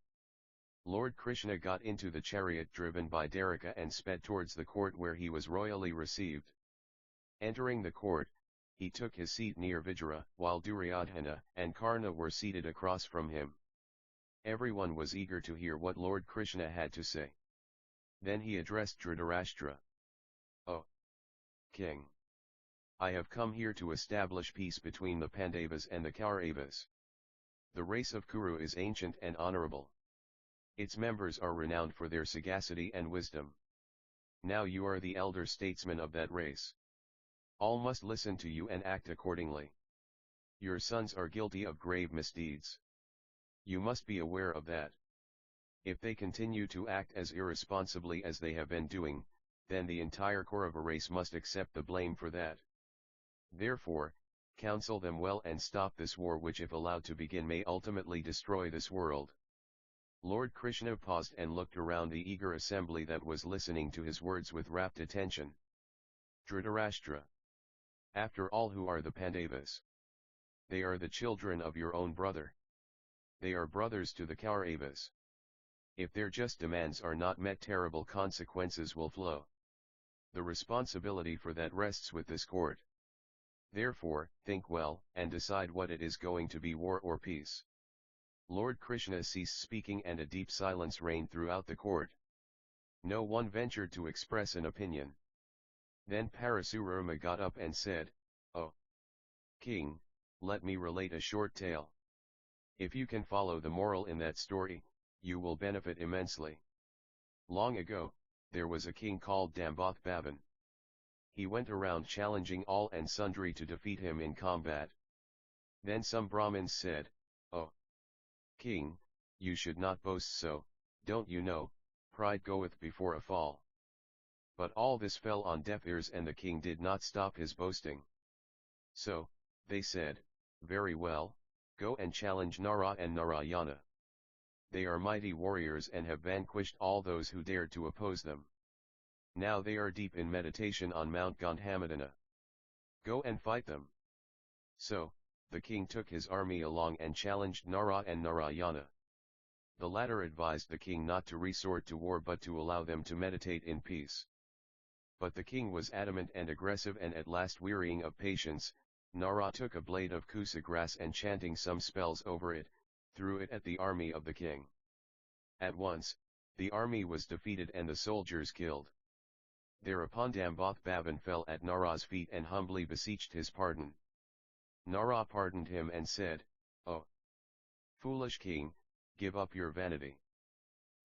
Lord Krishna got into the chariot driven by Dwaraka and sped towards the court where he was royally received. Entering the court, he took his seat near Vijara, while Duryodhana and Karna were seated across from him. Everyone was eager to hear what Lord Krishna had to say. Then he addressed Dhritarashtra. "O king! I have come here to establish peace between the Pandavas and the Kauravas. The race of Kuru is ancient and honorable. Its members are renowned for their sagacity and wisdom. Now you are the elder statesman of that race. All must listen to you and act accordingly. Your sons are guilty of grave misdeeds. You must be aware of that. If they continue to act as irresponsibly as they have been doing, then the entire Kaurava race must accept the blame for that. Therefore, counsel them well and stop this war, which if allowed to begin may ultimately destroy this world." Lord Krishna paused and looked around the eager assembly that was listening to his words with rapt attention. "Dhritarashtra. After all, who are the Pandavas? They are the children of your own brother. They are brothers to the Kauravas. If their just demands are not met, terrible consequences will flow. The responsibility for that rests with this court. Therefore, think well, and decide what it is going to be, war or peace." Lord Krishna ceased speaking and a deep silence reigned throughout the court. No one ventured to express an opinion. Then Parasurama got up and said, "O king, let me relate a short tale. If you can follow the moral in that story, you will benefit immensely. Long ago, there was a king called Damboth Bhavan. He went around challenging all and sundry to defeat him in combat. Then some Brahmins said, "O king, you should not boast so, don't you know, pride goeth before a fall." But all this fell on deaf ears and the king did not stop his boasting. So, they said, "Very well, go and challenge Nara and Narayana. They are mighty warriors and have vanquished all those who dared to oppose them. Now they are deep in meditation on Mount Gandhamadana. Go and fight them." So, the king took his army along and challenged Nara and Narayana. The latter advised the king not to resort to war but to allow them to meditate in peace. But the king was adamant and aggressive, and at last, wearying of patience, Nara took a blade of kusa grass and, chanting some spells over it, threw it at the army of the king. At once, the army was defeated and the soldiers killed. Thereupon Damboth Bhavan fell at Nara's feet and humbly beseeched his pardon. Nara pardoned him and said, "O foolish king, give up your vanity.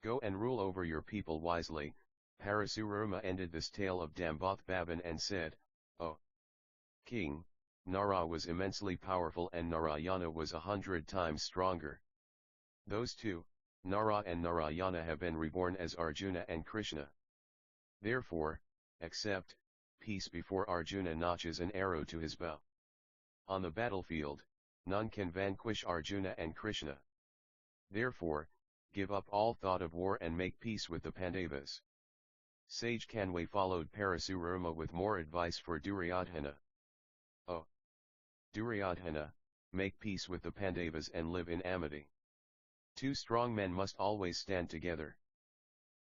Go and rule over your people wisely." Parasurama ended this tale of Damboth Bhavan and said, "O king, Nara was immensely powerful and Narayana was 100 times stronger. Those two, Nara and Narayana, have been reborn as Arjuna and Krishna. Therefore, accept peace before Arjuna notches an arrow to his bow. On the battlefield, none can vanquish Arjuna and Krishna. Therefore, give up all thought of war and make peace with the Pandavas." Sage Kanway followed Parasurama with more advice for Duryodhana. "O Duryodhana, make peace with the Pandavas and live in amity. Two strong men must always stand together.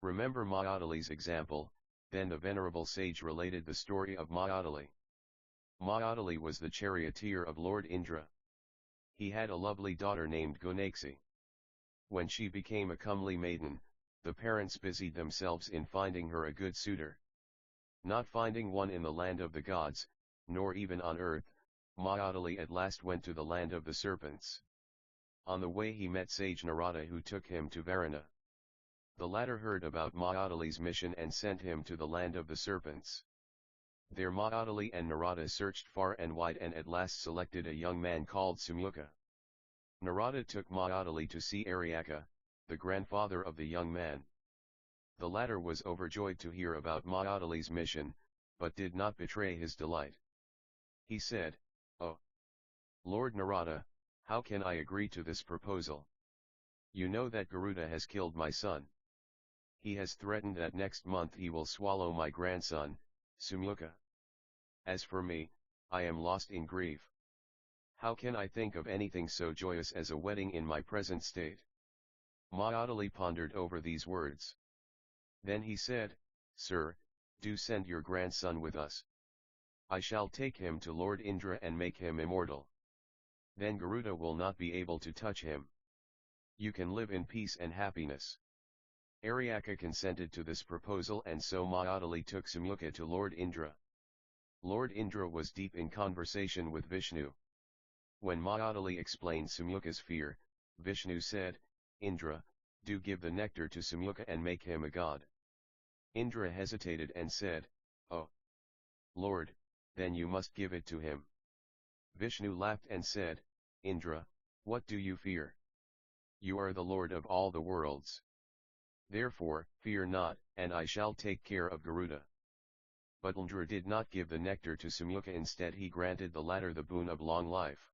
Remember Mayadali's example." Then the venerable sage related the story of Mayadali. Mayadali was the charioteer of Lord Indra. He had a lovely daughter named Gunakshi. When she became a comely maiden, the parents busied themselves in finding her a good suitor. Not finding one in the land of the gods, nor even on earth, Mayadali at last went to the land of the serpents. On the way he met sage Narada, who took him to Varuna. The latter heard about Mayadali's mission and sent him to the land of the serpents. There Mayadali and Narada searched far and wide and at last selected a young man called Sumukha. Narada took Mayadali to see Aryaka, the grandfather of the young man. The latter was overjoyed to hear about Mayadali's mission, but did not betray his delight. He said, "Oh, Lord Narada, how can I agree to this proposal? You know that Garuda has killed my son. He has threatened that next month he will swallow my grandson, Sumukha. As for me, I am lost in grief. How can I think of anything so joyous as a wedding in my present state?" Mayadali pondered over these words. Then he said, "Sir, do send your grandson with us. I shall take him to Lord Indra and make him immortal. Then Garuda will not be able to touch him." You can live in peace and happiness. Aryaka consented to this proposal, and so Mayadali took Samyuka to Lord Indra. Lord Indra was deep in conversation with Vishnu. When Mayadali explained Samyuka's fear, Vishnu said, "Indra, do give the nectar to Samyuka and make him a god." Indra hesitated and said, "Oh, Lord, then you must give it to him." Vishnu laughed and said, "Indra, what do you fear? You are the Lord of all the worlds. Therefore, fear not, and I shall take care of Garuda." But Indra did not give the nectar to Samyuka, instead he granted the latter the boon of long life.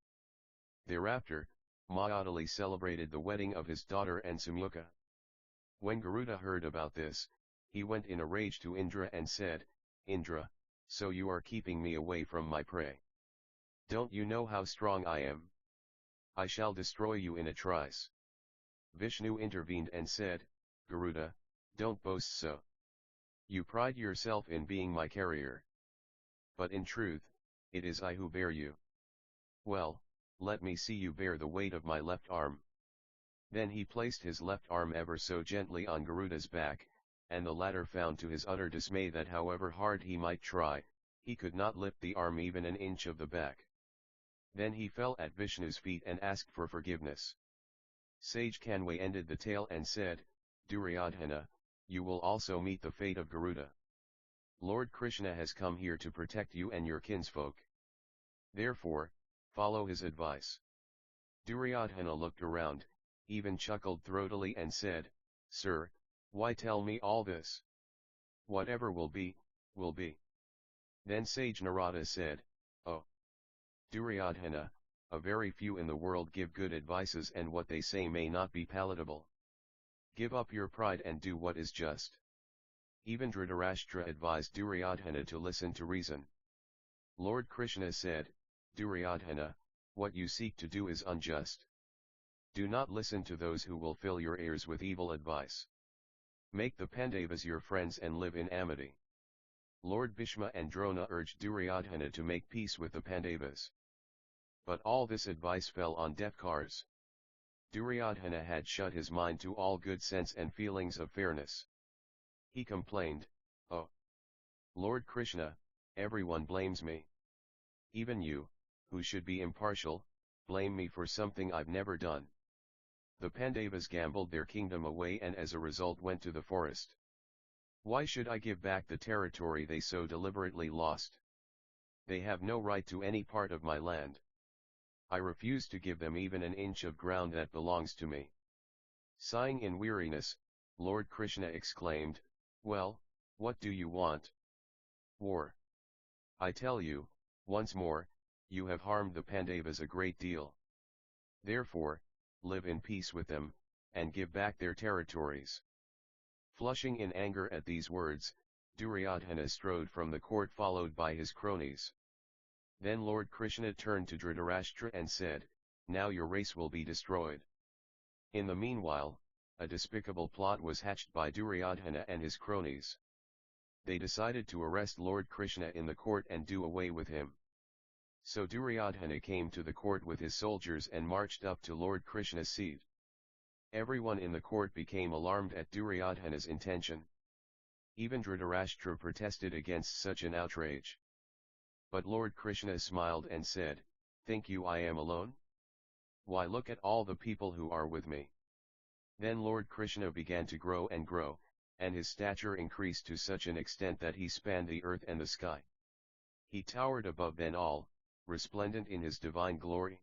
Thereafter, Mayadali celebrated the wedding of his daughter and Samyuka. When Garuda heard about this, he went in a rage to Indra and said, "Indra, so you are keeping me away from my prey. Don't you know how strong I am? I shall destroy you in a trice." Vishnu intervened and said, "Garuda, don't boast so. You pride yourself in being my carrier. But in truth, it is I who bear you. Well, let me see you bear the weight of my left arm." Then he placed his left arm ever so gently on Garuda's back, and the latter found to his utter dismay that however hard he might try, he could not lift the arm even an inch of the back. Then he fell at Vishnu's feet and asked for forgiveness. Sage Kanway ended the tale and said, "Duryodhana, you will also meet the fate of Garuda. Lord Krishna has come here to protect you and your kinsfolk. Therefore, follow his advice." Duryodhana looked around, even chuckled throatily and said, "Sir, why tell me all this? Whatever will be, will be." Then sage Narada said, "Oh, Duryodhana, a very few in the world give good advices, and what they say may not be palatable. Give up your pride and do what is just." Even Dhritarashtra advised Duryodhana to listen to reason. Lord Krishna said, "Duryodhana, what you seek to do is unjust. Do not listen to those who will fill your ears with evil advice. Make the Pandavas your friends and live in amity." Lord Bhishma and Drona urged Duryodhana to make peace with the Pandavas. But all this advice fell on deaf ears. Duryodhana had shut his mind to all good sense and feelings of fairness. He complained, "Oh, Lord Krishna, everyone blames me. Even you, who should be impartial, blame me for something I've never done. The Pandavas gambled their kingdom away and as a result went to the forest. Why should I give back the territory they so deliberately lost? They have no right to any part of my land. I refuse to give them even an inch of ground that belongs to me." Sighing in weariness, Lord Krishna exclaimed, "Well, what do you want? War. I tell you, once more, you have harmed the Pandavas a great deal. Therefore, live in peace with them, and give back their territories." Flushing in anger at these words, Duryodhana strode from the court followed by his cronies. Then Lord Krishna turned to Dhritarashtra and said, "Now your race will be destroyed." In the meanwhile, a despicable plot was hatched by Duryodhana and his cronies. They decided to arrest Lord Krishna in the court and do away with him. So Duryodhana came to the court with his soldiers and marched up to Lord Krishna's seat. Everyone in the court became alarmed at Duryodhana's intention. Even Dhritarashtra protested against such an outrage. But Lord Krishna smiled and said, "Think you I am alone? Why, look at all the people who are with me." Then Lord Krishna began to grow and grow, and his stature increased to such an extent that he spanned the earth and the sky. He towered above them all, resplendent in his divine glory.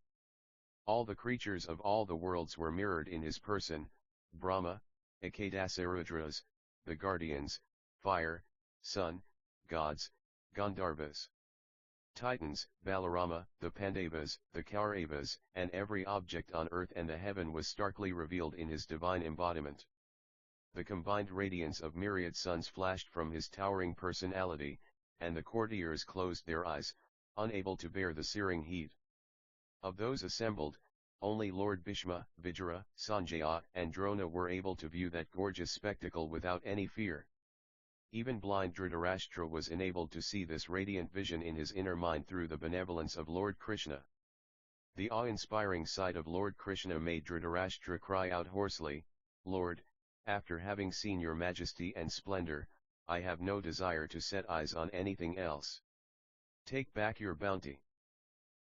All the creatures of all the worlds were mirrored in his person: Brahma, Ekadasarudras, the guardians, fire, sun, gods, Gandharvas, Titans, Balarama, the Pandavas, the Kauravas, and every object on earth and the heaven was starkly revealed in his divine embodiment. The combined radiance of myriad suns flashed from his towering personality, and the courtiers closed their eyes, unable to bear the searing heat. Of those assembled, only Lord Bhishma, Vijara, Sanjaya, and Drona were able to view that gorgeous spectacle without any fear. Even blind Dhritarashtra was enabled to see this radiant vision in his inner mind through the benevolence of Lord Krishna. The awe-inspiring sight of Lord Krishna made Dhritarashtra cry out hoarsely, "Lord, after having seen your majesty and splendor, I have no desire to set eyes on anything else. Take back your bounty."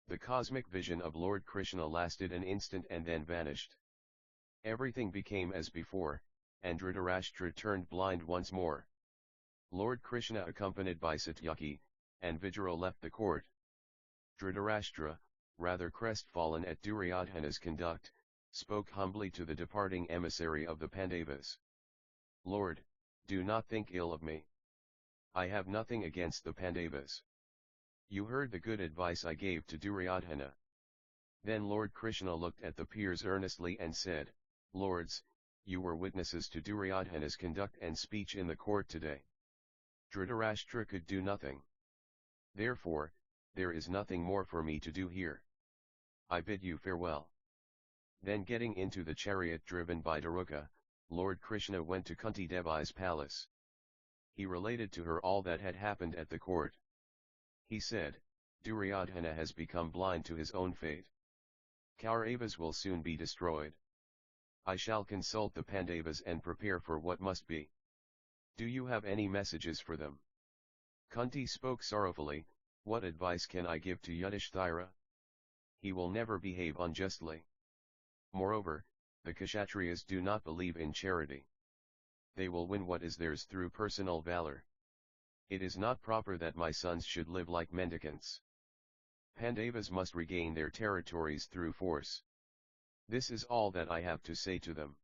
The cosmic vision of Lord Krishna lasted an instant and then vanished. Everything became as before, and Dhritarashtra turned blind once more. Lord Krishna accompanied by Satyaki and Vijaya left the court. Dhritarashtra, rather crestfallen at Duryodhana's conduct, spoke humbly to the departing emissary of the Pandavas. "Lord, do not think ill of me. I have nothing against the Pandavas. You heard the good advice I gave to Duryodhana." Then Lord Krishna looked at the peers earnestly and said, "Lords, you were witnesses to Duryodhana's conduct and speech in the court today. Dhritarashtra could do nothing. Therefore, there is nothing more for me to do here. I bid you farewell." Then getting into the chariot driven by Daruka, Lord Krishna went to Kunti Devi's palace. He related to her all that had happened at the court. He said, "Duryodhana has become blind to his own fate. Kauravas will soon be destroyed. I shall consult the Pandavas and prepare for what must be. Do you have any messages for them?" Kunti spoke sorrowfully, "What advice can I give to Yudhishthira? He will never behave unjustly. Moreover, the Kshatriyas do not believe in charity. They will win what is theirs through personal valor. It is not proper that my sons should live like mendicants. Pandavas must regain their territories through force. This is all that I have to say to them."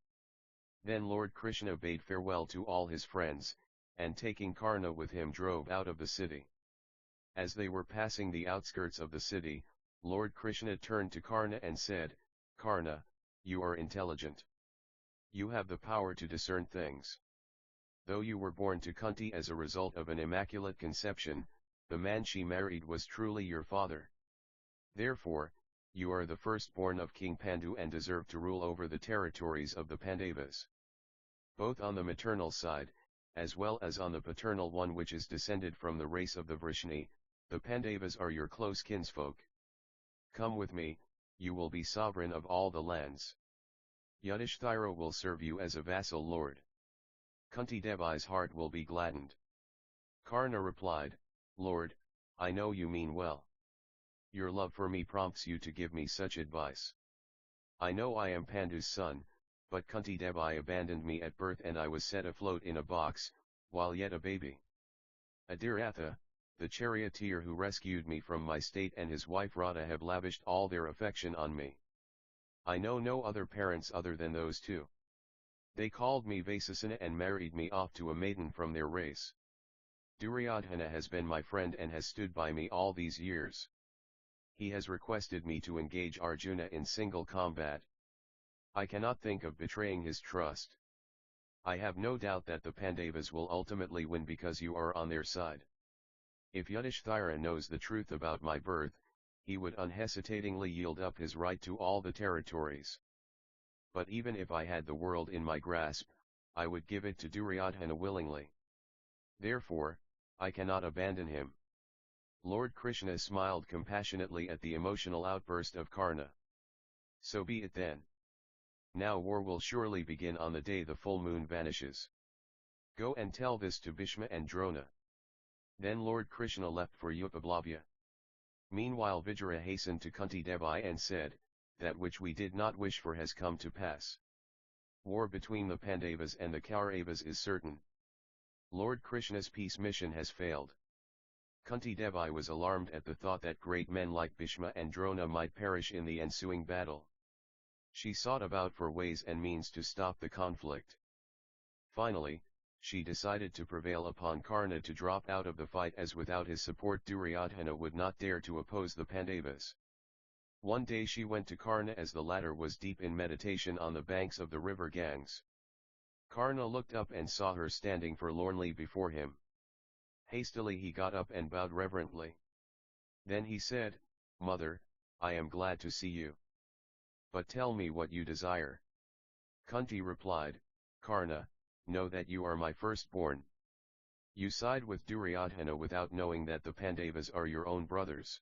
Then Lord Krishna bade farewell to all his friends, and taking Karna with him drove out of the city. As they were passing the outskirts of the city, Lord Krishna turned to Karna and said, "Karna, you are intelligent. You have the power to discern things. Though you were born to Kunti as a result of an immaculate conception, the man she married was truly your father. Therefore, you are the firstborn of King Pandu and deserve to rule over the territories of the Pandavas. Both on the maternal side, as well as on the paternal one which is descended from the race of the Vrishni, the Pandavas are your close kinsfolk. Come with me, you will be sovereign of all the lands. Yudhishthira will serve you as a vassal lord. Kunti Devi's heart will be gladdened." Karna replied, "Lord, I know you mean well. Your love for me prompts you to give me such advice. I know I am Pandu's son, but Kunti Devi abandoned me at birth and I was set afloat in a box, while yet a baby. Adiratha, the charioteer who rescued me from my state, and his wife Radha have lavished all their affection on me. I know no other parents other than those two. They called me Vasisana and married me off to a maiden from their race. Duryodhana has been my friend and has stood by me all these years. He has requested me to engage Arjuna in single combat. I cannot think of betraying his trust. I have no doubt that the Pandavas will ultimately win because you are on their side. If Yudhishthira knows the truth about my birth, he would unhesitatingly yield up his right to all the territories. But even if I had the world in my grasp, I would give it to Duryodhana willingly. Therefore, I cannot abandon him." Lord Krishna smiled compassionately at the emotional outburst of Karna. "So be it then. Now war will surely begin on the day the full moon vanishes. Go and tell this to Bhishma and Drona." Then Lord Krishna left for Upablavya. Meanwhile Vijaya hastened to Kunti Devi and said, "That which we did not wish for has come to pass. War between the Pandavas and the Kauravas is certain. Lord Krishna's peace mission has failed." Kunti Devi was alarmed at the thought that great men like Bhishma and Drona might perish in the ensuing battle. She sought about for ways and means to stop the conflict. Finally, she decided to prevail upon Karna to drop out of the fight, as without his support Duryodhana would not dare to oppose the Pandavas. One day she went to Karna as the latter was deep in meditation on the banks of the river Ganges. Karna looked up and saw her standing forlornly before him. Hastily he got up and bowed reverently. Then he said, "Mother, I am glad to see you. But tell me what you desire." Kunti replied, "Karna, know that you are my firstborn. You side with Duryodhana without knowing that the Pandavas are your own brothers.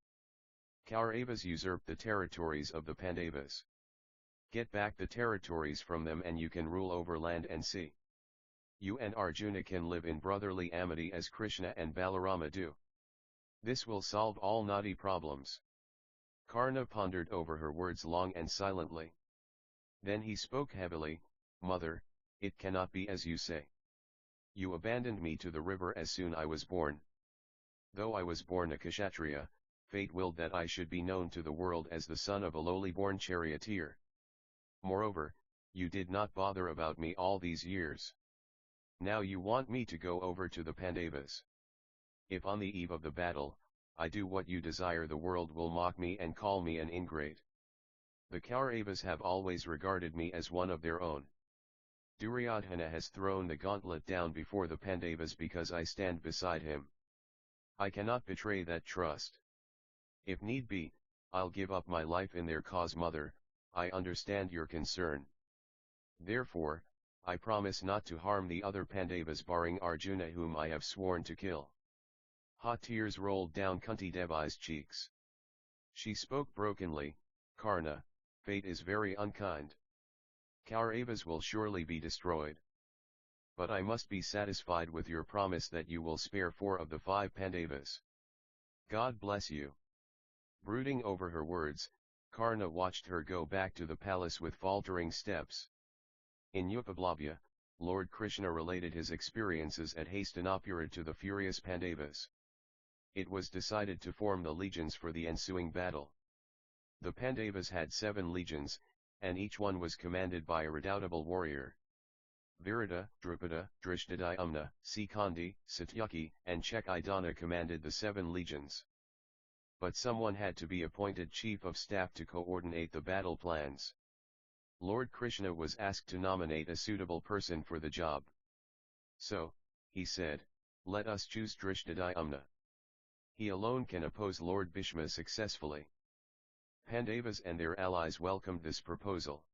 Kauravas usurped the territories of the Pandavas. Get back the territories from them and you can rule over land and sea. You and Arjuna can live in brotherly amity as Krishna and Balarama do. This will solve all knotty problems. Karna pondered over her words long and silently. Then he spoke heavily, Mother, it cannot be as you say. You abandoned me to the river as soon I was born. Though I was born a Kshatriya, fate willed that I should be known to the world as the son of a lowly-born charioteer. Moreover, you did not bother about me all these years. Now you want me to go over to the Pandavas. If on the eve of the battle, I do what you desire, the world will mock me and call me an ingrate. The Kauravas have always regarded me as one of their own. Duryodhana has thrown the gauntlet down before the Pandavas because I stand beside him. I cannot betray that trust. If need be, I'll give up my life in their cause. Mother, I understand your concern. Therefore, I promise not to harm the other Pandavas barring Arjuna, whom I have sworn to kill. Hot tears rolled down Kunti Devi's cheeks. She spoke brokenly, Karna, fate is very unkind. Kauravas will surely be destroyed. But I must be satisfied with your promise that you will spare 4 of the 5 Pandavas. God bless you. Brooding over her words, Karna watched her go back to the palace with faltering steps. In Upablavya, Lord Krishna related his experiences at Hastinapura to the furious Pandavas. It was decided to form the legions for the ensuing battle. The Pandavas had 7 legions, and each one was commanded by a redoubtable warrior. Virata, Drupada, Drishtadhyumna, Sikandi, Satyaki, and Chekidana commanded the 7 legions. But someone had to be appointed chief of staff to coordinate the battle plans. Lord Krishna was asked to nominate a suitable person for the job. So, he said, let us choose Drishtadhyumna. He alone can oppose Lord Bhishma successfully. Pandavas and their allies welcomed this proposal.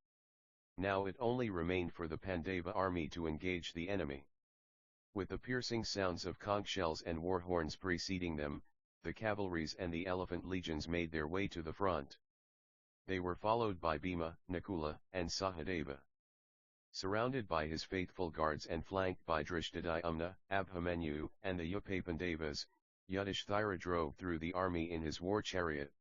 Now it only remained for the Pandava army to engage the enemy. With the piercing sounds of conch shells and war horns preceding them, the cavalries and the elephant legions made their way to the front. They were followed by Bhima, Nakula, and Sahadeva. Surrounded by his faithful guards and flanked by Drishtadhyumna, Abhimanyu, and the Pandavas, Yudhishthira drove through the army in his war chariot.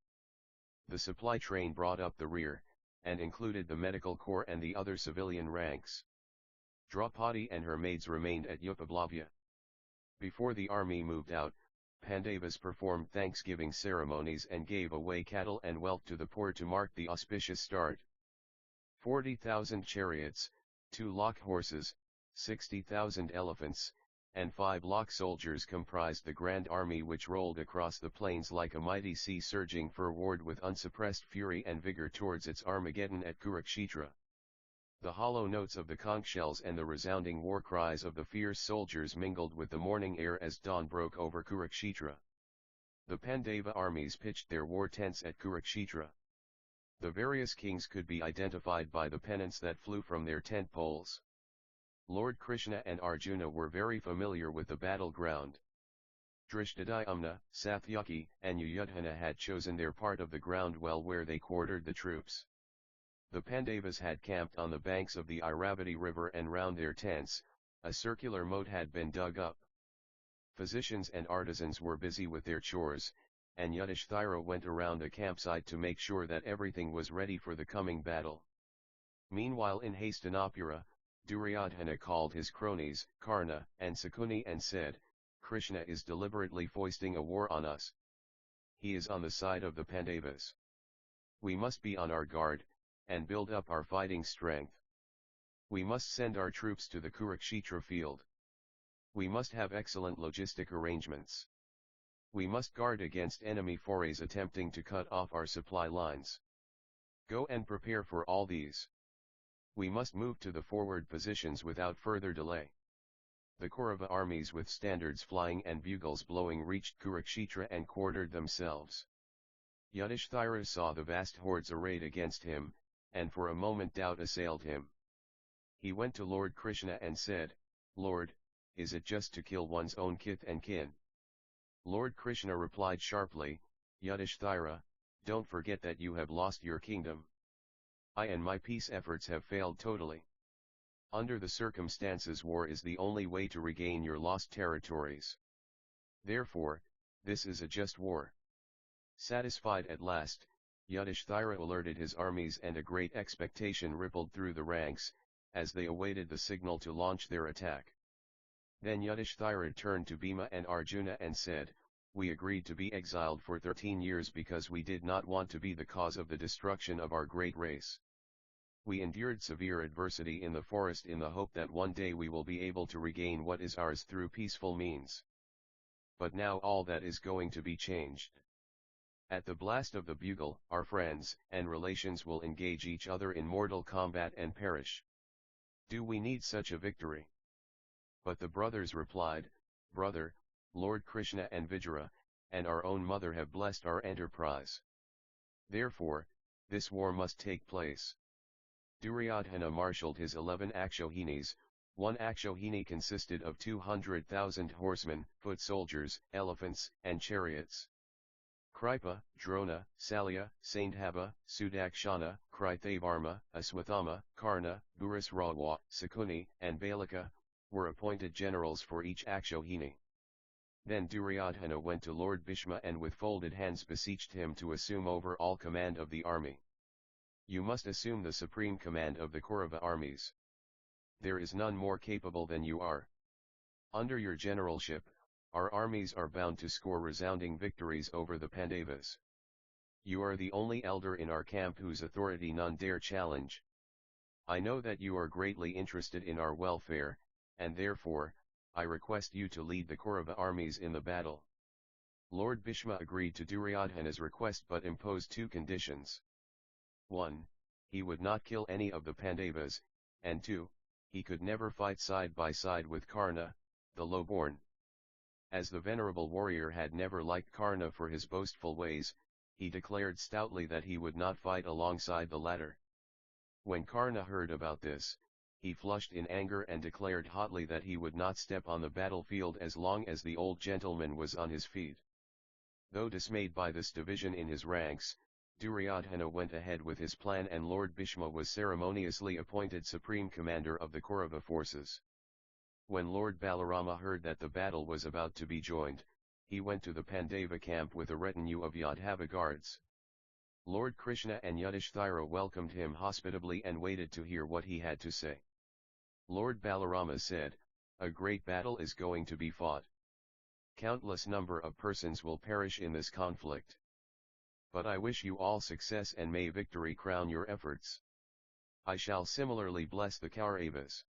The supply train brought up the rear, and included the medical corps and the other civilian ranks. Draupadi and her maids remained at Upablavya. Before the army moved out, Pandavas performed thanksgiving ceremonies and gave away cattle and wealth to the poor to mark the auspicious start. 40,000 chariots, 2 lakh horses, 60,000 elephants, and 5 lakh soldiers comprised the grand army which rolled across the plains like a mighty sea surging forward with unsuppressed fury and vigor towards its Armageddon at Kurukshetra. The hollow notes of the conch shells and the resounding war cries of the fierce soldiers mingled with the morning air as dawn broke over Kurukshetra. The Pandava armies pitched their war tents at Kurukshetra. The various kings could be identified by the pennants that flew from their tent poles. Lord Krishna and Arjuna were very familiar with the battleground. Drishtadhyumna, Satyaki, and Yudhana had chosen their part of the ground well where they quartered the troops. The Pandavas had camped on the banks of the Iravati river and round their tents, a circular moat had been dug up. Physicians and artisans were busy with their chores, and Yudhishthira went around the campsite to make sure that everything was ready for the coming battle. Meanwhile in Hastinapura, Duryodhana called his cronies, Karna and Sakuni, and said, Krishna is deliberately foisting a war on us. He is on the side of the Pandavas. We must be on our guard, and build up our fighting strength. We must send our troops to the Kurukshetra field. We must have excellent logistic arrangements. We must guard against enemy forays attempting to cut off our supply lines. Go and prepare for all these. We must move to the forward positions without further delay. The Kaurava armies with standards flying and bugles blowing reached Kurukshetra and quartered themselves. Yudhishthira saw the vast hordes arrayed against him, and for a moment doubt assailed him. He went to Lord Krishna and said, Lord, is it just to kill one's own kith and kin? Lord Krishna replied sharply, Yudhishthira, don't forget that you have lost your kingdom. I and my peace efforts have failed totally. Under the circumstances, war is the only way to regain your lost territories. Therefore, this is a just war. Satisfied at last, Yudhishthira alerted his armies, and a great expectation rippled through the ranks, as they awaited the signal to launch their attack. Then Yudhishthira turned to Bhima and Arjuna and said, "We agreed to be exiled for 13 years because we did not want to be the cause of the destruction of our great race. We endured severe adversity in the forest in the hope that one day we will be able to regain what is ours through peaceful means. But now all that is going to be changed. At the blast of the bugle, our friends and relations will engage each other in mortal combat and perish. Do we need such a victory?" But the brothers replied, "Brother, Lord Krishna and Vijaya, and our own mother have blessed our enterprise. Therefore, this war must take place." Duryodhana marshaled his 11 Akshohinis. One Akshohini consisted of 200,000 horsemen, foot soldiers, elephants, and chariots. Kripa, Drona, Salya, Sandhava, Sudakshana, Krithavarma, Aswathama, Karna, Bhurisrawa, Sakuni, and Balika, were appointed generals for each Akshohini. Then Duryodhana went to Lord Bhishma and with folded hands beseeched him to assume over all command of the army. "You must assume the supreme command of the Kaurava armies. There is none more capable than you are. Under your generalship, our armies are bound to score resounding victories over the Pandavas. You are the only elder in our camp whose authority none dare challenge. I know that you are greatly interested in our welfare, and therefore, I request you to lead the Kaurava armies in the battle." Lord Bhishma agreed to Duryodhana's request but imposed 2 conditions. 1. He would not kill any of the Pandavas, and 2. He could never fight side by side with Karna, the low-born. As the venerable warrior had never liked Karna for his boastful ways, he declared stoutly that he would not fight alongside the latter. When Karna heard about this, he flushed in anger and declared hotly that he would not step on the battlefield as long as the old gentleman was on his feet. Though dismayed by this division in his ranks, Duryodhana went ahead with his plan and Lord Bhishma was ceremoniously appointed supreme commander of the Kaurava forces. When Lord Balarama heard that the battle was about to be joined, he went to the Pandava camp with a retinue of Yadhava guards. Lord Krishna and Yudhishthira welcomed him hospitably and waited to hear what he had to say. Lord Balarama said, "A great battle is going to be fought. Countless number of persons will perish in this conflict. But I wish you all success and may victory crown your efforts. I shall similarly bless the Kauravas.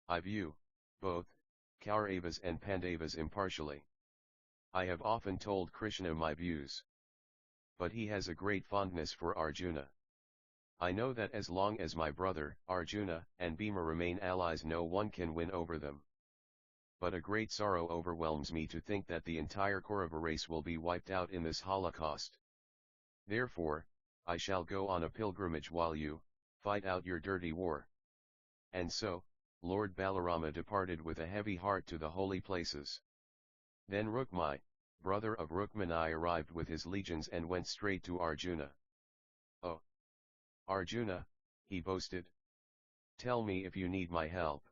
I view both Kauravas and Pandavas impartially. I have often told Krishna my views. But he has a great fondness for Arjuna. I know that as long as my brother, Arjuna, and Bhima remain allies no one can win over them. But a great sorrow overwhelms me to think that the entire Kaurava race will be wiped out in this holocaust. Therefore, I shall go on a pilgrimage while you fight out your dirty war." And so, Lord Balarama departed with a heavy heart to the holy places. Then Rukmai, brother of Rukmani, arrived with his legions and went straight to Arjuna. "Oh, Arjuna," he boasted. "Tell me if you need my help.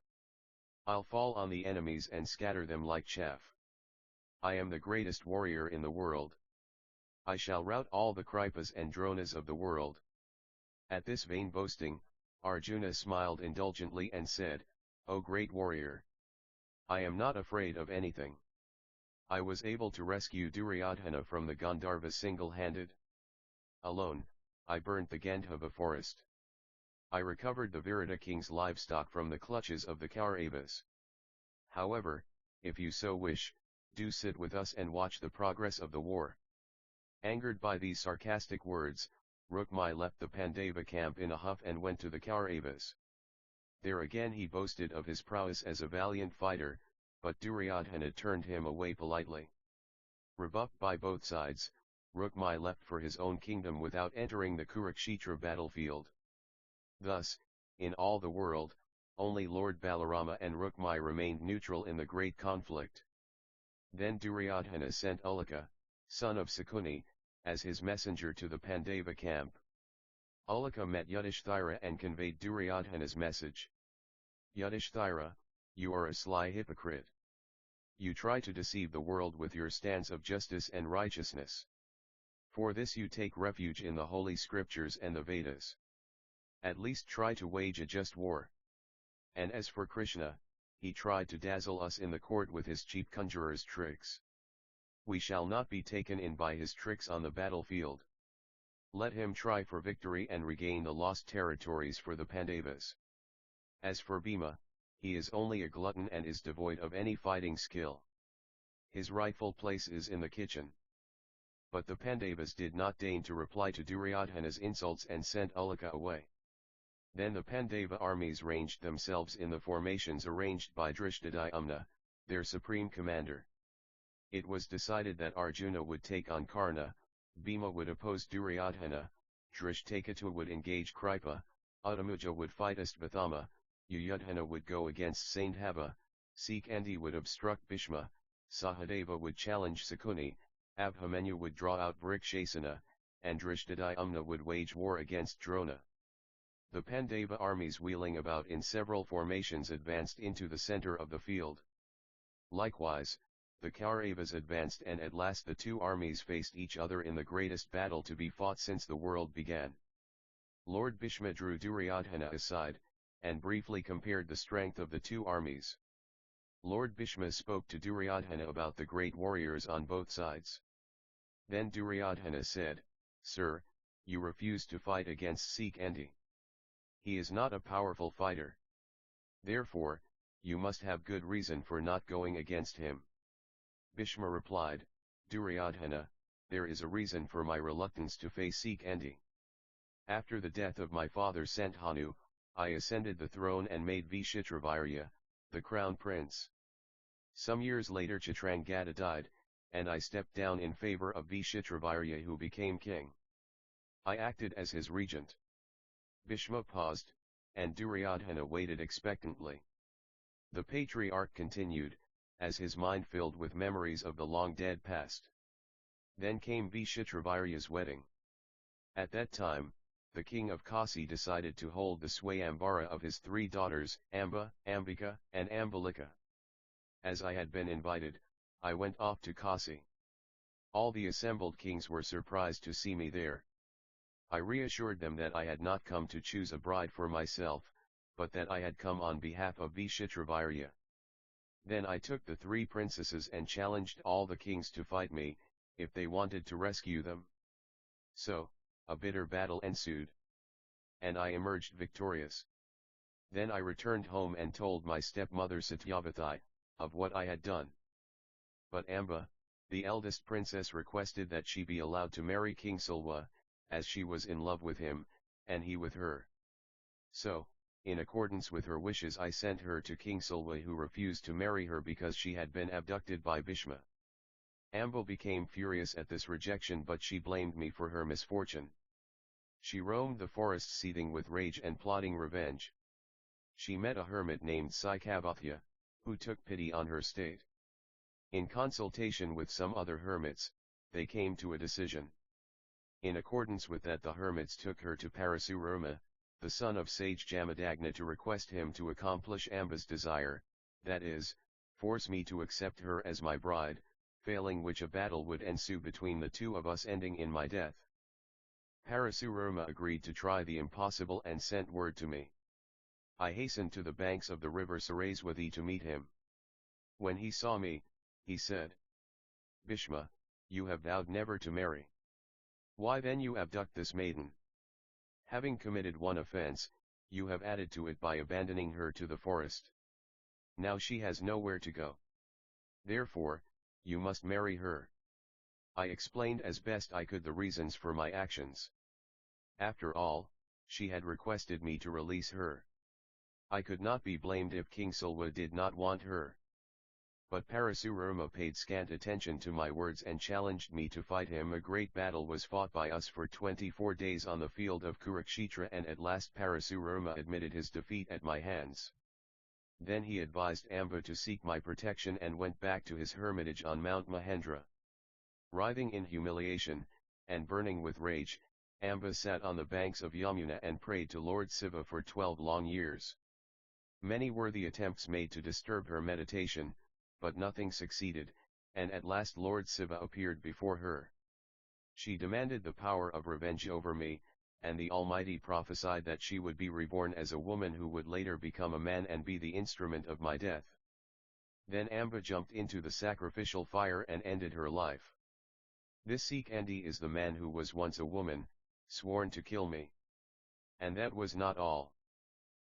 I'll fall on the enemies and scatter them like chaff. I am the greatest warrior in the world. I shall rout all the Kripas and Dronas of the world." At this vain boasting, Arjuna smiled indulgently and said, "O great warrior! I am not afraid of anything. I was able to rescue Duryodhana from the Gandharvas single-handed. Alone, I burnt the Gandhava forest. I recovered the Virata king's livestock from the clutches of the Kauravas. However, if you so wish, do sit with us and watch the progress of the war." Angered by these sarcastic words, Rukmai left the Pandava camp in a huff and went to the Kauravas. There again he boasted of his prowess as a valiant fighter, but Duryodhana turned him away politely. Rebuffed by both sides, Rukmai left for his own kingdom without entering the Kurukshetra battlefield. Thus, in all the world, only Lord Balarama and Rukmai remained neutral in the great conflict. Then Duryodhana sent Ulaka, son of Sakuni, as his messenger to the Pandava camp. Ulaka met Yudhishthira and conveyed Duryodhana's message. Yudhishthira, you are a sly hypocrite. You try to deceive the world with your stance of justice and righteousness. For this you take refuge in the holy scriptures and the Vedas. At least try to wage a just war. And as for Krishna, he tried to dazzle us in the court with his cheap conjurer's tricks. We shall not be taken in by his tricks on the battlefield. Let him try for victory and regain the lost territories for the Pandavas. As for Bhima, he is only a glutton and is devoid of any fighting skill. His rightful place is in the kitchen. But the Pandavas did not deign to reply to Duryodhana's insults and sent Ulaka away. Then the Pandava armies ranged themselves in the formations arranged by Drishtadyumna, their supreme commander. It was decided that Arjuna would take on Karna, Bhima would oppose Duryodhana, Drishtaketa would engage Kripa, Uttamaja would fight Astvathama, Yuyudhana would go against Sandhava, Sikandi would obstruct Bhishma, Sahadeva would challenge Sakuni, Abhimanyu would draw out Vrikshasana, and Drishtadyumna would wage war against Drona. The Pandava armies wheeling about in several formations advanced into the center of the field. Likewise, the Kauravas advanced and at last the two armies faced each other in the greatest battle to be fought since the world began. Lord Bhishma drew Duryodhana aside, and briefly compared the strength of the two armies. Lord Bhishma spoke to Duryodhana about the great warriors on both sides. Then Duryodhana said, "Sir, you refuse to fight against Sikandi. He is not a powerful fighter. Therefore, you must have good reason for not going against him." Bhishma replied, "Duryodhana, there is a reason for my reluctance to face Sikandi. After the death of my father Santanu, I ascended the throne and made Vishitravirya, the crown prince. Some years later Chitrangada died, and I stepped down in favor of Vishitravirya who became king. I acted as his regent." Bhishma paused, and Duryodhana waited expectantly. The patriarch continued, as his mind filled with memories of the long-dead past. Then came Vishitravirya's wedding. At that time, the king of Kasi decided to hold the Swayambara of his three daughters, Amba, Ambika, and Ambalika. As I had been invited, I went off to Kasi. All the assembled kings were surprised to see me there. I reassured them that I had not come to choose a bride for myself, but that I had come on behalf of Vishitravirya. Then I took the three princesses and challenged all the kings to fight me, if they wanted to rescue them. So, a bitter battle ensued. And I emerged victorious. Then I returned home and told my stepmother Satyavati, of what I had done. But Amba, the eldest princess, requested that she be allowed to marry King Sulwa, as she was in love with him, and he with her. So, in accordance with her wishes, I sent her to King Sulwa, who refused to marry her because she had been abducted by Bhishma. Amba became furious at this rejection, but she blamed me for her misfortune. She roamed the forest seething with rage and plotting revenge. She met a hermit named Saikavatya, who took pity on her state. In consultation with some other hermits, they came to a decision. In accordance with that, the hermits took her to Parasurama, the son of sage Jamadagna, to request him to accomplish Amba's desire, that is, force me to accept her as my bride, failing which a battle would ensue between the two of us, ending in my death. Parasurama agreed to try the impossible and sent word to me. I hastened to the banks of the river Saraswati to meet him. When he saw me, he said, "Bhishma, you have vowed never to marry. Why then you abduct this maiden? Having committed one offense, you have added to it by abandoning her to the forest. Now she has nowhere to go. Therefore, you must marry her." I explained as best I could the reasons for my actions. After all, she had requested me to release her. I could not be blamed if King Sulwa did not want her. But Parasurama paid scant attention to my words and challenged me to fight him. A great battle was fought by us for 24 days on the field of Kurukshetra, and at last Parasurama admitted his defeat at my hands. Then he advised Amba to seek my protection and went back to his hermitage on Mount Mahendra. Writhing in humiliation, and burning with rage, Amba sat on the banks of Yamuna and prayed to Lord Shiva for 12 long years. Many were the attempts made to disturb her meditation, but nothing succeeded, and at last Lord Shiva appeared before her. She demanded the power of revenge over me, and the Almighty prophesied that she would be reborn as a woman who would later become a man and be the instrument of my death. Then Amba jumped into the sacrificial fire and ended her life. This Sikandi is the man who was once a woman, sworn to kill me. And that was not all.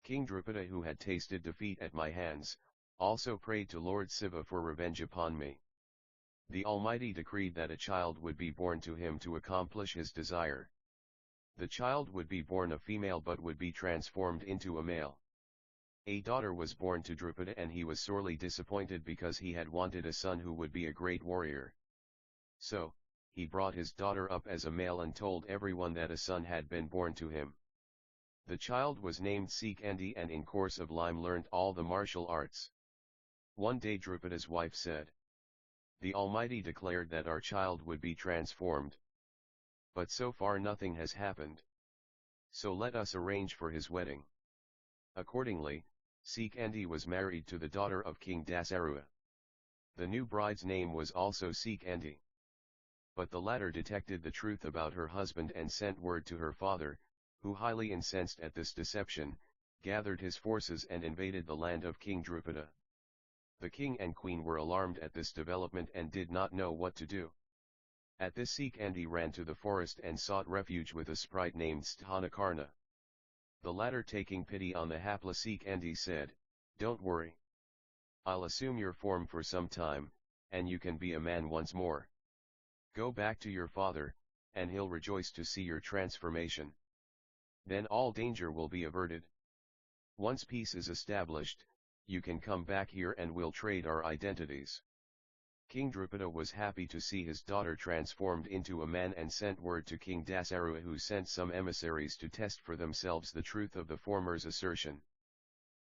King Drupada, who had tasted defeat at my hands, also prayed to Lord Shiva for revenge upon me. The Almighty decreed that a child would be born to him to accomplish his desire. The child would be born a female but would be transformed into a male. A daughter was born to Drupada, and he was sorely disappointed because he had wanted a son who would be a great warrior. So, he brought his daughter up as a male and told everyone that a son had been born to him. The child was named Sikandi and in course of time learnt all the martial arts. One day Drupada's wife said, "The Almighty declared that our child would be transformed. But so far nothing has happened. So let us arrange for his wedding." Accordingly, Sikandi was married to the daughter of King Dasarua. The new bride's name was also Sikandi. But the latter detected the truth about her husband and sent word to her father, who, highly incensed at this deception, gathered his forces and invaded the land of King Drupada. The king and queen were alarmed at this development and did not know what to do. At this Sikandi ran to the forest and sought refuge with a sprite named Sthanakarna. The latter, taking pity on the hapless Sikandi, said, "Don't worry. I'll assume your form for some time, and you can be a man once more. Go back to your father, and he'll rejoice to see your transformation. Then all danger will be averted. Once peace is established, you can come back here and we'll trade our identities." King Drupada was happy to see his daughter transformed into a man and sent word to King Dasarua, who sent some emissaries to test for themselves the truth of the former's assertion.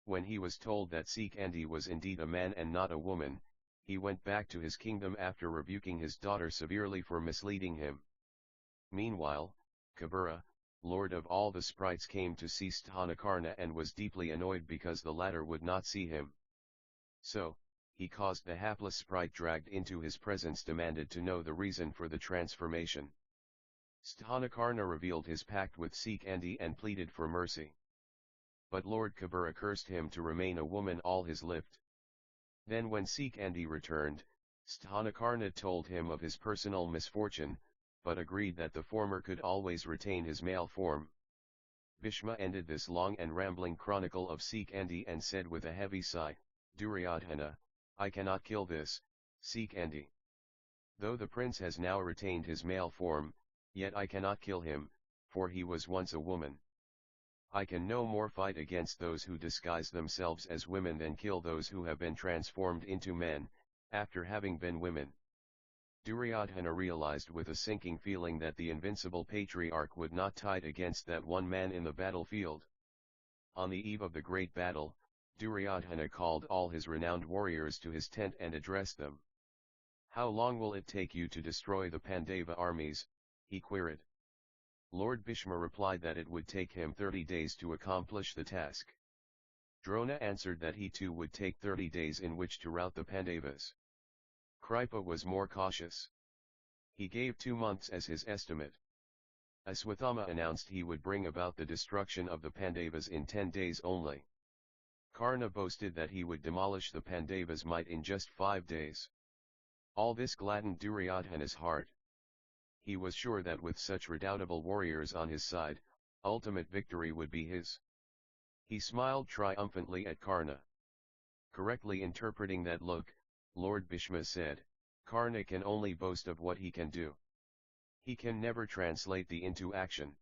When he was told that Sikandi was indeed a man and not a woman, he went back to his kingdom after rebuking his daughter severely for misleading him. Meanwhile, Kabura, lord of all the sprites, came to see Sthanakarna and was deeply annoyed because the latter would not see him. So, he caused the hapless sprite dragged into his presence demanded to know the reason for the transformation. Sthanakarna revealed his pact with Sikandi and pleaded for mercy. But Lord Kabura cursed him to remain a woman all his life. Then when Sikandi returned, Sthanakarna told him of his personal misfortune, but agreed that the former could always retain his male form. Bhishma ended this long and rambling chronicle of Sikandi and said with a heavy sigh, "Duryodhana, I cannot kill this Sikandi. Though the prince has now retained his male form, yet I cannot kill him, for he was once a woman. I can no more fight against those who disguise themselves as women than kill those who have been transformed into men, after having been women." Duryodhana realized with a sinking feeling that the invincible patriarch would not fight against that one man in the battlefield. On the eve of the great battle, Duryodhana called all his renowned warriors to his tent and addressed them. "How long will it take you to destroy the Pandava armies?" he queried. Lord Bhishma replied that it would take him 30 days to accomplish the task. Drona answered that he too would take 30 days in which to rout the Pandavas. Kripa was more cautious. He gave 2 months as his estimate. Aswathama announced he would bring about the destruction of the Pandavas in 10 days only. Karna boasted that he would demolish the Pandavas' might in just 5 days. All this gladdened Duryodhana's heart. He was sure that with such redoubtable warriors on his side, ultimate victory would be his. He smiled triumphantly at Karna. Correctly interpreting that look, Lord Bhishma said, "Karna can only boast of what he can do. He can never translate the into action."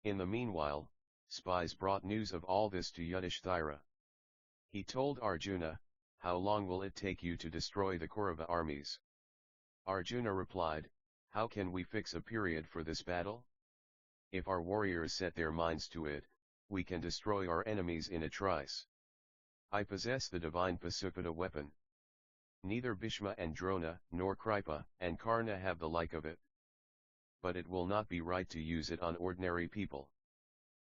In the meanwhile, spies brought news of all this to Yudhishthira. He told Arjuna, "How long will it take you to destroy the Kaurava armies?" Arjuna replied, "How can we fix a period for this battle? If our warriors set their minds to it, we can destroy our enemies in a trice. I possess the divine Pasupada weapon. Neither Bhishma and Drona, nor Kripa and Karna have the like of it." but it will not be right to use it on ordinary people.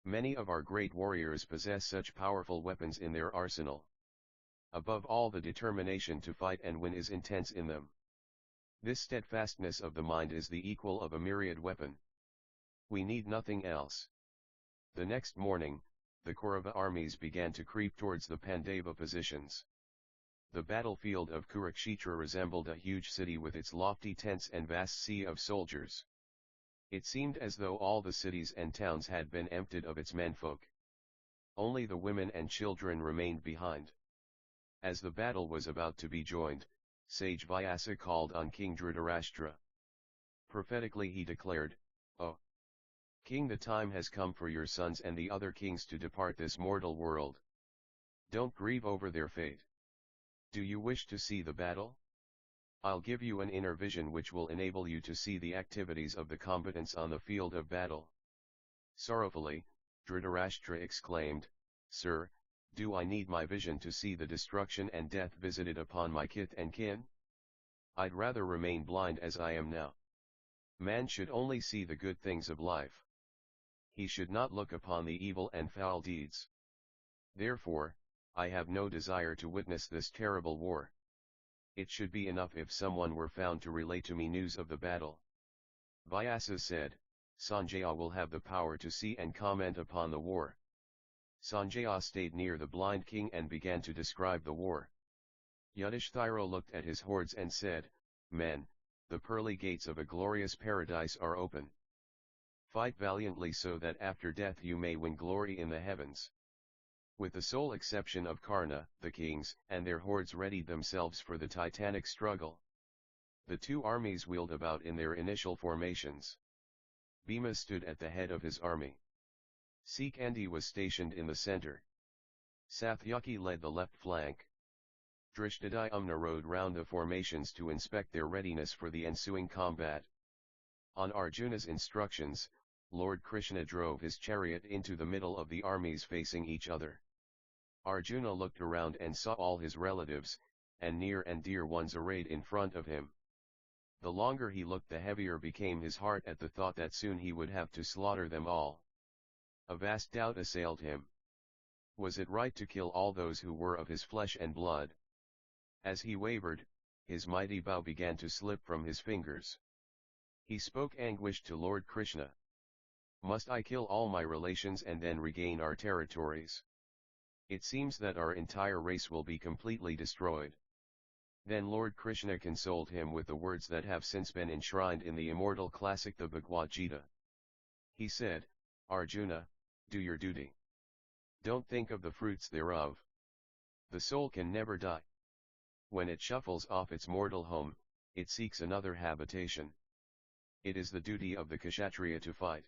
Many of our great warriors possess such powerful weapons in their arsenal. Above all, the determination to fight and win is intense in them. This steadfastness of the mind is the equal of a myriad weapon. We need nothing else. The next morning, the Kaurava armies began to creep towards the Pandava positions. The battlefield of Kurukshetra resembled a huge city with its lofty tents and vast sea of soldiers. It seemed as though all the cities and towns had been emptied of its menfolk. Only the women and children remained behind. As the battle was about to be joined, sage Vyasa called on King Dhritarashtra. Prophetically he declared, "O King, the time has come for your sons and the other kings to depart this mortal world. Don't grieve over their fate. Do you wish to see the battle? I'll give you an inner vision which will enable you to see the activities of the combatants on the field of battle." Sorrowfully, Dhritarashtra exclaimed, "Sir, do I need my vision to see the destruction and death visited upon my kith and kin? I'd rather remain blind as I am now. Man should only see the good things of life. He should not look upon the evil and foul deeds. Therefore, I have no desire to witness this terrible war. It should be enough if someone were found to relate to me news of the battle." Vyasa said, "Sanjaya will have the power to see and comment upon the war." Sanjaya stayed near the blind king and began to describe the war. Yudhishthira looked at his hordes and said, "Men, the pearly gates of a glorious paradise are open. Fight valiantly so that after death you may win glory in the heavens." With the sole exception of Karna, the kings and their hordes readied themselves for the titanic struggle. The two armies wheeled about in their initial formations. Bhima stood at the head of his army. Sikandi was stationed in the center. Satyaki led the left flank. Drishtadyumna rode round the formations to inspect their readiness for the ensuing combat. On Arjuna's instructions, Lord Krishna drove his chariot into the middle of the armies facing each other. Arjuna looked around and saw all his relatives, and near and dear ones arrayed in front of him. The longer he looked, the heavier became his heart at the thought that soon he would have to slaughter them all. A vast doubt assailed him. Was it right to kill all those who were of his flesh and blood? As he wavered, his mighty bow began to slip from his fingers. He spoke anguished to Lord Krishna. "Must I kill all my relations and then regain our territories? It seems that our entire race will be completely destroyed." Then Lord Krishna consoled him with the words that have since been enshrined in the immortal classic the Bhagavad Gita. He said, "Arjuna, do your duty. Don't think of the fruits thereof. The soul can never die. When it shuffles off its mortal home, it seeks another habitation. It is the duty of the Kshatriya to fight.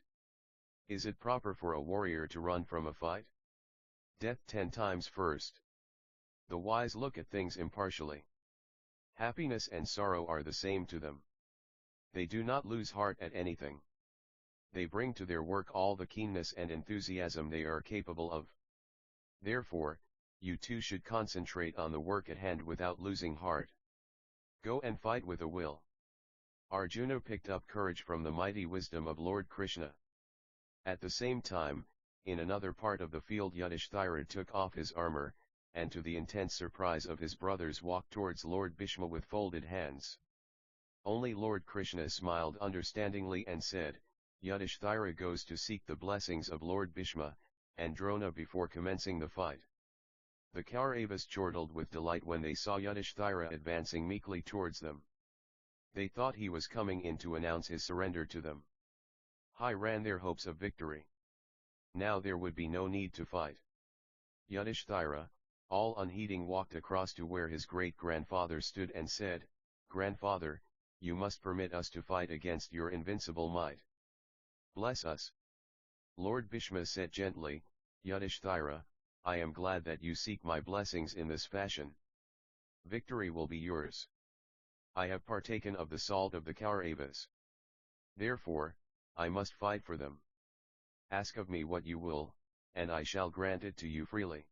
Is it proper for a warrior to run from a fight? Death 10 times first. The wise look at things impartially. Happiness and sorrow are the same to them. They do not lose heart at anything. They bring to their work all the keenness and enthusiasm they are capable of. Therefore, you too should concentrate on the work at hand without losing heart. Go and fight with a will." Arjuna picked up courage from the mighty wisdom of Lord Krishna. At the same time, in another part of the field Yudhishthira took off his armor, and to the intense surprise of his brothers walked towards Lord Bhishma with folded hands. Only Lord Krishna smiled understandingly and said, "Yudhishthira goes to seek the blessings of Lord Bhishma and Drona before commencing the fight." The Kauravas chortled with delight when they saw Yudhishthira advancing meekly towards them. They thought he was coming in to announce his surrender to them. High ran their hopes of victory. Now there would be no need to fight. Yudhishthira, all unheeding, walked across to where his great-grandfather stood and said, "Grandfather, you must permit us to fight against your invincible might. Bless us." Lord Bhishma said gently, "Yudhishthira, I am glad that you seek my blessings in this fashion. Victory will be yours. I have partaken of the salt of the Kauravas. Therefore, I must fight for them. Ask of me what you will, and I shall grant it to you freely."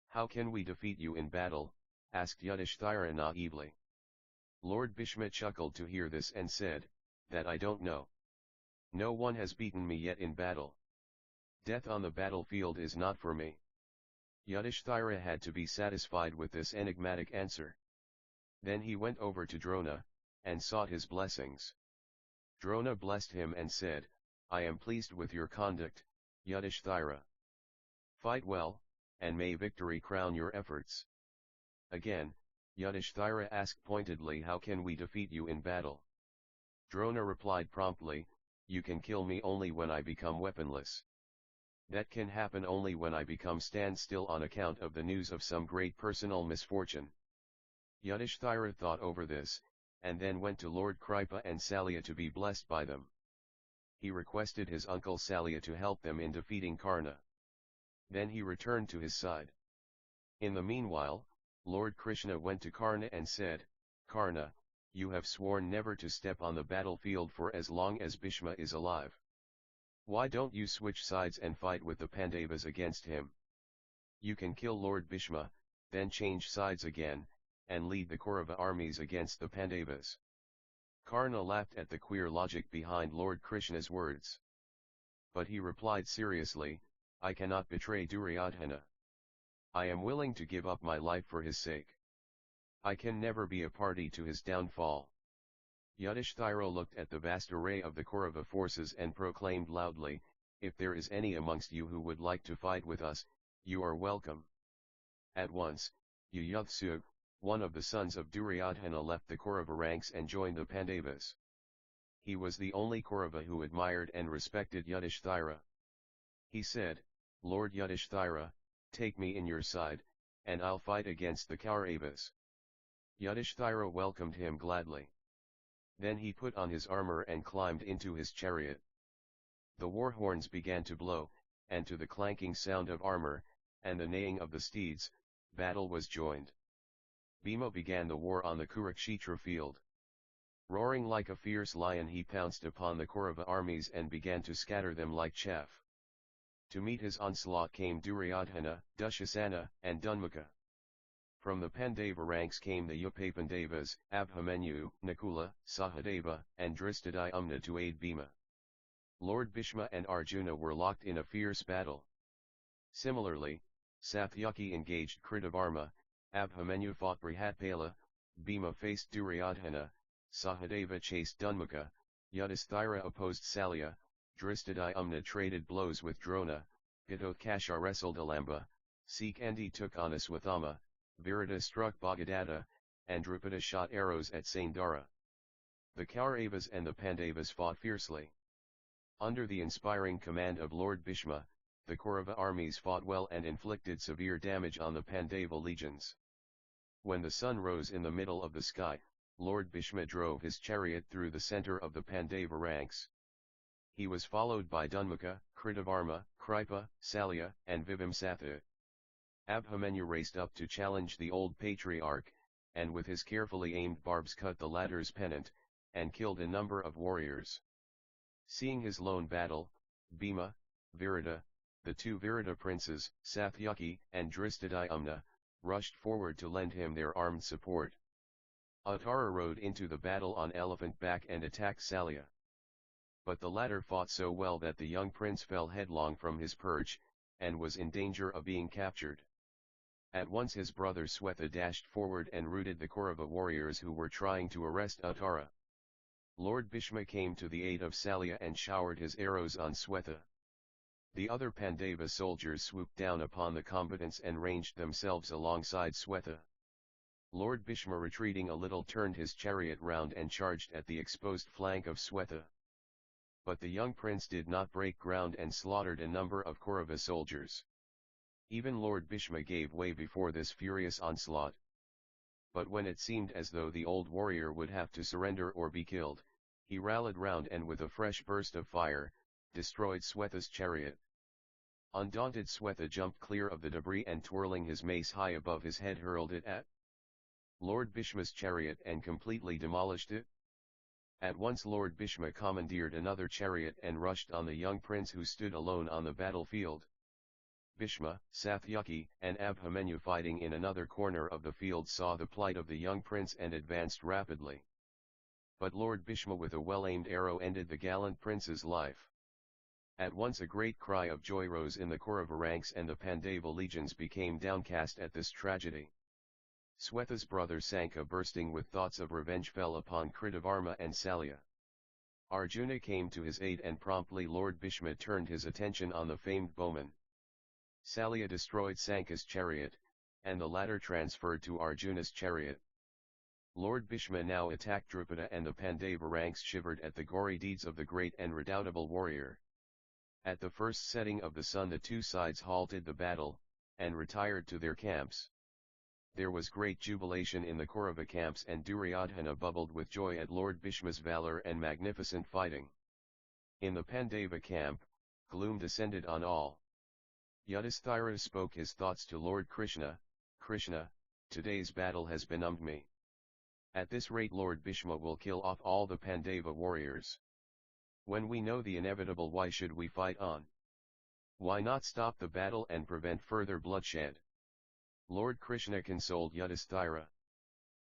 "How can we defeat you in battle?" asked Yudhishthira naively. Lord Bhishma chuckled to hear this and said, "That I don't know. No one has beaten me yet in battle. Death on the battlefield is not for me. Yudhishthira had to be satisfied with this enigmatic answer. Then he went over to Drona, and sought his blessings. Drona blessed him and said, I am pleased with your conduct, Yudhishthira. Fight well, and may victory crown your efforts. Again, Yudhishthira asked pointedly, how can we defeat you in battle? Drona replied promptly, you can kill me only when I become weaponless. That can happen only when I become standstill on account of the news of some great personal misfortune. Yudhishthira thought over this, and then went to Lord Kripa and Salya to be blessed by them. He requested his uncle Salya to help them in defeating Karna. Then he returned to his side. In the meanwhile, Lord Krishna went to Karna and said, Karna, you have sworn never to step on the battlefield for as long as Bhishma is alive. Why don't you switch sides and fight with the Pandavas against him? You can kill Lord Bhishma, then change sides again, and lead the Kaurava armies against the Pandavas. Karna laughed at the queer logic behind Lord Krishna's words. But he replied seriously, I cannot betray Duryodhana. I am willing to give up my life for his sake. I can never be a party to his downfall. Yudhishthira looked at the vast array of the Kaurava forces and proclaimed loudly, if there is any amongst you who would like to fight with us, you are welcome. At once, Yuyudhsugha, one of the sons of Duryodhana, left the Kaurava ranks and joined the Pandavas. He was the only Kaurava who admired and respected Yudhishthira. He said, Lord Yudhishthira, take me in your side, and I'll fight against the Kauravas. Yudhishthira welcomed him gladly. Then he put on his armor and climbed into his chariot. The war horns began to blow, and to the clanking sound of armor, and the neighing of the steeds, battle was joined. Bhima began the war on the Kurukshetra field. Roaring like a fierce lion, he pounced upon the Kaurava armies and began to scatter them like chaff. To meet his onslaught came Duryodhana, Dushasana, and Dunmukha. From the Pandava ranks came the Upapandavas, Abhimanyu, Nakula, Sahadeva, and Drishtadyumna to aid Bhima. Lord Bhishma and Arjuna were locked in a fierce battle. Similarly, Satyaki engaged Kritavarma, Abhimanyu fought Brihatpala, Bhima faced Duryodhana, Sahadeva chased Dunmukha, Yudhishthira opposed Salya, Drishtadyumna traded blows with Drona, Ghatotkasha wrestled Alamba, Sikandi took on Aswathama, Virata struck Bhagadatta, and Drupada shot arrows at Saindara. The Kauravas and the Pandavas fought fiercely. Under the inspiring command of Lord Bhishma, the Kaurava armies fought well and inflicted severe damage on the Pandava legions. When the sun rose in the middle of the sky, Lord Bhishma drove his chariot through the center of the Pandava ranks. He was followed by Dunmukha, Kritavarma, Kripa, Salya, and Vibhamsatha. Abhimanyu raced up to challenge the old patriarch, and with his carefully aimed barbs cut the latter's pennant, and killed a number of warriors. Seeing his lone battle, Bhima, Virata, the two Virata princes, Satyaki and Drishtadyumna, rushed forward to lend him their armed support. Uttara rode into the battle on elephant back and attacked Salya. But the latter fought so well that the young prince fell headlong from his perch, and was in danger of being captured. At once his brother Swetha dashed forward and routed the Kaurava warriors who were trying to arrest Uttara. Lord Bhishma came to the aid of Salya and showered his arrows on Swetha. The other Pandava soldiers swooped down upon the combatants and ranged themselves alongside Swetha. Lord Bhishma, retreating a little, turned his chariot round and charged at the exposed flank of Swetha. But the young prince did not break ground and slaughtered a number of Kaurava soldiers. Even Lord Bhishma gave way before this furious onslaught. But when it seemed as though the old warrior would have to surrender or be killed, he rallied round and with a fresh burst of fire, destroyed Swetha's chariot. Undaunted Swetha jumped clear of the debris and twirling his mace high above his head hurled it at Lord Bhishma's chariot and completely demolished it. At once Lord Bhishma commandeered another chariot and rushed on the young prince who stood alone on the battlefield. Bhishma, Satyaki, and Abhimanyu fighting in another corner of the field saw the plight of the young prince and advanced rapidly. but Lord Bhishma with a well-aimed arrow ended the gallant prince's life. At once a great cry of joy rose in the Kaurava ranks and the Pandava legions became downcast at this tragedy. Swetha's brother Sanka, bursting with thoughts of revenge, fell upon Kritavarma and Salya. Arjuna came to his aid and promptly Lord Bhishma turned his attention on the famed bowman. Salya destroyed Sanka's chariot, and the latter transferred to Arjuna's chariot. Lord Bhishma now attacked Drupada and the Pandava ranks shivered at the gory deeds of the great and redoubtable warrior. At the first setting of the sun the two sides halted the battle, and retired to their camps. There was great jubilation in the Kaurava camps and Duryodhana bubbled with joy at Lord Bhishma's valor and magnificent fighting. In the Pandava camp, gloom descended on all. Yudhisthira spoke his thoughts to Lord Krishna, "Krishna, today's battle has benumbed me. At this rate Lord Bhishma will kill off all the Pandava warriors. When we know the inevitable, why should we fight on? Why not stop the battle and prevent further bloodshed?" Lord Krishna consoled Yudhisthira.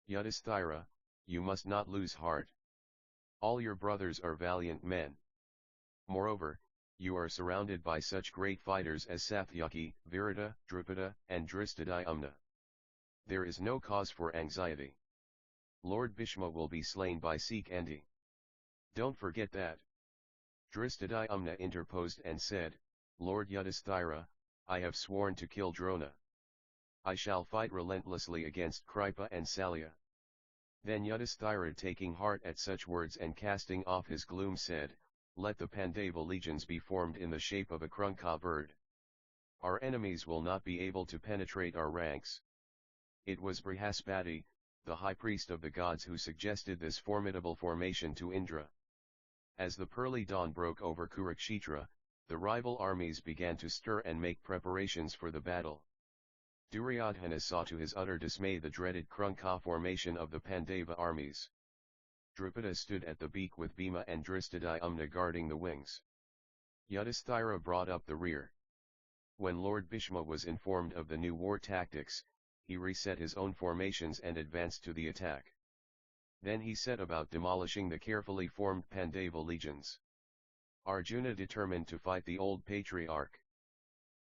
"Yudhisthira, you must not lose heart. All your brothers are valiant men. Moreover, you are surrounded by such great fighters as Satyaki, Virata, Drupada, and Dristadhyumna. There is no cause for anxiety. Lord Bhishma will be slain by Sikandi. Don't forget that." Dristadhyumna interposed and said, "Lord Yudhisthira, I have sworn to kill Drona. I shall fight relentlessly against Kripa and Salya." Then Yudhisthira, taking heart at such words and casting off his gloom, said, "Let the Pandava legions be formed in the shape of a Krunka bird. Our enemies will not be able to penetrate our ranks." It was Brihaspati, the high priest of the gods, who suggested this formidable formation to Indra. As the pearly dawn broke over Kurukshetra, the rival armies began to stir and make preparations for the battle. Duryodhana saw to his utter dismay the dreaded Krunka formation of the Pandava armies. Drupada stood at the beak with Bhima and Dristadhyumna guarding the wings. Yudhisthira brought up the rear. When Lord Bhishma was informed of the new war tactics, he reset his own formations and advanced to the attack. Then he set about demolishing the carefully formed Pandava legions. Arjuna determined to fight the old patriarch.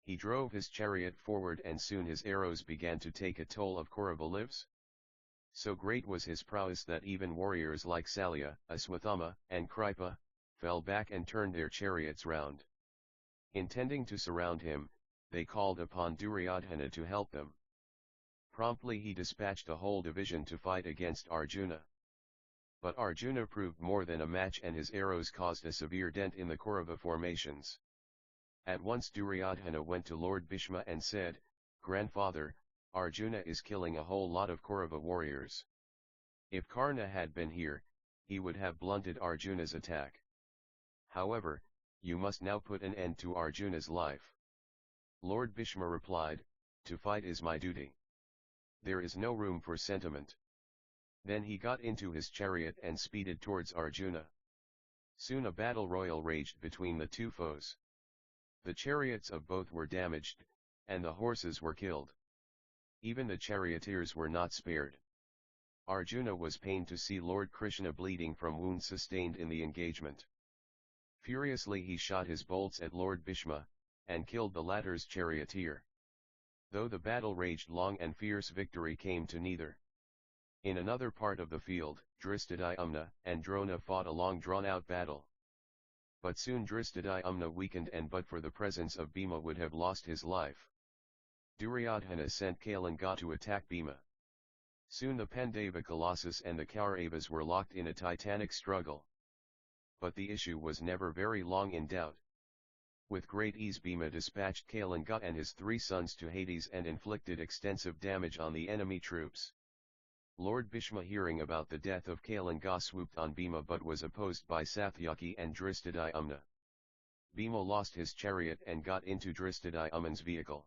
He drove his chariot forward and soon his arrows began to take a toll of Kaurava lives. So great was his prowess that even warriors like Salya, Aswathama, and Kripa, fell back and turned their chariots round. Intending to surround him, they called upon Duryodhana to help them. Promptly he dispatched a whole division to fight against Arjuna. But Arjuna proved more than a match and his arrows caused a severe dent in the Kaurava formations. At once Duryodhana went to Lord Bhishma and said, "Grandfather, Arjuna is killing a whole lot of Kaurava warriors. If Karna had been here, he would have blunted Arjuna's attack. However, you must now put an end to Arjuna's life." Lord Bhishma replied, "To fight is my duty. There is no room for sentiment." Then he got into his chariot and speeded towards Arjuna. Soon a battle royal raged between the two foes. The chariots of both were damaged, and the horses were killed. Even the charioteers were not spared. Arjuna was pained to see Lord Krishna bleeding from wounds sustained in the engagement. Furiously he shot his bolts at Lord Bhishma, and killed the latter's charioteer. Though the battle raged long and fierce, victory came to neither. In another part of the field, Dristadhyumna and Drona fought a long drawn-out battle. But soon Dristadhyumna weakened and but for the presence of Bhima would have lost his life. Duryodhana sent Kalinga to attack Bhima. Soon the Pandava Colossus and the Kauravas were locked in a titanic struggle. But the issue was never very long in doubt. With great ease Bhima dispatched Kalinga and his 3 sons to Hades and inflicted extensive damage on the enemy troops. Lord Bhishma, hearing about the death of Kalinga, swooped on Bhima but was opposed by Satyaki and Dristadhyumna. Bhima lost his chariot and got into Dristadhyumna's vehicle.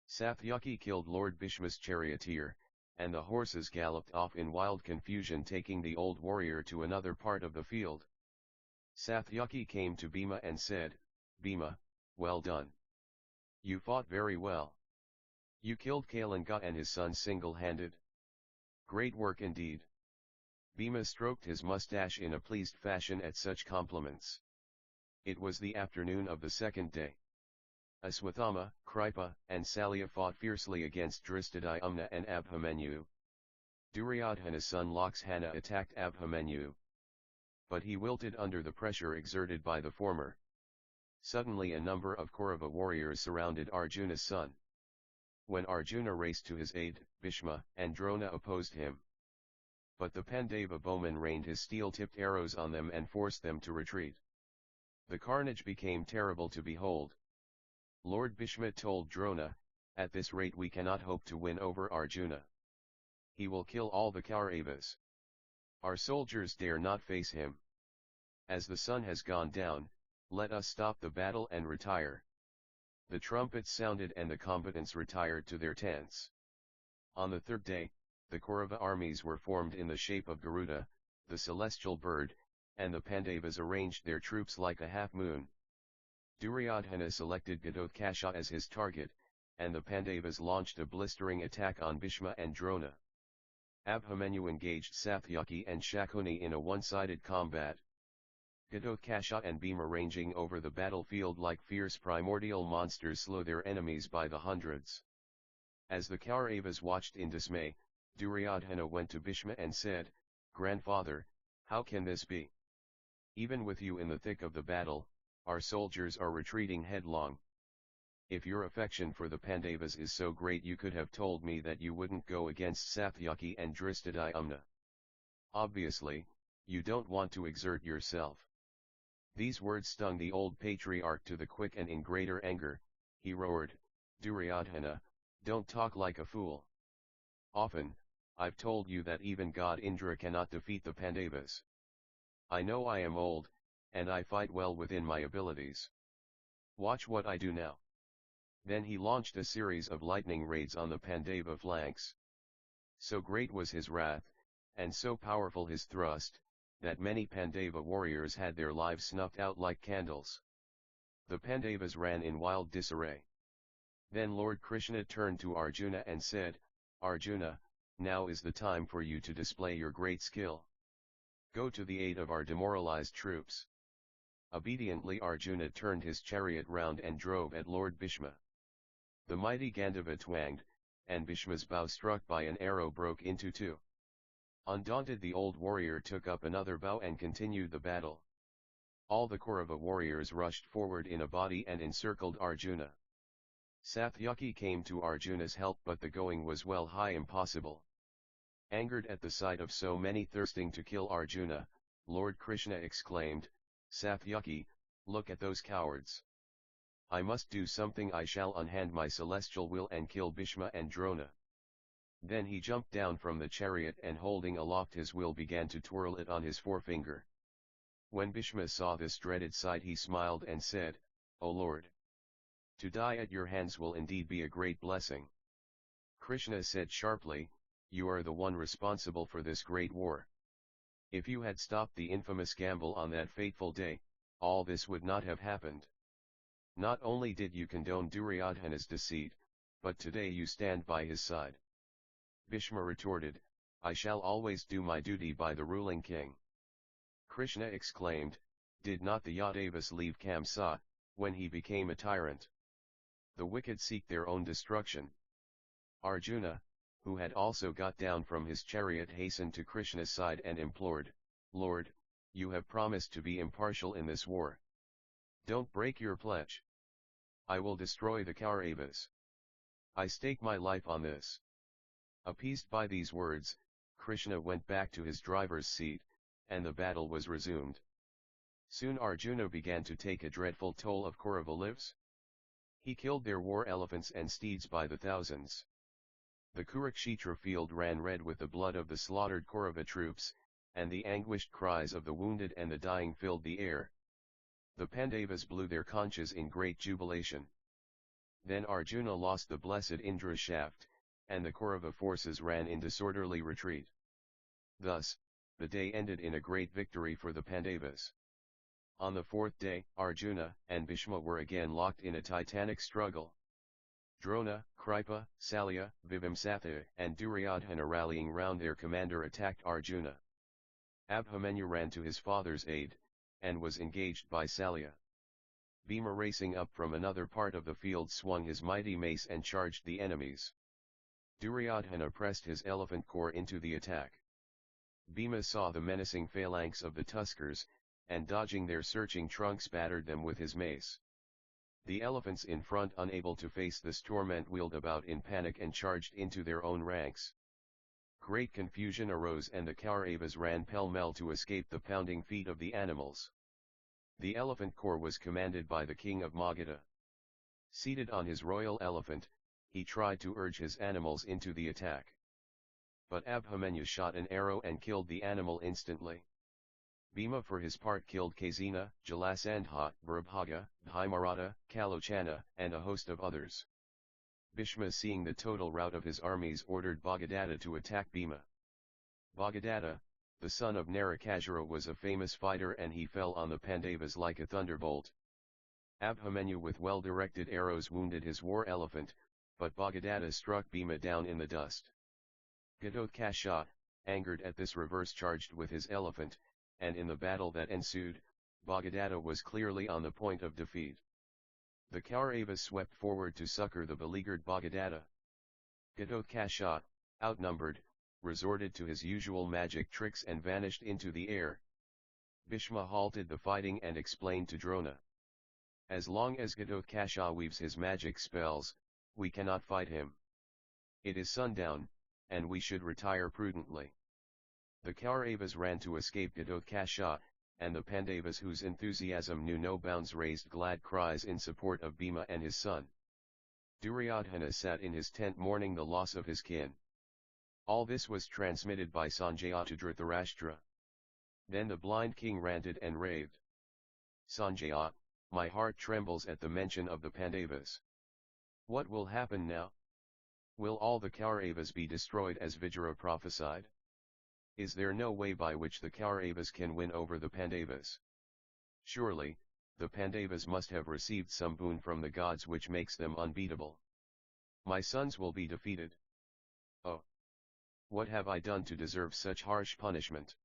Satyaki killed Lord Bhishma's charioteer, and the horses galloped off in wild confusion, taking the old warrior to another part of the field. Satyaki came to Bhima and said, "Bhima, well done. You fought very well. You killed Kalinga and his son single-handed. Great work indeed. Bhima stroked his mustache in a pleased fashion at such compliments. It was the afternoon of the second day. Aswathama, Kripa, and Salya fought fiercely against Drishtadyumna and Abhimanyu. Duryodhana's son Lakshmana attacked Abhimanyu, but he wilted under the pressure exerted by the former. Suddenly a number of Kaurava warriors surrounded Arjuna's son. When Arjuna raced to his aid, Bhishma and Drona opposed him. But the Pandava bowman rained his steel-tipped arrows on them and forced them to retreat. The carnage became terrible to behold. Lord Bhishma told Drona, "At this rate we cannot hope to win over Arjuna. He will kill all the Kauravas. Our soldiers dare not face him. As the sun has gone down, let us stop the battle and retire." The trumpets sounded and the combatants retired to their tents. On the third day, the Kaurava armies were formed in the shape of Garuda, the celestial bird, and the Pandavas arranged their troops like a half-moon. Duryodhana selected Ghatotkasha as his target, and the Pandavas launched a blistering attack on Bhishma and Drona. Abhimanyu engaged Satyaki and Shakuni in a one-sided combat. Ghatotkasha and Bhima ranging over the battlefield like fierce primordial monsters slew their enemies by the hundreds. As the Kauravas watched in dismay, Duryodhana went to Bhishma and said, "Grandfather, how can this be? Even with you in the thick of the battle, our soldiers are retreating headlong. If your affection for the Pandavas is so great, you could have told me that you wouldn't go against Satyaki and Drishtadyumna. Obviously, you don't want to exert yourself." These words stung the old patriarch to the quick, and in greater anger, he roared, "Duryodhana, don't talk like a fool. Often, I've told you that even God Indra cannot defeat the Pandavas. I know I am old, and I fight well within my abilities. Watch what I do now." Then he launched a series of lightning raids on the Pandava flanks. So great was his wrath, and so powerful his thrust, that many Pandava warriors had their lives snuffed out like candles. The Pandavas ran in wild disarray. Then Lord Krishna turned to Arjuna and said, "Arjuna, now is the time for you to display your great skill. Go to the aid of our demoralized troops." Obediently Arjuna turned his chariot round and drove at Lord Bhishma. The mighty Gandhava twanged, and Bhishma's bow struck by an arrow broke into two. Undaunted, the old warrior took up another bow and continued the battle. All the Kaurava warriors rushed forward in a body and encircled Arjuna. Satyaki came to Arjuna's help, but the going was well nigh impossible. Angered at the sight of so many thirsting to kill Arjuna, Lord Krishna exclaimed, "Satyaki, look at those cowards. I must do something. I shall unhand my celestial will and kill Bhishma and Drona." Then he jumped down from the chariot and holding aloft his will began to twirl it on his forefinger. When Bhishma saw this dreaded sight, he smiled and said, "O Lord, to die at your hands will indeed be a great blessing." Krishna said sharply, "You are the one responsible for this great war. If you had stopped the infamous gamble on that fateful day, all this would not have happened. Not only did you condone Duryodhana's deceit, but today you stand by his side." Bhishma retorted, "I shall always do my duty by the ruling king." Krishna exclaimed, "Did not the Yadavas leave Kamsa, when he became a tyrant? The wicked seek their own destruction." Arjuna, who had also got down from his chariot, hastened to Krishna's side and implored, "Lord, you have promised to be impartial in this war. Don't break your pledge. I will destroy the Kauravas. I stake my life on this." Appeased by these words, Krishna went back to his driver's seat, and the battle was resumed. Soon Arjuna began to take a dreadful toll of Kaurava lives. He killed their war elephants and steeds by the thousands. The Kurukshetra field ran red with the blood of the slaughtered Kaurava troops, and the anguished cries of the wounded and the dying filled the air. The Pandavas blew their conches in great jubilation. Then Arjuna lost the blessed Indra shaft, and the Kaurava forces ran in disorderly retreat. Thus, the day ended in a great victory for the Pandavas. On the fourth day, Arjuna and Bhishma were again locked in a titanic struggle. Drona, Kripa, Salya, Vibhimsatha and Duryodhana rallying round their commander attacked Arjuna. Abhimanyu ran to his father's aid, and was engaged by Salya. Bhima racing up from another part of the field swung his mighty mace and charged the enemies. Duryodhana pressed his elephant corps into the attack. Bhima saw the menacing phalanx of the Tuskers, and dodging their searching trunks battered them with his mace. The elephants in front, unable to face this torment, wheeled about in panic and charged into their own ranks. Great confusion arose and the Kauravas ran pell-mell to escape the pounding feet of the animals. The elephant corps was commanded by the king of Magadha. Seated on his royal elephant, he tried to urge his animals into the attack. But Abhimanyu shot an arrow and killed the animal instantly. Bhima for his part killed Kasina, Jalasandha, Bharbhaga, Bhimarata, Kalochana, and a host of others. Bhishma, seeing the total rout of his armies, ordered Bhagadatta to attack Bhima. Bhagadatta, the son of Narakasura, was a famous fighter and he fell on the Pandavas like a thunderbolt. Abhimanyu with well-directed arrows wounded his war elephant, but Bhagadatta struck Bhima down in the dust. Ghatotkacha, angered at this reverse, charged with his elephant, and in the battle that ensued, Bhagadatta was clearly on the point of defeat. The Kauravas swept forward to succor the beleaguered Bhagadatta. Ghatotkacha, outnumbered, resorted to his usual magic tricks and vanished into the air. Bhishma halted the fighting and explained to Drona. As long as Ghatotkacha weaves his magic spells, we cannot fight him. It is sundown, and we should retire prudently. The Kauravas ran to escape Ghatotkacha, and the Pandavas, whose enthusiasm knew no bounds, raised glad cries in support of Bhima and his son. Duryodhana sat in his tent mourning the loss of his kin. All this was transmitted by Sanjaya to Dhritarashtra. Then the blind king ranted and raved. Sanjaya, my heart trembles at the mention of the Pandavas. What will happen now? Will all the Kauravas be destroyed as Vijara prophesied? Is there no way by which the Kauravas can win over the Pandavas? Surely, the Pandavas must have received some boon from the gods which makes them unbeatable. My sons will be defeated. Oh! What have I done to deserve such harsh punishment?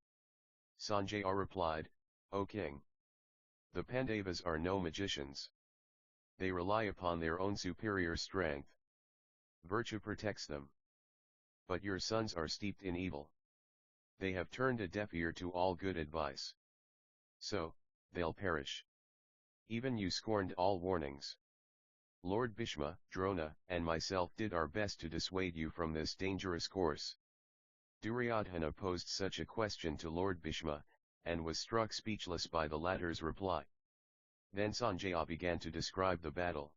Sanjaya replied, O king! The Pandavas are no magicians. They rely upon their own superior strength. Virtue protects them. But your sons are steeped in evil. They have turned a deaf ear to all good advice. So, they'll perish. Even you scorned all warnings. Lord Bhishma, Drona, and myself did our best to dissuade you from this dangerous course. Duryodhana posed such a question to Lord Bhishma, and was struck speechless by the latter's reply. Then Sanjaya began to describe the battle.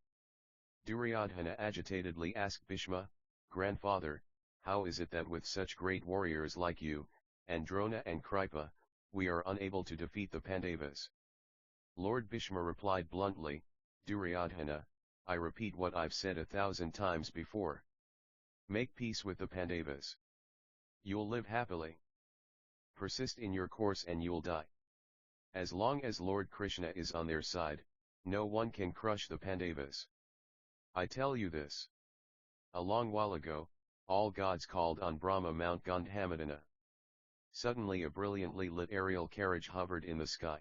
Duryodhana agitatedly asked Bhishma, Grandfather, how is it that with such great warriors like you, and Drona and Kripa, we are unable to defeat the Pandavas? Lord Bhishma replied bluntly, Duryodhana, I repeat what I've said 1,000 times before. Make peace with the Pandavas. You'll live happily. Persist in your course and you'll die. As long as Lord Krishna is on their side, no one can crush the Pandavas. I tell you this. A long while ago, all gods called on Brahma Mount Gandhamadana. Suddenly a brilliantly lit aerial carriage hovered in the sky.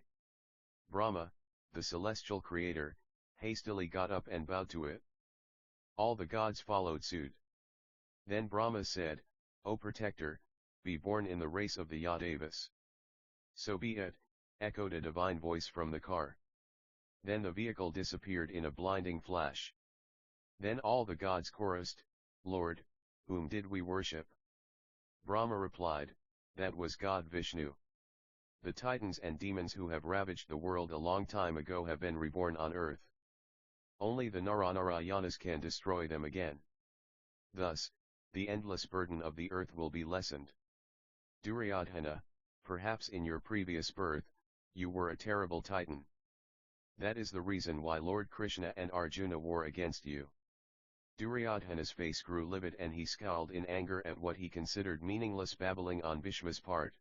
Brahma, the celestial creator, hastily got up and bowed to it. All the gods followed suit. Then Brahma said, O protector, be born in the race of the Yadavas. So be it, echoed a divine voice from the car. Then the vehicle disappeared in a blinding flash. Then all the gods chorused, Lord, whom did we worship? Brahma replied, that was God Vishnu. The titans and demons who have ravaged the world a long time ago have been reborn on earth. Only the Naranarayanas can destroy them again. Thus, the endless burden of the earth will be lessened. Duryodhana, perhaps in your previous birth, you were a terrible titan. That is the reason why Lord Krishna and Arjuna war against you. Duryodhana's face grew livid and he scowled in anger at what he considered meaningless babbling on Bhishma's part.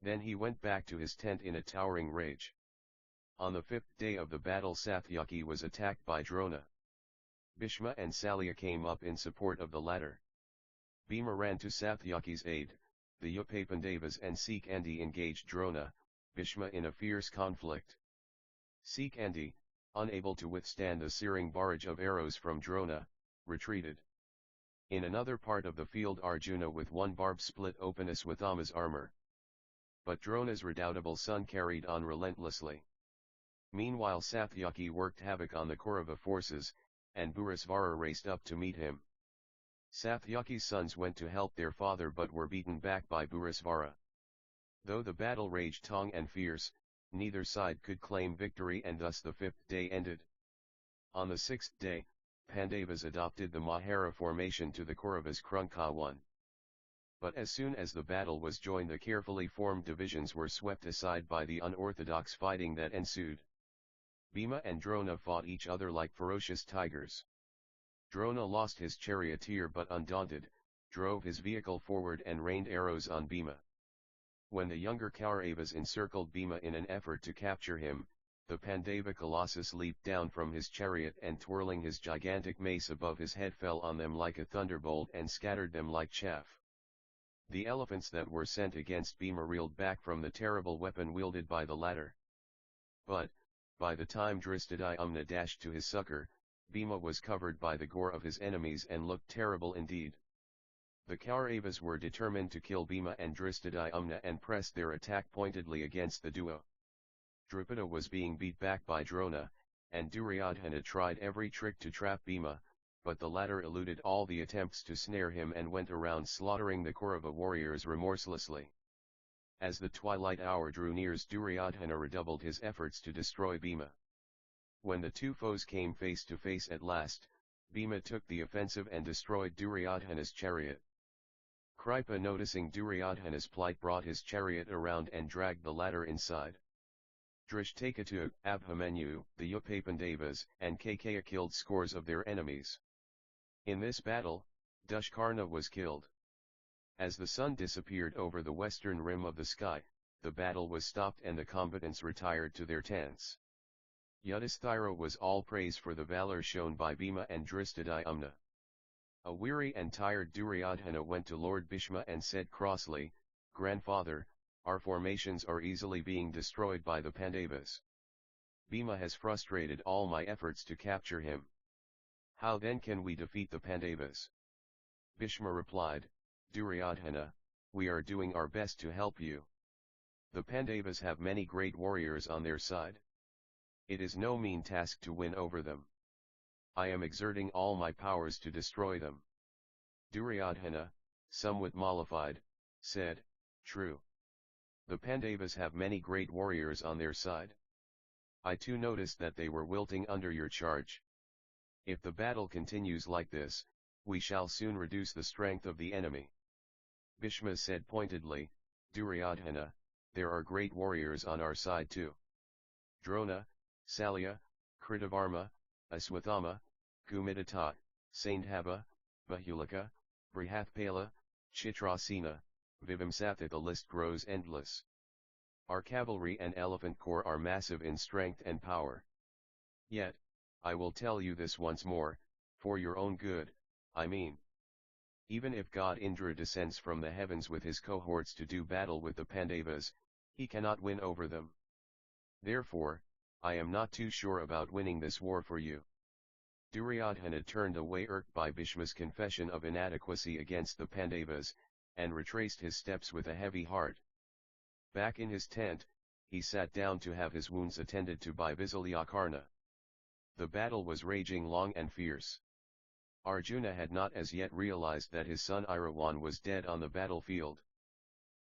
Then he went back to his tent in a towering rage. On the 5th day of the battle, Satyaki was attacked by Drona. Bhishma and Salya came up in support of the latter. Bhima ran to Satyaki's aid, the Upapandavas and Sikandi engaged Drona, Bhishma in a fierce conflict. Sikandi, unable to withstand the searing barrage of arrows from Drona, retreated. In another part of the field Arjuna with one barb split open Aswathama's armor. But Drona's redoubtable son carried on relentlessly. Meanwhile Satyaki worked havoc on the Kaurava forces, and Bhurisvara raced up to meet him. Satyaki's sons went to help their father but were beaten back by Bhurisvara. Though the battle raged long and fierce, neither side could claim victory and thus the fifth day ended. On the sixth day, Pandavas adopted the Mahara formation to the Kauravas' Krunka one. But as soon as the battle was joined the carefully formed divisions were swept aside by the unorthodox fighting that ensued. Bhima and Drona fought each other like ferocious tigers. Drona lost his charioteer but undaunted, drove his vehicle forward and rained arrows on Bhima. When the younger Kauravas encircled Bhima in an effort to capture him, the Pandava colossus leaped down from his chariot and twirling his gigantic mace above his head fell on them like a thunderbolt and scattered them like chaff. The elephants that were sent against Bhima reeled back from the terrible weapon wielded by the latter. But, by the time Dristadhyumna dashed to his succor, Bhima was covered by the gore of his enemies and looked terrible indeed. The Kauravas were determined to kill Bhima and Dristadhyumna and pressed their attack pointedly against the duo. Drupada was being beat back by Drona, and Duryodhana tried every trick to trap Bhima, but the latter eluded all the attempts to snare him and went around slaughtering the Kaurava warriors remorselessly. As the twilight hour drew near, Duryodhana redoubled his efforts to destroy Bhima. When the two foes came face to face at last, Bhima took the offensive and destroyed Duryodhana's chariot. Kripa, noticing Duryodhana's plight, brought his chariot around and dragged the latter inside. Drishtakatu, Abhimanyu, the Upapandavas, and Kakaya killed scores of their enemies. In this battle, Dushkarna was killed. As the sun disappeared over the western rim of the sky, the battle was stopped and the combatants retired to their tents. Yudhisthira was all praise for the valor shown by Bhima and Dristadhyumna. A weary and tired Duryodhana went to Lord Bhishma and said crossly, "Grandfather, our formations are easily being destroyed by the Pandavas. Bhima has frustrated all my efforts to capture him. How then can we defeat the Pandavas?" Bhishma replied, "Duryodhana, we are doing our best to help you. The Pandavas have many great warriors on their side. It is no mean task to win over them. I am exerting all my powers to destroy them." Duryodhana, somewhat mollified, said, "True. The Pandavas have many great warriors on their side. I too noticed that they were wilting under your charge. If the battle continues like this, we shall soon reduce the strength of the enemy." Bhishma said pointedly, "Duryodhana, there are great warriors on our side too. Drona, Salya, Kritavarma, Aswathama, Kumitata, Sandhava, Bahulika, Brihathpala, Chitrasena, Vibhamsatha. The list grows endless. Our cavalry and elephant corps are massive in strength and power. Yet, I will tell you this once more, for your own good, I mean. Even if God Indra descends from the heavens with his cohorts to do battle with the Pandavas, he cannot win over them. Therefore, I am not too sure about winning this war for you." Duryodhana turned away irked by Bhishma's confession of inadequacy against the Pandavas, and retraced his steps with a heavy heart. Back in his tent, he sat down to have his wounds attended to by Visalyakarna. The battle was raging long and fierce. Arjuna had not as yet realized that his son Iravan was dead on the battlefield.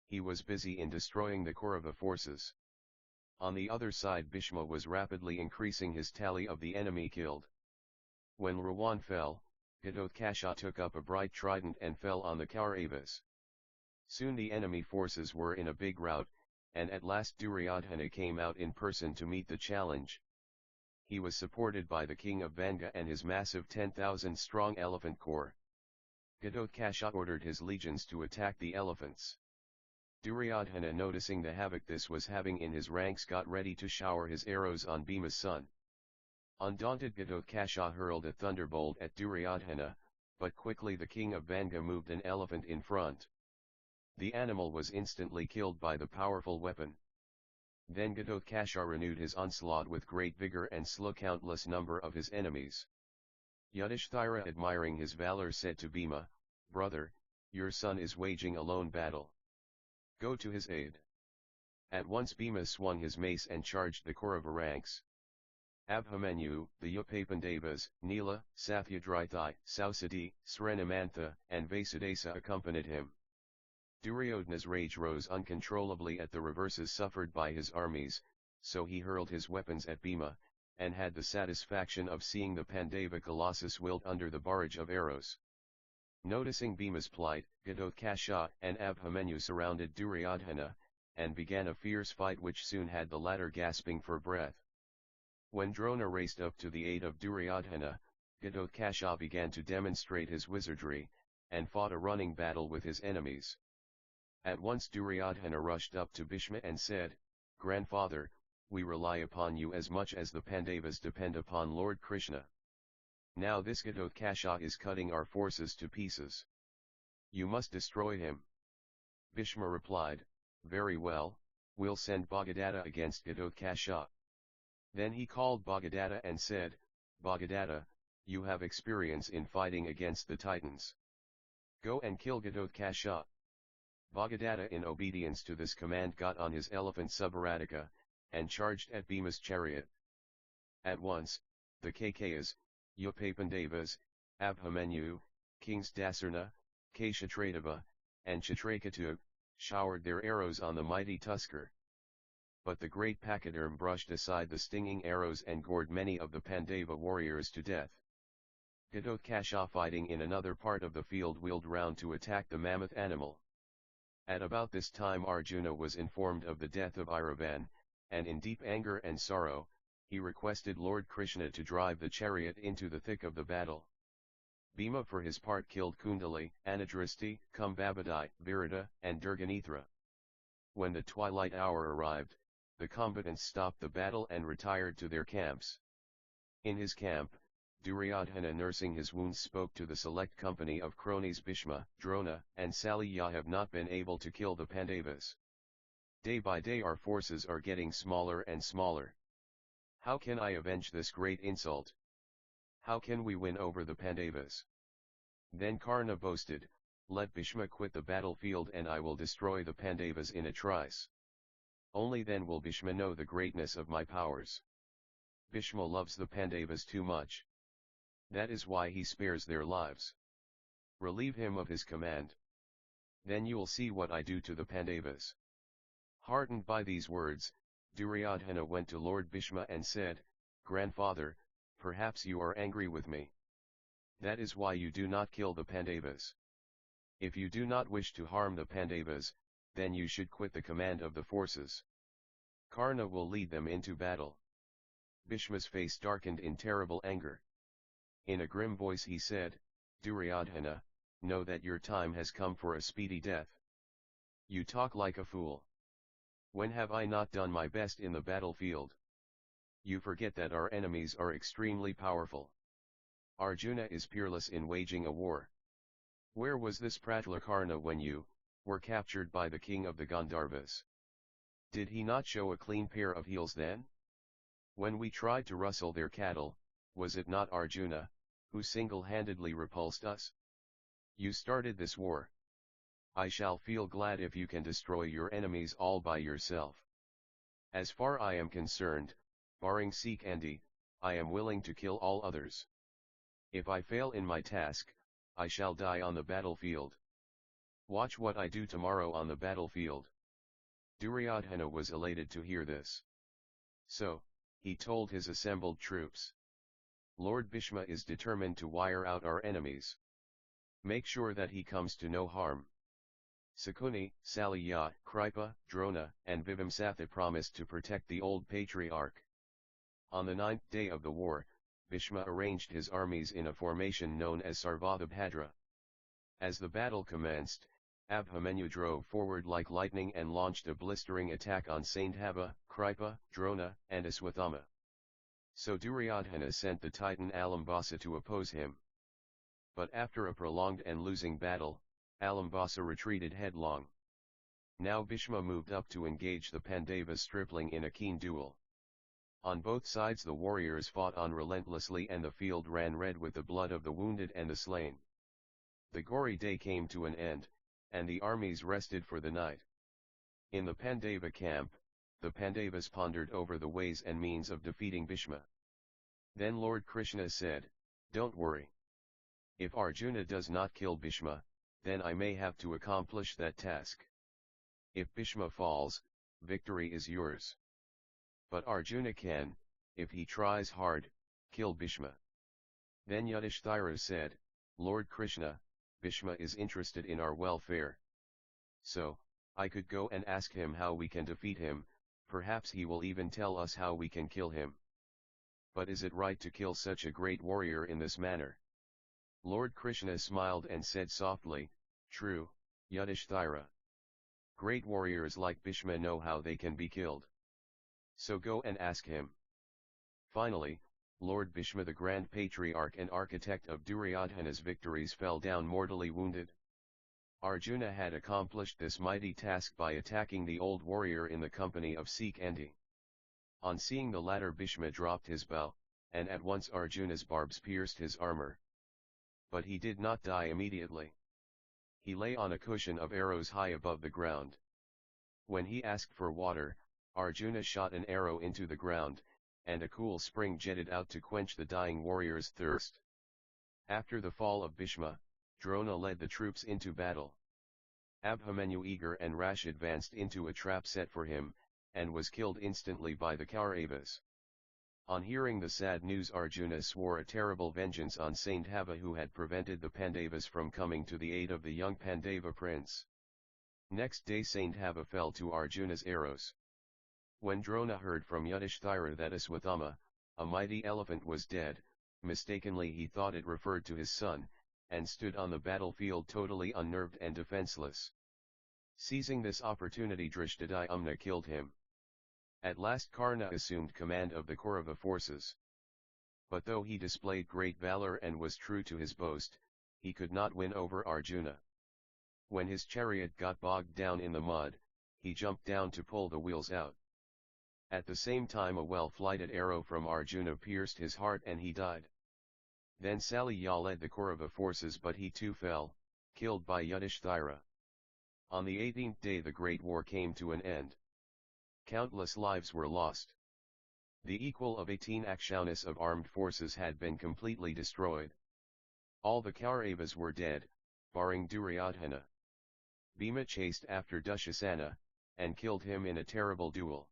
He was busy in destroying the Kaurava forces. On the other side Bhishma was rapidly increasing his tally of the enemy killed. When Ravan fell, Ghatotkasha took up a bright trident and fell on the Kauravas. Soon the enemy forces were in a big rout, and at last Duryodhana came out in person to meet the challenge. He was supported by the king of Vanga and his massive 10,000-strong elephant corps. Ghatotkasha ordered his legions to attack the elephants. Duryodhana, noticing the havoc this was having in his ranks, got ready to shower his arrows on Bhima's son. Undaunted Ghatotkasha hurled a thunderbolt at Duryodhana, but quickly the king of Vanga moved an elephant in front. The animal was instantly killed by the powerful weapon. Then Ghatotkasha renewed his onslaught with great vigor and slew countless number of his enemies. Yudhishthira, admiring his valor, said to Bhima, "Brother, your son is waging a lone battle. Go to his aid." At once Bhima swung his mace and charged the Kaurava ranks. Abhimanyu, the Upapandavas, Nila, Satyadrithi, Sausati, Srenamantha, and Vasudesa accompanied him. Duryodhana's rage rose uncontrollably at the reverses suffered by his armies, so he hurled his weapons at Bhima, and had the satisfaction of seeing the Pandava colossus wilt under the barrage of arrows. Noticing Bhima's plight, Ghatotkasha and Abhimanyu surrounded Duryodhana, and began a fierce fight which soon had the latter gasping for breath. When Drona raced up to the aid of Duryodhana, Ghatotkasha began to demonstrate his wizardry, and fought a running battle with his enemies. At once Duryodhana rushed up to Bhishma and said, "Grandfather, we rely upon you as much as the Pandavas depend upon Lord Krishna. Now this Ghatotkasha is cutting our forces to pieces. You must destroy him." Bhishma replied, "Very well, we'll send Bhagadatta against Ghatotkasha." Then he called Bhagadatta and said, "Bhagadatta, you have experience in fighting against the Titans. Go and kill Ghatotkasha." Bhagadatta, in obedience to this command, got on his elephant Subharataka, and charged at Bhima's chariot. At once, the Kakayas, Upapandavas, Abhimanyu, Kings Dasarna, Kashyatradeva, and Chitraketu, showered their arrows on the mighty Tuskar. But the great Pachyderm brushed aside the stinging arrows and gored many of the Pandava warriors to death. Ghatotkasha, fighting in another part of the field, wheeled round to attack the mammoth animal. At about this time Arjuna was informed of the death of Iravan, and in deep anger and sorrow, he requested Lord Krishna to drive the chariot into the thick of the battle. Bhima for his part killed Kundali, Anadristi, Kumbhabhati, Virata, and Durganithra. When the twilight hour arrived, the combatants stopped the battle and retired to their camps. In his camp, Duryodhana, nursing his wounds, spoke to the select company of cronies. "Bhishma, Drona, and Saliya have not been able to kill the Pandavas. Day by day our forces are getting smaller and smaller. How can I avenge this great insult? How can we win over the Pandavas?" Then Karna boasted, "Let Bhishma quit the battlefield and I will destroy the Pandavas in a trice. Only then will Bhishma know the greatness of my powers. Bhishma loves the Pandavas too much. That is why he spares their lives. Relieve him of his command. Then you'll see what I do to the Pandavas." Heartened by these words, Duryodhana went to Lord Bhishma and said, "Grandfather, perhaps you are angry with me. That is why you do not kill the Pandavas. If you do not wish to harm the Pandavas, then you should quit the command of the forces. Karna will lead them into battle." Bhishma's face darkened in terrible anger. In a grim voice he said, "Duryodhana, know that your time has come for a speedy death. You talk like a fool. When have I not done my best in the battlefield? You forget that our enemies are extremely powerful. Arjuna is peerless in waging a war. Where was this prattler Karna when you were captured by the king of the Gandharvas? Did he not show a clean pair of heels then? When we tried to rustle their cattle, was it not Arjuna who single-handedly repulsed us? You started this war. I shall feel glad if you can destroy your enemies all by yourself. As far I am concerned, barring Sikandi, I am willing to kill all others. If I fail in my task, I shall die on the battlefield. Watch what I do tomorrow on the battlefield." Duryodhana was elated to hear this. So, he told his assembled troops, "Lord Bhishma is determined to wire out our enemies. Make sure that he comes to no harm." Sakuni, Saliya, Kripa, Drona, and Vibhamsatha promised to protect the old patriarch. On the 9th day of the war, Bhishma arranged his armies in a formation known as Sarvadhabhadra. As the battle commenced, Abhimanyu drove forward like lightning and launched a blistering attack on Sandhava, Kripa, Drona, and Aswathama. So Duryodhana sent the Titan Alambasa to oppose him. But after a prolonged and losing battle, Alambasa retreated headlong. Now Bhishma moved up to engage the Pandava stripling in a keen duel. On both sides the warriors fought on relentlessly and the field ran red with the blood of the wounded and the slain. The gory day came to an end, and the armies rested for the night. In the Pandava camp, the Pandavas pondered over the ways and means of defeating Bhishma. Then Lord Krishna said, "Don't worry. If Arjuna does not kill Bhishma, then I may have to accomplish that task. If Bhishma falls, victory is yours. But Arjuna can, if he tries hard, kill Bhishma." Then Yudhishthira said, "Lord Krishna, Bhishma is interested in our welfare. So, I could go and ask him how we can defeat him, perhaps he will even tell us how we can kill him. But is it right to kill such a great warrior in this manner?" Lord Krishna smiled and said softly, "True, Yudhishthira. Great warriors like Bhishma know how they can be killed. So go and ask him." Finally, Lord Bhishma, the grand patriarch and architect of Duryodhana's victories, fell down mortally wounded. Arjuna had accomplished this mighty task by attacking the old warrior in the company of Sikandi. On seeing the latter, Bhishma dropped his bow, and at once Arjuna's barbs pierced his armor. But he did not die immediately. He lay on a cushion of arrows high above the ground. When he asked for water, Arjuna shot an arrow into the ground, and a cool spring jetted out to quench the dying warrior's thirst. After the fall of Bhishma, Drona led the troops into battle. Abhimanyu, eager and rash, advanced into a trap set for him, and was killed instantly by the Kauravas. On hearing the sad news, Arjuna swore a terrible vengeance on Sandhava, who had prevented the Pandavas from coming to the aid of the young Pandava prince. Next day Sandhava fell to Arjuna's arrows. When Drona heard from Yudhishthira that Aswathama, a mighty elephant, was dead, mistakenly he thought it referred to his son, and stood on the battlefield totally unnerved and defenseless. Seizing this opportunity, Drishtadyumna killed him. At last Karna assumed command of the Kaurava forces. But though he displayed great valor and was true to his boast, he could not win over Arjuna. When his chariot got bogged down in the mud, he jumped down to pull the wheels out. At the same time a well-flighted arrow from Arjuna pierced his heart and he died. Then Saliya led the Kaurava forces, but he too fell, killed by Yudhishthira. On the 18th day the great war came to an end. Countless lives were lost. The equal of 18 Akshaunis of armed forces had been completely destroyed. All the Kauravas were dead, barring Duryodhana. Bhima chased after Dushasana, and killed him in a terrible duel.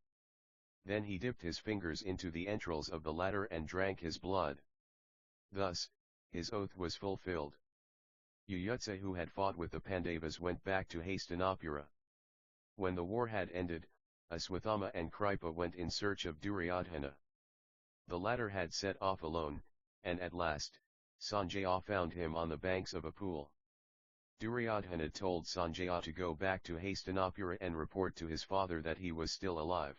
Then he dipped his fingers into the entrails of the latter and drank his blood. Thus, his oath was fulfilled. Yuyutsa, who had fought with the Pandavas, went back to Hastinapura. When the war had ended, Aswathama and Kripa went in search of Duryodhana. The latter had set off alone, and at last, Sanjaya found him on the banks of a pool. Duryodhana told Sanjaya to go back to Hastinapura and report to his father that he was still alive.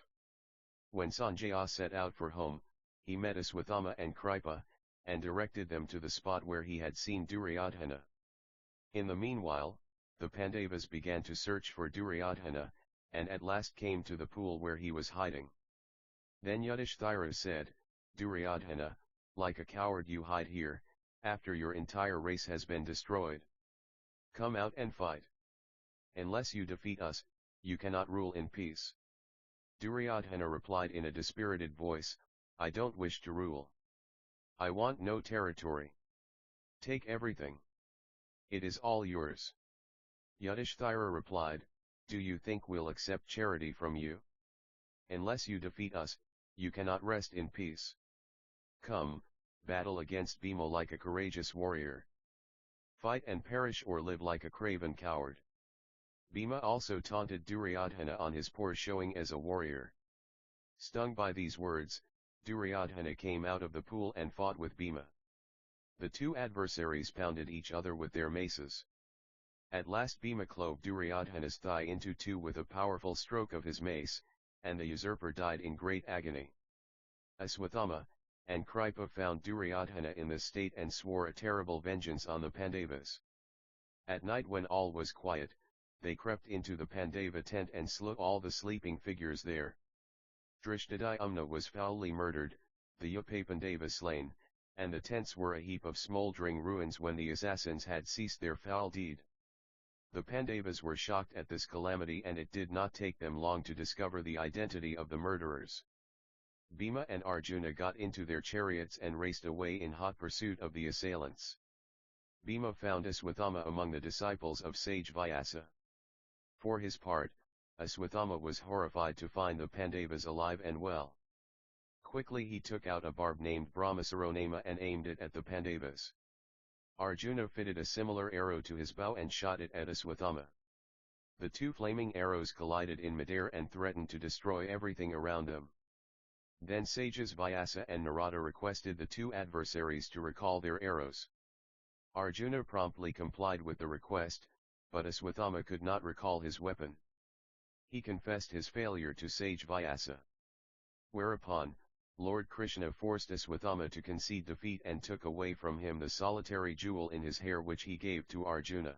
When Sanjaya set out for home, he met Aswathama and Kripa, and directed them to the spot where he had seen Duryodhana. In the meanwhile, the Pandavas began to search for Duryodhana, and at last came to the pool where he was hiding. Then Yudhishthira said, "Duryodhana, like a coward you hide here, after your entire race has been destroyed. Come out and fight. Unless you defeat us, you cannot rule in peace." Duryodhana replied in a dispirited voice, "I don't wish to rule. I want no territory. Take everything. It is all yours." Yudhishthira replied, "Do you think we'll accept charity from you? Unless you defeat us, you cannot rest in peace. Come, battle against Bhima like a courageous warrior. Fight and perish or live like a craven coward." Bhima also taunted Duryodhana on his poor showing as a warrior. Stung by these words, Duryodhana came out of the pool and fought with Bhima. The two adversaries pounded each other with their maces. At last Bhima clove Duryodhana's thigh into two with a powerful stroke of his mace, and the usurper died in great agony. Aswathama and Kripa found Duryodhana in this state and swore a terrible vengeance on the Pandavas. At night, when all was quiet, they crept into the Pandava tent and slew all the sleeping figures there. Drishtadyumna was foully murdered, the Upapandava slain, and the tents were a heap of smouldering ruins when the assassins had ceased their foul deed. The Pandavas were shocked at this calamity, and it did not take them long to discover the identity of the murderers. Bhima and Arjuna got into their chariots and raced away in hot pursuit of the assailants. Bhima found Aswathama among the disciples of sage Vyasa. For his part, Aswathama was horrified to find the Pandavas alive and well. Quickly he took out a barb named Brahmasaronama and aimed it at the Pandavas. Arjuna fitted a similar arrow to his bow and shot it at Aswathama. The two flaming arrows collided in midair and threatened to destroy everything around them. Then sages Vyasa and Narada requested the two adversaries to recall their arrows. Arjuna promptly complied with the request, but Aswathama could not recall his weapon. He confessed his failure to sage Vyasa. Whereupon, Lord Krishna forced Aswathama to concede defeat and took away from him the solitary jewel in his hair which he gave to Arjuna.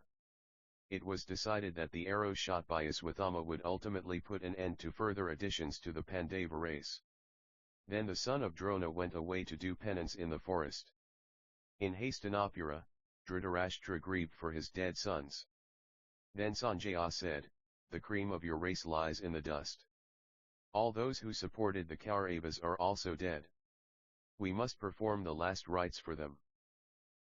It was decided that the arrow shot by Aswathama would ultimately put an end to further additions to the Pandava race. Then the son of Drona went away to do penance in the forest. In Hastinapura, Dhritarashtra grieved for his dead sons. Then Sanjaya said, "The cream of your race lies in the dust. All those who supported the Kauravas are also dead. We must perform the last rites for them."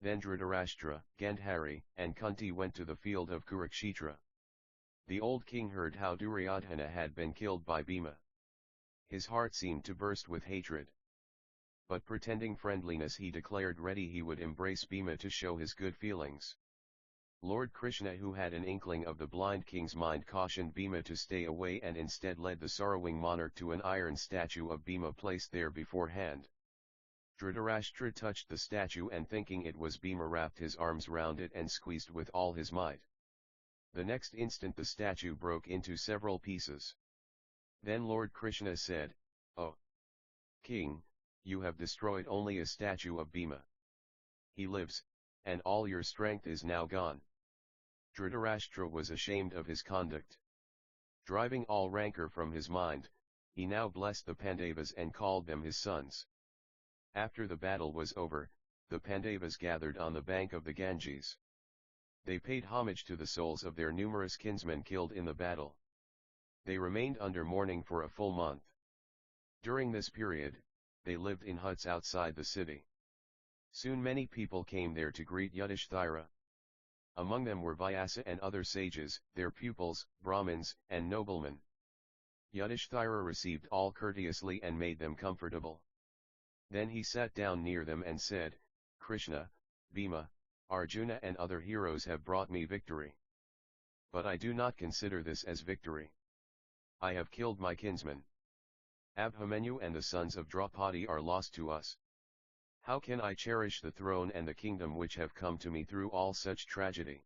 Then Dhritarashtra, Gandhari, and Kunti went to the field of Kurukshetra. The old king heard how Duryodhana had been killed by Bhima. His heart seemed to burst with hatred. But pretending friendliness, he declared ready he would embrace Bhima to show his good feelings. Lord Krishna, who had an inkling of the blind king's mind, cautioned Bhima to stay away and instead led the sorrowing monarch to an iron statue of Bhima placed there beforehand. Dhritarashtra touched the statue and, thinking it was Bhima, wrapped his arms round it and squeezed with all his might. The next instant the statue broke into several pieces. Then Lord Krishna said, "Oh, King, you have destroyed only a statue of Bhima. He lives, and all your strength is now gone." Dhritarashtra was ashamed of his conduct. Driving all rancor from his mind, he now blessed the Pandavas and called them his sons. After the battle was over, the Pandavas gathered on the bank of the Ganges. They paid homage to the souls of their numerous kinsmen killed in the battle. They remained under mourning for a full month. During this period, they lived in huts outside the city. Soon many people came there to greet Yudhishthira. Among them were Vyasa and other sages, their pupils, Brahmins, and noblemen. Yudhishthira received all courteously and made them comfortable. Then he sat down near them and said, "Krishna, Bhima, Arjuna and other heroes have brought me victory. But I do not consider this as victory. I have killed my kinsmen. Abhimanyu and the sons of Draupadi are lost to us. How can I cherish the throne and the kingdom which have come to me through all such tragedy?"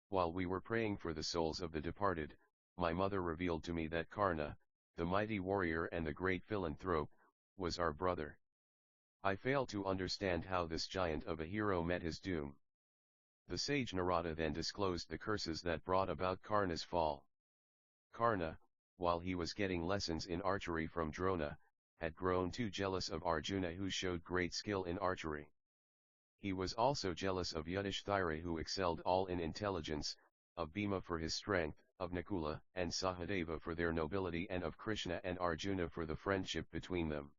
While we were praying for the souls of the departed, my mother revealed to me that Karna, the mighty warrior and the great philanthrope, was our brother. I fail to understand how this giant of a hero met his doom. The sage Narada then disclosed the curses that brought about Karna's fall. Karna, while he was getting lessons in archery from Drona, had grown too jealous of Arjuna, who showed great skill in archery. He was also jealous of Yudhishthira, who excelled all in intelligence, of Bhima for his strength, of Nakula and Sahadeva for their nobility, and of Krishna and Arjuna for the friendship between them.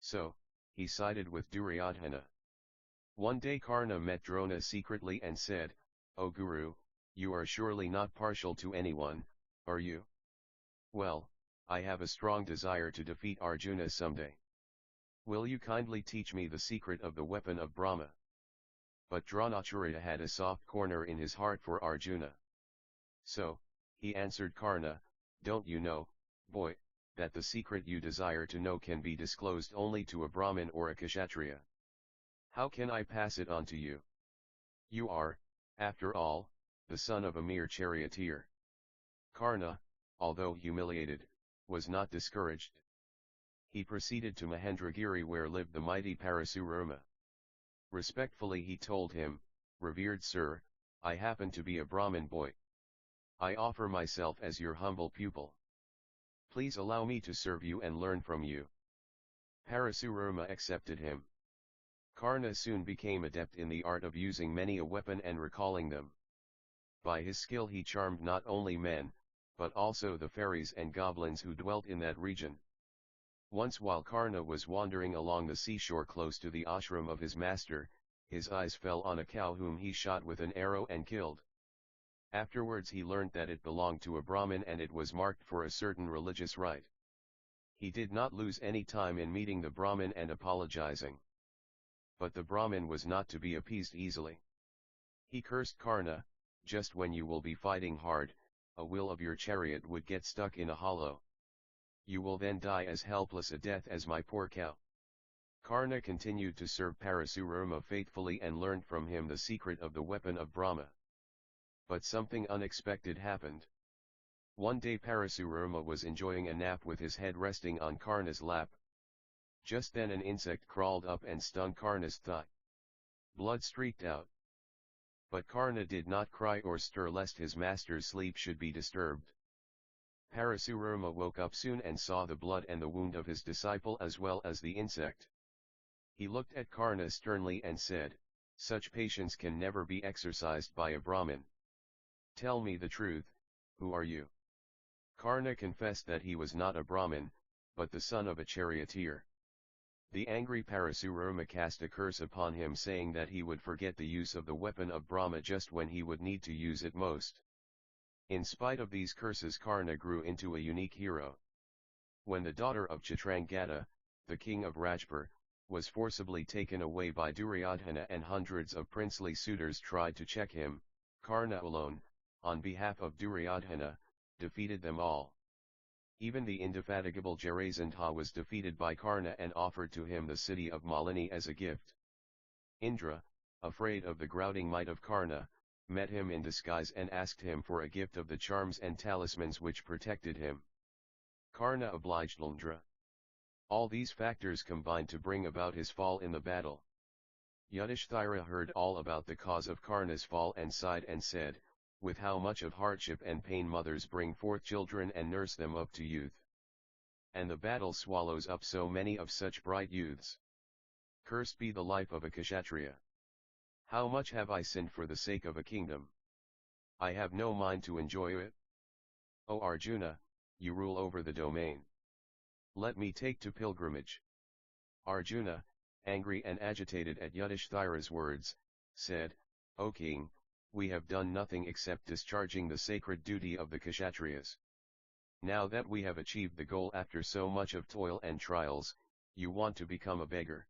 So, he sided with Duryodhana. One day Karna met Drona secretly and said, "O Guru, you are surely not partial to anyone, are you? Well, I have a strong desire to defeat Arjuna someday. Will you kindly teach me the secret of the weapon of Brahma?" But Dronacharya had a soft corner in his heart for Arjuna. So, he answered Karna, "Don't you know, boy, that the secret you desire to know can be disclosed only to a Brahmin or a Kshatriya? How can I pass it on to you? You are, after all, the son of a mere charioteer." Karna, although humiliated, was not discouraged. He proceeded to Mahendragiri, where lived the mighty Parasurama. Respectfully he told him, "Revered sir, I happen to be a Brahmin boy. I offer myself as your humble pupil. Please allow me to serve you and learn from you. Parasurama accepted him. Karna soon became adept in the art of using many a weapon and recalling them. By his skill he charmed not only men, but also the fairies and goblins who dwelt in that region. Once while Karna was wandering along the seashore close to the ashram of his master, his eyes fell on a cow whom he shot with an arrow and killed. Afterwards he learnt that it belonged to a Brahmin and it was marked for a certain religious rite. He did not lose any time in meeting the Brahmin and apologizing. But the Brahmin was not to be appeased easily. He cursed Karna, just when you will be fighting hard, a wheel of your chariot would get stuck in a hollow. You will then die as helpless a death as my poor cow. Karna continued to serve Parasurama faithfully and learned from him the secret of the weapon of Brahma. But something unexpected happened. One day Parasurama was enjoying a nap with his head resting on Karna's lap. Just then an insect crawled up and stung Karna's thigh. Blood streaked out. But Karna did not cry or stir lest his master's sleep should be disturbed. Parasurama woke up soon and saw the blood and the wound of his disciple as well as the insect. He looked at Karna sternly and said, "Such patience can never be exercised by a Brahmin. Tell me the truth, who are you?" Karna confessed that he was not a Brahmin, but the son of a charioteer. The angry Parasurama cast a curse upon him saying that he would forget the use of the weapon of Brahma just when he would need to use it most. In spite of these curses Karna grew into a unique hero. When the daughter of Chitrangada, the king of Rajpur, was forcibly taken away by Duryodhana and hundreds of princely suitors tried to check him, Karna alone, on behalf of Duryodhana, defeated them all. Even the indefatigable Jarasandha was defeated by Karna and offered to him the city of Malini as a gift. Indra, afraid of the grouting might of Karna, met him in disguise and asked him for a gift of the charms and talismans which protected him. Karna obliged Indra. All these factors combined to bring about his fall in the battle. Yudhishthira heard all about the cause of Karna's fall and sighed and said, "With how much of hardship and pain mothers bring forth children and nurse them up to youth. And the battle swallows up so many of such bright youths. Cursed be the life of a Kshatriya. How much have I sinned for the sake of a kingdom? I have no mind to enjoy it. O Arjuna, you rule over the domain. Let me take to pilgrimage." Arjuna, angry and agitated at Yudhishthira's words, said, "O king, we have done nothing except discharging the sacred duty of the Kshatriyas. Now that we have achieved the goal after so much of toil and trials, you want to become a beggar.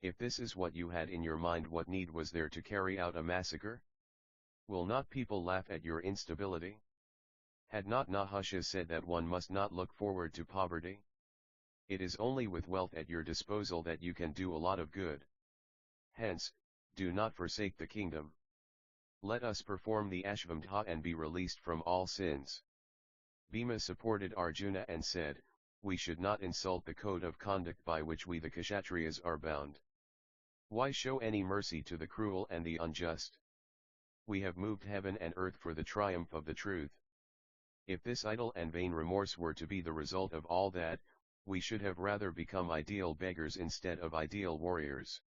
If this is what you had in your mind, what need was there to carry out a massacre? Will not people laugh at your instability? Had not Nahusha said that one must not look forward to poverty? It is only with wealth at your disposal that you can do a lot of good. Hence, do not forsake the kingdom. Let us perform the Ashvamedha and be released from all sins." Bhima supported Arjuna and said, "We should not insult the code of conduct by which we the Kshatriyas are bound. Why show any mercy to the cruel and the unjust? We have moved heaven and earth for the triumph of the truth. If this idle and vain remorse were to be the result of all that, we should have rather become ideal beggars instead of ideal warriors.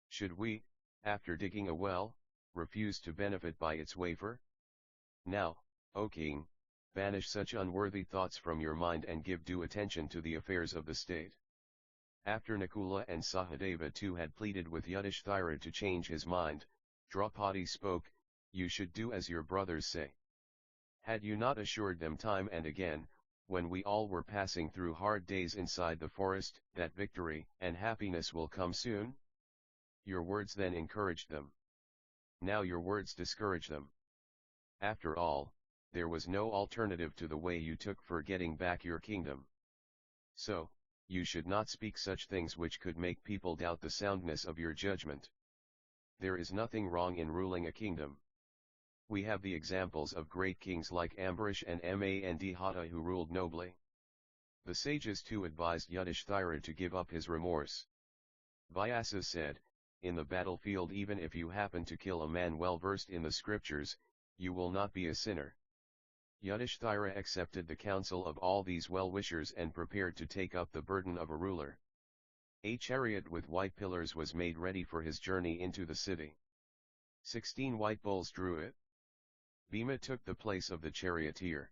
Should we, after digging a well, refuse to benefit by its wafer? Now, O king, banish such unworthy thoughts from your mind and give due attention to the affairs of the state." After Nakula and Sahadeva too had pleaded with Yudhishthira to change his mind, Draupadi spoke, "You should do as your brothers say. Had you not assured them time and again, when we all were passing through hard days inside the forest, that victory and happiness will come soon? Your words then encouraged them. Now your words discourage them. After all, there was no alternative to the way you took for getting back your kingdom. So, you should not speak such things which could make people doubt the soundness of your judgment. There is nothing wrong in ruling a kingdom. We have the examples of great kings like Ambarish and Mandhata who ruled nobly. The sages too advised Yudhishthira to give up his remorse. Vyasa said, "In the battlefield even if you happen to kill a man well versed in the scriptures, you will not be a sinner. Yudhishthira accepted the counsel of all these well-wishers and prepared to take up the burden of a ruler. A chariot with white pillars was made ready for his journey into the city. 16 white bulls drew it. Bhima took the place of the charioteer.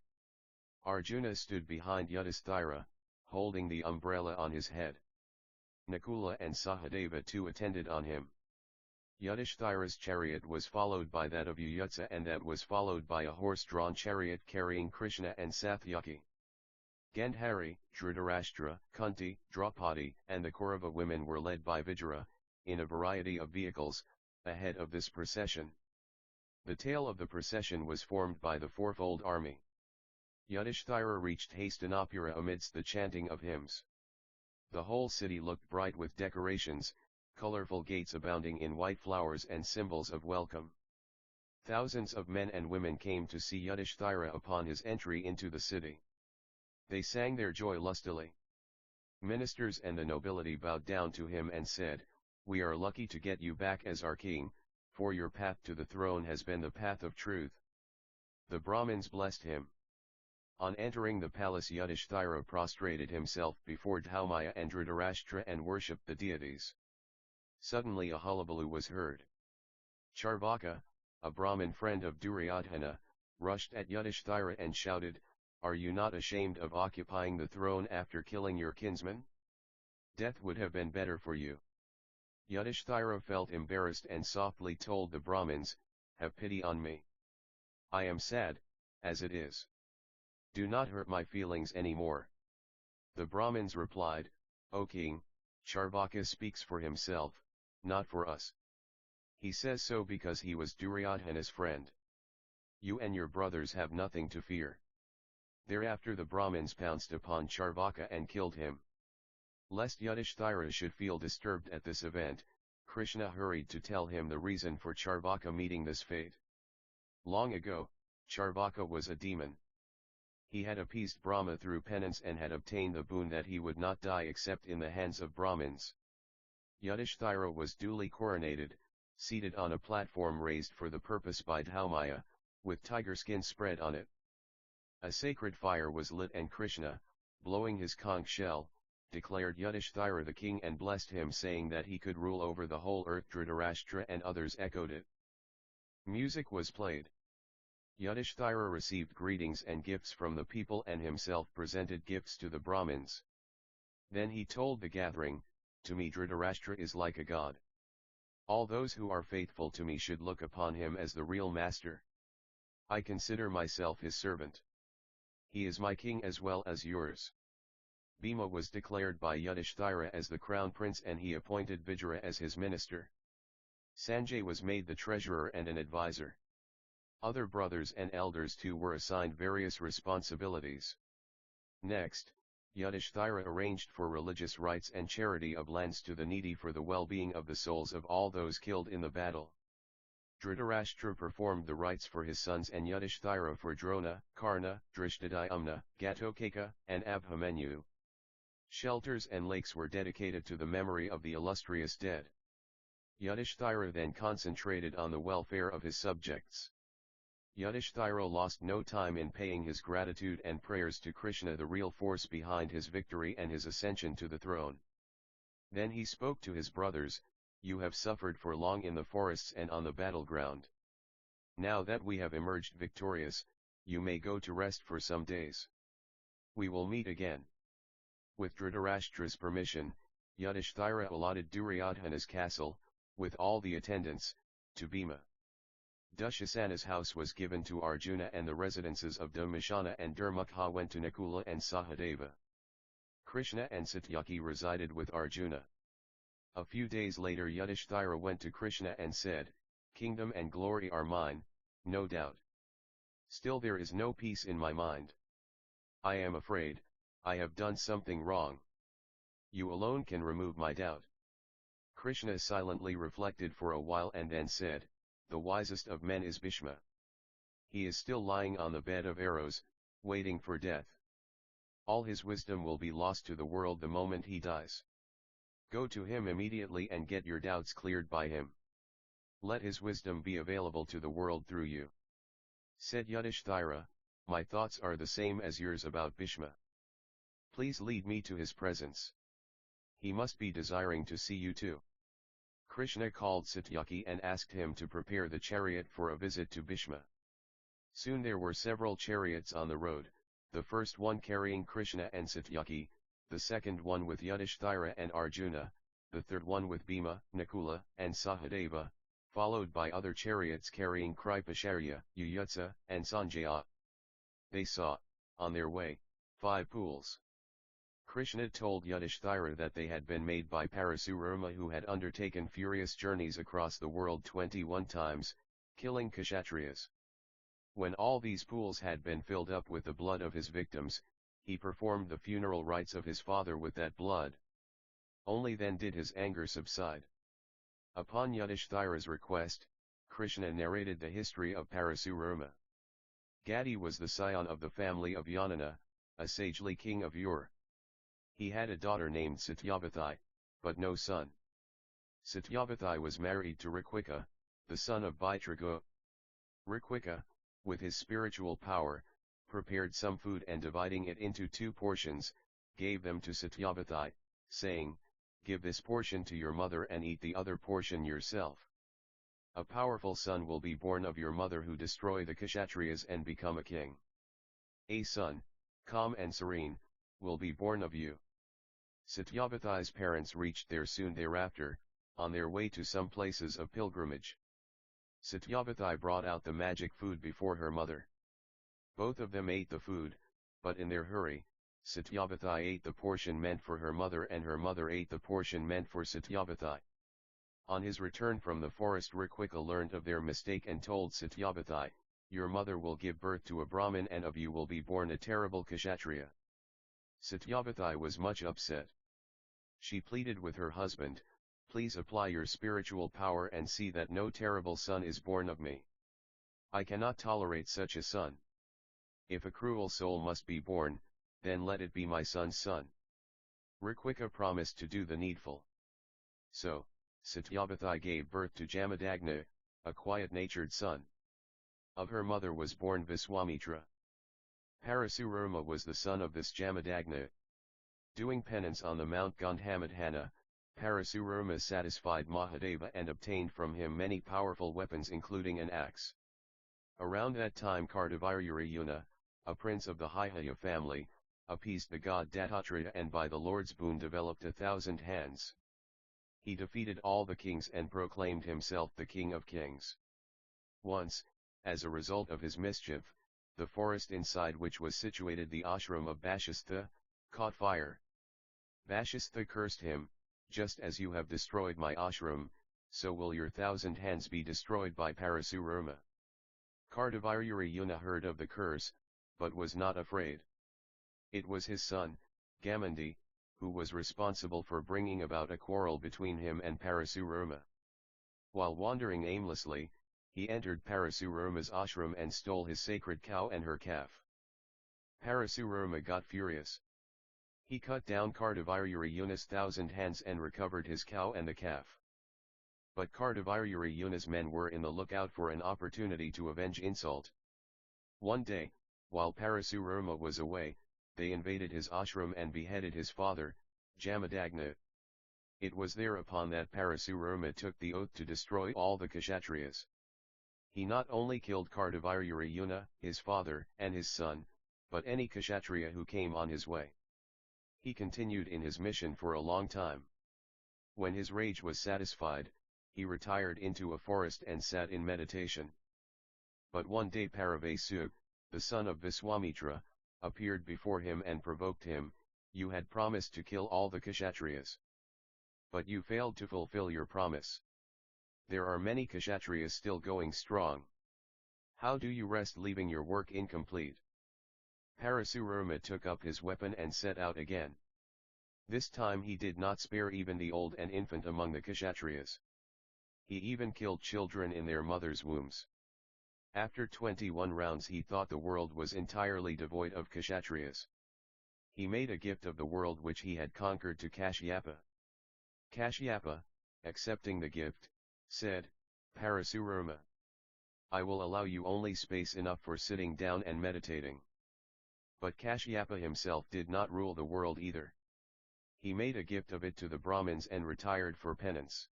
Arjuna stood behind Yudhishthira, holding the umbrella on his head. Nakula and Sahadeva too attended on him. Yudhishthira's chariot was followed by that of Yuyutsa, and that was followed by a horse-drawn chariot carrying Krishna and Satyaki. Gandhari, Dhritarashtra, Kunti, Draupadi, and the Kaurava women were led by Vijaya, in a variety of vehicles, ahead of this procession. The tail of the procession was formed by the fourfold army. Yudhishthira reached Hastinapura amidst the chanting of hymns. The whole city looked bright with decorations, colorful gates abounding in white flowers and symbols of welcome. Thousands of men and women came to see Yudhishthira upon his entry into the city. They sang their joy lustily. Ministers and the nobility bowed down to him and said, "We are lucky to get you back as our king, for your path to the throne has been the path of truth." The Brahmins blessed him. On entering the palace, Yudhishthira prostrated himself before Dharmaya and Dhritarashtra and worshipped the deities. Suddenly a hullabaloo was heard. Charvaka, a Brahmin friend of Duryodhana, rushed at Yudhishthira and shouted, "Are you not ashamed of occupying the throne after killing your kinsman? Death would have been better for you." Yudhishthira felt embarrassed and softly told the Brahmins, "Have pity on me. I am sad, as it is. Do not hurt my feelings any more." The Brahmins replied, "O king, Charvaka speaks for himself, not for us. He says so because he was Duryodhana's friend. You and your brothers have nothing to fear." Thereafter the Brahmins pounced upon Charvaka and killed him. Lest Yudhishthira should feel disturbed at this event, Krishna hurried to tell him the reason for Charvaka meeting this fate. Long ago, Charvaka was a demon. He had appeased Brahma through penance and had obtained the boon that he would not die except in the hands of Brahmins. Yudhishthira was duly coronated, seated on a platform raised for the purpose by Dharmaya, with tiger skin spread on it. A sacred fire was lit and Krishna, blowing his conch shell, declared Yudhishthira the king and blessed him, saying that he could rule over the whole earth. Dhritarashtra and others echoed it. Music was played. Yudhishthira received greetings and gifts from the people and himself presented gifts to the Brahmins. Then he told the gathering, "To me Dhritarashtra is like a god. All those who are faithful to me should look upon him as the real master. I consider myself his servant. He is my king as well as yours." Bhima was declared by Yudhishthira as the crown prince and he appointed Vijaya as his minister. Sanjay was made the treasurer and an advisor. Other brothers and elders too were assigned various responsibilities. Next, Yudhishthira arranged for religious rites and charity of lands to the needy for the well-being of the souls of all those killed in the battle. Dhritarashtra performed the rites for his sons and Yudhishthira for Drona, Karna, Drishtadyumna, Gatotkaca, and Abhimanyu. Shelters and lakes were dedicated to the memory of the illustrious dead. Yudhishthira then concentrated on the welfare of his subjects. Yudhishthira lost no time in paying his gratitude and prayers to Krishna, the real force behind his victory and his ascension to the throne. Then he spoke to his brothers, "You have suffered for long in the forests and on the battleground. Now that we have emerged victorious, you may go to rest for some days. We will meet again." With Dhritarashtra's permission, Yudhishthira allotted Duryodhana's castle, with all the attendants, to Bhima. Dushasana's house was given to Arjuna and the residences of Dhamashana and Dharmukha went to Nakula and Sahadeva. Krishna and Satyaki resided with Arjuna. A few days later Yudhishthira went to Krishna and said, "Kingdom and glory are mine, no doubt. Still there is no peace in my mind. I am afraid, I have done something wrong. You alone can remove my doubt." Krishna silently reflected for a while and then said, "The wisest of men is Bhishma. He is still lying on the bed of arrows, waiting for death. All his wisdom will be lost to the world the moment he dies. Go to him immediately and get your doubts cleared by him. Let his wisdom be available to the world through you." Said Yudhishthira, my thoughts are the same as yours about Bhishma. Please lead me to his presence. He must be desiring to see you too. Krishna called Satyaki and asked him to prepare the chariot for a visit to Bhishma. Soon there were several chariots on the road, the first one carrying Krishna and Satyaki, the second one with Yudhishthira and Arjuna, the third one with Bhima, Nakula, and Sahadeva, followed by other chariots carrying Kripacharya, Yuyutsa, and Sanjaya. They saw, on their way, 5 pools. Krishna told Yudhishthira that they had been made by Parasurama, who had undertaken furious journeys across the world 21 times, killing Kshatriyas. When all these pools had been filled up with the blood of his victims, he performed the funeral rites of his father with that blood. Only then did his anger subside. Upon Yudhishthira's request, Krishna narrated the history of Parasurama. Gadi was the scion of the family of Yanana, a sagely king of Ur. He had a daughter named Satyavathi, but no son. Satyavathi was married to Rikwika, the son of Baitraga. Rikwika, with his spiritual power, prepared some food and dividing it into 2 portions, gave them to Satyavathi, saying, "Give this portion to your mother and eat the other portion yourself. A powerful son will be born of your mother who destroy the Kshatriyas and become a king. A son, calm and serene, will be born of you." Satyavathi's parents reached there soon thereafter, on their way to some places of pilgrimage. Satyavathi brought out the magic food before her mother. Both of them ate the food, but in their hurry, Satyavathi ate the portion meant for her mother and her mother ate the portion meant for Satyavathi. On his return from the forest, Rikwika learnt of their mistake and told Satyavathi, "Your mother will give birth to a Brahmin and of you will be born a terrible Kshatriya." Satyavathi was much upset. She pleaded with her husband, "Please apply your spiritual power and see that no terrible son is born of me. I cannot tolerate such a son. If a cruel soul must be born, then let it be my son's son." Rikwika promised to do the needful. So, Satyavathi gave birth to Jamadagna, a quiet-natured son. Of her mother was born Viswamitra. Parasurama was the son of this Jamadagna. Doing penance on the Mount Gandhamadhana, Parasurama satisfied Mahadeva and obtained from him many powerful weapons including an axe. Around that time Kartavirya, a prince of the Hyhaya family, appeased the god Dattatreya and by the Lord's boon developed 1,000 hands. He defeated all the kings and proclaimed himself the king of kings. Once, as a result of his mischief, the forest inside which was situated the ashram of Bashistha, caught fire. Bashistha cursed him, "Just as you have destroyed my ashram, so will your 1,000 hands be destroyed by Parasurama." Kartavirya heard of the curse, but was not afraid. It was his son, Gamandi, who was responsible for bringing about a quarrel between him and Parasurama. While wandering aimlessly, he entered Parasurama's ashram and stole his sacred cow and her calf. Parasurama got furious. He cut down Kartavirya's 1,000 hands and recovered his cow and the calf. But Kartavirya's men were in the lookout for an opportunity to avenge insult. One day, while Parasurama was away, they invaded his ashram and beheaded his father, Jamadagna. It was thereupon that Parasurama took the oath to destroy all the Kshatriyas. He not only killed Kartavirya, his father, and his son, but any Kshatriya who came on his way. He continued in his mission for a long time. When his rage was satisfied, he retired into a forest and sat in meditation. But one day Paravasu, the son of Viswamitra, appeared before him and provoked him, "You had promised to kill all the Kshatriyas. But you failed to fulfill your promise. There are many Kshatriyas still going strong. How do you rest leaving your work incomplete?" Parasurama took up his weapon and set out again. This time he did not spare even the old and infant among the Kshatriyas. He even killed children in their mothers' wombs. After 21 rounds he thought the world was entirely devoid of Kshatriyas. He made a gift of the world which he had conquered to Kashyapa. Kashyapa, accepting the gift, said, "Parasurama, I will allow you only space enough for sitting down and meditating. But Kashyapa himself did not rule the world either. He made a gift of it to the Brahmins and retired for penance.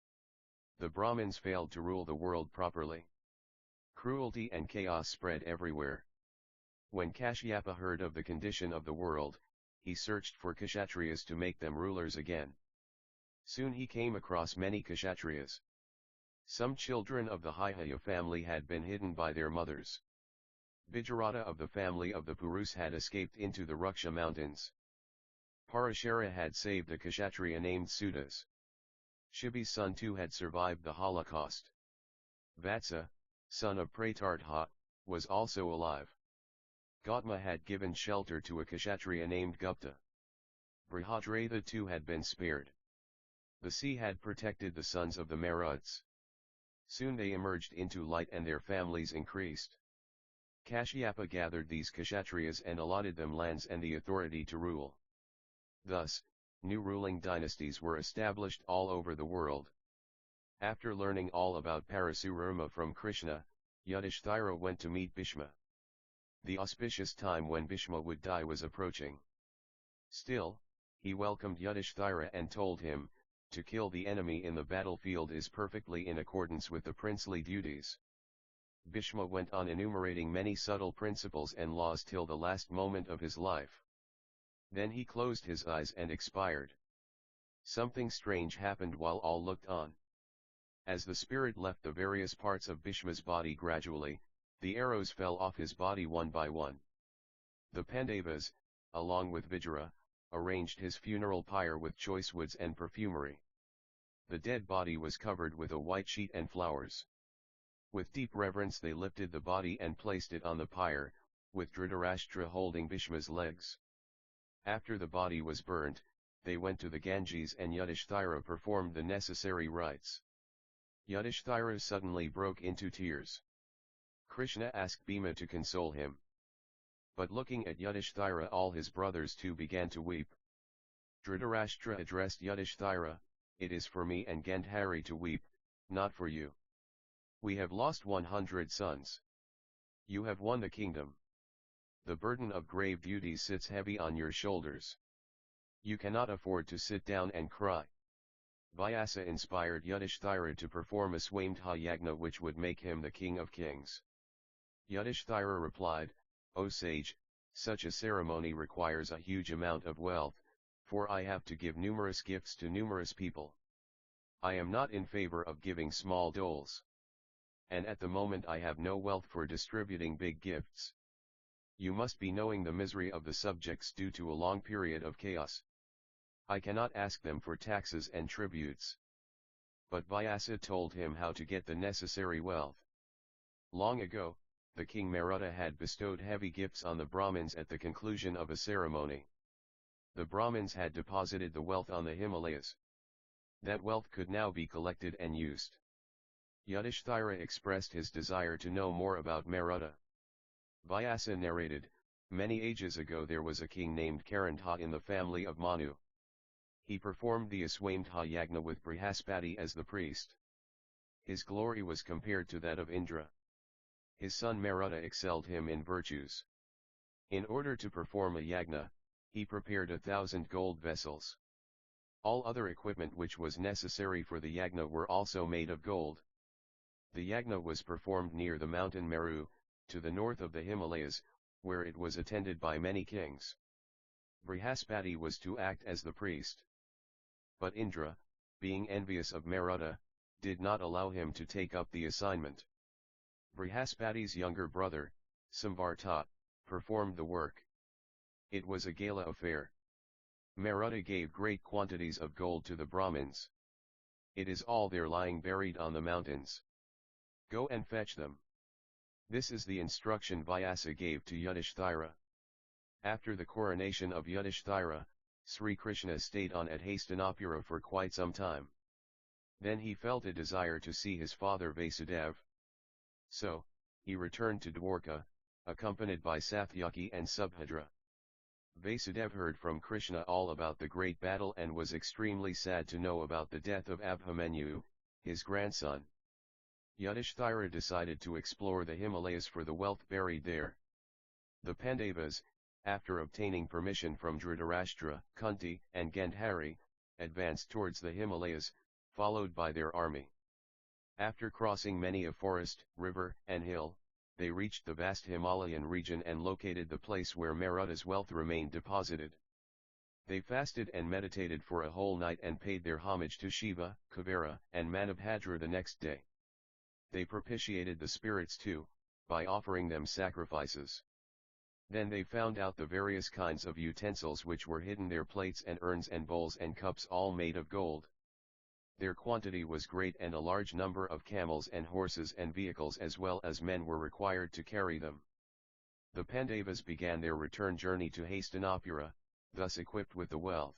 The Brahmins failed to rule the world properly. Cruelty and chaos spread everywhere. When Kashyapa heard of the condition of the world, he searched for Kshatriyas to make them rulers again. Soon he came across many Kshatriyas. Some children of the Hyhaya family had been hidden by their mothers. Vijarata of the family of the Purus had escaped into the Ruksha mountains. Parashara had saved a Kshatriya named Sudas. Shibi's son too had survived the Holocaust. Vatsa, son of Pratartha, was also alive. Gautama had given shelter to a Kshatriya named Gupta. Brihadratha too had been spared. The sea had protected the sons of the Maruts. Soon they emerged into light and their families increased. Kashyapa gathered these Kshatriyas and allotted them lands and the authority to rule. Thus, new ruling dynasties were established all over the world. After learning all about Parasurama from Krishna, Yudhishthira went to meet Bhishma. The auspicious time when Bhishma would die was approaching. Still, he welcomed Yudhishthira and told him, to kill the enemy in the battlefield is perfectly in accordance with the princely duties. Bhishma went on enumerating many subtle principles and laws till the last moment of his life. Then he closed his eyes and expired. Something strange happened while all looked on. As the spirit left the various parts of Bhishma's body gradually, the arrows fell off his body one by one. The Pandavas, along with Vijara, arranged his funeral pyre with choice woods and perfumery. The dead body was covered with a white sheet and flowers. With deep reverence they lifted the body and placed it on the pyre, with Dhritarashtra holding Bhishma's legs. After the body was burnt, they went to the Ganges and Yudhishthira performed the necessary rites. Yudhishthira suddenly broke into tears. Krishna asked Bhima to console him. But looking at Yudhishthira all his brothers too began to weep. Dhritarashtra addressed Yudhishthira, "It is for me and Gandhari to weep, not for you. We have lost 100 sons. You have won the kingdom. The burden of grave duties sits heavy on your shoulders. You cannot afford to sit down and cry." Vyasa inspired Yudhishthira to perform a Swamdha Yagna which would make him the king of kings. Yudhishthira replied, "O sage, such a ceremony requires a huge amount of wealth, for I have to give numerous gifts to numerous people. I am not in favor of giving small doles. And at the moment I have no wealth for distributing big gifts. You must be knowing the misery of the subjects due to a long period of chaos. I cannot ask them for taxes and tributes." But Vyasa told him how to get the necessary wealth. Long ago, the king Maruta had bestowed heavy gifts on the Brahmins at the conclusion of a ceremony. The Brahmins had deposited the wealth on the Himalayas. That wealth could now be collected and used. Yudhishthira expressed his desire to know more about Maruta. Vyasa narrated, "Many ages ago there was a king named Karantha in the family of Manu. He performed the Aswamdha Yagna with Brihaspati as the priest. His glory was compared to that of Indra. His son Maruta excelled him in virtues. In order to perform a yagna, he prepared 1,000 gold vessels. All other equipment which was necessary for the yagna were also made of gold. The yagna was performed near the mountain Meru, to the north of the Himalayas, where it was attended by many kings. Brihaspati was to act as the priest. But Indra, being envious of Maruta, did not allow him to take up the assignment. Brihaspati's younger brother, Samvarta, performed the work. It was a gala affair. Maruta gave great quantities of gold to the Brahmins. "It is all there lying buried on the mountains. Go and fetch them." This is the instruction Vyasa gave to Yudhishthira. After the coronation of Yudhishthira, Sri Krishna stayed on at Hastinapura for quite some time. Then he felt a desire to see his father Vasudeva. So, he returned to Dwarka, accompanied by Satyaki and Subhadra. Vasudeva heard from Krishna all about the great battle and was extremely sad to know about the death of Abhimanyu, his grandson. Yudhishthira decided to explore the Himalayas for the wealth buried there. The Pandavas, after obtaining permission from Dhritarashtra, Kunti, and Gandhari, advanced towards the Himalayas, followed by their army. After crossing many a forest, river, and hill, they reached the vast Himalayan region and located the place where Maruda's wealth remained deposited. They fasted and meditated for a whole night and paid their homage to Shiva, Kuvera, and Manabhadra the next day. They propitiated the spirits too, by offering them sacrifices. Then they found out the various kinds of utensils which were hidden there, plates and urns and bowls and cups all made of gold. Their quantity was great and a large number of camels and horses and vehicles as well as men were required to carry them. The Pandavas began their return journey to Hastinapura, thus equipped with the wealth.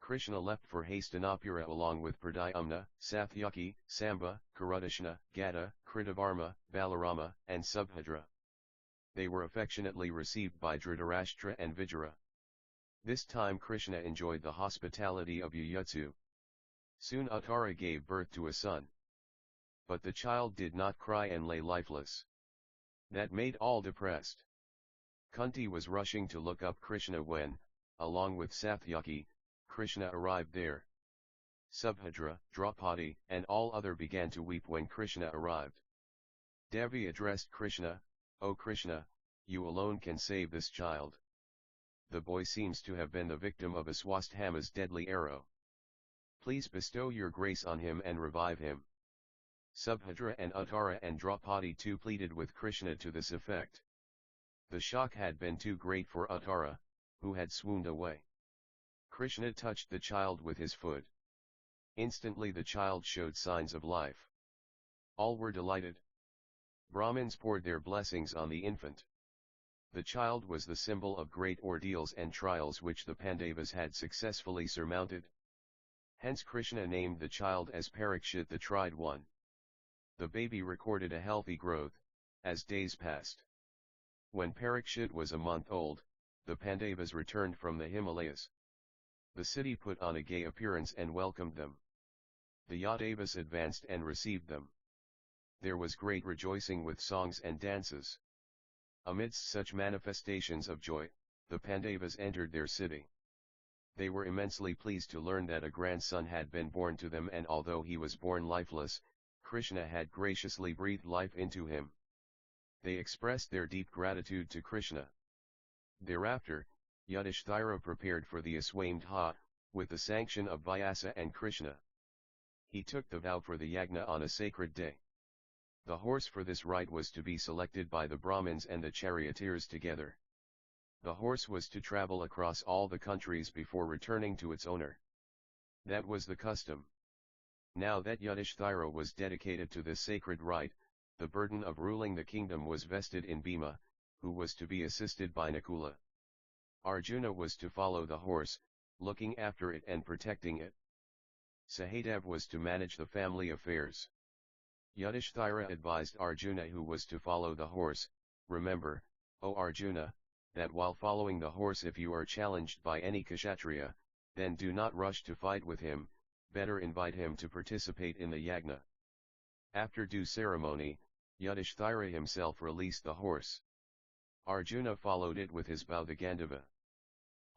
Krishna left for Hastinapura along with Pradyumna, Satyaki, Samba, Karudashna, Gada, Kritavarma, Balarama, and Subhadra. They were affectionately received by Dhritarashtra and Vijaya. This time Krishna enjoyed the hospitality of Yuyutsu. Soon Uttara gave birth to a son. But the child did not cry and lay lifeless. That made all depressed. Kunti was rushing to look up Krishna when, along with Satyaki, Krishna arrived there. Subhadra, Draupadi, and all other began to weep when Krishna arrived. Devi addressed Krishna, "O Krishna, you alone can save this child. The boy seems to have been the victim of Aswasthama's deadly arrow. Please bestow your grace on him and revive him." Subhadra and Uttara and Draupadi too pleaded with Krishna to this effect. The shock had been too great for Uttara, who had swooned away. Krishna touched the child with his foot. Instantly the child showed signs of life. All were delighted. Brahmins poured their blessings on the infant. The child was the symbol of great ordeals and trials which the Pandavas had successfully surmounted. Hence Krishna named the child as Parikshit the Tried One. The baby recorded a healthy growth, as days passed. When Parikshit was a month old, the Pandavas returned from the Himalayas. The city put on a gay appearance and welcomed them. The Yadavas advanced and received them. There was great rejoicing with songs and dances. Amidst such manifestations of joy, the Pandavas entered their city. They were immensely pleased to learn that a grandson had been born to them, and although he was born lifeless, Krishna had graciously breathed life into him. They expressed their deep gratitude to Krishna. Thereafter, Yudhishthira prepared for the Aswamedha, with the sanction of Vyasa and Krishna. He took the vow for the yagna on a sacred day. The horse for this rite was to be selected by the Brahmins and the charioteers together. The horse was to travel across all the countries before returning to its owner. That was the custom. Now that Yudhishthira was dedicated to this sacred rite, the burden of ruling the kingdom was vested in Bhima, who was to be assisted by Nakula. Arjuna was to follow the horse, looking after it and protecting it. Sahadev was to manage the family affairs. Yudhishthira advised Arjuna, who was to follow the horse, "Remember, O Arjuna, that while following the horse, if you are challenged by any Kshatriya, then do not rush to fight with him, better invite him to participate in the yagna." After due ceremony, Yudhishthira himself released the horse. Arjuna followed it with his bow, the Gandhava.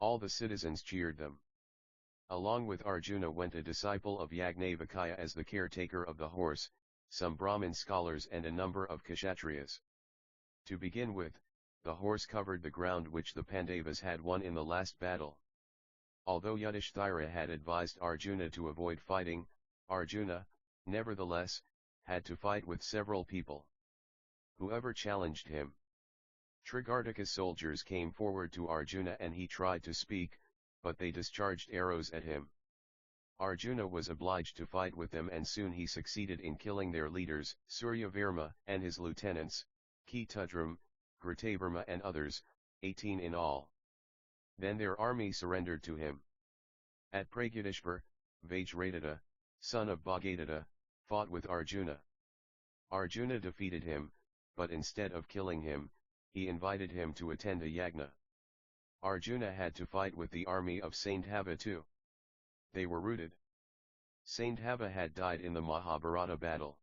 All the citizens cheered them. Along with Arjuna went a disciple of Yagnavakaya as the caretaker of the horse, some Brahmin scholars and a number of Kshatriyas. To begin with, the horse covered the ground which the Pandavas had won in the last battle. Although Yudhishthira had advised Arjuna to avoid fighting, Arjuna, nevertheless, had to fight with several people. Whoever challenged him. Trigartika's soldiers came forward to Arjuna and he tried to speak, but they discharged arrows at him. Arjuna was obliged to fight with them, and soon he succeeded in killing their leaders, Suryavarma, and his lieutenants, Ketudram, Gritavarma and others, 18 in all. Then their army surrendered to him. At Pragyudishpur, Vajradata, son of Bhagadata, fought with Arjuna. Arjuna defeated him, but instead of killing him, he invited him to attend a yagna. Arjuna had to fight with the army of Sandhava too. They were routed. Sandhava had died in the Mahabharata battle.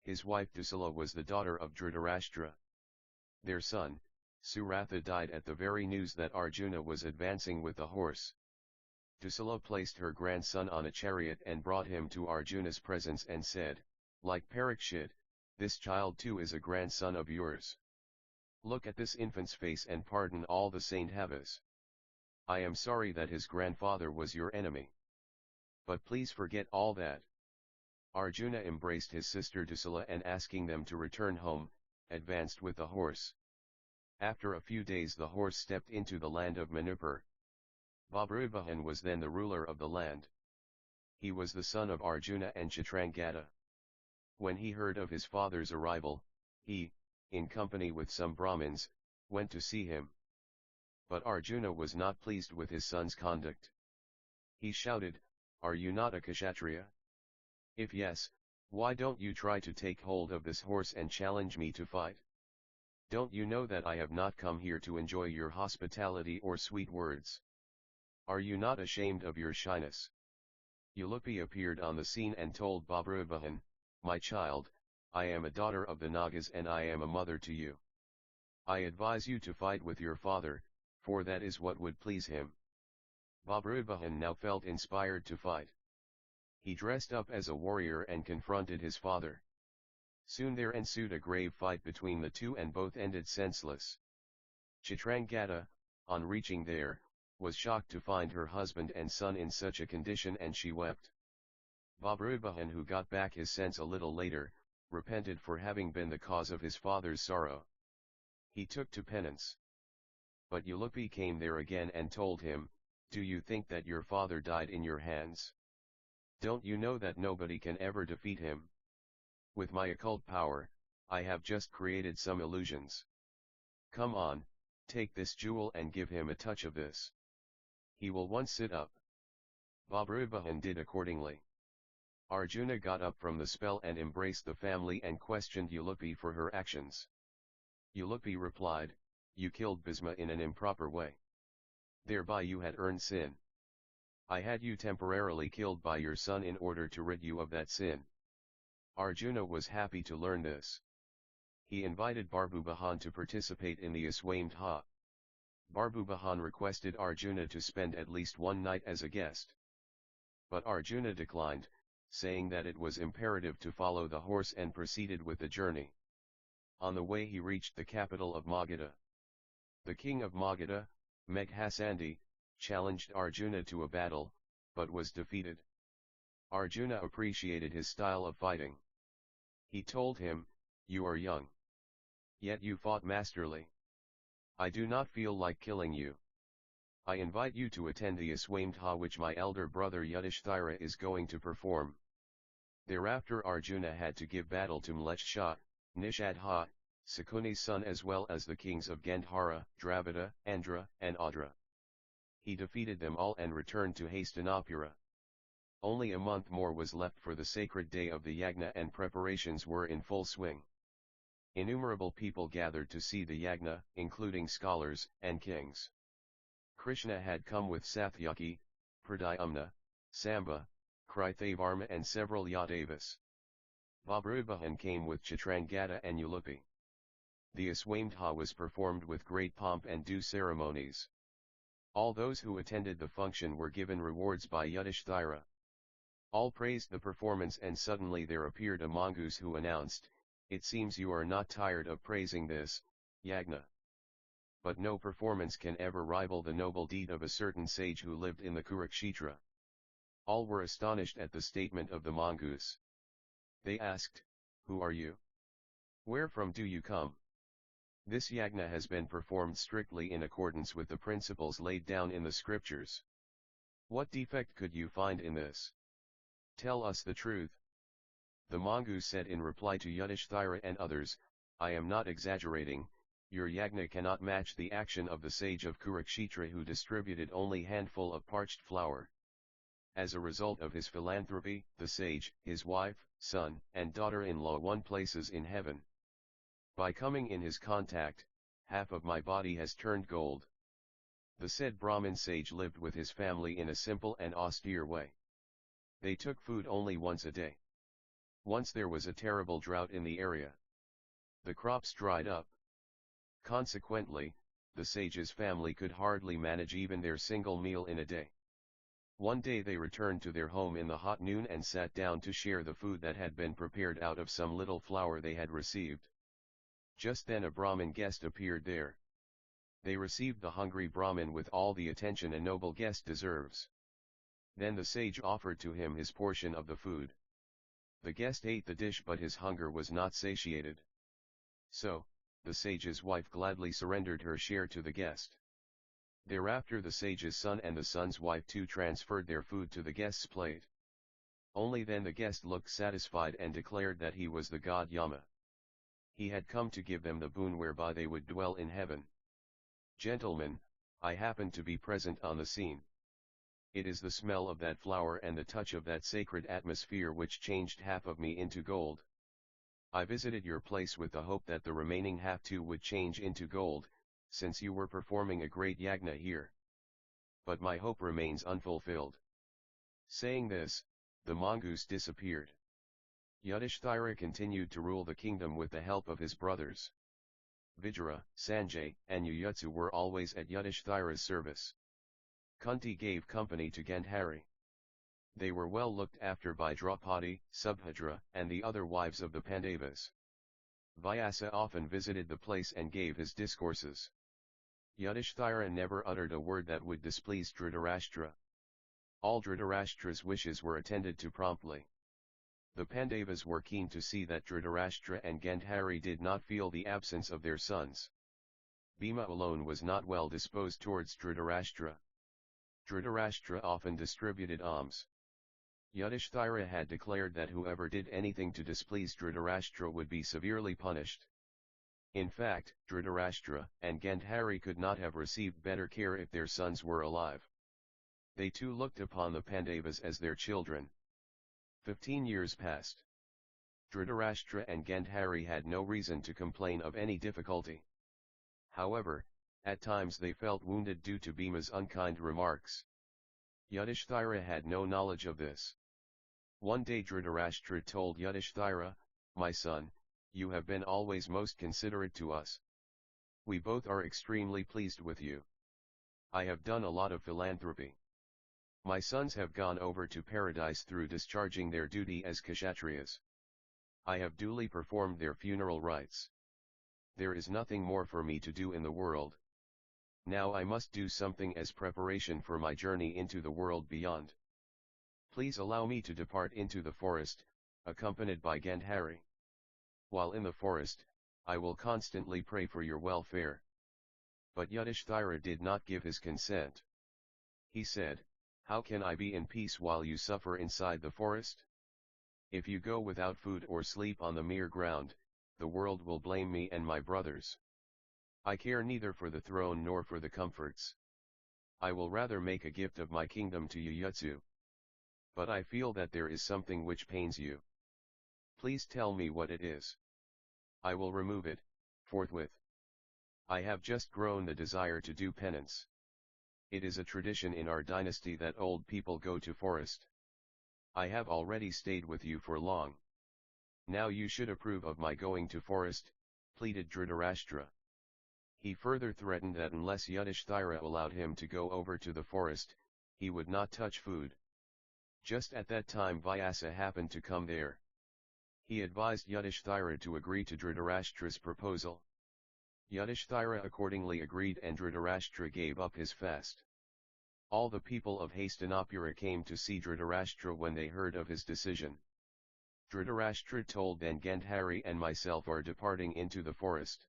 His wife Dusala was the daughter of Dhritarashtra. Their son, Suratha, died at the very news that Arjuna was advancing with the horse. Dusala placed her grandson on a chariot and brought him to Arjuna's presence and said, "Like Parikshit, this child too is a grandson of yours. Look at this infant's face and pardon all the Saint Havas. I am sorry that his grandfather was your enemy. But please forget all that." Arjuna embraced his sister Dusala and asking them to return home, advanced with the horse. After a few days the horse stepped into the land of Manipur. Babruvahan was then the ruler of the land. He was the son of Arjuna and Chitrangada. When he heard of his father's arrival, he, in company with some Brahmins, went to see him. But Arjuna was not pleased with his son's conduct. He shouted, "Are you not a Kshatriya? If yes, why don't you try to take hold of this horse and challenge me to fight? Don't you know that I have not come here to enjoy your hospitality or sweet words? Are you not ashamed of your shyness?" Ulupi appeared on the scene and told Babruvahan, "My child, I am a daughter of the Nagas and I am a mother to you. I advise you to fight with your father, for that is what would please him." Babruvahan now felt inspired to fight. He dressed up as a warrior and confronted his father. Soon there ensued a grave fight between the two and both ended senseless. Chitrangada, on reaching there, was shocked to find her husband and son in such a condition and she wept. Babruvahan, who got back his sense a little later, repented for having been the cause of his father's sorrow. He took to penance. But Ulupi came there again and told him, "Do you think that your father died in your hands? Don't you know that nobody can ever defeat him? With my occult power, I have just created some illusions. Come on, take this jewel and give him a touch of this. He will once sit up." Babruvahan did accordingly. Arjuna got up from the spell and embraced the family and questioned Ulupi for her actions. Ulupi replied, "You killed Bhisma in an improper way. Thereby you had earned sin. I had you temporarily killed by your son in order to rid you of that sin." Arjuna was happy to learn this. He invited Babruvahan to participate in the Aswamedha. Babruvahan requested Arjuna to spend at least one night as a guest. But Arjuna declined, saying that it was imperative to follow the horse and proceeded with the journey. On the way he reached the capital of Magadha. The king of Magadha, Meghasandi, challenged Arjuna to a battle, but was defeated. Arjuna appreciated his style of fighting. He told him, "You are young. Yet you fought masterly. I do not feel like killing you. I invite you to attend the Aswamedha which my elder brother Yudhishthira is going to perform." Thereafter Arjuna had to give battle to Mlechha, Nishadha, Sakuni's son as well as the kings of Gandhara, Dravida, Andhra, and Adra. He defeated them all and returned to Hastinapura. Only a month more was left for the sacred day of the Yagna and preparations were in full swing. Innumerable people gathered to see the Yagna, including scholars and kings. Krishna had come with Satyaki, Pradyumna, Samba, Krithavarma and several Yadavas. Babruvahan came with Chitrangada and Ulupi. The Aswamedha was performed with great pomp and due ceremonies. All those who attended the function were given rewards by Yudhishthira. All praised the performance and suddenly there appeared a mongoose who announced, "It seems you are not tired of praising this, Yagna. But no performance can ever rival the noble deed of a certain sage who lived in the Kurukshetra." All were astonished at the statement of the mongoose. They asked, "Who are you? Where from do you come? This yagna has been performed strictly in accordance with the principles laid down in the scriptures. What defect could you find in this? Tell us the truth." The mongoose said in reply to Yudhishthira and others, "I am not exaggerating, your yagna cannot match the action of the sage of Kurukshetra who distributed only handful of parched flour. As a result of his philanthropy, the sage, his wife, son, and daughter-in-law won places in heaven. By coming in his contact, half of my body has turned gold." The said Brahmin sage lived with his family in a simple and austere way. They took food only once a day. Once there was a terrible drought in the area. The crops dried up. Consequently, the sage's family could hardly manage even their single meal in a day. One day they returned to their home in the hot noon and sat down to share the food that had been prepared out of some little flour they had received. Just then a Brahmin guest appeared there. They received the hungry Brahmin with all the attention a noble guest deserves. Then the sage offered to him his portion of the food. The guest ate the dish, but his hunger was not satiated. So, the sage's wife gladly surrendered her share to the guest. Thereafter the sage's son and the son's wife too transferred their food to the guest's plate. Only then the guest looked satisfied and declared that he was the god Yama. He had come to give them the boon whereby they would dwell in heaven. Gentlemen, I happened to be present on the scene. It is the smell of that flower and the touch of that sacred atmosphere which changed half of me into gold. I visited your place with the hope that the remaining half too would change into gold, since you were performing a great yagna here. But my hope remains unfulfilled. Saying this, the mongoose disappeared. Yudhishthira continued to rule the kingdom with the help of his brothers. Vijaya, Sanjay, and Yuyutsu were always at Yudhishthira's service. Kunti gave company to Gandhari. They were well looked after by Draupadi, Subhadra, and the other wives of the Pandavas. Vyasa often visited the place and gave his discourses. Yudhishthira never uttered a word that would displease Dhritarashtra. All Dhritarashtra's wishes were attended to promptly. The Pandavas were keen to see that Dhritarashtra and Gandhari did not feel the absence of their sons. Bhima alone was not well disposed towards Dhritarashtra. Dhritarashtra often distributed alms. Yudhishthira had declared that whoever did anything to displease Dhritarashtra would be severely punished. In fact, Dhritarashtra and Gandhari could not have received better care if their sons were alive. They too looked upon the Pandavas as their children. 15 years passed. Dhritarashtra and Gandhari had no reason to complain of any difficulty. However, at times they felt wounded due to Bhima's unkind remarks. Yudhishthira had no knowledge of this. One day Dhritarashtra told Yudhishthira, "My son, you have been always most considerate to us. We both are extremely pleased with you. I have done a lot of philanthropy. My sons have gone over to paradise through discharging their duty as kshatriyas. I have duly performed their funeral rites. There is nothing more for me to do in the world. Now I must do something as preparation for my journey into the world beyond. Please allow me to depart into the forest, accompanied by Gandhari. While in the forest, I will constantly pray for your welfare." But Yudhishthira did not give his consent. He said, "How can I be in peace while you suffer inside the forest? If you go without food or sleep on the mere ground, the world will blame me and my brothers. I care neither for the throne nor for the comforts. I will rather make a gift of my kingdom to Yuyutsu. But I feel that there is something which pains you. Please tell me what it is. I will remove it, forthwith. I have just grown the desire to do penance. It is a tradition in our dynasty that old people go to forest. I have already stayed with you for long. Now you should approve of my going to forest," pleaded Dhritarashtra. He further threatened that unless Yudhishthira allowed him to go over to the forest, he would not touch food. Just at that time Vyasa happened to come there. He advised Yudhishthira to agree to Dhritarashtra's proposal. Yudhishthira accordingly agreed and Dhritarashtra gave up his fast. All the people of Hastinapura came to see Dhritarashtra when they heard of his decision. Dhritarashtra told then Gandhari and myself are departing into the forest.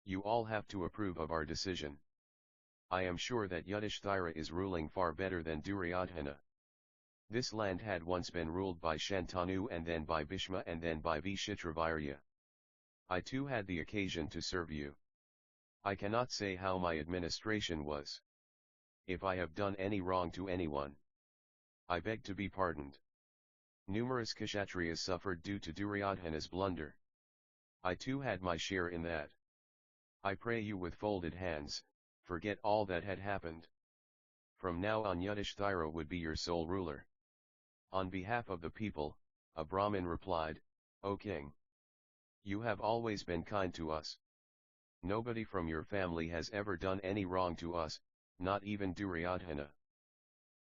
You all have to approve of our decision. I am sure that Yudhishthira is ruling far better than Duryodhana. This land had once been ruled by Shantanu and then by Bhishma and then by Vishitravirya. I too had the occasion to serve you. I cannot say how my administration was. If I have done any wrong to anyone, I beg to be pardoned. Numerous kshatriyas suffered due to Duryodhana's blunder. I too had my share in that. I pray you with folded hands, forget all that had happened. From now on Yudhishthira would be your sole ruler. On behalf of the people, A Brahmin replied, "O king, you have always been kind to us. Nobody from your family has ever done any wrong to us, not even Duryodhana.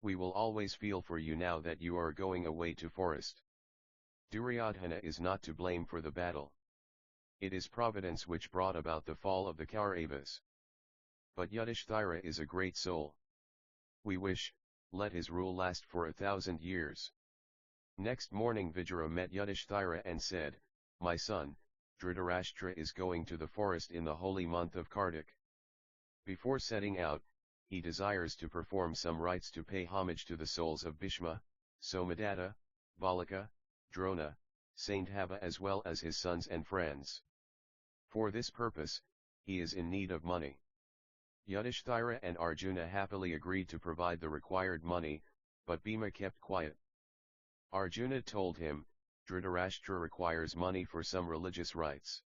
We will always feel for you now that you are going away to forest. Duryodhana is not to blame for the battle. It is providence which brought about the fall of the Kauravas. But Yudhishthira is a great soul. We wish, let his rule last for 1,000 years." Next morning Vijaya met Yudhishthira and said, "My son, Dhritarashtra is going to the forest in the holy month of Kartik. Before setting out, he desires to perform some rites to pay homage to the souls of Bhishma, Somadatta, Balaka, Drona, Sandhava as well as his sons and friends. For this purpose, he is in need of money." Yudhishthira and Arjuna happily agreed to provide the required money, but Bhima kept quiet. Arjuna told him, "Dhritarashtra requires money for some religious rites.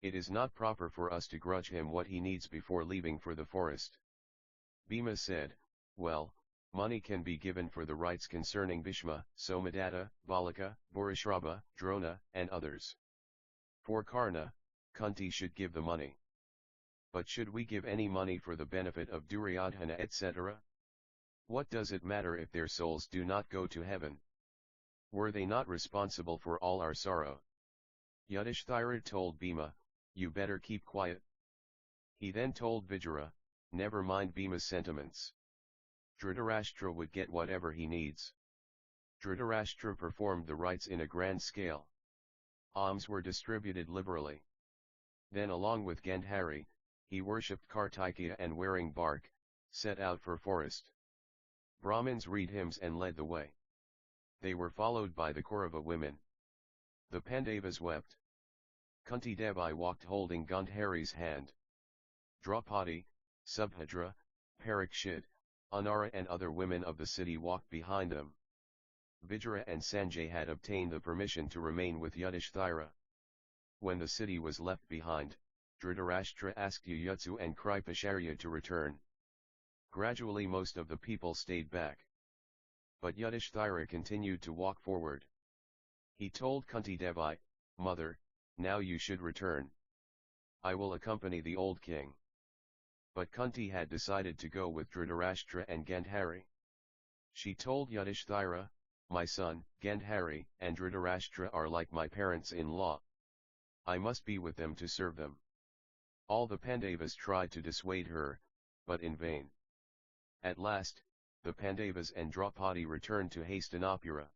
It is not proper for us to grudge him what he needs before leaving for the forest." Bhima said, "Well, money can be given for the rites concerning Bhishma, Somadatta, Balaka, Bhurishrava, Drona, and others. For Karna, Kunti should give the money. But should we give any money for the benefit of Duryodhana etc.? What does it matter if their souls do not go to heaven? Were they not responsible for all our sorrow?" Yudhishthira told Bhima, "You better keep quiet." He then told Vijaya, "Never mind Bhima's sentiments. Dhritarashtra would get whatever he needs." Dhritarashtra performed the rites in a grand scale. Alms were distributed liberally. Then along with Gandhari, he worshipped Kartikeya and wearing bark, set out for forest. Brahmins read hymns and led the way. They were followed by the Kaurava women. The Pandavas wept. Kunti Devi walked holding Gandhari's hand. Draupadi, Subhadra, Parikshit, Anara and other women of the city walked behind them. Vijaya and Sanjay had obtained the permission to remain with Yudhishthira. When the city was left behind, Dhritarashtra asked Yuyutsu and Kripacharya to return. Gradually most of the people stayed back. But Yudhishthira continued to walk forward. He told Kunti Devi, "Mother, now you should return. I will accompany the old king." But Kunti had decided to go with Dhritarashtra and Gandhari. She told Yudhishthira, "My son, Gandhari, and Dhritarashtra are like my parents-in-law. I must be with them to serve them." All the Pandavas tried to dissuade her, but in vain. At last, the Pandavas and Draupadi returned to Hastinapura.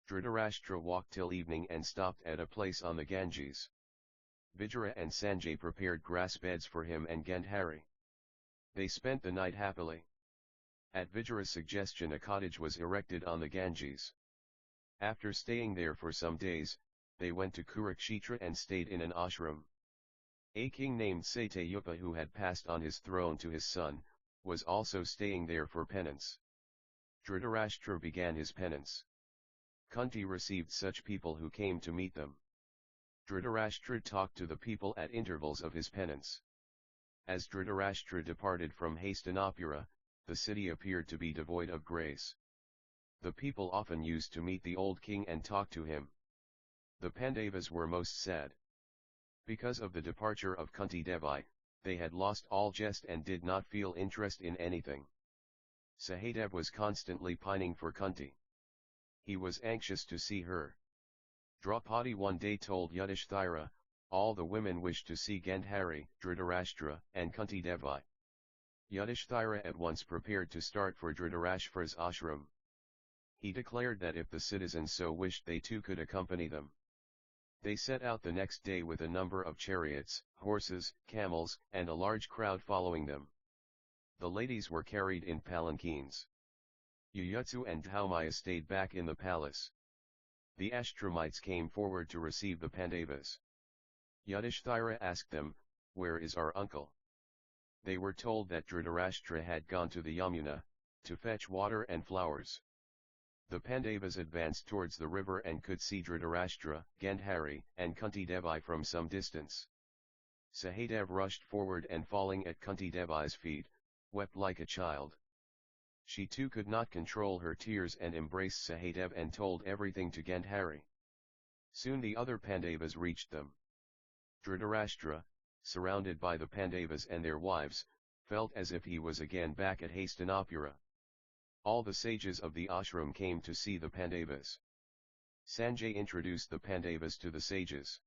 Dhritarashtra walked till evening and stopped at a place on the Ganges. Vijaya and Sanjay prepared grass beds for him and Gandhari. They spent the night happily. At Vijaya's suggestion a cottage was erected on the Ganges. After staying there for some days, they went to Kurukshetra and stayed in an ashram. A king named Satyayupa who had passed on his throne to his son, was also staying there for penance. Dhritarashtra began his penance. Kunti received such people who came to meet them. Dhritarashtra talked to the people at intervals of his penance. As Dhritarashtra departed from Hastinapura, the city appeared to be devoid of grace. The people often used to meet the old king and talk to him. The Pandavas were most sad. Because of the departure of Kunti Devi, they had lost all jest and did not feel interest in anything. Sahadev was constantly pining for Kunti. He was anxious to see her. Draupadi one day told Yudhishthira, "All the women wish to see Gandhari, Dhritarashtra, and Kunti Devi." Yudhishthira at once prepared to start for Dhritarashtra's ashram. He declared that if the citizens so wished they too could accompany them. They set out the next day with a number of chariots, horses, camels, and a large crowd following them. The ladies were carried in palanquins. Yuyutsu and Dhaumaya stayed back in the palace. The Ashtramites came forward to receive the Pandavas. Yudhishthira asked them, "Where is our uncle?" They were told that Dhritarashtra had gone to the Yamuna, to fetch water and flowers. The Pandavas advanced towards the river and could see Dhritarashtra, Gandhari, and Kunti Devi from some distance. Sahadev rushed forward and falling at Kunti Devi's feet, wept like a child. She too could not control her tears and embraced Sahadev and told everything to Gandhari. Soon the other Pandavas reached them. Dhritarashtra, surrounded by the Pandavas and their wives, felt as if he was again back at Hastinapura. All the sages of the ashram came to see the Pandavas. Sanjay introduced the Pandavas to the sages.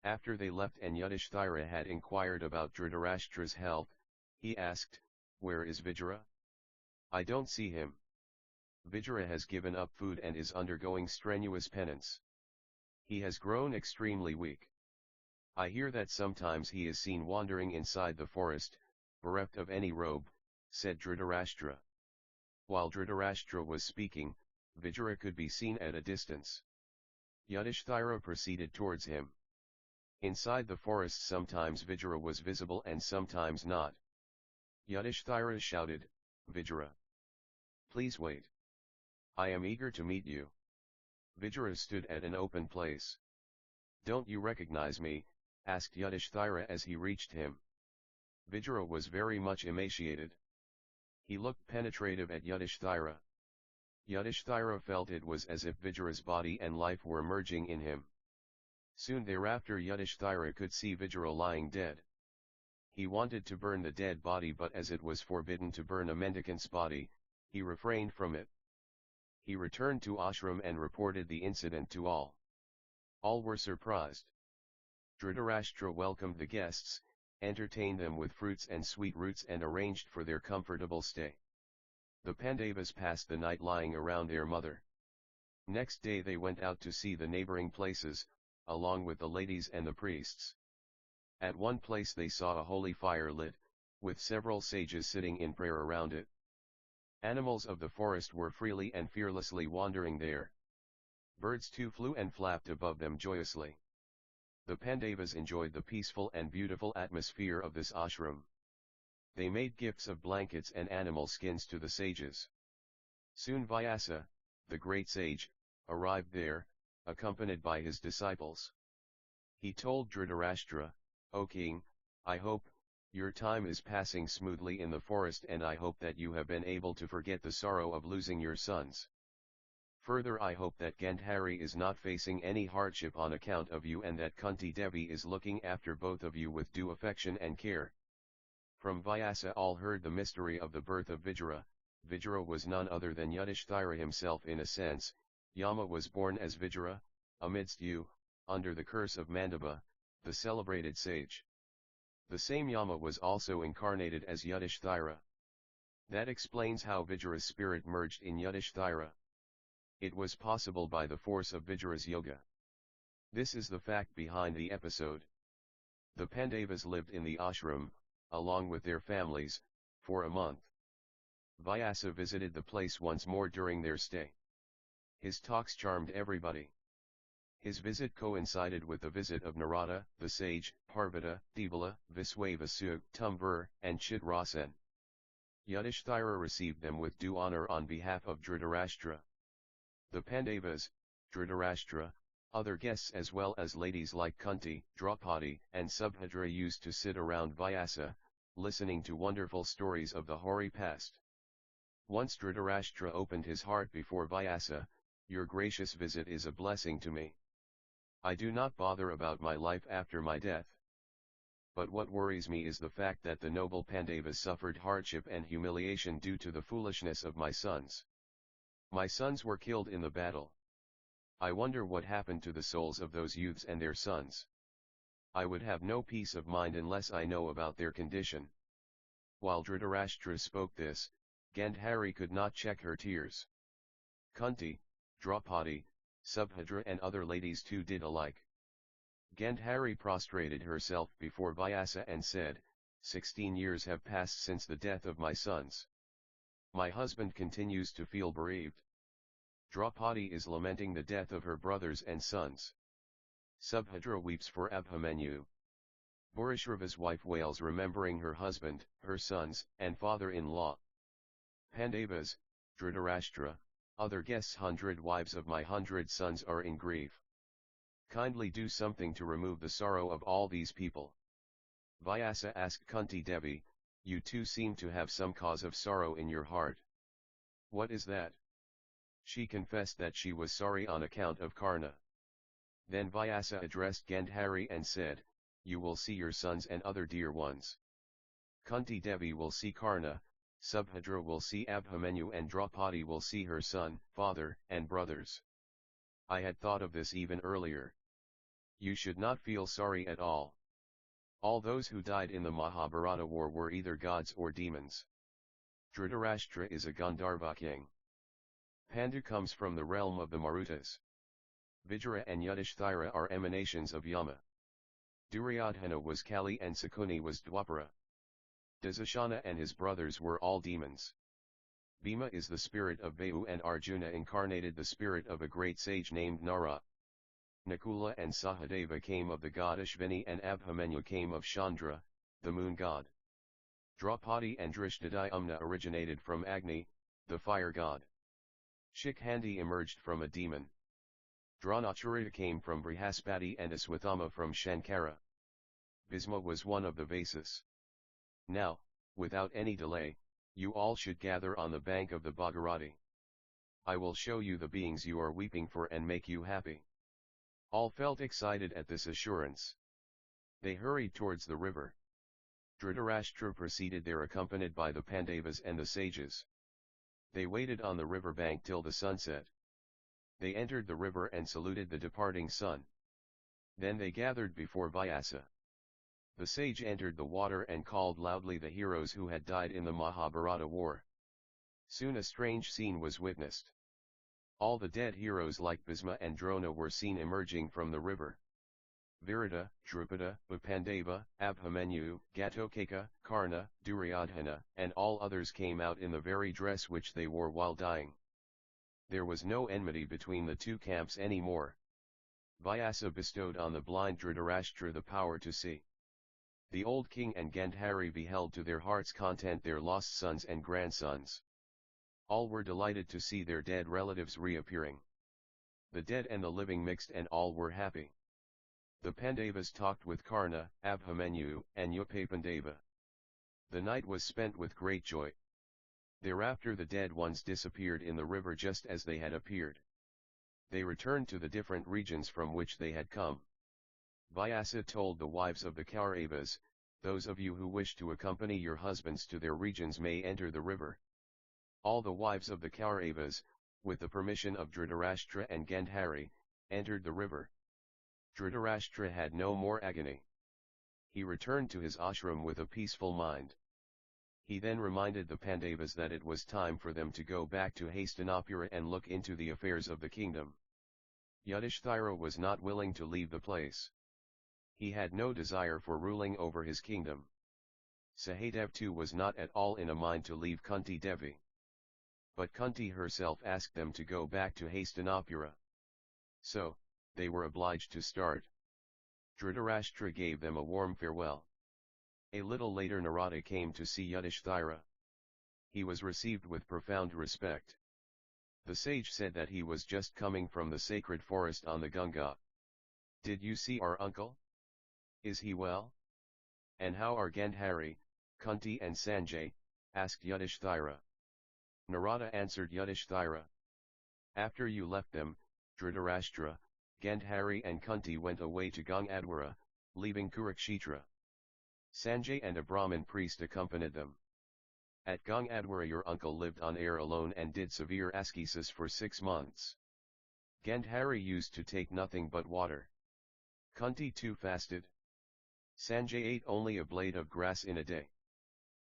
After they left and Yudhishthira had inquired about Dhritarashtra's health, he asked, "Where is Vijaya? I don't see him. Vijaya has given up food and is undergoing strenuous penance. He has grown extremely weak. I hear that sometimes he is seen wandering inside the forest, bereft of any robe," said Dhritarashtra. While Dhritarashtra was speaking, Vijaya could be seen at a distance. Yudhishthira proceeded towards him. Inside the forest sometimes Vijaya was visible and sometimes not. Yudhishthira shouted, "Vijaya! Please wait. I am eager to meet you." Vijaya stood at an open place. "Don't you recognize me?" asked Yudhishthira as he reached him. Vijaya was very much emaciated. He looked penetrative at Yudhishthira. Yudhishthira felt it was as if Vijaya's body and life were merging in him. Soon thereafter Yudhishthira could see Vijaya lying dead. He wanted to burn the dead body, but as it was forbidden to burn a mendicant's body, he refrained from it. He returned to ashram and reported the incident to all. All were surprised. Dhritarashtra welcomed the guests, entertained them with fruits and sweet roots and arranged for their comfortable stay. The Pandavas passed the night lying around their mother. Next day they went out to see the neighboring places, along with the ladies and the priests. At one place they saw a holy fire lit, with several sages sitting in prayer around it. Animals of the forest were freely and fearlessly wandering there. Birds too flew and flapped above them joyously. The Pandavas enjoyed the peaceful and beautiful atmosphere of this ashram. They made gifts of blankets and animal skins to the sages. Soon Vyasa, the great sage, arrived there, accompanied by his disciples. He told Dhritarashtra, "O king, I hope your time is passing smoothly in the forest, and I hope that you have been able to forget the sorrow of losing your sons. Further, I hope that Gandhari is not facing any hardship on account of you, and that Kunti Devi is looking after both of you with due affection and care." From Vyasa all heard the mystery of the birth of Vijaya. Vijaya was none other than Yudhishthira himself in a sense. Yama was born as Vijaya, amidst you, under the curse of Mandava, the celebrated sage. The same Yama was also incarnated as Yudhishthira. That explains how Vijaya's spirit merged in Yudhishthira. It was possible by the force of Vijaya's yoga. This is the fact behind the episode. The Pandavas lived in the ashram, along with their families, for a month. Vyasa visited the place once more during their stay. His talks charmed everybody. His visit coincided with the visit of Narada, the sage, Parvata, Devala, Viswavasu, Tumvur, and Chitrasen. Yudhishthira received them with due honor on behalf of Dhritarashtra. The Pandavas, Dhritarashtra, other guests as well as ladies like Kunti, Draupadi, and Subhadra used to sit around Vyasa, listening to wonderful stories of the hoary past. Once Dhritarashtra opened his heart before Vyasa, "Your gracious visit is a blessing to me. I do not bother about my life after my death. But what worries me is the fact that the noble Pandavas suffered hardship and humiliation due to the foolishness of my sons. My sons were killed in the battle. I wonder what happened to the souls of those youths and their sons. I would have no peace of mind unless I know about their condition." While Dhritarashtra spoke this, Gandhari could not check her tears. Kunti, Draupadi, Subhadra and other ladies too did alike. Gandhari prostrated herself before Vyasa and said, 16 years have passed since the death of my sons. My husband continues to feel bereaved. Draupadi is lamenting the death of her brothers and sons. Subhadra weeps for Abhimanyu. Bhurishrava's wife wails remembering her husband, her sons, and father-in-law. Pandavas, Dhritarashtra, other guests, 100 wives of my 100 sons are in grief. Kindly do something to remove the sorrow of all these people. Vyasa asked Kunti Devi, "You too seem to have some cause of sorrow in your heart. What is that? She confessed that she was sorry on account of Karna. Then Vyasa addressed Gandhari and said, "You will see your sons and other dear ones. Kunti Devi will see Karna, Subhadra will see Abhimanyu and Draupadi will see her son, father, and brothers. I had thought of this even earlier. You should not feel sorry at all. All those who died in the Mahabharata war were either gods or demons. Dhritarashtra is a Gandharva king. Pandu comes from the realm of the Marutas. Vijaya and Yudhishthira are emanations of Yama. Duryodhana was Kali and Sakuni was Dwapara. Dusashana and his brothers were all demons. Bhima is the spirit of Vayu and Arjuna incarnated the spirit of a great sage named Nara. Nakula and Sahadeva came of the god Ashvini and Abhimanyu came of Chandra, the moon god. Draupadi and Drishtadhyumna originated from Agni, the fire god. Shikhandi emerged from a demon. Dronacharya came from Brihaspati and Aswathama from Shankara. Bhisma was one of the Vasas. Now, without any delay, you all should gather on the bank of the Bhagirati. I will show you the beings you are weeping for and make you happy. All felt excited at this assurance. They hurried towards the river. Dhritarashtra proceeded there accompanied by the Pandavas and the sages. They waited on the river bank till the sun set. They entered the river and saluted the departing sun. Then they gathered before Vyasa. The sage entered the water and called loudly the heroes who had died in the Mahabharata war. Soon a strange scene was witnessed. All the dead heroes like Bhisma and Drona were seen emerging from the river. Virata, Drupada, Upandava, Abhimanyu, Gatotkaca, Karna, Duryodhana, and all others came out in the very dress which they wore while dying. There was no enmity between the two camps any more. Vyasa bestowed on the blind Dhritarashtra the power to see. The old king and Gandhari beheld to their heart's content their lost sons and grandsons. All were delighted to see their dead relatives reappearing. The dead and the living mixed and all were happy. The Pandavas talked with Karna, Abhimanyu, and Upapandava. The night was spent with great joy. Thereafter the dead ones disappeared in the river just as they had appeared. They returned to the different regions from which they had come. Vyasa told the wives of the Kauravas, "Those of you who wish to accompany your husbands to their regions may enter the river." All the wives of the Kauravas, with the permission of Dhritarashtra and Gandhari, entered the river. Dhritarashtra had no more agony. He returned to his ashram with a peaceful mind. He then reminded the Pandavas that it was time for them to go back to Hastinapura and look into the affairs of the kingdom. Yudhishthira was not willing to leave the place. He had no desire for ruling over his kingdom. Sahadev too was not at all in a mind to leave Kunti Devi. But Kunti herself asked them to go back to Hastinapura. So, they were obliged to start. Dhritarashtra gave them a warm farewell. A little later Narada came to see Yudhishthira. He was received with profound respect. The sage said that he was just coming from the sacred forest on the Ganga. "Did you see our uncle? Is he well? And how are Gandhari, Kunti and Sanjay?" asked Yudhishthira. Narada answered Yudhishthira. "After you left them, Dhritarashtra, Gandhari and Kunti went away to Gangadwara, leaving Kurukshetra. Sanjay and a Brahmin priest accompanied them. At Gangadwara your uncle lived on air alone and did severe ascesis for 6 months. Gandhari used to take nothing but water. Kunti too fasted. Sanjay ate only a blade of grass in a day.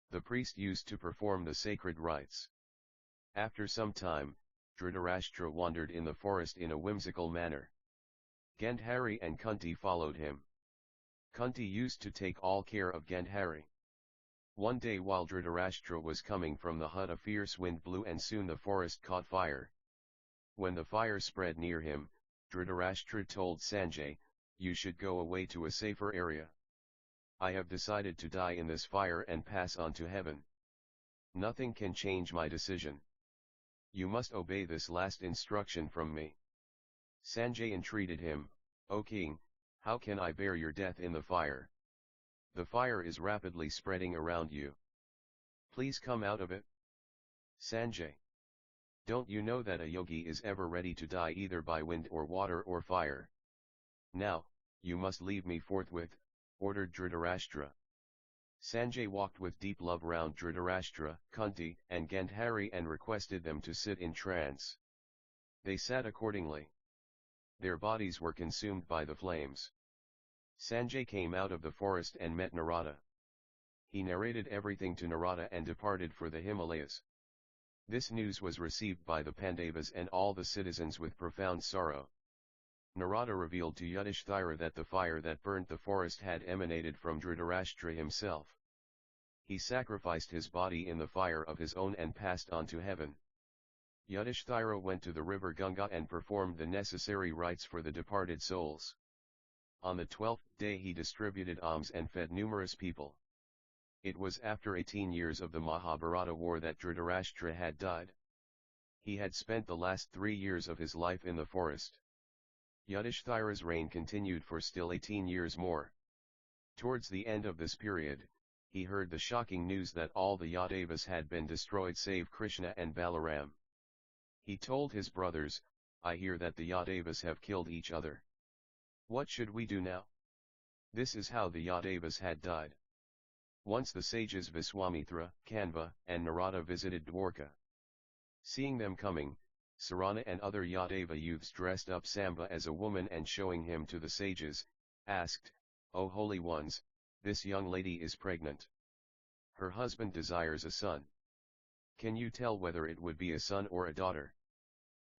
The priest used to perform the sacred rites. After some time, Dhritarashtra wandered in the forest in a whimsical manner. Gandhari and Kunti followed him. Kunti used to take all care of Gandhari. One day while Dhritarashtra was coming from the hut a fierce wind blew and soon the forest caught fire. When the fire spread near him, Dhritarashtra told Sanjay, "You should go away to a safer area. I have decided to die in this fire and pass on to heaven. Nothing can change my decision. You must obey this last instruction from me." Sanjay entreated him, "O king, how can I bear your death in the fire? The fire is rapidly spreading around you. Please come out of it." Sanjay Don't you know that a yogi is ever ready to die either by wind or water or fire? Now, you must leave me forthwith, ordered Dhritarashtra. Sanjay walked with deep love round Dhritarashtra, Kunti, and Gandhari and requested them to sit in trance. They sat accordingly. Their bodies were consumed by the flames. Sanjay came out of the forest and met Narada. He narrated everything to Narada and departed for the Himalayas. This news was received by the Pandavas and all the citizens with profound sorrow. Narada revealed to Yudhishthira that the fire that burnt the forest had emanated from Dhritarashtra himself. He sacrificed his body in the fire of his own and passed on to heaven. Yudhishthira went to the river Ganga and performed the necessary rites for the departed souls. On the 12th day he distributed alms and fed numerous people. It was after 18 years of the Mahabharata war that Dhritarashtra had died. He had spent the last 3 years of his life in the forest. Yudhishthira's reign continued for still 18 years more. Towards the end of this period, he heard the shocking news that all the Yadavas had been destroyed save Krishna and Balaram. He told his brothers, "I hear that the Yadavas have killed each other. What should we do now?" This is how the Yadavas had died. Once the sages Viswamitra, Kanva, and Narada visited Dwarka. Seeing them coming, Sarana and other Yadava youths dressed up Samba as a woman and showing him to the sages, asked, "O holy ones, this young lady is pregnant. Her husband desires a son. Can you tell whether it would be a son or a daughter?"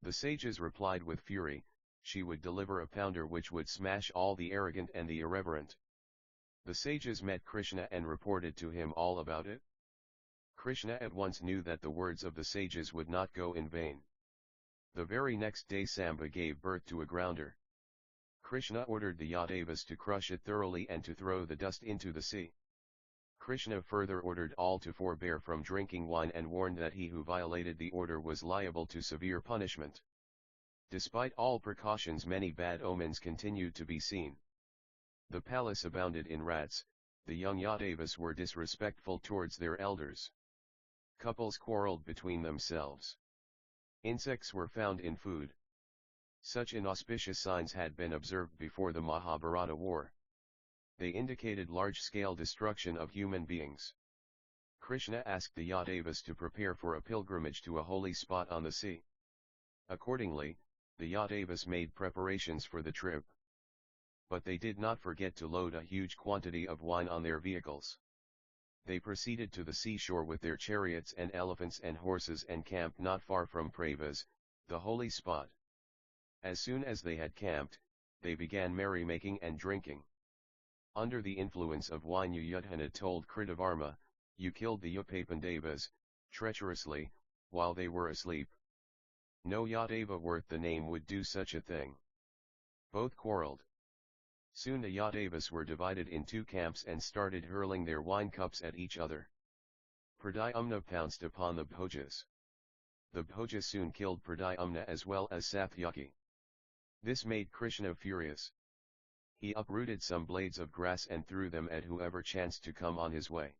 The sages replied with fury, "She would deliver a pounder which would smash all the arrogant and the irreverent." The sages met Krishna and reported to him all about it. Krishna at once knew that the words of the sages would not go in vain. The very next day Samba gave birth to a grounder. Krishna ordered the Yadavas to crush it thoroughly and to throw the dust into the sea. Krishna further ordered all to forbear from drinking wine and warned that he who violated the order was liable to severe punishment. Despite all precautions, many bad omens continued to be seen. The palace abounded in rats, the young Yadavas were disrespectful towards their elders. Couples quarreled between themselves. Insects were found in food. Such inauspicious signs had been observed before the Mahabharata war. They indicated large-scale destruction of human beings. Krishna asked the Yadavas to prepare for a pilgrimage to a holy spot on the sea. Accordingly, the Yadavas made preparations for the trip. But they did not forget to load a huge quantity of wine on their vehicles. They proceeded to the seashore with their chariots and elephants and horses and camped not far from Pravas, the holy spot. As soon as they had camped, they began merrymaking and drinking. Under the influence of wine Yudhana told Kritavarma, "You killed the Upapandavas, treacherously, while they were asleep. No Yadava worth the name would do such a thing." Both quarreled. Soon the Yadavas were divided in two camps and started hurling their wine cups at each other. Pradyumna pounced upon the Bhojas. The Bhojas soon killed Pradyumna as well as Satyaki. This made Krishna furious. He uprooted some blades of grass and threw them at whoever chanced to come on his way.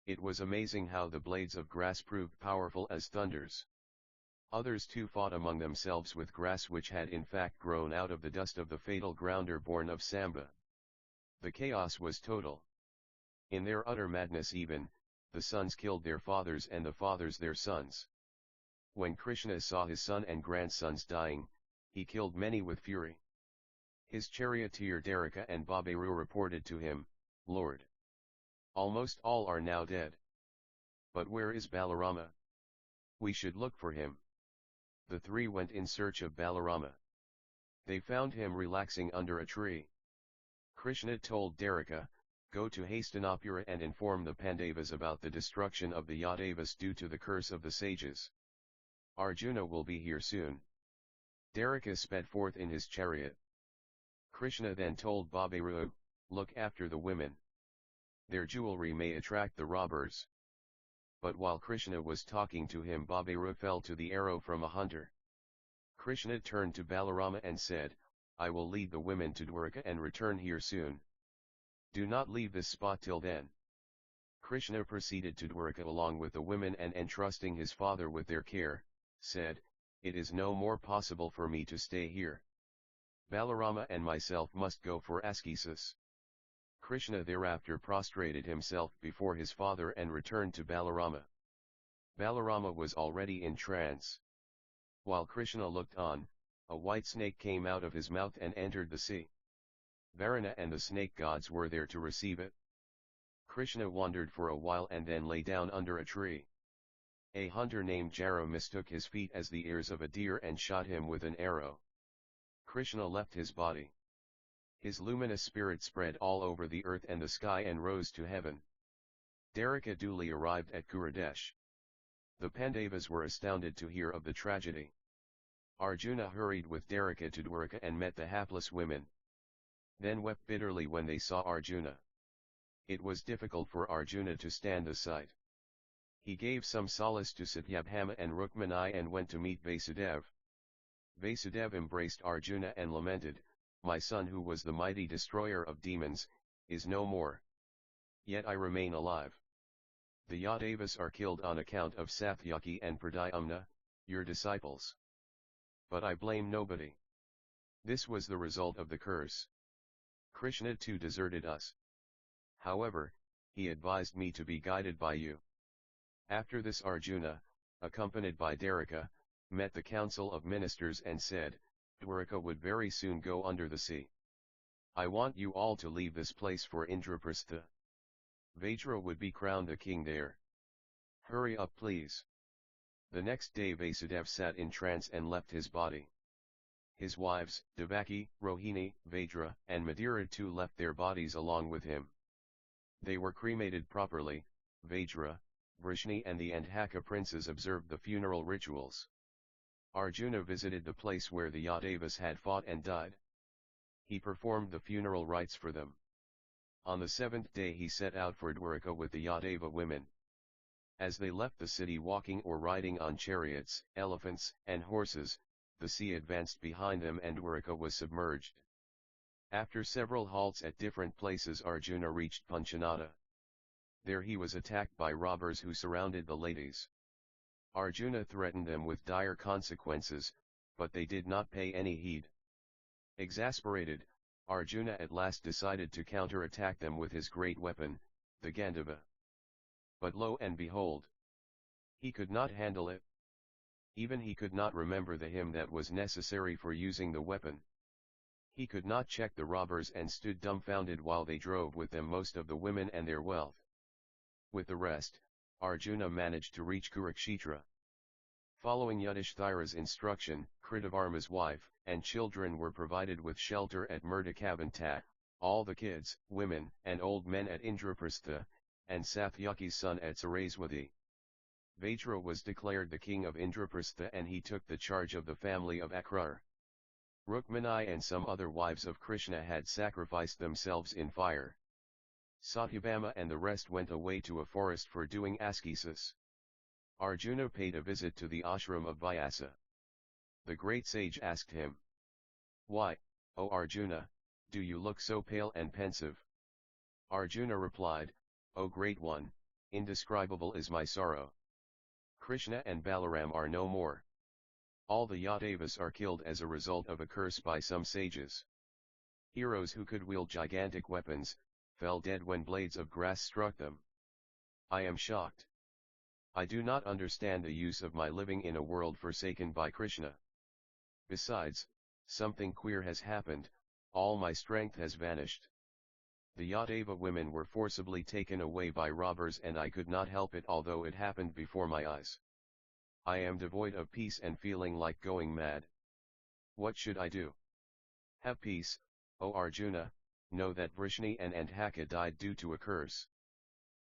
It was amazing how the blades of grass proved powerful as thunders. Others too fought among themselves with grass which had in fact grown out of the dust of the fatal grounder born of Samba. The chaos was total. In their utter madness even, the sons killed their fathers and the fathers their sons. When Krishna saw his son and grandsons dying, he killed many with fury. His charioteer Dwaraka and Babaru reported to him, "Lord, almost all are now dead. But where is Balarama? We should look for him." The three went in search of Balarama. They found him relaxing under a tree. Krishna told Dwaraka, "Go to Hastinapura and inform the Pandavas about the destruction of the Yadavas due to the curse of the sages. Arjuna will be here soon." Dwaraka sped forth in his chariot. Krishna then told Babaru, "Look after the women. Their jewelry may attract the robbers." But while Krishna was talking to him, Babaru fell to the arrow from a hunter. Krishna turned to Balarama and said, "I will lead the women to Dwaraka and return here soon. Do not leave this spot till then." Krishna proceeded to Dwaraka along with the women and entrusting his father with their care, said, "It is no more possible for me to stay here. Balarama and myself must go for ascesis." Krishna thereafter prostrated himself before his father and returned to Balarama. Balarama was already in trance. While Krishna looked on, a white snake came out of his mouth and entered the sea. Varuna and the snake gods were there to receive it. Krishna wandered for a while and then lay down under a tree. A hunter named Jara mistook his feet as the ears of a deer and shot him with an arrow. Krishna left his body. His luminous spirit spread all over the earth and the sky and rose to heaven. Dwaraka duly arrived at Kurudesh. The Pandavas were astounded to hear of the tragedy. Arjuna hurried with Dwaraka to Dwaraka and met the hapless women. Then wept bitterly when they saw Arjuna. It was difficult for Arjuna to stand the sight. He gave some solace to Satyabhama and Rukmini and went to meet Vasudev. Vasudev embraced Arjuna and lamented, "My son, who was the mighty destroyer of demons, is no more. Yet I remain alive. The Yadavas are killed on account of Satyaki and Pradyumna, your disciples. But I blame nobody. This was the result of the curse. Krishna too deserted us. However, he advised me to be guided by you." After this Arjuna, accompanied by Dwaraka, met the council of ministers and said, "Dwaraka would very soon go under the sea. I want you all to leave this place for Indraprastha. Vajra would be crowned a king there. Hurry up please." The next day Vasudev sat in trance and left his body. His wives, Devaki, Rohini, Vajra, and Madira too left their bodies along with him. They were cremated properly. Vajra, Vrishni and the Andhaka princes observed the funeral rituals. Arjuna visited the place where the Yadavas had fought and died. He performed the funeral rites for them. On the seventh day he set out for Dwaraka with the Yadava women. As they left the city walking or riding on chariots, elephants, and horses, the sea advanced behind them and Dwaraka was submerged. After several halts at different places Arjuna reached Panchanada. There he was attacked by robbers who surrounded the ladies. Arjuna threatened them with dire consequences, but they did not pay any heed. Exasperated, Arjuna at last decided to counter-attack them with his great weapon, the Gandhava. But lo and behold! He could not handle it. Even he could not remember the hymn that was necessary for using the weapon. He could not check the robbers and stood dumbfounded while they drove with them most of the women and their wealth. With the rest, Arjuna managed to reach Kurukshetra. Following Yudhishthira's instruction, Kritavarma's wife and children were provided with shelter at Murdakavantat, all the kids, women, and old men at Indraprastha, and Satyaki's son at Saraswati. Vajra was declared the king of Indraprastha and he took the charge of the family of Akrur. Rukmini and some other wives of Krishna had sacrificed themselves in fire. Satyabhama and the rest went away to a forest for doing ascesis. Arjuna paid a visit to the ashram of Vyasa. The great sage asked him, "Why, O Arjuna, do you look so pale and pensive?" Arjuna replied, "O great one, indescribable is my sorrow. Krishna and Balaram are no more. All the Yadavas are killed as a result of a curse by some sages. Heroes who could wield gigantic weapons, fell dead when blades of grass struck them. I am shocked. I do not understand the use of my living in a world forsaken by Krishna. Besides, something queer has happened, all my strength has vanished. The Yadava women were forcibly taken away by robbers and I could not help it although it happened before my eyes. I am devoid of peace and feeling like going mad. What should I do?" "Have peace, O Arjuna, know that Vrishni and Andhaka died due to a curse.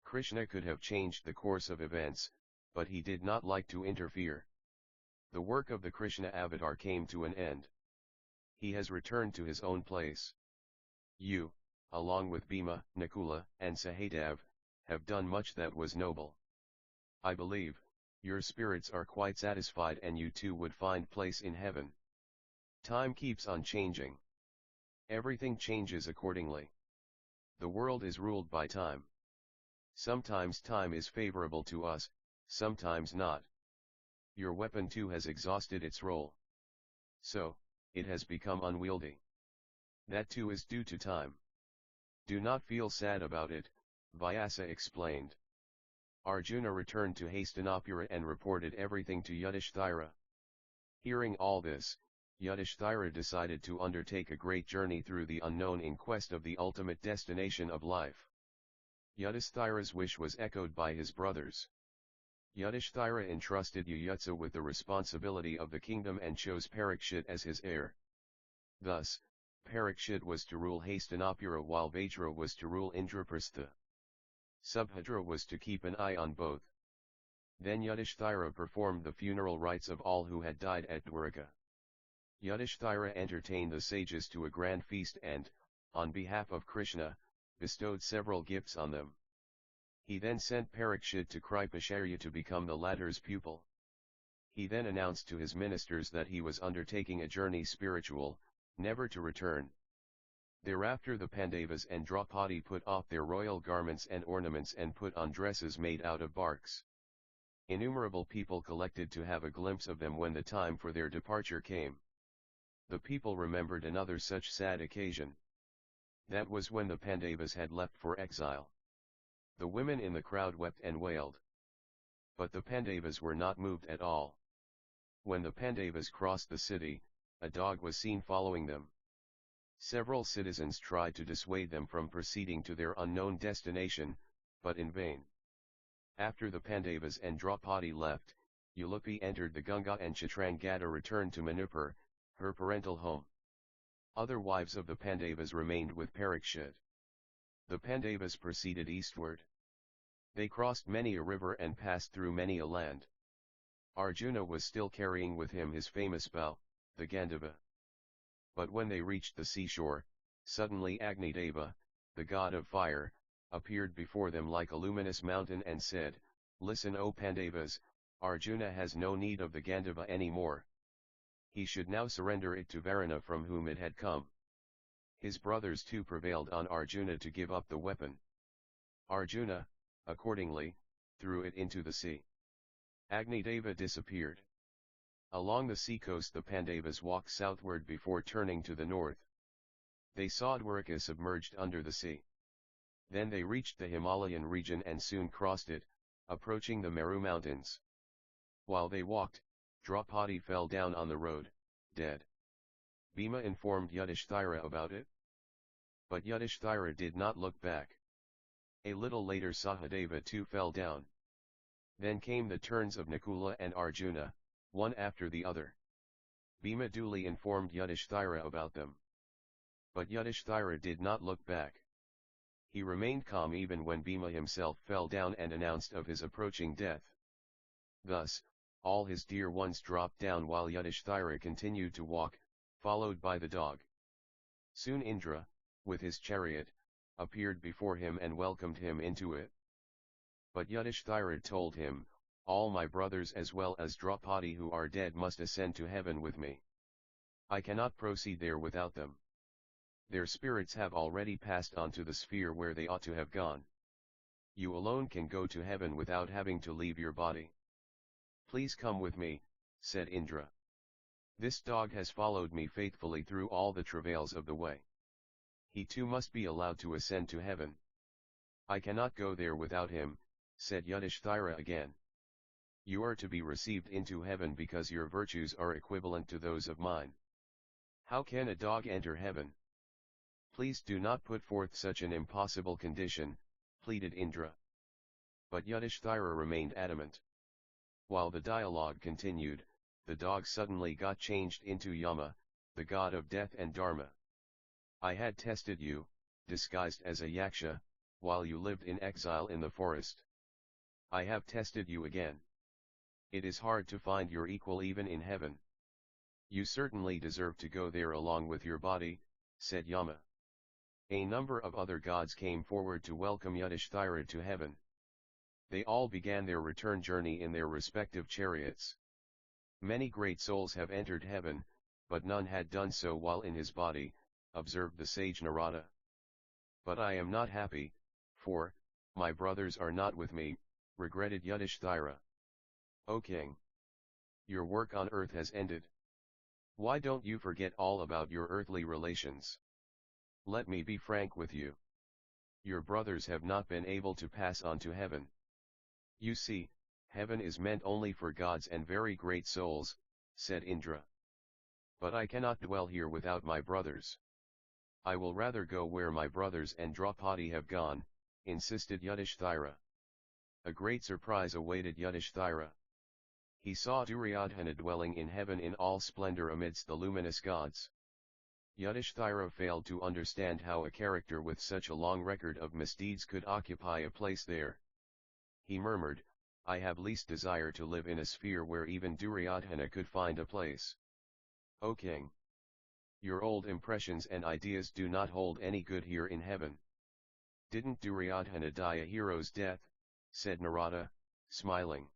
Krishna could have changed the course of events, but he did not like to interfere. The work of the Krishna avatar came to an end. He has returned to his own place. You, along with Bhima, Nakula, and Sahadev, have done much that was noble. I believe, your spirits are quite satisfied and you too would find place in heaven. Time keeps on changing. Everything changes accordingly. The world is ruled by time. Sometimes time is favorable to us, sometimes not. Your weapon too has exhausted its role. So, it has become unwieldy. That too is due to time. Do not feel sad about it, Vyasa explained. Arjuna returned to Hastinapura and reported everything to Yudhishthira. Hearing all this, Yudhishthira decided to undertake a great journey through the unknown in quest of the ultimate destination of life. Yudhishthira's wish was echoed by his brothers. Yudhishthira entrusted Yuyutsa with the responsibility of the kingdom and chose Parikshit as his heir. Thus, Parikshit was to rule Hastinapura while Vajra was to rule Indraprastha. Subhadra was to keep an eye on both. Then Yudhishthira performed the funeral rites of all who had died at Dwaraka. Yudhishthira entertained the sages to a grand feast and, on behalf of Krishna, bestowed several gifts on them. He then sent Parikshit to Kripacharya to become the latter's pupil. He then announced to his ministers that he was undertaking a journey spiritual, never to return. Thereafter the Pandavas and Draupadi put off their royal garments and ornaments and put on dresses made out of barks. Innumerable people collected to have a glimpse of them when the time for their departure came. The people remembered another such sad occasion. That was when the Pandavas had left for exile. The women in the crowd wept and wailed. But the Pandavas were not moved at all. When the Pandavas crossed the city, a dog was seen following them. Several citizens tried to dissuade them from proceeding to their unknown destination, but in vain. After the Pandavas and Draupadi left, Ulupi entered the Ganga and Chitrangada returned to Manipur, her parental home. Other wives of the Pandavas remained with Parikshit. The Pandavas proceeded eastward. They crossed many a river and passed through many a land. Arjuna was still carrying with him his famous bow, the Gandava. But when they reached the seashore, suddenly Agnideva, the god of fire, appeared before them like a luminous mountain and said, "Listen, O Pandavas, Arjuna has no need of the Gandava any more. He should now surrender it to Varuna from whom it had come." His brothers too prevailed on Arjuna to give up the weapon. Arjuna, accordingly, threw it into the sea. Agnideva disappeared. Along the seacoast the Pandavas walked southward before turning to the north. They saw Dwaraka submerged under the sea. Then they reached the Himalayan region and soon crossed it, approaching the Meru mountains. While they walked, Draupadi fell down on the road, dead. Bhima informed Yudhishthira about it. But Yudhishthira did not look back. A little later Sahadeva too fell down. Then came the turns of Nakula and Arjuna, one after the other. Bhima duly informed Yudhishthira about them. But Yudhishthira did not look back. He remained calm even when Bhima himself fell down and announced of his approaching death. Thus, all his dear ones dropped down while Yudhishthira continued to walk, followed by the dog. Soon Indra, with his chariot, appeared before him and welcomed him into it. But Yudhishthira told him, "All my brothers as well as Draupadi who are dead must ascend to heaven with me. I cannot proceed there without them. Their spirits have already passed on to the sphere where they ought to have gone. You alone can go to heaven without having to leave your body." "Please come with me," said Indra. "This dog has followed me faithfully through all the travails of the way. He too must be allowed to ascend to heaven." "I cannot go there without him," said Yudhishthira again. "You are to be received into heaven because your virtues are equivalent to those of mine. How can a dog enter heaven?" "Please do not put forth such an impossible condition," pleaded Indra. But Yudhishthira remained adamant. While the dialogue continued, the dog suddenly got changed into Yama, the god of death and dharma. "I had tested you, disguised as a yaksha, while you lived in exile in the forest. I have tested you again. It is hard to find your equal even in heaven. You certainly deserve to go there along with your body," said Yama. A number of other gods came forward to welcome Yudhishthira to heaven. They all began their return journey in their respective chariots. "Many great souls have entered heaven, but none had done so while in his body," observed the sage Narada. "But I am not happy, for my brothers are not with me," regretted Yudhishthira. "O king! Your work on earth has ended. Why don't you forget all about your earthly relations? Let me be frank with you. Your brothers have not been able to pass on to heaven. You see, heaven is meant only for gods and very great souls, said Indra. But I cannot dwell here without my brothers. I will rather go where my brothers and Draupadi have gone, insisted Yudhishthira. A great surprise awaited Yudhishthira. He saw Duryodhana dwelling in heaven in all splendor amidst the luminous gods. Yudhishthira failed to understand how a character with such a long record of misdeeds could occupy a place there. He murmured, I have least desire to live in a sphere where even Duryodhana could find a place. O king! Your old impressions and ideas do not hold any good here in heaven. Didn't Duryodhana die a hero's death? Said Narada, smiling.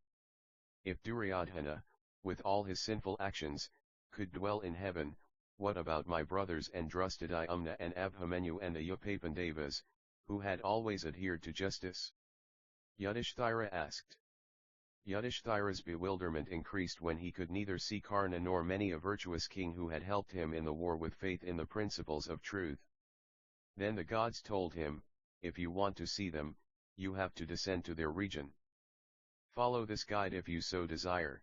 If Duryodhana, with all his sinful actions, could dwell in heaven, what about my brothers and Drustadhyumna and Abhimanyu and the Upapandavas, who had always adhered to justice? Yudhishthira asked. Yudhishthira's bewilderment increased when he could neither see Karna nor many a virtuous king who had helped him in the war with faith in the principles of truth. Then the gods told him, if you want to see them, you have to descend to their region. Follow this guide if you so desire.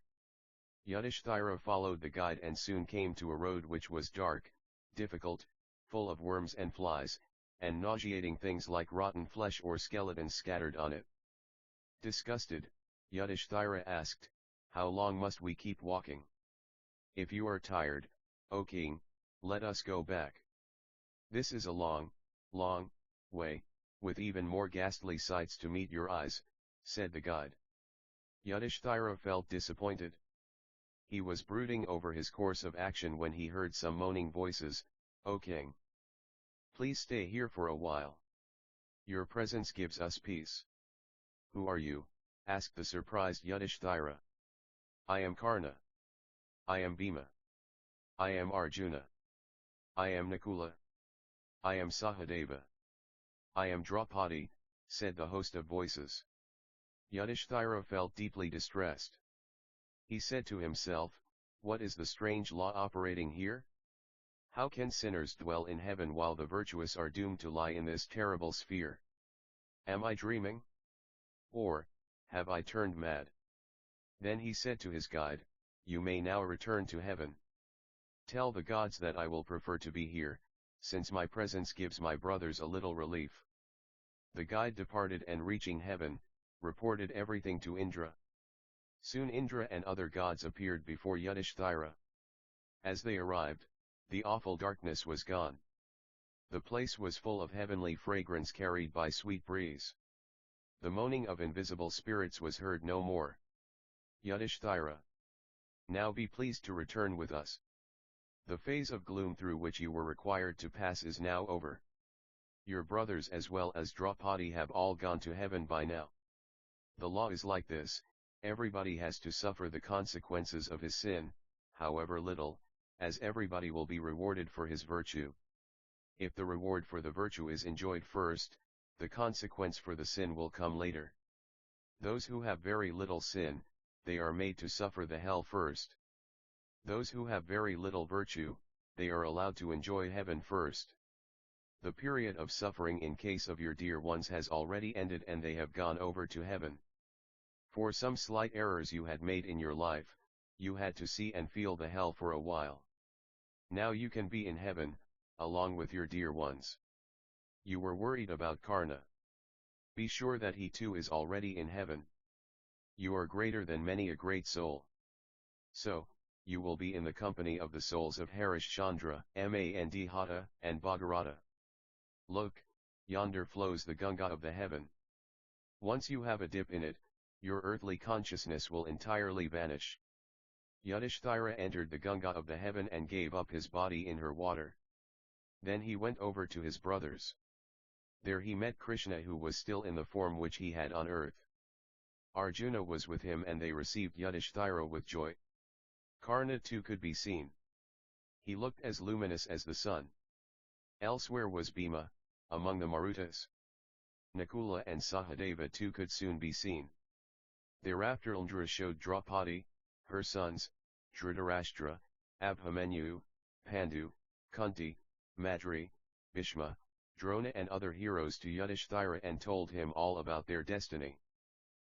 Yudhishthira followed the guide and soon came to a road which was dark, difficult, full of worms and flies, and nauseating things like rotten flesh or skeletons scattered on it. Disgusted, Yudhishthira asked, how long must we keep walking? If you are tired, O king, let us go back. This is a long, long way, with even more ghastly sights to meet your eyes, said the guide. Yudhishthira felt disappointed. He was brooding over his course of action when he heard some moaning voices, O king! Please stay here for a while. Your presence gives us peace. Who are you? Asked the surprised Yudhishthira. I am Karna. I am Bhima. I am Arjuna. I am Nakula. I am Sahadeva. I am Draupadi, said the host of voices. Yudhishthira felt deeply distressed. He said to himself, what is the strange law operating here? How can sinners dwell in heaven while the virtuous are doomed to lie in this terrible sphere? Am I dreaming? Or, have I turned mad? Then he said to his guide, you may now return to heaven. Tell the gods that I will prefer to be here, since my presence gives my brothers a little relief. The guide departed and reaching heaven, reported everything to Indra. Soon Indra and other gods appeared before Yudhishthira. As they arrived, the awful darkness was gone. The place was full of heavenly fragrance carried by sweet breeze. The moaning of invisible spirits was heard no more. Yudhishthira, now be pleased to return with us. The phase of gloom through which you were required to pass is now over. Your brothers as well as Draupadi have all gone to heaven by now. The law is like this, everybody has to suffer the consequences of his sin, however little, as everybody will be rewarded for his virtue. If the reward for the virtue is enjoyed first, the consequence for the sin will come later. Those who have very little sin, they are made to suffer the hell first. Those who have very little virtue, they are allowed to enjoy heaven first. The period of suffering in case of your dear ones has already ended and they have gone over to heaven. For some slight errors you had made in your life, you had to see and feel the hell for a while. Now you can be in heaven, along with your dear ones. You were worried about Karna. Be sure that he too is already in heaven. You are greater than many a great soul. So, you will be in the company of the souls of Harishchandra, Mandhata, and Bhagirata. Look, yonder flows the Ganga of the heaven. Once you have a dip in it, your earthly consciousness will entirely vanish. Yudhishthira entered the Ganga of the heaven and gave up his body in her water. Then he went over to his brothers. There he met Krishna, who was still in the form which he had on earth. Arjuna was with him and they received Yudhishthira with joy. Karna too could be seen. He looked as luminous as the sun. Elsewhere was Bhima, among the Marutas. Nakula and Sahadeva too could soon be seen. Thereafter Indra showed Draupadi, her sons, Dhritarashtra, Abhimanyu, Pandu, Kunti, Madri, Bhishma, Drona and other heroes to Yudhishthira and told him all about their destiny.